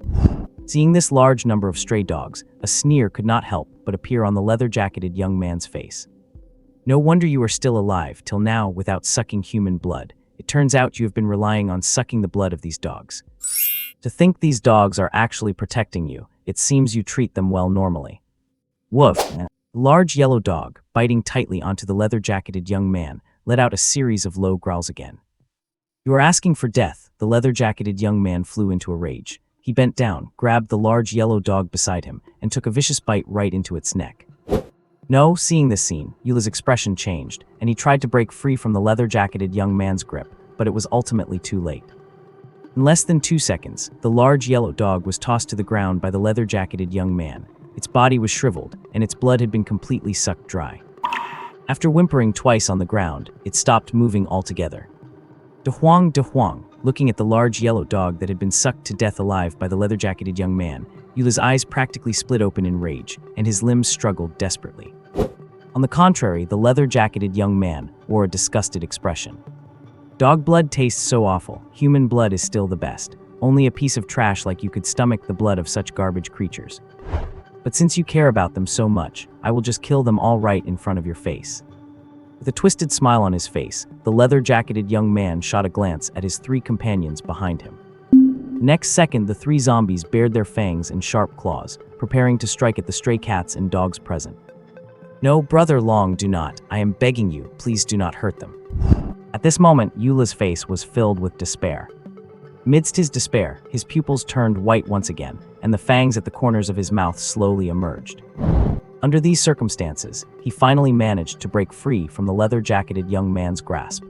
Seeing this large number of stray dogs, a sneer could not help but appear on the leather-jacketed young man's face. No wonder you are still alive till now without sucking human blood. It turns out you have been relying on sucking the blood of these dogs. To think these dogs are actually protecting you, it seems you treat them well normally. Woof. The large yellow dog, biting tightly onto the leather-jacketed young man, let out a series of low growls again. You are asking for death. The leather-jacketed young man flew into a rage. He bent down, grabbed the large yellow dog beside him, and took a vicious bite right into its neck. No, seeing this scene, Eula's expression changed, and he tried to break free from the leather-jacketed young man's grip, but it was ultimately too late. In less than 2 seconds, the large yellow dog was tossed to the ground by the leather-jacketed young man. Its body was shriveled, and its blood had been completely sucked dry. After whimpering twice on the ground, it stopped moving altogether. De Huang, looking at the large yellow dog that had been sucked to death alive by the leather-jacketed young man, Eula's eyes practically split open in rage, and his limbs struggled desperately. On the contrary, the leather-jacketed young man wore a disgusted expression. Dog blood tastes so awful. Human blood is still the best. Only a piece of trash like you could stomach the blood of such garbage creatures. But since you care about them so much, I will just kill them all right in front of your face. With a twisted smile on his face, the leather-jacketed young man shot a glance at his 3 companions behind him. Next second, the 3 zombies bared their fangs and sharp claws, preparing to strike at the stray cats and dogs present. No, Brother Long, do not. I am begging you, please do not hurt them. At this moment, Eula's face was filled with despair. Amidst his despair, his pupils turned white once again, and the fangs at the corners of his mouth slowly emerged. Under these circumstances, he finally managed to break free from the leather-jacketed young man's grasp.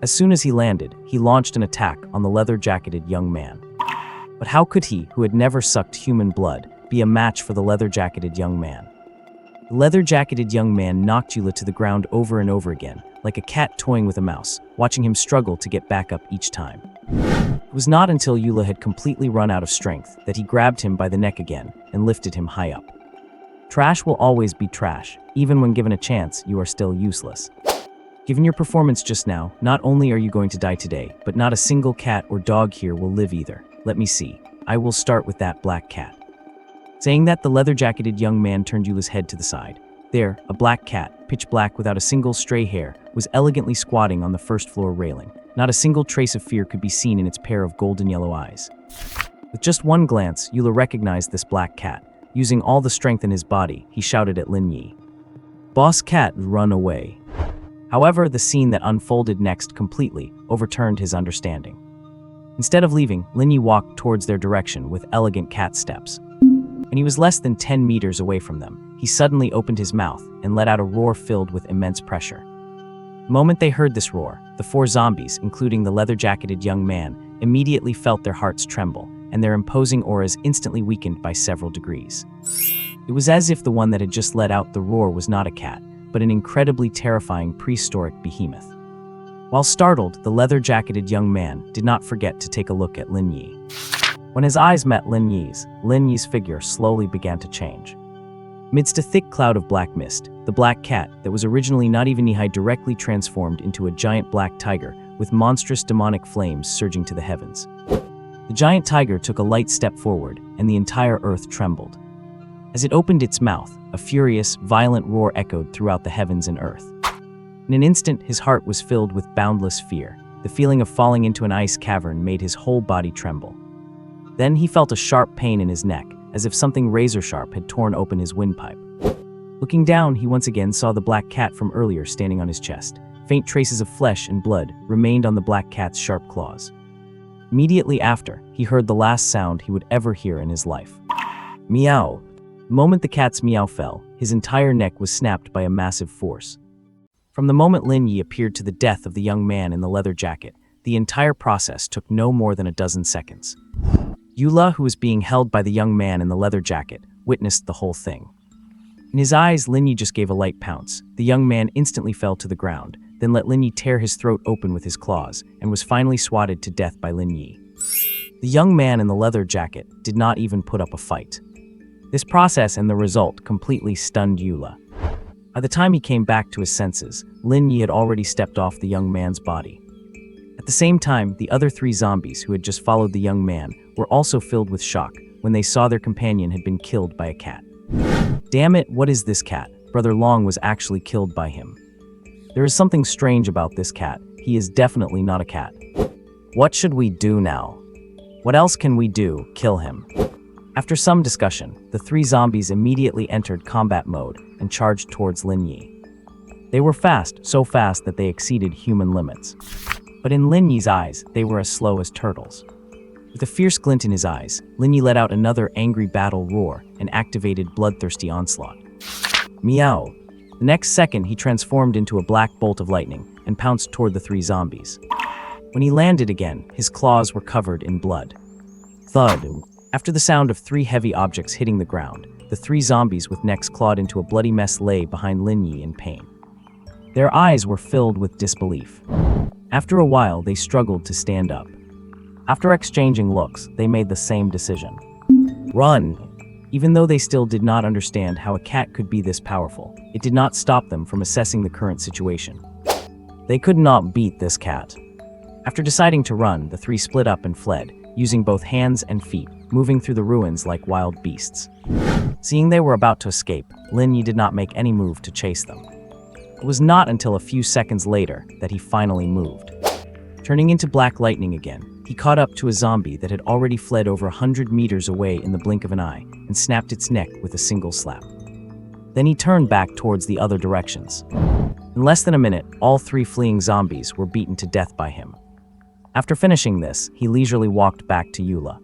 As soon as he landed, he launched an attack on the leather-jacketed young man. But how could he, who had never sucked human blood, be a match for the leather-jacketed young man? The leather-jacketed young man knocked Eula to the ground over and over again, like a cat toying with a mouse, watching him struggle to get back up each time. It was not until Eula had completely run out of strength that he grabbed him by the neck again and lifted him high up. Trash will always be trash. Even when given a chance, you are still useless. Given your performance just now, not only are you going to die today, but not a single cat or dog here will live either. Let me see. I will start with that black cat. Saying that, the leather-jacketed young man turned Eula's head to the side. There, a black cat, pitch black without a single stray hair, was elegantly squatting on the first-floor railing. Not a single trace of fear could be seen in its pair of golden yellow eyes. With just one glance, Eula recognized this black cat. Using all the strength in his body, he shouted at Lin Ye. "Boss cat, run away." However, the scene that unfolded next completely overturned his understanding. Instead of leaving, Lin Ye walked towards their direction with elegant cat steps. When he was less than 10 meters away from them, he suddenly opened his mouth and let out a roar filled with immense pressure. The moment they heard this roar, the 4 zombies, including the leather-jacketed young man, immediately felt their hearts tremble, and their imposing auras instantly weakened by several degrees. It was as if the one that had just let out the roar was not a cat, but an incredibly terrifying prehistoric behemoth. While startled, the leather-jacketed young man did not forget to take a look at Lin Ye. When his eyes met Lin Ye's figure slowly began to change. Amidst a thick cloud of black mist, the black cat that was originally not even knee-high directly transformed into a giant black tiger with monstrous demonic flames surging to the heavens. The giant tiger took a light step forward, and the entire earth trembled. As it opened its mouth, a furious, violent roar echoed throughout the heavens and earth. In an instant, his heart was filled with boundless fear. The feeling of falling into an ice cavern made his whole body tremble. Then he felt a sharp pain in his neck, as if something razor-sharp had torn open his windpipe. Looking down, he once again saw the black cat from earlier standing on his chest. Faint traces of flesh and blood remained on the black cat's sharp claws. Immediately after, he heard the last sound he would ever hear in his life. Meow. The moment the cat's meow fell, his entire neck was snapped by a massive force. From the moment Lin Ye appeared to the death of the young man in the leather jacket, the entire process took no more than a dozen seconds. Yula, who was being held by the young man in the leather jacket, witnessed the whole thing. In his eyes, Lin Ye just gave a light pounce. The young man instantly fell to the ground, then let Lin Ye tear his throat open with his claws, and was finally swatted to death by Lin Ye. The young man in the leather jacket did not even put up a fight. This process and the result completely stunned Yula. By the time he came back to his senses, Lin Ye had already stepped off the young man's body. At the same time, the other 3 zombies who had just followed the young man were also filled with shock when they saw their companion had been killed by a cat. Damn it, what is this cat? Brother Long was actually killed by him. There is something strange about this cat. He is definitely not a cat. What should we do now? What else can we do? Kill him. After some discussion, the 3 zombies immediately entered combat mode and charged towards Lin Ye. They were fast, so fast that they exceeded human limits. But in Lin Ye's eyes, they were as slow as turtles. With a fierce glint in his eyes, Lin Ye let out another angry battle roar and activated bloodthirsty onslaught. Meow. The next second, he transformed into a black bolt of lightning and pounced toward the 3 zombies. When he landed again, his claws were covered in blood. Thud. After the sound of 3 heavy objects hitting the ground, the 3 zombies with necks clawed into a bloody mess lay behind Lin Ye in pain. Their eyes were filled with disbelief. After a while, they struggled to stand up. After exchanging looks, they made the same decision. Run! Even though they still did not understand how a cat could be this powerful, it did not stop them from assessing the current situation. They could not beat this cat. After deciding to run, the 3 split up and fled, using both hands and feet, moving through the ruins like wild beasts. Seeing they were about to escape, Lin Ye did not make any move to chase them. It was not until a few seconds later that he finally moved. Turning into black lightning again, he caught up to a zombie that had already fled over 100 meters away in the blink of an eye and snapped its neck with a single slap. Then he turned back towards the other directions. In less than a minute, all 3 fleeing zombies were beaten to death by him. After finishing this, he leisurely walked back to Yula.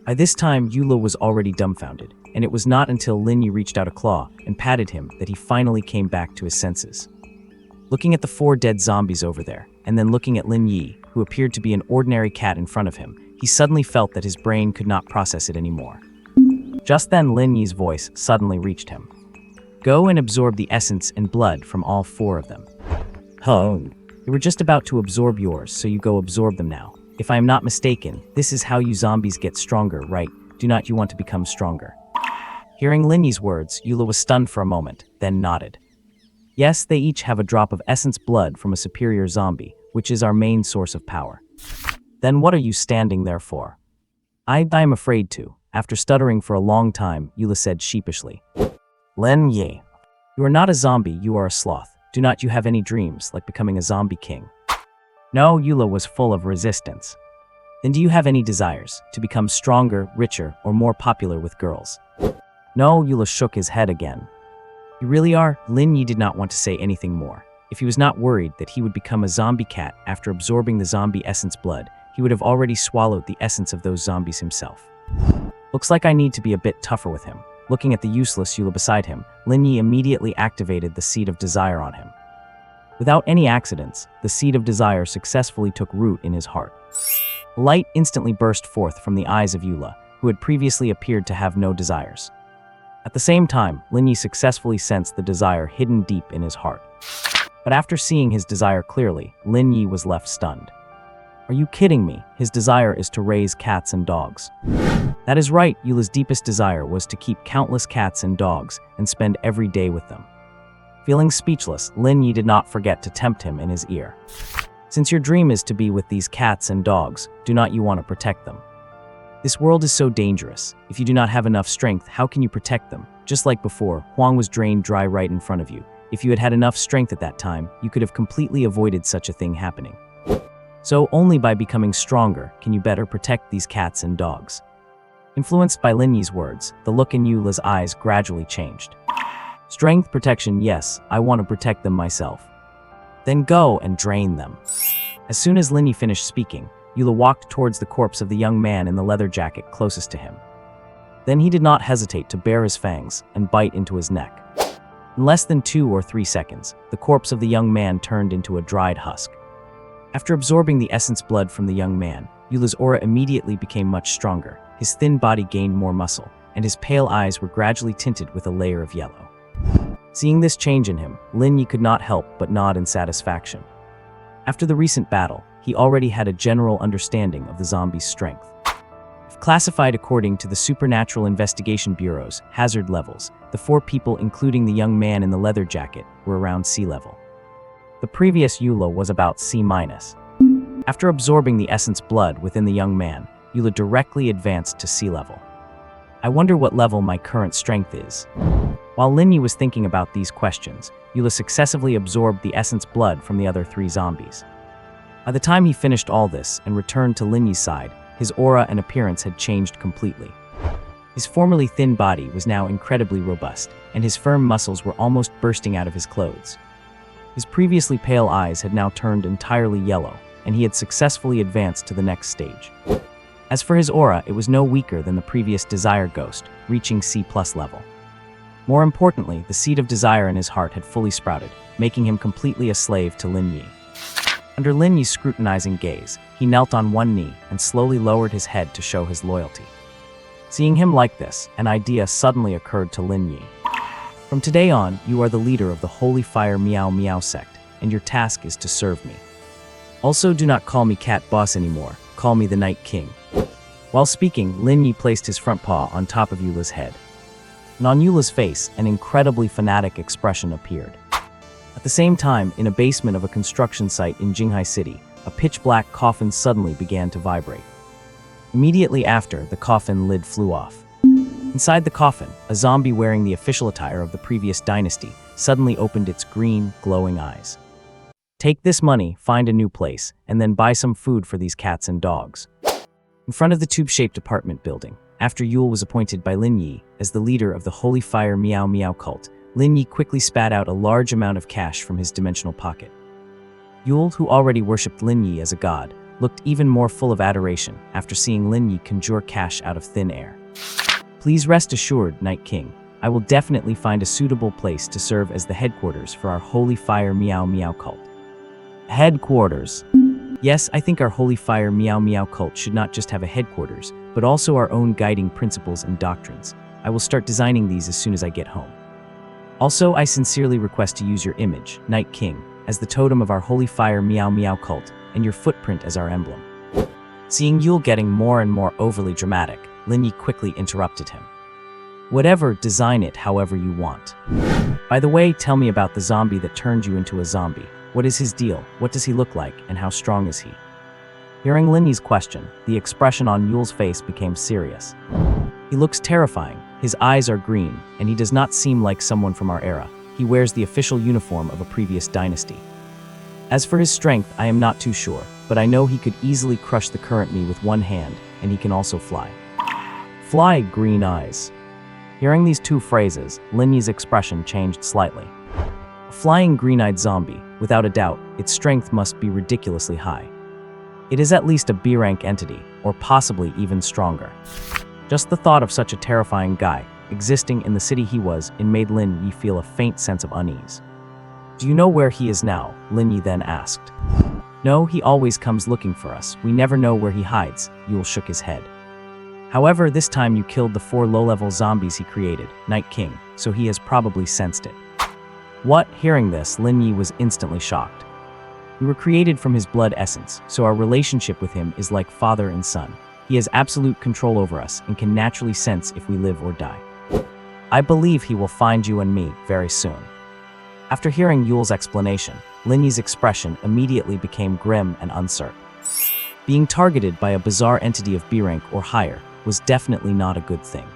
By this time, Yula was already dumbfounded, and it was not until Lin Ye reached out a claw and patted him that he finally came back to his senses. Looking at the 4 dead zombies over there, and then looking at Lin Ye, who appeared to be an ordinary cat in front of him, he suddenly felt that his brain could not process it anymore. Just then, Lin Ye's voice suddenly reached him. Go and absorb the essence and blood from all 4 of them. Oh, they were just about to absorb yours, so you go absorb them now. If I am not mistaken, this is how you zombies get stronger, right? Do not you want to become stronger? Hearing Lin Ye's words, Yula was stunned for a moment, then nodded. Yes, they each have a drop of essence blood from a superior zombie, which is our main source of power. Then what are you standing there for? I am afraid to. After stuttering for a long time, Yula said sheepishly. Lin Ye, you are not a zombie, you are a sloth. Do not you have any dreams, like becoming a zombie king? No, Yula was full of resistance. Then do you have any desires, to become stronger, richer, or more popular with girls? No, Yula shook his head again. You really are? Lin Ye did not want to say anything more. If he was not worried that he would become a zombie cat after absorbing the zombie essence blood, he would have already swallowed the essence of those zombies himself. Looks like I need to be a bit tougher with him. Looking at the useless Yula beside him, Lin Ye immediately activated the seed of desire on him. Without any accidents, the seed of desire successfully took root in his heart. Light instantly burst forth from the eyes of Yula, who had previously appeared to have no desires. At the same time, Lin Ye successfully sensed the desire hidden deep in his heart. But after seeing his desire clearly, Lin Ye was left stunned. Are you kidding me? His desire is to raise cats and dogs. That is right, Yula's deepest desire was to keep countless cats and dogs and spend every day with them. Feeling speechless, Lin Ye did not forget to tempt him in his ear. Since your dream is to be with these cats and dogs, do not you want to protect them? This world is so dangerous. If you do not have enough strength, how can you protect them? Just like before, Huang was drained dry right in front of you. If you had had enough strength at that time, you could have completely avoided such a thing happening. So only by becoming stronger can you better protect these cats and dogs. Influenced by Lin Ye's words, the look in Eula's eyes gradually changed. Strength protection, yes, I want to protect them myself. Then go and drain them. As soon as Lin Ye finished speaking, Eula walked towards the corpse of the young man in the leather jacket closest to him. Then he did not hesitate to bare his fangs and bite into his neck. In less than 2 or 3 seconds, the corpse of the young man turned into a dried husk. After absorbing the essence blood from the young man, Eula's aura immediately became much stronger. His thin body gained more muscle, and his pale eyes were gradually tinted with a layer of yellow. Seeing this change in him, Lin Ye could not help but nod in satisfaction. After the recent battle, he already had a general understanding of the zombie's strength. If classified according to the Supernatural Investigation Bureau's hazard levels, the 4 people, including the young man in the leather jacket, were around sea level. The previous Eula was about C-. After absorbing the essence blood within the young man, Eula directly advanced to sea level. I wonder what level my current strength is. While Lin Ye was thinking about these questions, Eula successively absorbed the essence blood from the other 3 zombies. By the time he finished all this and returned to Lin Ye's side, his aura and appearance had changed completely. His formerly thin body was now incredibly robust, and his firm muscles were almost bursting out of his clothes. His previously pale eyes had now turned entirely yellow, and he had successfully advanced to the next stage. As for his aura, it was no weaker than the previous Desire Ghost, reaching C+ level. More importantly, the seed of desire in his heart had fully sprouted, making him completely a slave to Lin Ye. Under Lin Ye's scrutinizing gaze, he knelt on one knee and slowly lowered his head to show his loyalty. Seeing him like this, an idea suddenly occurred to Lin Ye. From today on, you are the leader of the Holy Fire Meow Meow sect, and your task is to serve me. Also, do not call me Cat Boss anymore, call me the Night King. While speaking, Lin Ye placed his front paw on top of Eula's head. And on Eula's face, an incredibly fanatic expression appeared. At the same time, in a basement of a construction site in Jinghai City, a pitch-black coffin suddenly began to vibrate. Immediately after, the coffin lid flew off. Inside the coffin, a zombie wearing the official attire of the previous dynasty suddenly opened its green, glowing eyes. Take this money, find a new place, and then buy some food for these cats and dogs. In front of the tube-shaped apartment building, after Yule was appointed by Lin Ye as the leader of the Holy Fire Meow Meow cult, Lin Ye quickly spat out a large amount of cash from his dimensional pocket. Yule, who already worshipped Lin Ye as a god, looked even more full of adoration after seeing Lin Ye conjure cash out of thin air. Please rest assured, Night King, I will definitely find a suitable place to serve as the headquarters for our Holy Fire Meow Meow cult. Headquarters. Yes, I think our Holy Fire Meow Meow cult should not just have a headquarters, but also our own guiding principles and doctrines. I will start designing these as soon as I get home. Also, I sincerely request to use your image, Night King, as the totem of our Holy Fire Meow Meow cult, and your footprint as our emblem. Seeing Yule getting more and more overly dramatic, Lin Ye quickly interrupted him. Whatever, design it however you want. By the way, tell me about the zombie that turned you into a zombie. What is his deal? What does he look like? And how strong is he? Hearing Lin Ye's question, the expression on Yule's face became serious. He looks terrifying, his eyes are green, and he does not seem like someone from our era. He wears the official uniform of a previous dynasty. As for his strength, I am not too sure, but I know he could easily crush the current me with one hand, and he can also fly. Fly, green eyes. Hearing these 2 phrases, Lin Ye's expression changed slightly. A flying green-eyed zombie, without a doubt, its strength must be ridiculously high. It is at least a B-rank entity, or possibly even stronger. Just the thought of such a terrifying guy existing in the city he was in made Lin Ye feel a faint sense of unease. Do you know where he is now? Lin Ye then asked. No, he always comes looking for us. We never know where he hides. Yule shook his head. However, this time you killed the 4 low-level zombies he created, Night King, so he has probably sensed it. What? Hearing this, Lin Ye was instantly shocked. We were created from his blood essence, so our relationship with him is like father and son. He has absolute control over us and can naturally sense if we live or die. I believe he will find you and me very soon. After hearing Yule's explanation, Lin Ye's expression immediately became grim and uncertain. Being targeted by a bizarre entity of B rank or higher was definitely not a good thing.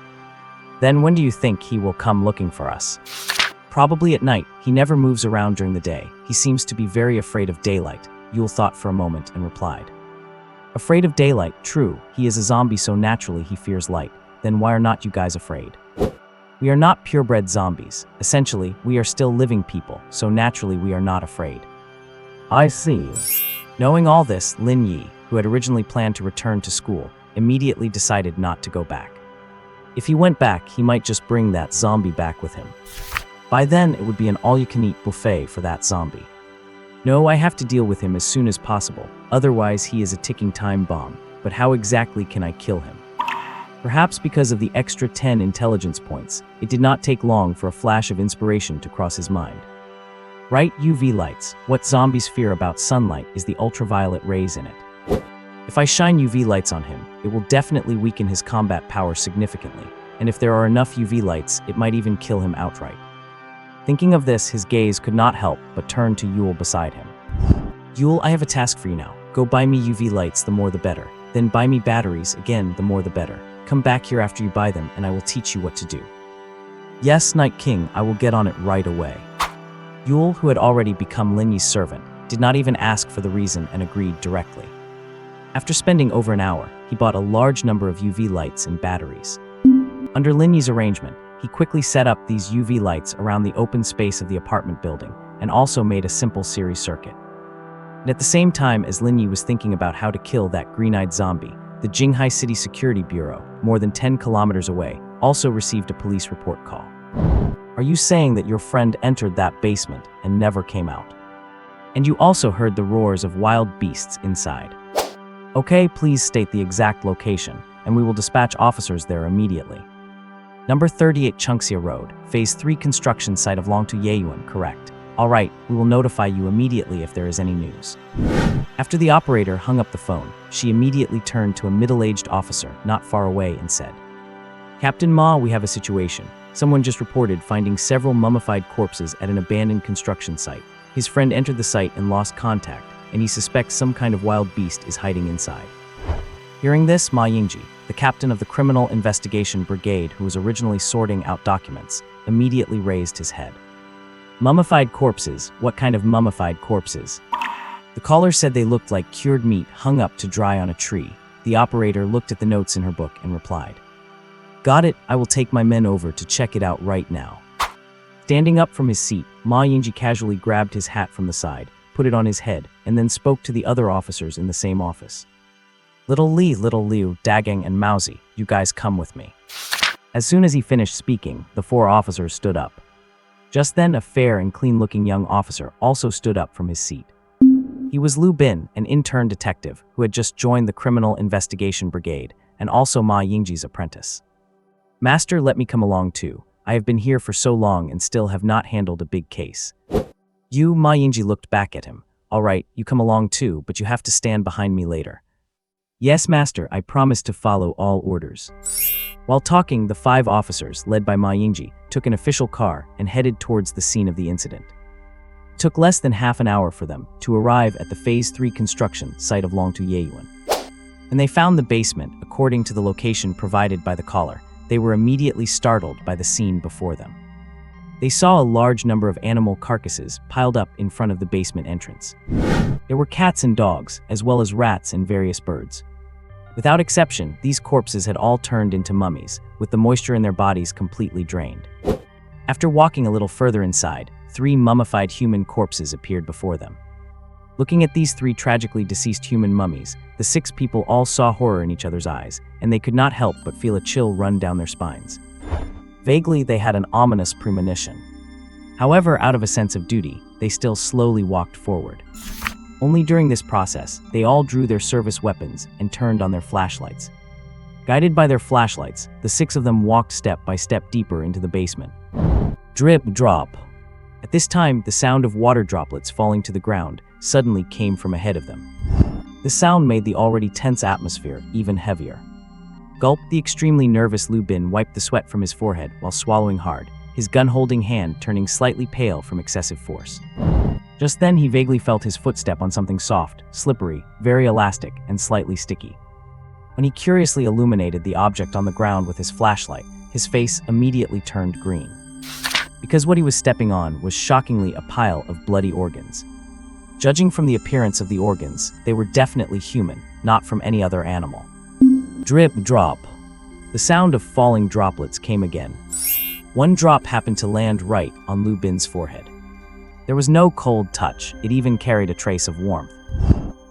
Then when do you think he will come looking for us? Probably at night. He never moves around during the day. He seems to be very afraid of daylight. Yule thought for a moment and replied. Afraid of daylight, true. He is a zombie, so naturally he fears light. then why are not you guys afraid? We are not purebred zombies. Essentially, we are still living people, so naturally we are not afraid. I see. Knowing all this, Lin Ye, who had originally planned to return to school, immediately decided not to go back. If he went back, he might just bring that zombie back with him. By then, it would be an all-you-can-eat buffet for that zombie. No, I have to deal with him as soon as possible, otherwise he is a ticking time bomb, but how exactly can I kill him? Perhaps because of the extra 10 intelligence points, it did not take long for a flash of inspiration to cross his mind. Right, UV lights. What zombies fear about sunlight is the ultraviolet rays in it. If I shine UV lights on him, it will definitely weaken his combat power significantly, and if there are enough UV lights, it might even kill him outright. Thinking of this, his gaze could not help but turn to Yule beside him. Yule, I have a task for you now. Go buy me UV lights, the more the better. Then buy me batteries, again, the more the better. Come back here after you buy them, and I will teach you what to do. Yes, Night King, I will get on it right away. Yule, who had already become Lin Ye's servant, did not even ask for the reason and agreed directly. After spending over an hour, he bought a large number of UV lights and batteries. Under Lin Ye's arrangement, he quickly set up these UV lights around the open space of the apartment building and also made a simple series circuit. And at the same time as Lin Ye was thinking about how to kill that green-eyed zombie, the Jinghai City Security Bureau, more than 10 kilometers away, also received a police report call. Are you saying that your friend entered that basement and never came out? And you also heard the roars of wild beasts inside? Okay, please state the exact location, and we will dispatch officers there immediately. Number 38 Chungxia Road, Phase 3 construction site of Longtu Yeyuan, correct. Alright, we will notify you immediately if there is any news. After the operator hung up the phone, she immediately turned to a middle-aged officer not far away and said, Captain Ma, we have a situation. Someone just reported finding several mummified corpses at an abandoned construction site. His friend entered the site and lost contact, and he suspects some kind of wild beast is hiding inside. Hearing this, Ma Yingji, the captain of the Criminal Investigation Brigade who was originally sorting out documents, immediately raised his head. Mummified corpses? What kind of mummified corpses? The caller said they looked like cured meat hung up to dry on a tree. The operator looked at the notes in her book and replied, Got it, I will take my men over to check it out right now. Standing up from his seat, Ma Yingji casually grabbed his hat from the side, put it on his head, and then spoke to the other officers in the same office. Little Liu, Dagang, and Mauzi, you guys come with me. As soon as he finished speaking, the 4 officers stood up. Just then, a fair and clean-looking young officer also stood up from his seat. He was Liu Bin, an intern detective who had just joined the Criminal Investigation Brigade, and also Ma Yingji's apprentice. Master, let me come along too. I have been here for so long and still have not handled a big case. Ma Yingji looked back at him. Alright, you come along too, but you have to stand behind me later. Yes, Master, I promise to follow all orders. While talking, the 5 officers, led by Ma Yingji, took an official car and headed towards the scene of the incident. It took less than half an hour for them to arrive at the Phase 3 construction site of Longtu Yeyuan. When they found the basement, according to the location provided by the caller, they were immediately startled by the scene before them. They saw a large number of animal carcasses piled up in front of the basement entrance. There were cats and dogs, as well as rats and various birds. Without exception, these corpses had all turned into mummies, with the moisture in their bodies completely drained. After walking a little further inside, 3 mummified human corpses appeared before them. Looking at these 3 tragically deceased human mummies, the 6 people all saw horror in each other's eyes, and they could not help but feel a chill run down their spines. Vaguely, they had an ominous premonition. However, out of a sense of duty, they still slowly walked forward. Only during this process, they all drew their service weapons and turned on their flashlights. Guided by their flashlights, the 6 of them walked step by step deeper into the basement. Drip, drop. At this time, the sound of water droplets falling to the ground suddenly came from ahead of them. The sound made the already tense atmosphere even heavier. Gulp, the extremely nervous Liu Bin wiped the sweat from his forehead while swallowing hard, his gun-holding hand turning slightly pale from excessive force. Just then, he vaguely felt his footstep on something soft, slippery, very elastic, and slightly sticky. When he curiously illuminated the object on the ground with his flashlight, his face immediately turned green. Because what he was stepping on was shockingly a pile of bloody organs. Judging from the appearance of the organs, they were definitely human, not from any other animal. Drip, drop. The sound of falling droplets came again. One drop happened to land right on Lu Bin's forehead. There was no cold touch, it even carried a trace of warmth.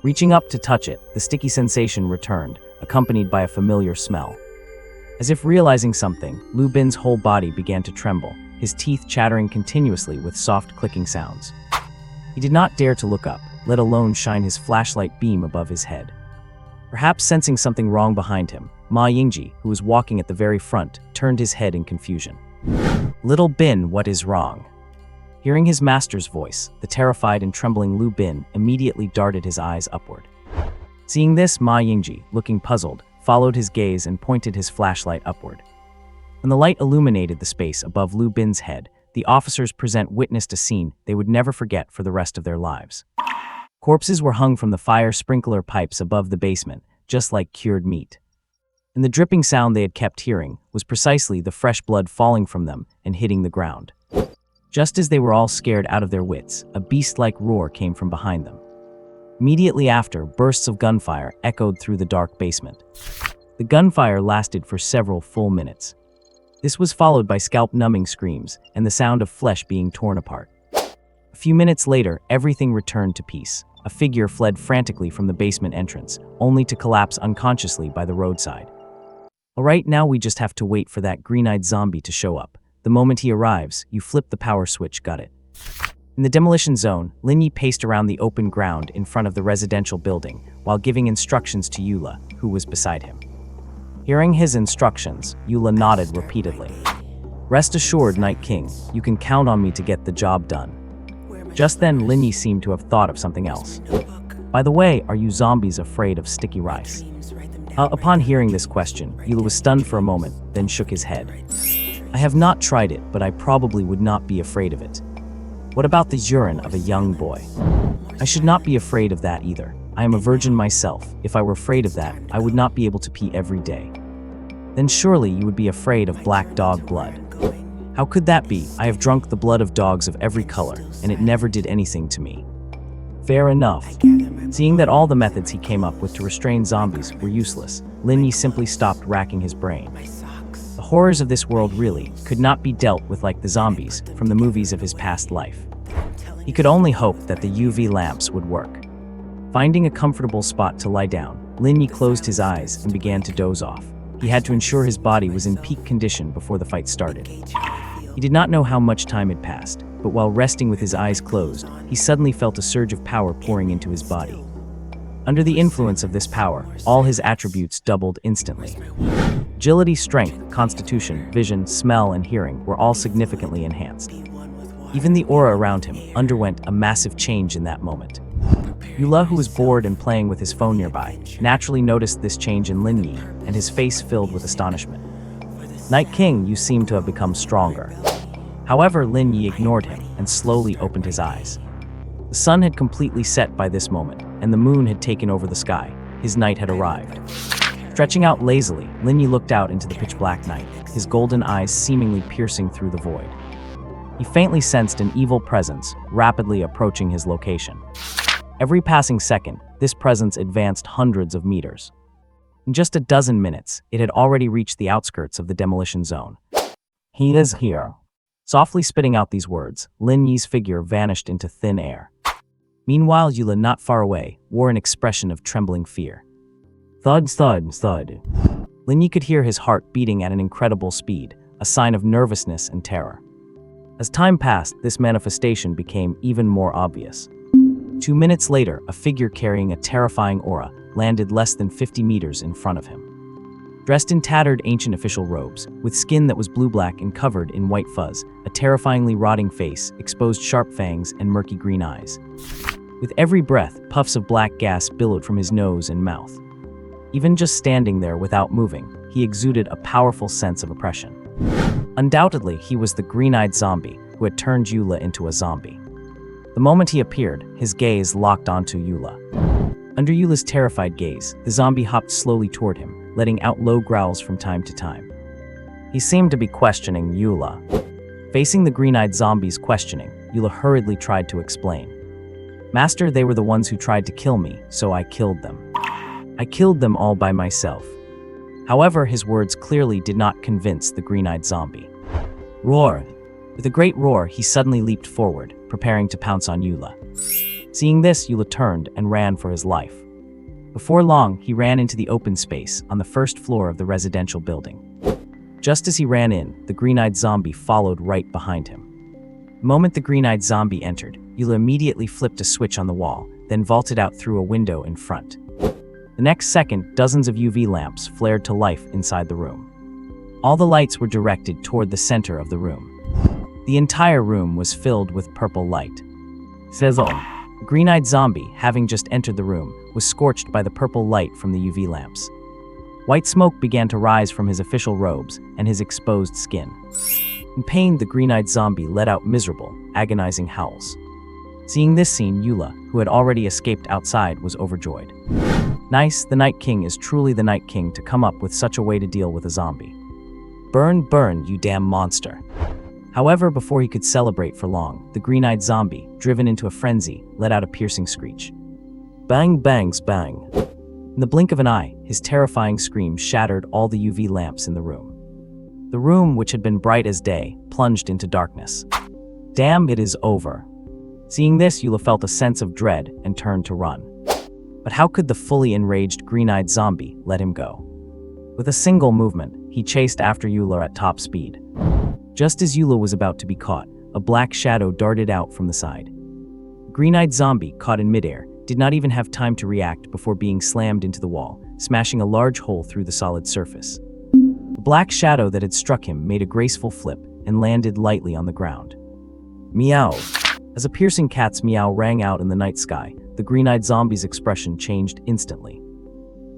Reaching up to touch it, the sticky sensation returned, accompanied by a familiar smell. As if realizing something, Lu Bin's whole body began to tremble, his teeth chattering continuously with soft clicking sounds. He did not dare to look up, let alone shine his flashlight beam above his head. Perhaps sensing something wrong behind him, Ma Yingji, who was walking at the very front, turned his head in confusion. "Little Bin, what is wrong?" Hearing his master's voice, the terrified and trembling Lu Bin immediately darted his eyes upward. Seeing this, Ma Yingji, looking puzzled, followed his gaze and pointed his flashlight upward. When the light illuminated the space above Lu Bin's head, the officers present witnessed a scene they would never forget for the rest of their lives. Corpses were hung from the fire sprinkler pipes above the basement, just like cured meat. And the dripping sound they had kept hearing was precisely the fresh blood falling from them and hitting the ground. Just as they were all scared out of their wits, a beast-like roar came from behind them. Immediately after, bursts of gunfire echoed through the dark basement. The gunfire lasted for several full minutes. This was followed by scalp-numbing screams and the sound of flesh being torn apart. A few minutes later, everything returned to peace. A figure fled frantically from the basement entrance, only to collapse unconsciously by the roadside. Alright, now we just have to wait for that green-eyed zombie to show up. The moment he arrives, you flip the power switch, got it. In the demolition zone, Lin Ye paced around the open ground in front of the residential building, while giving instructions to Eula, who was beside him. Hearing his instructions, Eula nodded repeatedly. "Rest assured, Night King, you can count on me to get the job done." Just then, Lin Ye seemed to have thought of something else. "By the way, are you zombies afraid of sticky rice?" Upon hearing this question, Eula was stunned for a moment, then shook his head. "I have not tried it, but I probably would not be afraid of it. What about the urine of a young boy? I should not be afraid of that either. I am a virgin myself. If I were afraid of that, I would not be able to pee every day." "Then surely you would be afraid of black dog blood." "How could that be? I have drunk the blood of dogs of every color, and it never did anything to me." Fair enough. Seeing that all the methods he came up with to restrain zombies were useless, Lin Ye simply stopped racking his brain. The horrors of this world really could not be dealt with like the zombies from the movies of his past life. He could only hope that the UV lamps would work. Finding a comfortable spot to lie down, Lin Ye closed his eyes and began to doze off. He had to ensure his body was in peak condition before the fight started. He did not know how much time had passed, but while resting with his eyes closed, he suddenly felt a surge of power pouring into his body. Under the influence of this power, all his attributes doubled instantly. Agility, strength, constitution, vision, smell, and hearing were all significantly enhanced. Even the aura around him underwent a massive change in that moment. Eula, who was bored and playing with his phone nearby, naturally noticed this change in Lin Ye, and his face filled with astonishment. "Night King, you seem to have become stronger." However, Lin Ye ignored him and slowly opened his eyes. The sun had completely set by this moment, and the moon had taken over the sky. His night had arrived. Stretching out lazily, Lin Ye looked out into the pitch-black night, his golden eyes seemingly piercing through the void. He faintly sensed an evil presence rapidly approaching his location. Every passing second, this presence advanced hundreds of meters. In just a dozen minutes, it had already reached the outskirts of the demolition zone. "He is here." Softly spitting out these words, Lin Ye's figure vanished into thin air. Meanwhile, Eula, not far away, wore an expression of trembling fear. Thud, thud, thud. Lin Ye could hear his heart beating at an incredible speed, a sign of nervousness and terror. As time passed, this manifestation became even more obvious. 2 minutes later, a figure carrying a terrifying aura landed less than 50 meters in front of him. Dressed in tattered ancient official robes, with skin that was blue-black and covered in white fuzz, a terrifyingly rotting face, exposed sharp fangs, and murky green eyes. With every breath, puffs of black gas billowed from his nose and mouth. Even just standing there without moving, he exuded a powerful sense of oppression. Undoubtedly, he was the green-eyed zombie who had turned Eula into a zombie. The moment he appeared, his gaze locked onto Eula. Under Eula's terrified gaze, the zombie hopped slowly toward him, letting out low growls from time to time. He seemed to be questioning Eula. Facing the green-eyed zombie's questioning, Eula hurriedly tried to explain. "Master, they were the ones who tried to kill me, so I killed them. I killed them all by myself." However, his words clearly did not convince the green-eyed zombie. Roar! With a great roar, he suddenly leaped forward, preparing to pounce on Yula. Seeing this, Yula turned and ran for his life. Before long, he ran into the open space on the first floor of the residential building. Just as he ran in, the green-eyed zombie followed right behind him. The moment the green-eyed zombie entered, Yula immediately flipped a switch on the wall, then vaulted out through a window in front. The next second, dozens of UV lamps flared to life inside the room. All the lights were directed toward the center of the room. The entire room was filled with purple light. Sizzle. The green-eyed zombie, having just entered the room, was scorched by the purple light from the UV lamps. White smoke began to rise from his official robes and his exposed skin. In pain, the green-eyed zombie let out miserable, agonizing howls. Seeing this scene, Yula, who had already escaped outside, was overjoyed. Nice, the Night King is truly the Night King to come up with such a way to deal with a zombie. Burn, burn, you damn monster. However, before he could celebrate for long, the green-eyed zombie, driven into a frenzy, let out a piercing screech. Bang, bangs, bang. In the blink of an eye, his terrifying scream shattered all the UV lamps in the room. The room, which had been bright as day, plunged into darkness. Damn, it is over. Seeing this, Yula felt a sense of dread and turned to run. But how could the fully enraged green-eyed zombie let him go? With a single movement, he chased after Yula at top speed. Just as Yula was about to be caught, a black shadow darted out from the side. The green-eyed zombie, caught in midair, did not even have time to react before being slammed into the wall, smashing a large hole through the solid surface. The black shadow that had struck him made a graceful flip and landed lightly on the ground. Meow! As a piercing cat's meow rang out in the night sky, the green-eyed zombie's expression changed instantly.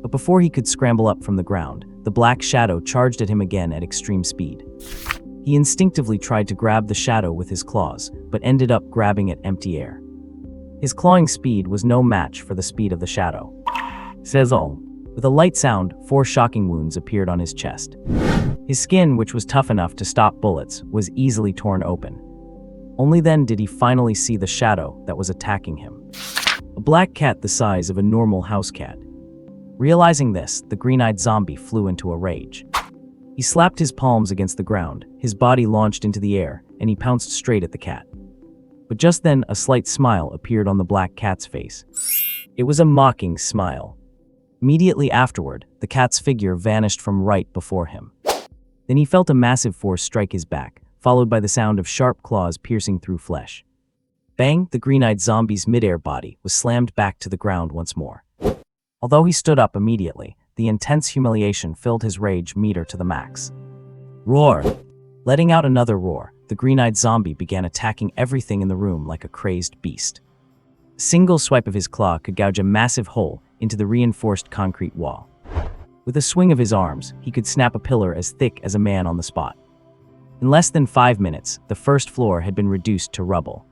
But before he could scramble up from the ground, the black shadow charged at him again at extreme speed. He instinctively tried to grab the shadow with his claws, but ended up grabbing at empty air. His clawing speed was no match for the speed of the shadow. Sizzle. With a light sound, 4 shocking wounds appeared on his chest. His skin, which was tough enough to stop bullets, was easily torn open. Only then did he finally see the shadow that was attacking him. A black cat the size of a normal house cat. Realizing this, the green-eyed zombie flew into a rage. He slapped his palms against the ground, his body launched into the air, and he pounced straight at the cat. But just then, a slight smile appeared on the black cat's face. It was a mocking smile. Immediately afterward, the cat's figure vanished from right before him. Then he felt a massive force strike his back, followed by the sound of sharp claws piercing through flesh. Bang, the green-eyed zombie's midair body was slammed back to the ground once more. Although he stood up immediately, the intense humiliation filled his rage meter to the max. Roar! Letting out another roar, the green-eyed zombie began attacking everything in the room like a crazed beast. A single swipe of his claw could gouge a massive hole into the reinforced concrete wall. With a swing of his arms, he could snap a pillar as thick as a man on the spot. In less than 5 minutes, the first floor had been reduced to rubble.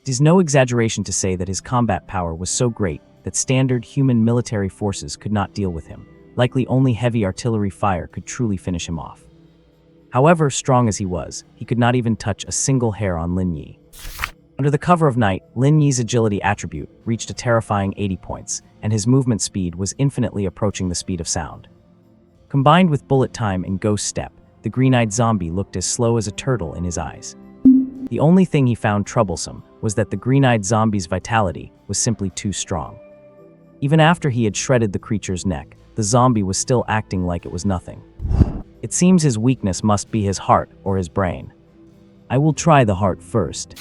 It is no exaggeration to say that his combat power was so great that standard human military forces could not deal with him. Likely only heavy artillery fire could truly finish him off. However strong as he was, he could not even touch a single hair on Lin Ye. Under the cover of night, Lin Ye's agility attribute reached a terrifying 80 points, and his movement speed was infinitely approaching the speed of sound. Combined with bullet time and ghost step, the green-eyed zombie looked as slow as a turtle in his eyes. The only thing he found troublesome was that the green-eyed zombie's vitality was simply too strong. Even after he had shredded the creature's neck, the zombie was still acting like it was nothing. It seems his weakness must be his heart or his brain. I will try the heart first.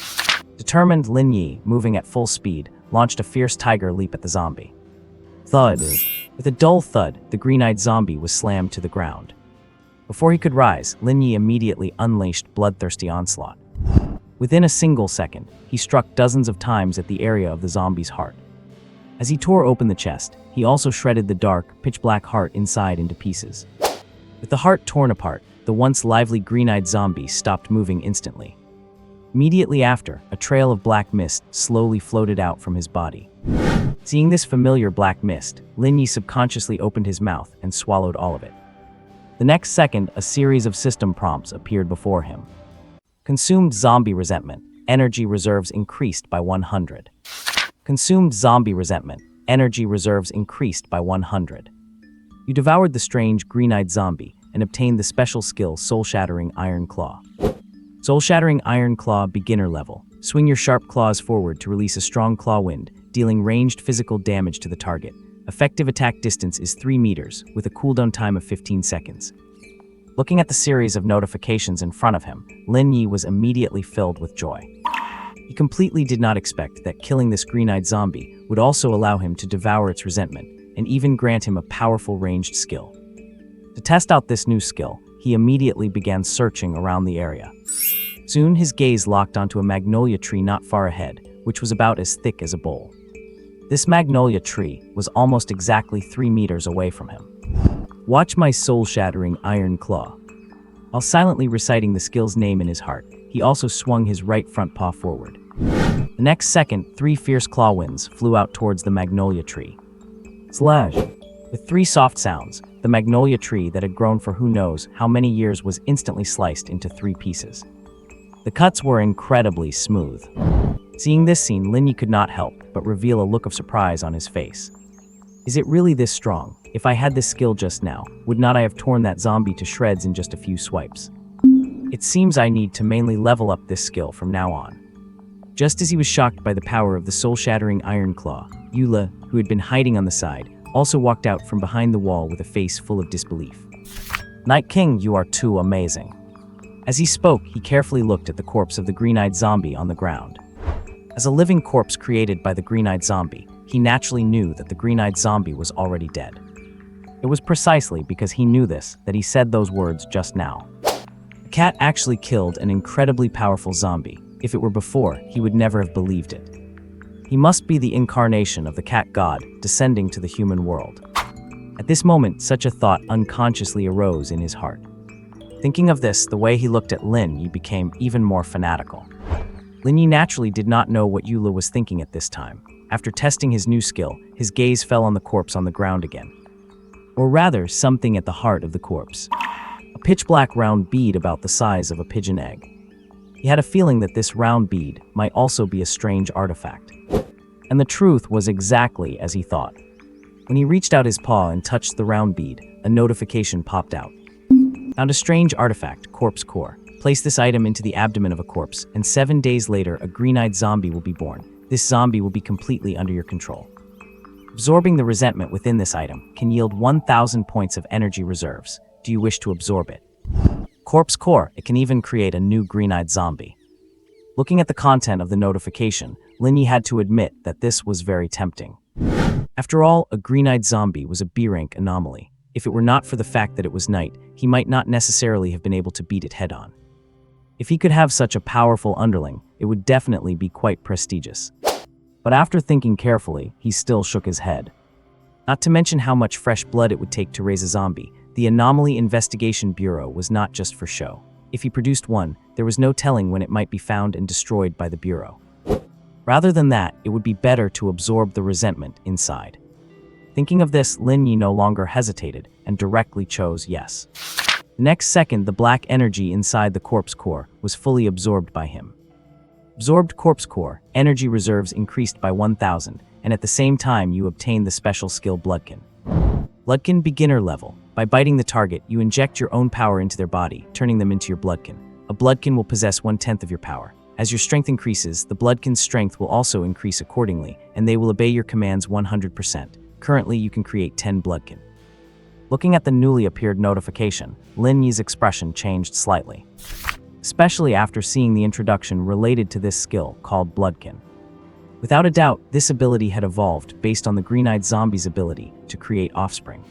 Determined, Lin Ye, moving at full speed, launched a fierce tiger leap at the zombie. Thud. With a dull thud, the green-eyed zombie was slammed to the ground. Before he could rise, Lin Ye immediately unleashed bloodthirsty onslaught. Within a single second, he struck dozens of times at the area of the zombie's heart. As he tore open the chest, he also shredded the dark, pitch-black heart inside into pieces. With the heart torn apart, the once lively green-eyed zombie stopped moving instantly. Immediately after, a trail of black mist slowly floated out from his body. Seeing this familiar black mist, Lin Ye subconsciously opened his mouth and swallowed all of it. The next second, a series of system prompts appeared before him. Consumed zombie resentment, energy reserves increased by 100. Consumed zombie resentment, energy reserves increased by 100. You devoured the strange, green-eyed zombie and obtained the special skill Soul-Shattering Iron Claw. Soul-Shattering Iron Claw beginner level. Swing your sharp claws forward to release a strong claw wind, dealing ranged physical damage to the target. Effective attack distance is 3 meters, with a cooldown time of 15 seconds. Looking at the series of notifications in front of him, Lin Ye was immediately filled with joy. He completely did not expect that killing this green-eyed zombie would also allow him to devour its resentment, and even grant him a powerful ranged skill. To test out this new skill, he immediately began searching around the area. Soon his gaze locked onto a magnolia tree not far ahead, which was about as thick as a bowl. This magnolia tree was almost exactly 3 meters away from him. Watch my soul-shattering iron claw. While silently reciting the skill's name in his heart, he also swung his right front paw forward. The next second, 3 fierce claw winds flew out towards the magnolia tree. Slash! With 3 soft sounds, the magnolia tree that had grown for who knows how many years was instantly sliced into 3 pieces. The cuts were incredibly smooth. Seeing this scene, Lin Ye could not help but reveal a look of surprise on his face. Is it really this strong? If I had this skill just now, would not I have torn that zombie to shreds in just a few swipes? It seems I need to mainly level up this skill from now on. Just as he was shocked by the power of the soul-shattering iron claw, Yula, who had been hiding on the side, also walked out from behind the wall with a face full of disbelief. Night King, you are too amazing. As he spoke, he carefully looked at the corpse of the green-eyed zombie on the ground. As a living corpse created by the green-eyed zombie, he naturally knew that the green-eyed zombie was already dead. It was precisely because he knew this that he said those words just now. The cat actually killed an incredibly powerful zombie. If it were before, he would never have believed it. He must be the incarnation of the cat god descending to the human world. At this moment, such a thought unconsciously arose in his heart. Thinking of this, the way he looked at Lin Ye became even more fanatical. Lin Ye naturally did not know what Yula was thinking at this time. After testing his new skill, his gaze fell on the corpse on the ground again. Or rather, something at the heart of the corpse. A pitch-black round bead about the size of a pigeon egg. He had a feeling that this round bead might also be a strange artifact. And the truth was exactly as he thought. When he reached out his paw and touched the round bead, a notification popped out. Found a strange artifact, corpse core. Place this item into the abdomen of a corpse, and 7 days later, a green-eyed zombie will be born. This zombie will be completely under your control. Absorbing the resentment within this item can yield 1,000 points of energy reserves. Do you wish to absorb it? Corpse core, it can even create a new green-eyed zombie. Looking at the content of the notification, Lin Ye had to admit that this was very tempting. After all, a green-eyed zombie was a B-rank anomaly. If it were not for the fact that it was night, he might not necessarily have been able to beat it head-on. If he could have such a powerful underling, it would definitely be quite prestigious. But after thinking carefully, he still shook his head. Not to mention how much fresh blood it would take to raise a zombie, the Anomaly Investigation Bureau was not just for show. If he produced one, there was no telling when it might be found and destroyed by the Bureau. Rather than that, it would be better to absorb the resentment inside. Thinking of this, Lin Ye no longer hesitated and directly chose yes. The next second, the black energy inside the corpse core was fully absorbed by him. Absorbed corpse core, energy reserves increased by 1,000, and at the same time you obtained the special skill Bloodkin. Bloodkin beginner level. By biting the target, you inject your own power into their body, turning them into your Bloodkin. A Bloodkin will possess 1/10 of your power. As your strength increases, the Bloodkin's strength will also increase accordingly, and they will obey your commands 100%. Currently, you can create 10 Bloodkin. Looking at the newly appeared notification, Lin Ye's expression changed slightly. Especially after seeing the introduction related to this skill called Bloodkin. Without a doubt, this ability had evolved based on the green-eyed zombie's ability to create offspring.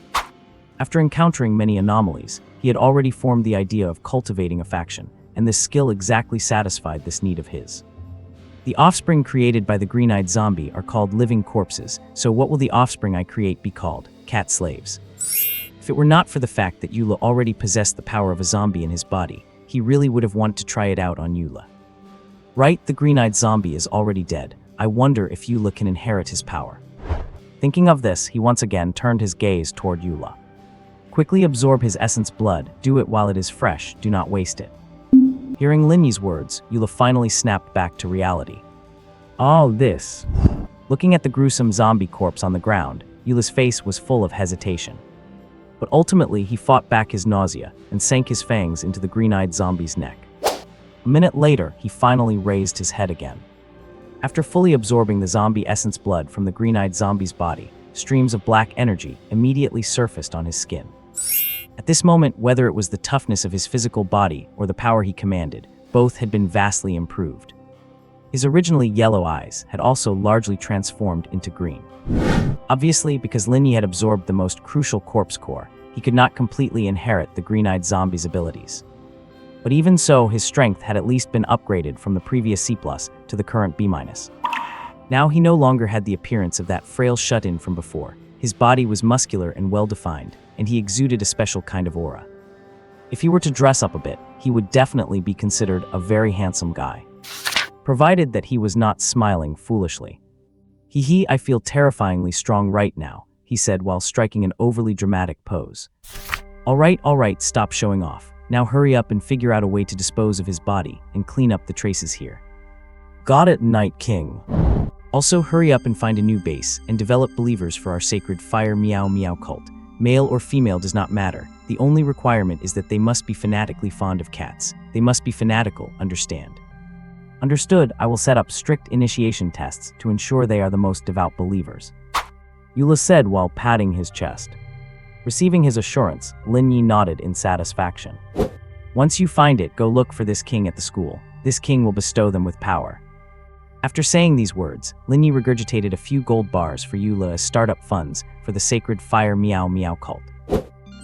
After encountering many anomalies, he had already formed the idea of cultivating a faction, and this skill exactly satisfied this need of his. The offspring created by the green-eyed zombie are called living corpses, so what will the offspring I create be called? Cat slaves. If it were not for the fact that Yula already possessed the power of a zombie in his body, he really would have wanted to try it out on Yula. Right, the green-eyed zombie is already dead. I wonder if Yula can inherit his power. Thinking of this, he once again turned his gaze toward Yula. Quickly absorb his essence blood, do it while it is fresh, do not waste it. Hearing Lin Ye's words, Yula finally snapped back to reality. All this. Looking at the gruesome zombie corpse on the ground, Yula's face was full of hesitation. But ultimately, he fought back his nausea and sank his fangs into the green-eyed zombie's neck. A minute later, he finally raised his head again. After fully absorbing the zombie essence blood from the green-eyed zombie's body, streams of black energy immediately surfaced on his skin. At this moment, whether it was the toughness of his physical body or the power he commanded, both had been vastly improved. His originally yellow eyes had also largely transformed into green. Obviously, because Lin Ye had absorbed the most crucial corpse core, he could not completely inherit the green-eyed zombie's abilities. But even so, his strength had at least been upgraded from the previous C+ to the current B-. Now he no longer had the appearance of that frail shut-in from before. His body was muscular and well-defined, and he exuded a special kind of aura. If he were to dress up a bit, he would definitely be considered a very handsome guy. Provided that he was not smiling foolishly. I feel terrifyingly strong right now, he said while striking an overly dramatic pose. All right, stop showing off. Now hurry up and figure out a way to dispose of his body and clean up the traces here. Got it, Night King. Also hurry up and find a new base and develop believers for our sacred fire meow meow cult. Male or female does not matter. The only requirement is that they must be fanatically fond of cats. They must be fanatical, understand? Understood. I will set up strict initiation tests to ensure they are the most devout believers. Eula said while patting his chest. Receiving his assurance, Lin Ye nodded in satisfaction. Once you find it, go look for this king at the school. This king will bestow them with power. After saying these words, Lin Ye regurgitated a few gold bars for Eula as startup funds for the sacred fire meow meow cult.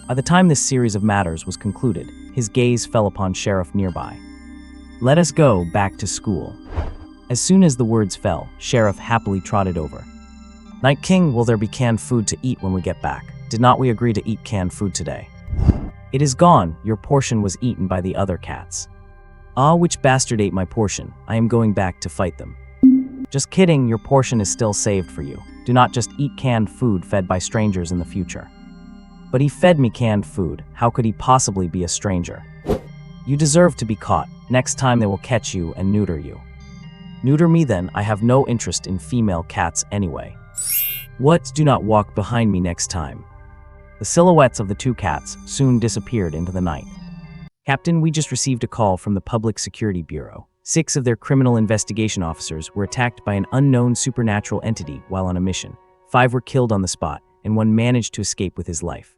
By the time this series of matters was concluded, his gaze fell upon Sheriff nearby. Let us go back to school. As soon as the words fell, Sheriff happily trotted over. Night King, will there be canned food to eat when we get back? Did not we agree to eat canned food today? It is gone. Your portion was eaten by the other cats. Ah, which bastard ate my portion? I am going back to fight them. Just kidding, your portion is still saved for you. Do not just eat canned food fed by strangers in the future. But he fed me canned food. How could he possibly be a stranger? You deserve to be caught. Next time they will catch you and neuter you. Neuter me then, I have no interest in female cats anyway. What? Do not walk behind me next time. The silhouettes of the two cats soon disappeared into the night. Captain, we just received a call from the Public Security Bureau. 6 of their criminal investigation officers were attacked by an unknown supernatural entity while on a mission. 5 were killed on the spot, and 1 managed to escape with his life.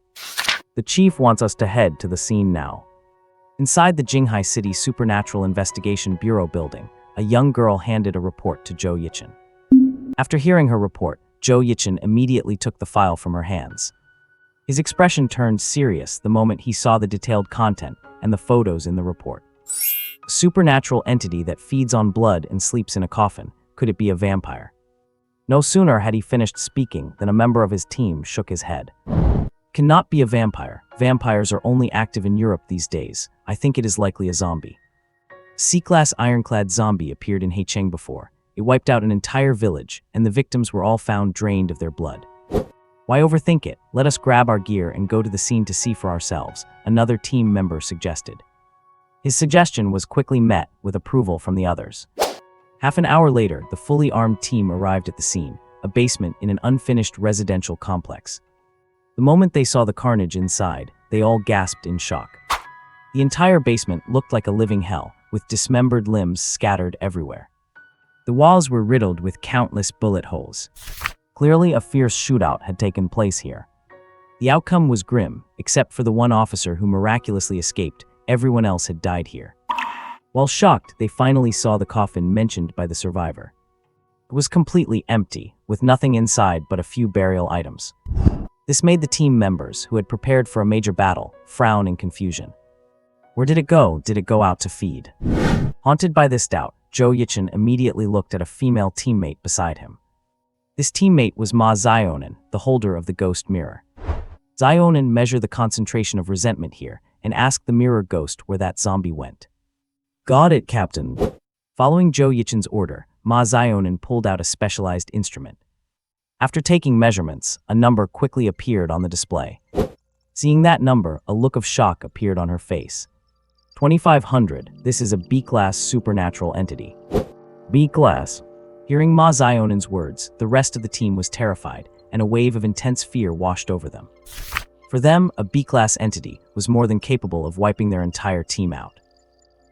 The chief wants us to head to the scene now. Inside the Jinghai City Supernatural Investigation Bureau building, a young girl handed a report to Zhou Yichen. After hearing her report, Zhou Yichen immediately took the file from her hands. His expression turned serious the moment he saw the detailed content and the photos in the report. A supernatural entity that feeds on blood and sleeps in a coffin. Could it be a vampire? No sooner had he finished speaking than a member of his team shook his head. Cannot be a vampire. Vampires are only active in Europe these days. I think it is likely a zombie. C-class ironclad zombie appeared in Heicheng before. It wiped out an entire village, and the victims were all found drained of their blood. Why overthink it? Let us grab our gear and go to the scene to see for ourselves, another team member suggested. His suggestion was quickly met with approval from the others. Half an hour later, the fully armed team arrived at the scene, a basement in an unfinished residential complex. The moment they saw the carnage inside, they all gasped in shock. The entire basement looked like a living hell, with dismembered limbs scattered everywhere. The walls were riddled with countless bullet holes. Clearly, a fierce shootout had taken place here. The outcome was grim, except for the one officer who miraculously escaped. Everyone else had died here. While shocked, they finally saw the coffin mentioned by the survivor. It was completely empty, with nothing inside but a few burial items. This made the team members, who had prepared for a major battle, frown in confusion. Where did it go? Did it go out to feed? Haunted by this doubt, Zhou Yichen immediately looked at a female teammate beside him. This teammate was Ma Zionen, the holder of the ghost mirror. Zionen measured the concentration of resentment here and asked the mirror ghost where that zombie went. Got it, Captain. Following Zhou Yichen's order, Ma Zionen pulled out a specialized instrument. After taking measurements, a number quickly appeared on the display. Seeing that number, a look of shock appeared on her face. 2500, this is a B-class supernatural entity. B-class. Hearing Ma Zionen's words, the rest of the team was terrified, and a wave of intense fear washed over them. For them, a B-class entity was more than capable of wiping their entire team out.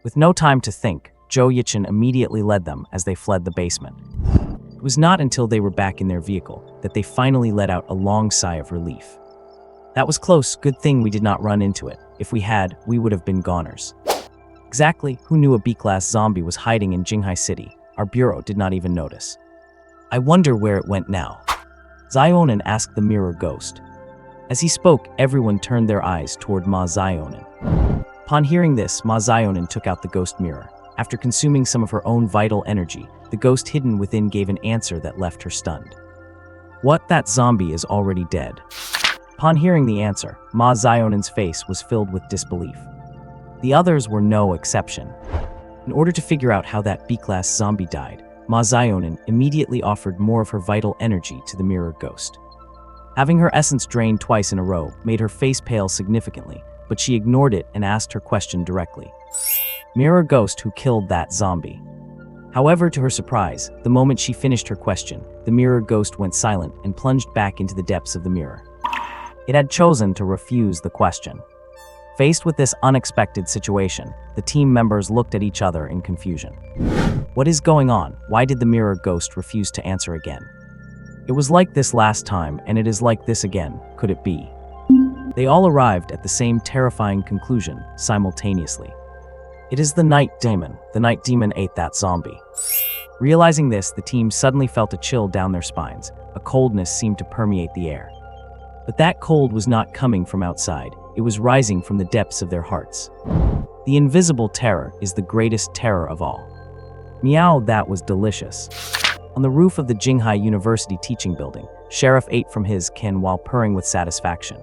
With no time to think, Zhou Yichen immediately led them as they fled the basement. It was not until they were back in their vehicle that they finally let out a long sigh of relief. That was close, good thing we did not run into it. If we had, we would have been goners. Exactly, who knew a B-class zombie was hiding in Jinghai City? Our bureau did not even notice. I wonder where it went now. Zionin asked the mirror ghost. As he spoke, everyone turned their eyes toward Ma Zionin. Upon hearing this, Ma Zionin took out the ghost mirror. After consuming some of her own vital energy, the ghost hidden within gave an answer that left her stunned. What? That zombie is already dead. Upon hearing the answer, Ma Zionin's face was filled with disbelief. The others were no exception. In order to figure out how that B-class zombie died, Ma Zionin immediately offered more of her vital energy to the mirror ghost. Having her essence drained twice in a row made her face pale significantly, but she ignored it and asked her question directly. Mirror ghost, who killed that zombie? However, to her surprise, the moment she finished her question, the mirror ghost went silent and plunged back into the depths of the mirror. It had chosen to refuse the question. Faced with this unexpected situation, the team members looked at each other in confusion. What is going on? Why did the mirror ghost refuse to answer again? It was like this last time, and it is like this again. Could it be? They all arrived at the same terrifying conclusion simultaneously. It is the night demon. The night demon ate that zombie. Realizing this, the team suddenly felt a chill down their spines. A coldness seemed to permeate the air. But that cold was not coming from outside. It was rising from the depths of their hearts. The invisible terror is the greatest terror of all. Meow, that was delicious. On the roof of the Jinghai University teaching building, Sheriff ate from his can while purring with satisfaction.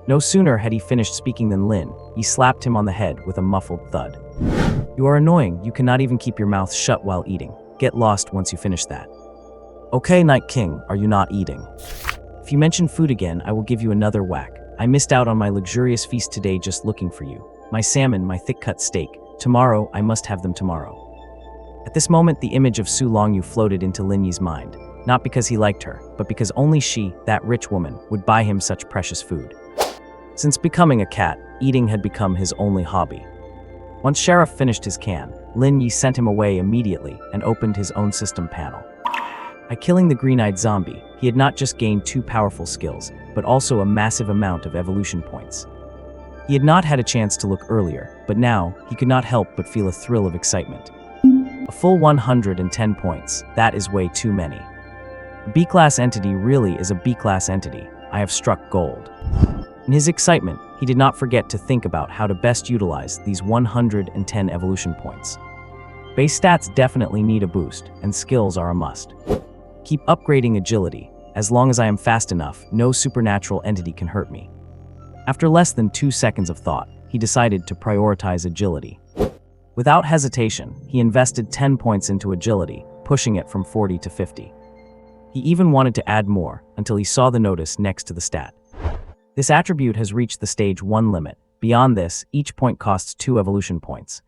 No sooner had he finished speaking than Lin Ye slapped him on the head with a muffled thud. You are annoying. You cannot even keep your mouth shut while eating. Get lost once you finish that. Okay, Night King, are you not eating? If you mention food again, I will give you another whack. I missed out on my luxurious feast today just looking for you. My salmon, my thick-cut steak. Tomorrow, I must have them tomorrow. At this moment, the image of Su Longyu floated into Lin Ye's mind, not because he liked her, but because only she, that rich woman, would buy him such precious food. Since becoming a cat, eating had become his only hobby. Once Sheriff finished his can, Lin Ye sent him away immediately and opened his own system panel. By killing the green-eyed zombie, he had not just gained 2 powerful skills, but also a massive amount of evolution points. He had not had a chance to look earlier, but now he could not help but feel a thrill of excitement. A full 110 points, that is way too many. A B-class entity really is a B-class entity. I have struck gold. In his excitement, he did not forget to think about how to best utilize these 110 evolution points. Base stats definitely need a boost, and skills are a must. Keep upgrading agility. As long as I am fast enough, no supernatural entity can hurt me. After less than 2 seconds of thought, he decided to prioritize agility. Without hesitation, he invested 10 points into agility, pushing it from 40 to 50. He even wanted to add more until he saw the notice next to the stat. This attribute has reached the stage 1 limit. Beyond this, each point costs 2 evolution points.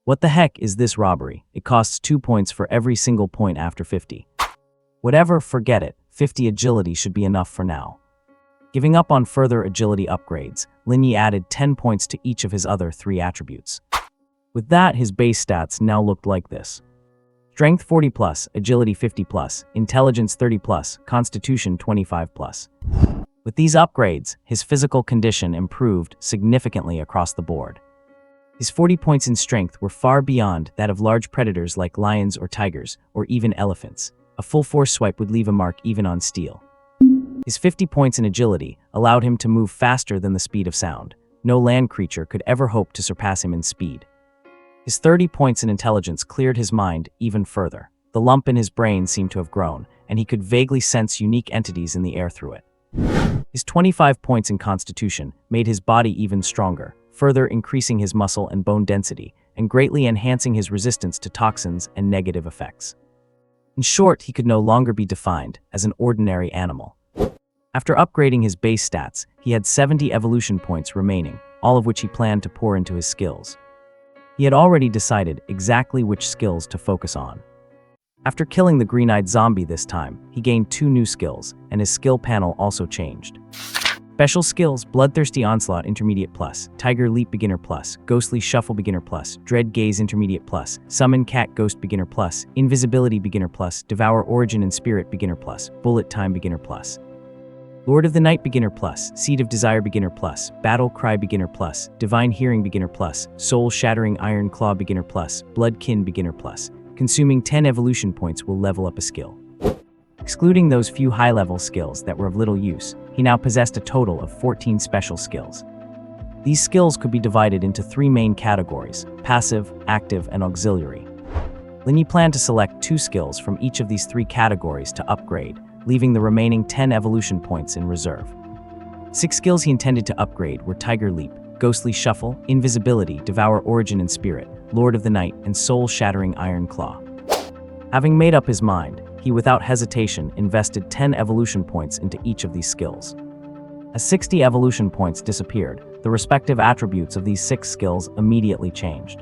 What the heck is this robbery? It costs 2 points for every single point after 50. Whatever, forget it. 50 agility should be enough for now. Giving up on further agility upgrades, Lin Ye added 10 points to each of his other 3 attributes. With that, his base stats now looked like this. Strength 40+, Agility 50+, Intelligence 30+, Constitution 25+. With these upgrades, his physical condition improved significantly across the board. His 40 points in strength were far beyond that of large predators like lions or tigers, or even elephants. A full force swipe would leave a mark even on steel. His 50 points in agility allowed him to move faster than the speed of sound. No land creature could ever hope to surpass him in speed. His 30 points in intelligence cleared his mind even further. The lump in his brain seemed to have grown, and he could vaguely sense unique entities in the air through it. His 25 points in constitution made his body even stronger, further increasing his muscle and bone density, and greatly enhancing his resistance to toxins and negative effects. In short, he could no longer be defined as an ordinary animal. After upgrading his base stats, he had 70 evolution points remaining, all of which he planned to pour into his skills. He had already decided exactly which skills to focus on. After killing the green-eyed zombie this time, he gained 2 new skills, and his skill panel also changed. Special skills: Bloodthirsty Onslaught Intermediate Plus, Tiger Leap Beginner Plus, Ghostly Shuffle Beginner Plus, Dread Gaze Intermediate Plus, Summon Cat Ghost Beginner Plus, Invisibility Beginner Plus, Devour Origin and Spirit Beginner Plus, Bullet Time Beginner Plus. Lord of the Night Beginner Plus, Seed of Desire Beginner Plus, Battle Cry Beginner Plus, Divine Hearing Beginner Plus, Soul Shattering Iron Claw Beginner Plus, Bloodkin Beginner Plus. Consuming 10 evolution points will level up a skill. Excluding those few high-level skills that were of little use, he now possessed a total of 14 special skills. These skills could be divided into 3 main categories: passive, active, and auxiliary. Lin Ye planned to select 2 skills from each of these 3 categories to upgrade, leaving the remaining 10 evolution points in reserve. 6 skills he intended to upgrade were Tiger Leap, Ghostly Shuffle, Invisibility, Devour Origin and Spirit, Lord of the Night, and Soul Shattering Iron Claw. Having made up his mind, he without hesitation invested 10 evolution points into each of these skills. As 60 evolution points disappeared, the respective attributes of these 6 skills immediately changed.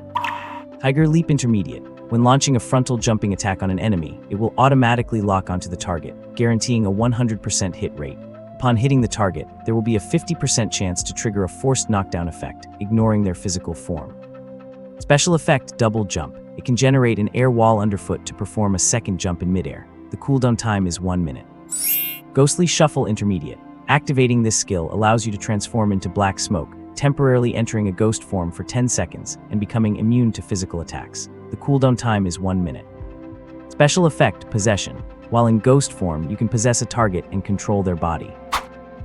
Tiger Leap Intermediate. When launching a frontal jumping attack on an enemy, it will automatically lock onto the target, guaranteeing a 100% hit rate. Upon hitting the target, there will be a 50% chance to trigger a forced knockdown effect, ignoring their physical form. Special effect: Double Jump. It can generate an air wall underfoot to perform a second jump in midair. The cooldown time is 1 minute. Ghostly Shuffle Intermediate. Activating this skill allows you to transform into black smoke, temporarily entering a ghost form for 10 seconds and becoming immune to physical attacks. The cooldown time is 1 minute. Special effect: Possession. While in ghost form, you can possess a target and control their body.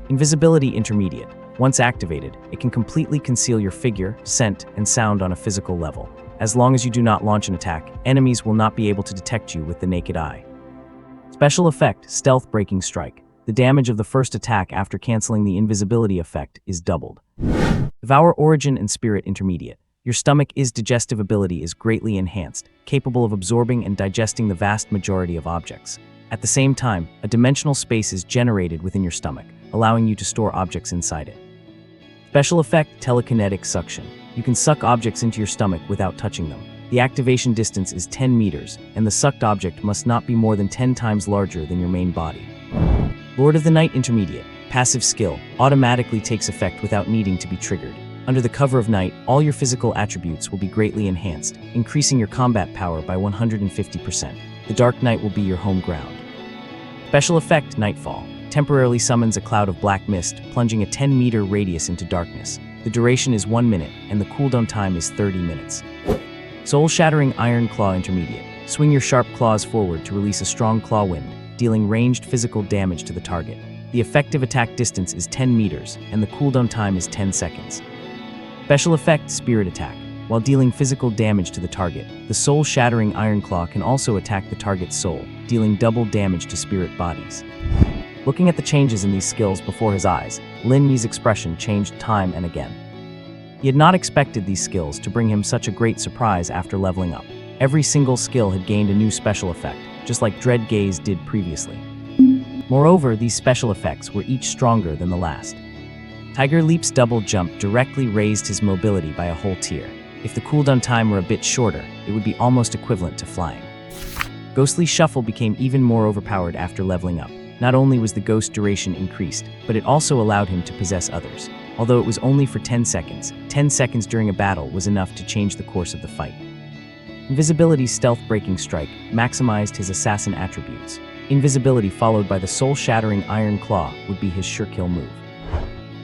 Invisibility Intermediate. Once activated, it can completely conceal your figure, scent, and sound on a physical level. As long as you do not launch an attack, enemies will not be able to detect you with the naked eye. Special effect: Stealth Breaking Strike. The damage of the first attack after canceling the invisibility effect is doubled. Devour Origin and Spirit Intermediate. Your stomach's digestive ability is greatly enhanced, capable of absorbing and digesting the vast majority of objects. At the same time, a dimensional space is generated within your stomach, allowing you to store objects inside it. Special effect: Telekinetic Suction. You can suck objects into your stomach without touching them. The activation distance is 10 meters, and the sucked object must not be more than 10 times larger than your main body. Lord of the Night Intermediate. Passive skill. Automatically takes effect without needing to be triggered. Under the cover of night, all your physical attributes will be greatly enhanced, increasing your combat power by 150%. The Dark Night will be your home ground. Special effect: Nightfall. Temporarily summons a cloud of black mist, plunging a 10-meter radius into darkness. The duration is 1 minute, and the cooldown time is 30 minutes. Soul Shattering Iron Claw Intermediate. Swing your sharp claws forward to release a strong claw wind, dealing ranged physical damage to the target. The effective attack distance is 10 meters, and the cooldown time is 10 seconds. Special effect: Spirit Attack. While dealing physical damage to the target, the Soul Shattering Iron Claw can also attack the target's soul, dealing double damage to spirit bodies. Looking at the changes in these skills before his eyes, Lin Ye's expression changed time and again. He had not expected these skills to bring him such a great surprise after leveling up. Every single skill had gained a new special effect, just like Dread Gaze did previously. Moreover, these special effects were each stronger than the last. Tiger Leap's double jump directly raised his mobility by a whole tier. If the cooldown time were a bit shorter, it would be almost equivalent to flying. Ghostly Shuffle became even more overpowered after leveling up. Not only was the ghost duration increased, but it also allowed him to possess others. Although it was only for 10 seconds, 10 seconds during a battle was enough to change the course of the fight. Invisibility's Stealth Breaking Strike maximized his assassin attributes. Invisibility followed by the Soul Shattering Iron Claw would be his sure kill move.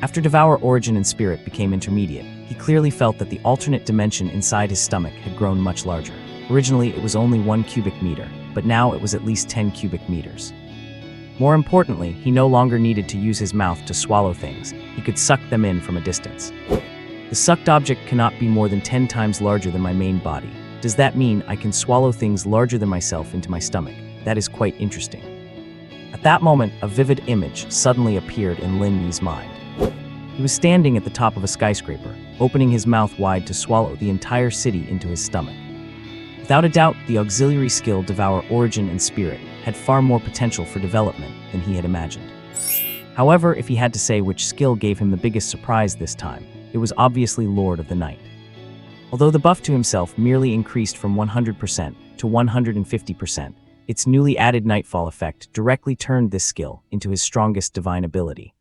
After Devour Origin and Spirit became intermediate, he clearly felt that the alternate dimension inside his stomach had grown much larger. Originally, it was only 1 cubic meter, but now it was at least 10 cubic meters. More importantly, he no longer needed to use his mouth to swallow things. He could suck them in from a distance. The sucked object cannot be more than 10 times larger than my main body. Does that mean I can swallow things larger than myself into my stomach? That is quite interesting. At that moment, a vivid image suddenly appeared in Lin Ye's mind. He was standing at the top of a skyscraper, opening his mouth wide to swallow the entire city into his stomach. Without a doubt, the auxiliary skill Devour Origin and Spirit had far more potential for development than he had imagined. However, if he had to say which skill gave him the biggest surprise this time, it was obviously Lord of the Night. Although the buff to himself merely increased from 100% to 150%, its newly added Nightfall effect directly turned this skill into his strongest divine ability.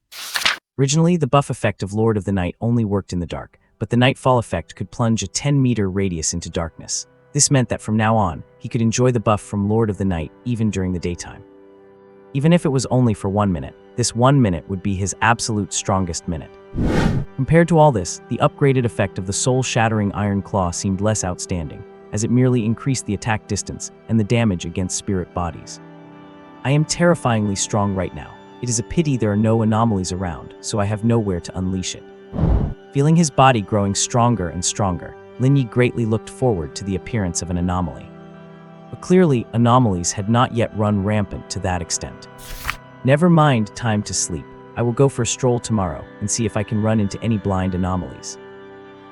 Originally, the buff effect of Lord of the Night only worked in the dark, but the Nightfall effect could plunge a 10-meter radius into darkness. This meant that from now on, he could enjoy the buff from Lord of the Night even during the daytime. Even if it was only for 1 minute, this 1 minute would be his absolute strongest minute. Compared to all this, the upgraded effect of the soul-shattering Iron Claw seemed less outstanding, as it merely increased the attack distance and the damage against spirit bodies. I am terrifyingly strong right now. It is a pity there are no anomalies around, so I have nowhere to unleash it. Feeling his body growing stronger and stronger, Lin Ye greatly looked forward to the appearance of an anomaly. But clearly, anomalies had not yet run rampant to that extent. Never mind time to sleep. I will go for a stroll tomorrow and see if I can run into any blind anomalies.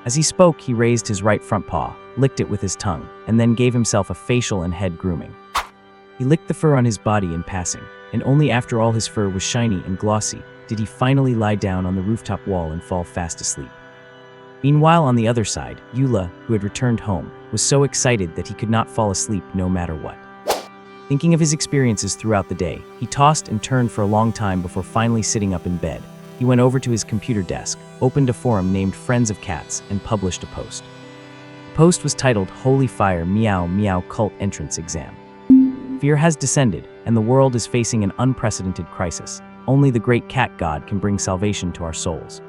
As he spoke, he raised his right front paw, licked it with his tongue, and then gave himself a facial and head grooming. He licked the fur on his body in passing, and only after all his fur was shiny and glossy did he finally lie down on the rooftop wall and fall fast asleep. Meanwhile, on the other side, Eula, who had returned home, was so excited that he could not fall asleep no matter what. Thinking of his experiences throughout the day, he tossed and turned for a long time before finally sitting up in bed. He went over to his computer desk, opened a forum named Friends of Cats, and published a post. The post was titled Holy Fire Meow Meow Cult Entrance Exam. Fear has descended, and the world is facing an unprecedented crisis. Only the great cat god can bring salvation to our souls.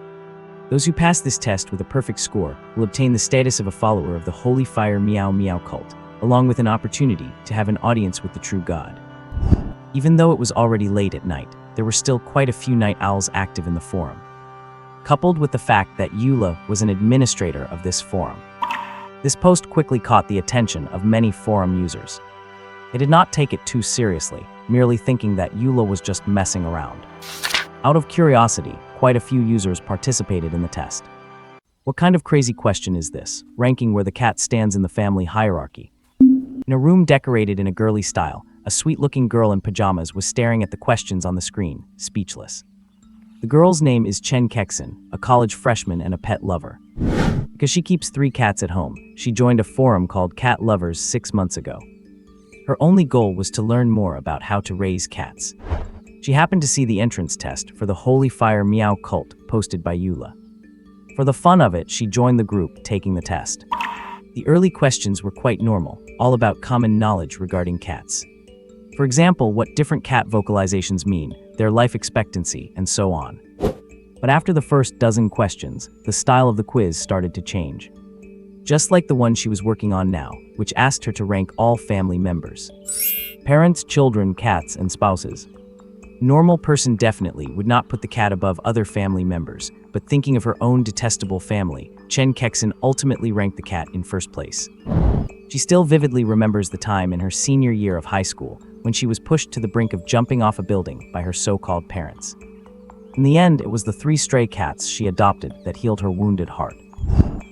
Those who pass this test with a perfect score will obtain the status of a follower of the Holy Fire Meow Meow cult, along with an opportunity to have an audience with the true god. Even though it was already late at night, there were still quite a few night owls active in the forum. Coupled with the fact that Eula was an administrator of this forum, this post quickly caught the attention of many forum users. They did not take it too seriously, merely thinking that Eula was just messing around. Out of curiosity, quite a few users participated in the test. What kind of crazy question is this, ranking where the cat stands in the family hierarchy? In a room decorated in a girly style, a sweet-looking girl in pajamas was staring at the questions on the screen, speechless. The girl's name is Chen Kexin, a college freshman and a pet lover. Because she keeps 3 cats at home, she joined a forum called Cat Lovers 6 months ago. Her only goal was to learn more about how to raise cats. She happened to see the entrance test for the Holy Fire Meow cult posted by Eula. For the fun of it, she joined the group taking the test. The early questions were quite normal, all about common knowledge regarding cats. For example, what different cat vocalizations mean, their life expectancy, and so on. But after the first dozen questions, the style of the quiz started to change. Just like the one she was working on now, which asked her to rank all family members. Parents, children, cats, and spouses. Normal person definitely would not put the cat above other family members, but thinking of her own detestable family, Chen Kexin ultimately ranked the cat in first place. She still vividly remembers the time in her senior year of high school when she was pushed to the brink of jumping off a building by her so-called parents. In the end, it was the 3 stray cats she adopted that healed her wounded heart.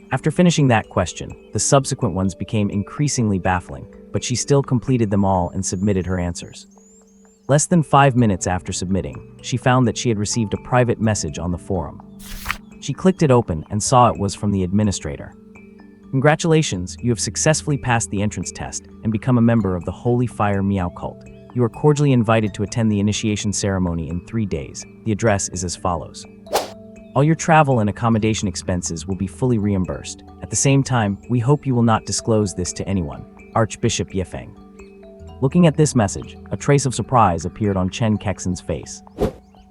After finishing that question, the subsequent ones became increasingly baffling, but she still completed them all and submitted her answers. Less than 5 minutes after submitting, she found that she had received a private message on the forum. She clicked it open and saw it was from the administrator. Congratulations, you have successfully passed the entrance test and become a member of the Holy Fire Meow cult. You are cordially invited to attend the initiation ceremony in 3 days. The address is as follows. All your travel and accommodation expenses will be fully reimbursed. At the same time, we hope you will not disclose this to anyone. Archbishop Yefeng. Looking at this message, a trace of surprise appeared on Chen Kexin's face.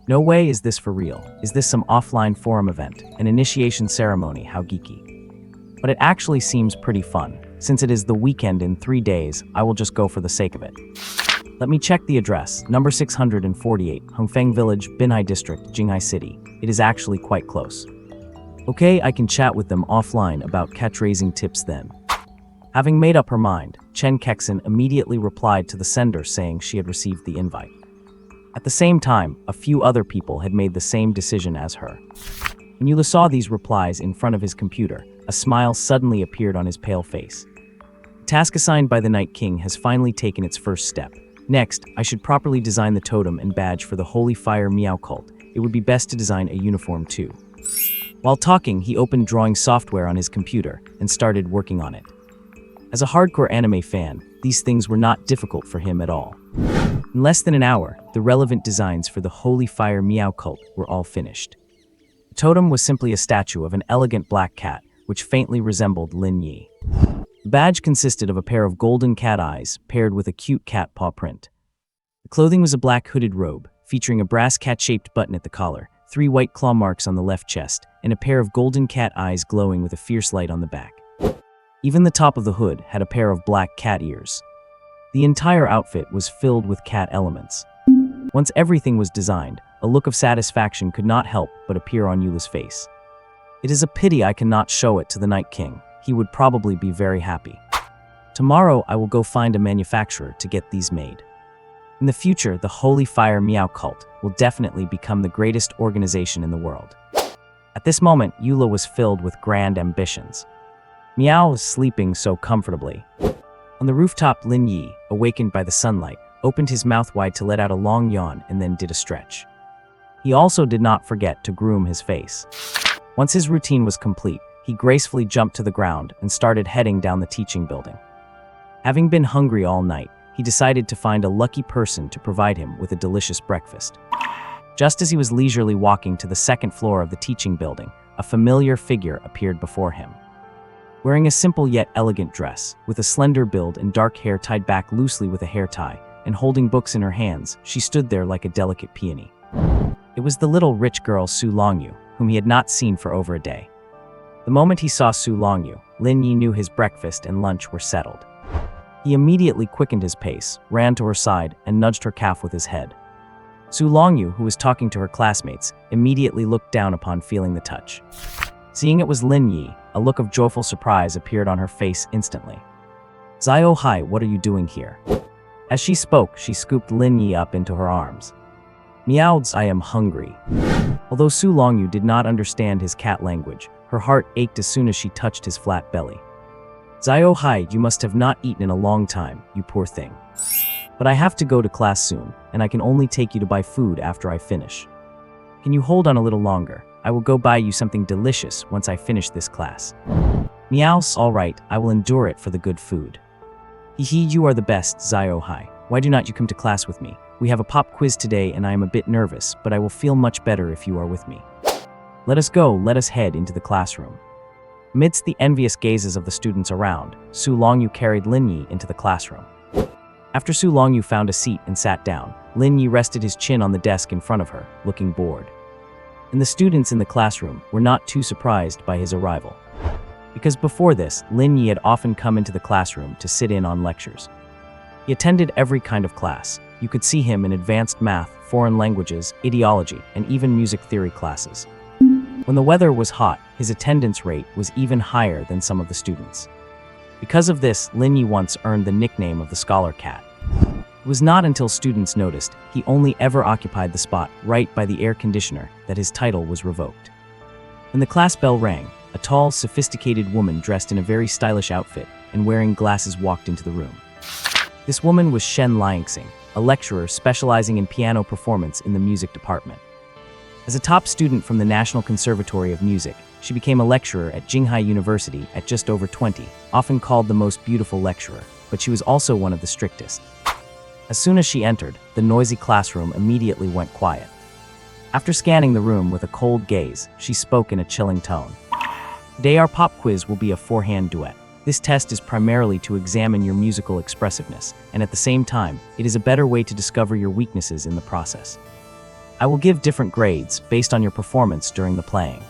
No way is this for real. Is this some offline forum event? An initiation ceremony? How geeky. But it actually seems pretty fun. Since it is the weekend in 3 days, I will just go for the sake of it. Let me check the address, number 648, Hongfeng Village, Binhai District, Jinghai City. It is actually quite close. Okay, I can chat with them offline about cat-raising tips then. Having made up her mind, Chen Kexin immediately replied to the sender saying she had received the invite. At the same time, a few other people had made the same decision as her. When Eula saw these replies in front of his computer, a smile suddenly appeared on his pale face. The task assigned by the Night King has finally taken its first step. Next, I should properly design the totem and badge for the Holy Fire Meow cult. It would be best to design a uniform too. While talking, he opened drawing software on his computer and started working on it. As a hardcore anime fan, these things were not difficult for him at all. In less than an hour, the relevant designs for the Holy Fire Meow cult were all finished. The totem was simply a statue of an elegant black cat, which faintly resembled Lin Ye. The badge consisted of a pair of golden cat eyes paired with a cute cat paw print. The clothing was a black hooded robe, featuring a brass cat-shaped button at the collar, 3 white claw marks on the left chest, and a pair of golden cat eyes glowing with a fierce light on the back. Even the top of the hood had a pair of black cat ears. The entire outfit was filled with cat elements. Once everything was designed, a look of satisfaction could not help but appear on Eula's face. It is a pity I cannot show it to the Night King. He would probably be very happy. Tomorrow I will go find a manufacturer to get these made. In the future, the Holy Fire Meow cult will definitely become the greatest organization in the world. At this moment, Eula was filled with grand ambitions. Meow was sleeping so comfortably. On the rooftop, Lin Ye, awakened by the sunlight, opened his mouth wide to let out a long yawn and then did a stretch. He also did not forget to groom his face. Once his routine was complete, he gracefully jumped to the ground and started heading down the teaching building. Having been hungry all night, he decided to find a lucky person to provide him with a delicious breakfast. Just as he was leisurely walking to the second floor of the teaching building, a familiar figure appeared before him. Wearing a simple yet elegant dress, with a slender build and dark hair tied back loosely with a hair tie, and holding books in her hands, she stood there like a delicate peony. It was the little rich girl Su Longyu, whom he had not seen for over a day. The moment he saw Su Longyu, Lin Ye knew his breakfast and lunch were settled. He immediately quickened his pace, ran to her side, and nudged her calf with his head. Su Longyu, who was talking to her classmates, immediately looked down upon feeling the touch. Seeing it was Lin Ye, a look of joyful surprise appeared on her face instantly. "Zio Hai, what are you doing here?" As she spoke, she scooped Lin Ye up into her arms. "Meowed, I am hungry." Although Su Longyu did not understand his cat language, her heart ached as soon as she touched his flat belly. "Zio Hai, you must have not eaten in a long time, you poor thing. But I have to go to class soon, and I can only take you to buy food after I finish. Can you hold on a little longer? I will go buy you something delicious once I finish this class." "Meows, all right, I will endure it for the good food." "Hehe, you are the best, Zio Hai. Why do not you come to class with me? We have a pop quiz today and I am a bit nervous, but I will feel much better if you are with me." "Let us go, let us head into the classroom." Amidst the envious gazes of the students around, Su Longyu carried Lin Ye into the classroom. After Su Longyu found a seat and sat down, Lin Ye rested his chin on the desk in front of her, looking bored. And the students in the classroom were not too surprised by his arrival. Because before this, Lin Ye had often come into the classroom to sit in on lectures. He attended every kind of class. You could see him in advanced math, foreign languages, ideology, and even music theory classes. When the weather was hot, his attendance rate was even higher than some of the students. Because of this, Lin Ye once earned the nickname of the Scholar Cat. It was not until students noticed he only ever occupied the spot right by the air conditioner that his title was revoked. When the class bell rang, a tall, sophisticated woman dressed in a very stylish outfit and wearing glasses walked into the room. This woman was Shen Liangxing, a lecturer specializing in piano performance in the music department. As a top student from the National Conservatory of Music, she became a lecturer at Jinghai University at just over 20, often called the most beautiful lecturer, but she was also one of the strictest. As soon as she entered, the noisy classroom immediately went quiet. After scanning the room with a cold gaze, she spoke in a chilling tone. "Today our pop quiz will be a four-hand duet. This test is primarily to examine your musical expressiveness, and at the same time, it is a better way to discover your weaknesses in the process. I will give different grades based on your performance during the playing.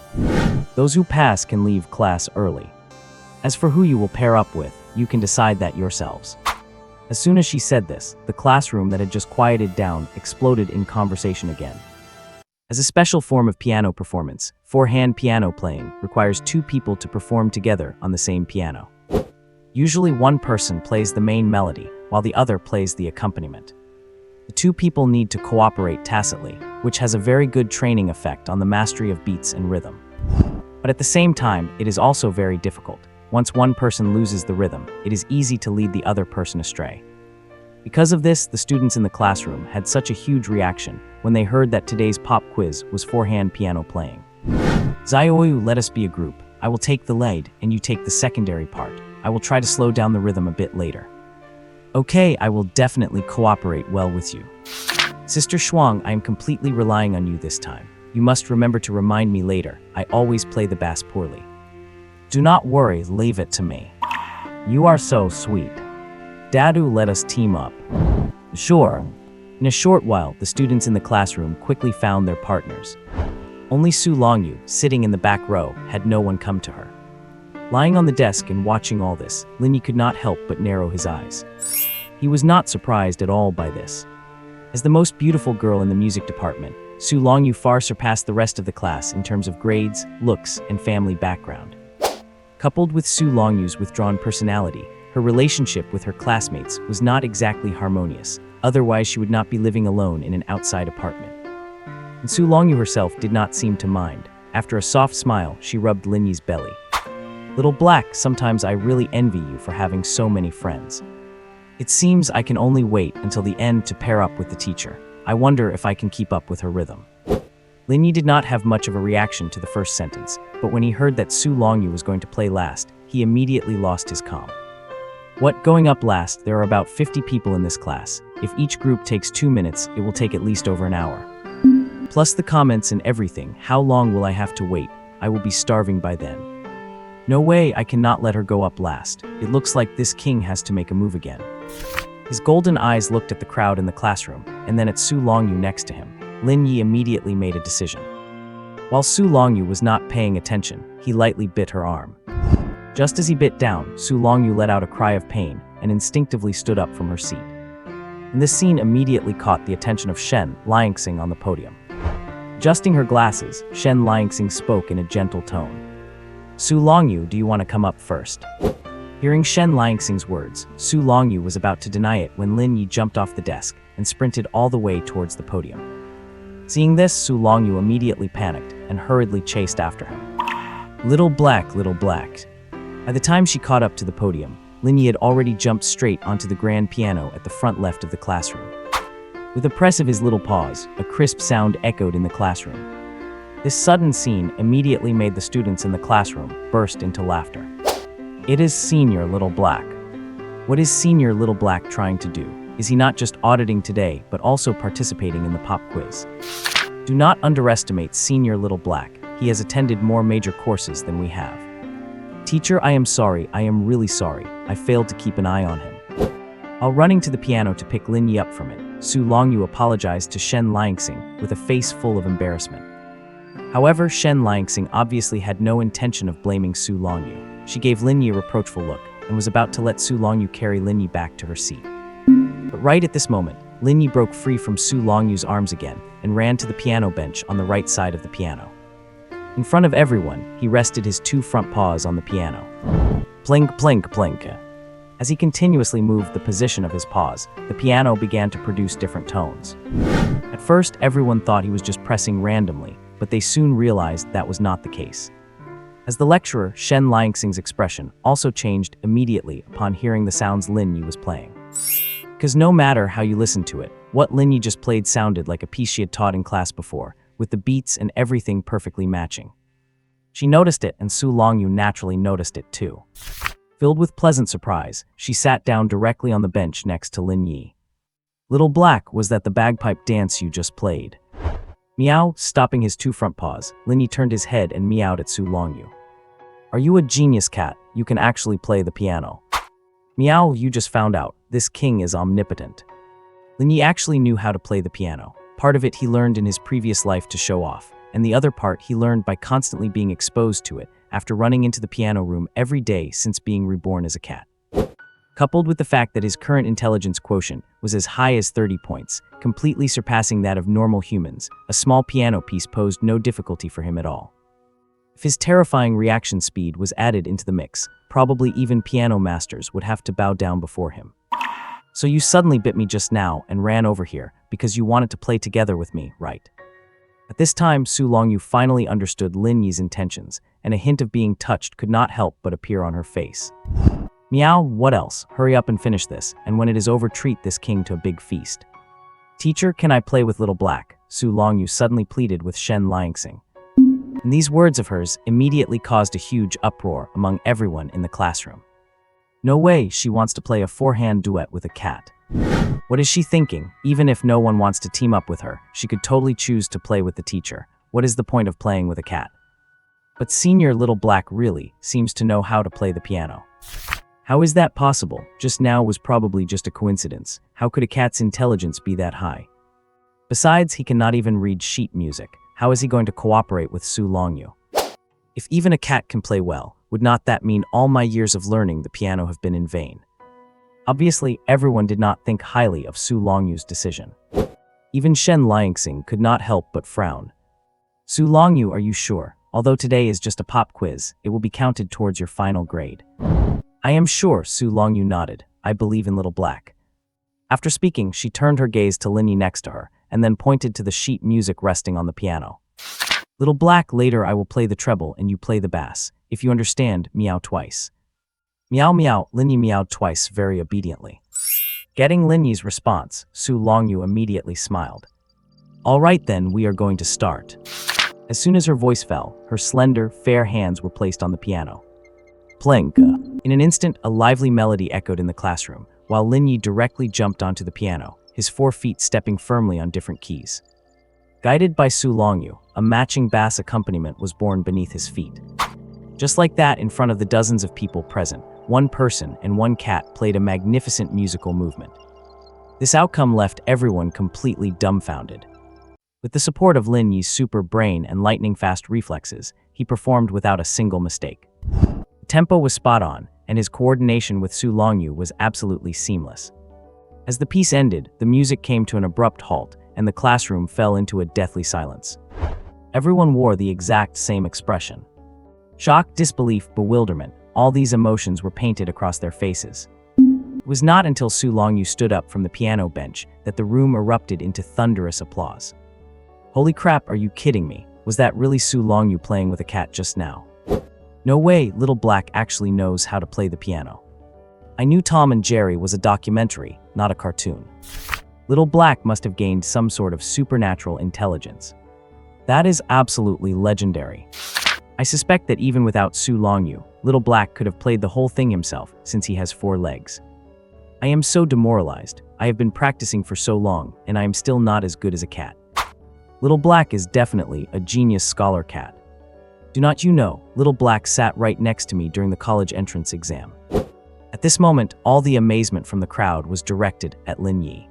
Those who pass can leave class early. As for who you will pair up with, you can decide that yourselves." As soon as she said this, the classroom that had just quieted down exploded in conversation again. As a special form of piano performance, four-hand piano playing requires two people to perform together on the same piano. Usually one person plays the main melody, while the other plays the accompaniment. The two people need to cooperate tacitly, which has a very good training effect on the mastery of beats and rhythm. But at the same time, it is also very difficult. Once one person loses the rhythm, it is easy to lead the other person astray. Because of this, the students in the classroom had such a huge reaction when they heard that today's pop quiz was four-hand piano playing. "Zioyu, let us be a group. I will take the lead, and you take the secondary part. I will try to slow down the rhythm a bit later." "Okay, I will definitely cooperate well with you. Sister Shuang, I am completely relying on you this time. You must remember to remind me later. I always play the bass poorly. Do not worry, leave it to me. You are so sweet. Dadu, let us team up. Sure. In a short while, the students in the classroom quickly found their partners. Only Su Longyu, sitting in the back row, had no one come to her. Lying on the desk and watching all this, Lin Ye could not help but narrow his eyes. He was not surprised at all by this. As the most beautiful girl in the music department, Su Longyu far surpassed the rest of the class in terms of grades, looks, and family background. Coupled with Su Longyu's withdrawn personality, her relationship with her classmates was not exactly harmonious, otherwise she would not be living alone in an outside apartment. And Su Longyu herself did not seem to mind. After a soft smile, she rubbed Lin Ye's belly. Little Black, sometimes I really envy you for having so many friends. It seems I can only wait until the end to pair up with the teacher. I wonder if I can keep up with her rhythm. Lin Ye did not have much of a reaction to the first sentence, but when he heard that Su Longyu was going to play last, he immediately lost his calm. What, going up last? There are about 50 people in this class. If each group takes 2 minutes, it will take at least over an hour. Plus the comments and everything, how long will I have to wait? I will be starving by then. No way, I cannot let her go up last. It looks like this king has to make a move again. His golden eyes looked at the crowd in the classroom, and then at Su Longyu next to him. Lin Ye immediately made a decision. While Su Longyu was not paying attention, he lightly bit her arm. Just as he bit down, Su Longyu let out a cry of pain and instinctively stood up from her seat. And this scene immediately caught the attention of Shen Liangxing on the podium. Adjusting her glasses, Shen Liangxing spoke in a gentle tone. Su Longyu, do you want to come up first? Hearing Shen Liangxing's words, Su Longyu was about to deny it when Lin Ye jumped off the desk and sprinted all the way towards the podium. Seeing this, Su Longyu immediately panicked and hurriedly chased after him. Little Black, Little Black. By the time she caught up to the podium, Lin Ye had already jumped straight onto the grand piano at the front left of the classroom. With a press of his little paws, a crisp sound echoed in the classroom. This sudden scene immediately made the students in the classroom burst into laughter. It is Senior Little Black. What is Senior Little Black trying to do? Is he not just auditing today, but also participating in the pop quiz? Do not underestimate Senior Little Black. He has attended more major courses than we have. Teacher, I am sorry. I am really sorry. I failed to keep an eye on him. While running to the piano to pick Lin Ye up from it, Su Longyu apologized to Shen Liangxing with a face full of embarrassment. However, Shen Liangxing obviously had no intention of blaming Su Longyu. She gave Lin Ye a reproachful look and was about to let Su Longyu carry Lin Ye back to her seat. But right at this moment, Lin Ye broke free from Su Longyu's arms again and ran to the piano bench on the right side of the piano. In front of everyone, he rested his 2 front paws on the piano. Plink, plink, plink. As he continuously moved the position of his paws, the piano began to produce different tones. At first, everyone thought he was just pressing randomly, but they soon realized that was not the case. As the lecturer, Shen Liangxing's expression also changed immediately upon hearing the sounds Lin Ye was playing. Because no matter how you listen to it, what Lin Ye just played sounded like a piece she had taught in class before, with the beats and everything perfectly matching. She noticed it, and Su Longyu naturally noticed it too. Filled with pleasant surprise, she sat down directly on the bench next to Lin Ye. Little Black, was that the bagpipe dance you just played? Meow, stopping his 2 front paws, Lin Ye turned his head and meowed at Su Longyu. Are you a genius cat? You can actually play the piano. Meow, you just found out. This king is omnipotent. Lin Ye actually knew how to play the piano. Part of it he learned in his previous life to show off, and the other part he learned by constantly being exposed to it after running into the piano room every day since being reborn as a cat. Coupled with the fact that his current intelligence quotient was as high as 30 points, completely surpassing that of normal humans, a small piano piece posed no difficulty for him at all. If his terrifying reaction speed was added into the mix, probably even piano masters would have to bow down before him. So you suddenly bit me just now and ran over here because you wanted to play together with me, right? At this time, Su Longyu finally understood Lin Ye's intentions, and a hint of being touched could not help but appear on her face. Meow, what else? Hurry up and finish this, and when it is over, treat this king to a big feast. Teacher, can I play with Little Black? Su Longyu suddenly pleaded with Shen Liangxing. And these words of hers immediately caused a huge uproar among everyone in the classroom. No way, she wants to play a 4-hand duet with a cat. What is she thinking? Even if no one wants to team up with her, she could totally choose to play with the teacher. what is the point of playing with a cat? But senior little black really seems to know how to play the piano. How is that possible? Just now was probably just a coincidence. How could a cat's intelligence be that high? Besides, he cannot even read sheet music. How is he going to cooperate with Su Longyu? If even a cat can play well, would not that mean all my years of learning the piano have been in vain? Obviously, everyone did not think highly of Su Longyu's decision. Even Shen Liangxing could not help but frown. Su Longyu, are you sure? Although today is just a pop quiz, it will be counted towards your final grade. I am sure, Su Longyu nodded. I believe in Little Black. After speaking, she turned her gaze to Lin Ye next to her, and then pointed to the sheet music resting on the piano. Little Black, later I will play the treble and you play the bass. If you understand, meow twice. Meow meow, Lin Ye meowed twice very obediently. Getting Lin Ye's response, Su Longyu immediately smiled. All right then, we are going to start. As soon as her voice fell, her slender, fair hands were placed on the piano. Plenka. In an instant, a lively melody echoed in the classroom, while Lin Ye directly jumped onto the piano, his 4 feet stepping firmly on different keys. Guided by Su Longyu, a matching bass accompaniment was born beneath his feet. Just like that, in front of the dozens of people present, one person and one cat played a magnificent musical movement. This outcome left everyone completely dumbfounded. With the support of Lin Ye's super brain and lightning-fast reflexes, he performed without a single mistake. The tempo was spot on, and his coordination with Su Longyu was absolutely seamless. As the piece ended, the music came to an abrupt halt, and the classroom fell into a deathly silence. Everyone wore the exact same expression. Shock, disbelief, bewilderment, all these emotions were painted across their faces. It was not until Su Longyu stood up from the piano bench that the room erupted into thunderous applause. Holy crap, are you kidding me? Was that really Su Longyu playing with a cat just now? No way, Little Black actually knows how to play the piano. I knew Tom and Jerry was a documentary, not a cartoon. Little Black must have gained some sort of supernatural intelligence. That is absolutely legendary. I suspect that even without Su Longyu, Little Black could have played the whole thing himself since he has 4 legs. I am so demoralized. I have been practicing for so long, and I am still not as good as a cat. Little Black is definitely a genius scholar cat. Do not you know, Little Black sat right next to me during the college entrance exam. At this moment, all the amazement from the crowd was directed at Lin Ye.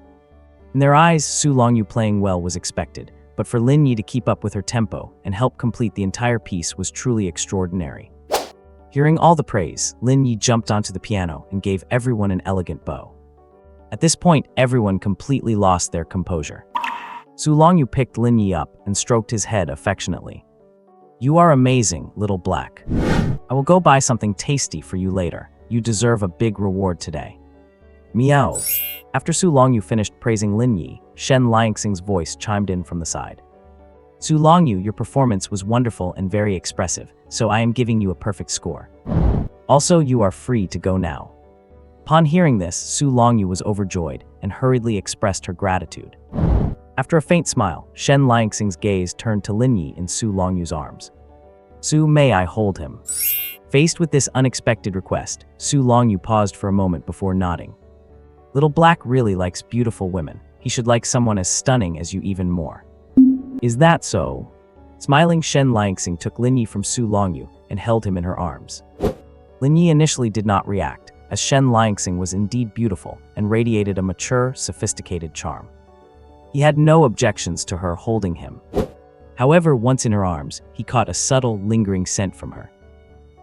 In their eyes, Su Longyu playing well was expected, but for Lin Ye to keep up with her tempo and help complete the entire piece was truly extraordinary. Hearing all the praise, Lin Ye jumped onto the piano and gave everyone an elegant bow. At this point, everyone completely lost their composure. Su Longyu picked Lin Ye up and stroked his head affectionately. You are amazing, Little Black. I will go buy something tasty for you later. You deserve a big reward today. Meow. After Su Longyu finished praising Lin Ye, Shen Liangxing's voice chimed in from the side. Su Longyu, your performance was wonderful and very expressive, so I am giving you a perfect score. Also, you are free to go now. Upon hearing this, Su Longyu was overjoyed and hurriedly expressed her gratitude. After a faint smile, Shen Liangxing's gaze turned to Lin Ye in Su Longyu's arms. Su, may I hold him? Faced with this unexpected request, Su Longyu paused for a moment before nodding. Little Black really likes beautiful women. He should like someone as stunning as you even more. Is that so? Smiling, Shen Liangxing took Lin Ye from Su Longyu and held him in her arms. Lin Ye initially did not react, as Shen Liangxing was indeed beautiful and radiated a mature, sophisticated charm. He had no objections to her holding him. However, once in her arms, he caught a subtle, lingering scent from her.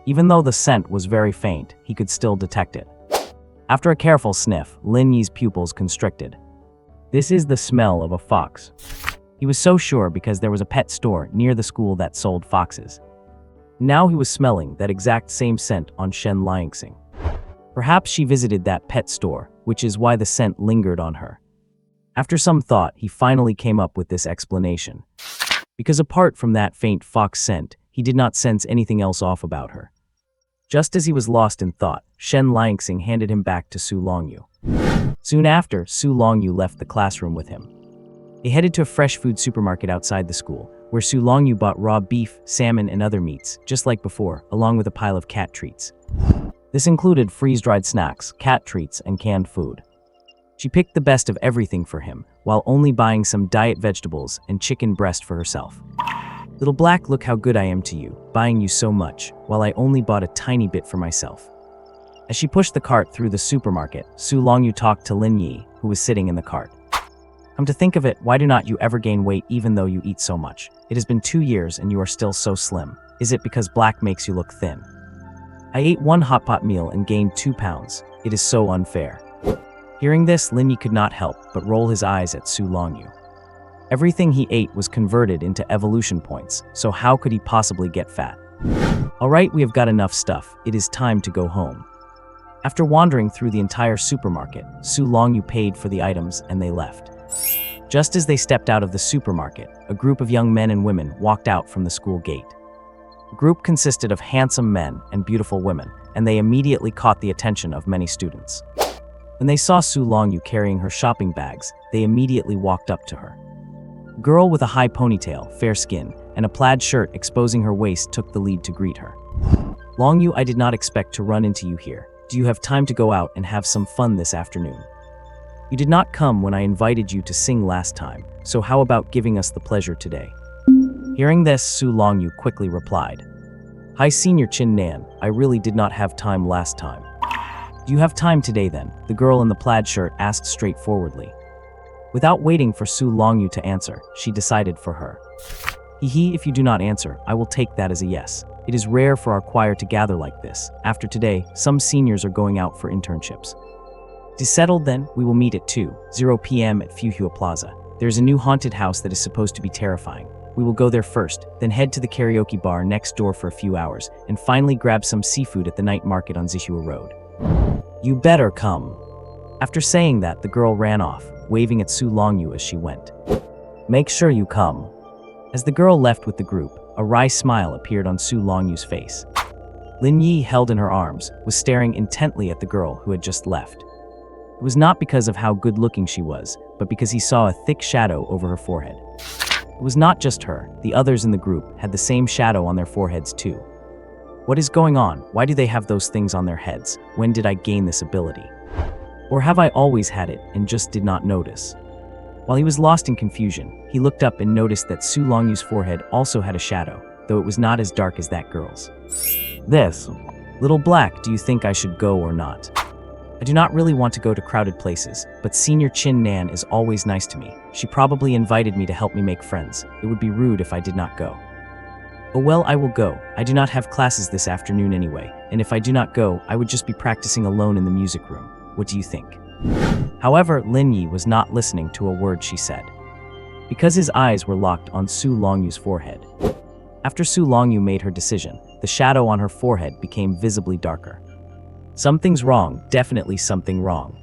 Even though the scent was very faint, he could still detect it. After a careful sniff, Lin Ye's pupils constricted. This is the smell of a fox. He was so sure because there was a pet store near the school that sold foxes. Now he was smelling that exact same scent on Shen Liangxing. Perhaps she visited that pet store, which is why the scent lingered on her. After some thought, he finally came up with this explanation. Because apart from that faint fox scent, he did not sense anything else off about her. Just as he was lost in thought, Shen Liangxing handed him back to Su Longyu. Soon after, Su Longyu left the classroom with him. They headed to a fresh food supermarket outside the school, where Su Longyu bought raw beef, salmon, and other meats, just like before, along with a pile of cat treats. This included freeze-dried snacks, cat treats, and canned food. She picked the best of everything for him, while only buying some diet vegetables and chicken breast for herself. Little Black, look how good I am to you, buying you so much, while I only bought a tiny bit for myself. As she pushed the cart through the supermarket, Su Longyu talked to Lin Ye, who was sitting in the cart. Come to think of it, why do not you ever gain weight even though you eat so much? It has been 2 years and you are still so slim. Is it because black makes you look thin? I ate 1 hot pot meal and gained 2 pounds. It is so unfair. Hearing this, Lin Ye could not help but roll his eyes at Su Longyu. Everything he ate was converted into evolution points, so how could he possibly get fat? Alright, we have got enough stuff. It is time to go home. After wandering through the entire supermarket, Su Longyu paid for the items and they left. Just as they stepped out of the supermarket, a group of young men and women walked out from the school gate. The group consisted of handsome men and beautiful women, and they immediately caught the attention of many students. When they saw Su Longyu carrying her shopping bags, they immediately walked up to her. A girl with a high ponytail, fair skin, and a plaid shirt exposing her waist took the lead to greet her. Longyu, I did not expect to run into you here. Do you have time to go out and have some fun this afternoon? You did not come when I invited you to sing last time, so how about giving us the pleasure today? Hearing this, Su Longyu quickly replied, Hi Senior Chin Nan, I really did not have time last time. Do you have time today then? The girl in the plaid shirt asked straightforwardly. Without waiting for Su Longyu to answer, she decided for her. If you do not answer, I will take that as a yes. It is rare for our choir to gather like this. After today, some seniors are going out for internships. It is settled then, we will meet at 2:00 p.m. at Fuhua Plaza. There is a new haunted house that is supposed to be terrifying. We will go there first, then head to the karaoke bar next door for a few hours, and finally grab some seafood at the night market on Zihua Road. You better come. After saying that, the girl ran off, waving at Su Longyu as she went. Make sure you come. As the girl left with the group, a wry smile appeared on Su Longyu's face. Lin Ye, held in her arms, was staring intently at the girl who had just left. It was not because of how good-looking she was, but because he saw a thick shadow over her forehead. It was not just her, the others in the group had the same shadow on their foreheads too. What is going on? Why do they have those things on their heads? When did I gain this ability? Or have I always had it and just did not notice? While he was lost in confusion, he looked up and noticed that Su Longyu's forehead also had a shadow, though it was not as dark as that girl's. This. Little Black, do you think I should go or not? I do not really want to go to crowded places, but Senior Chin Nan is always nice to me. She probably invited me to help me make friends. It would be rude if I did not go. Oh well, I will go. I do not have classes this afternoon anyway, and if I do not go, I would just be practicing alone in the music room. What do you think? However, Lin Ye was not listening to a word she said, because his eyes were locked on Su Longyu's forehead. After Su Longyu made her decision, the shadow on her forehead became visibly darker. Something's wrong, definitely something wrong.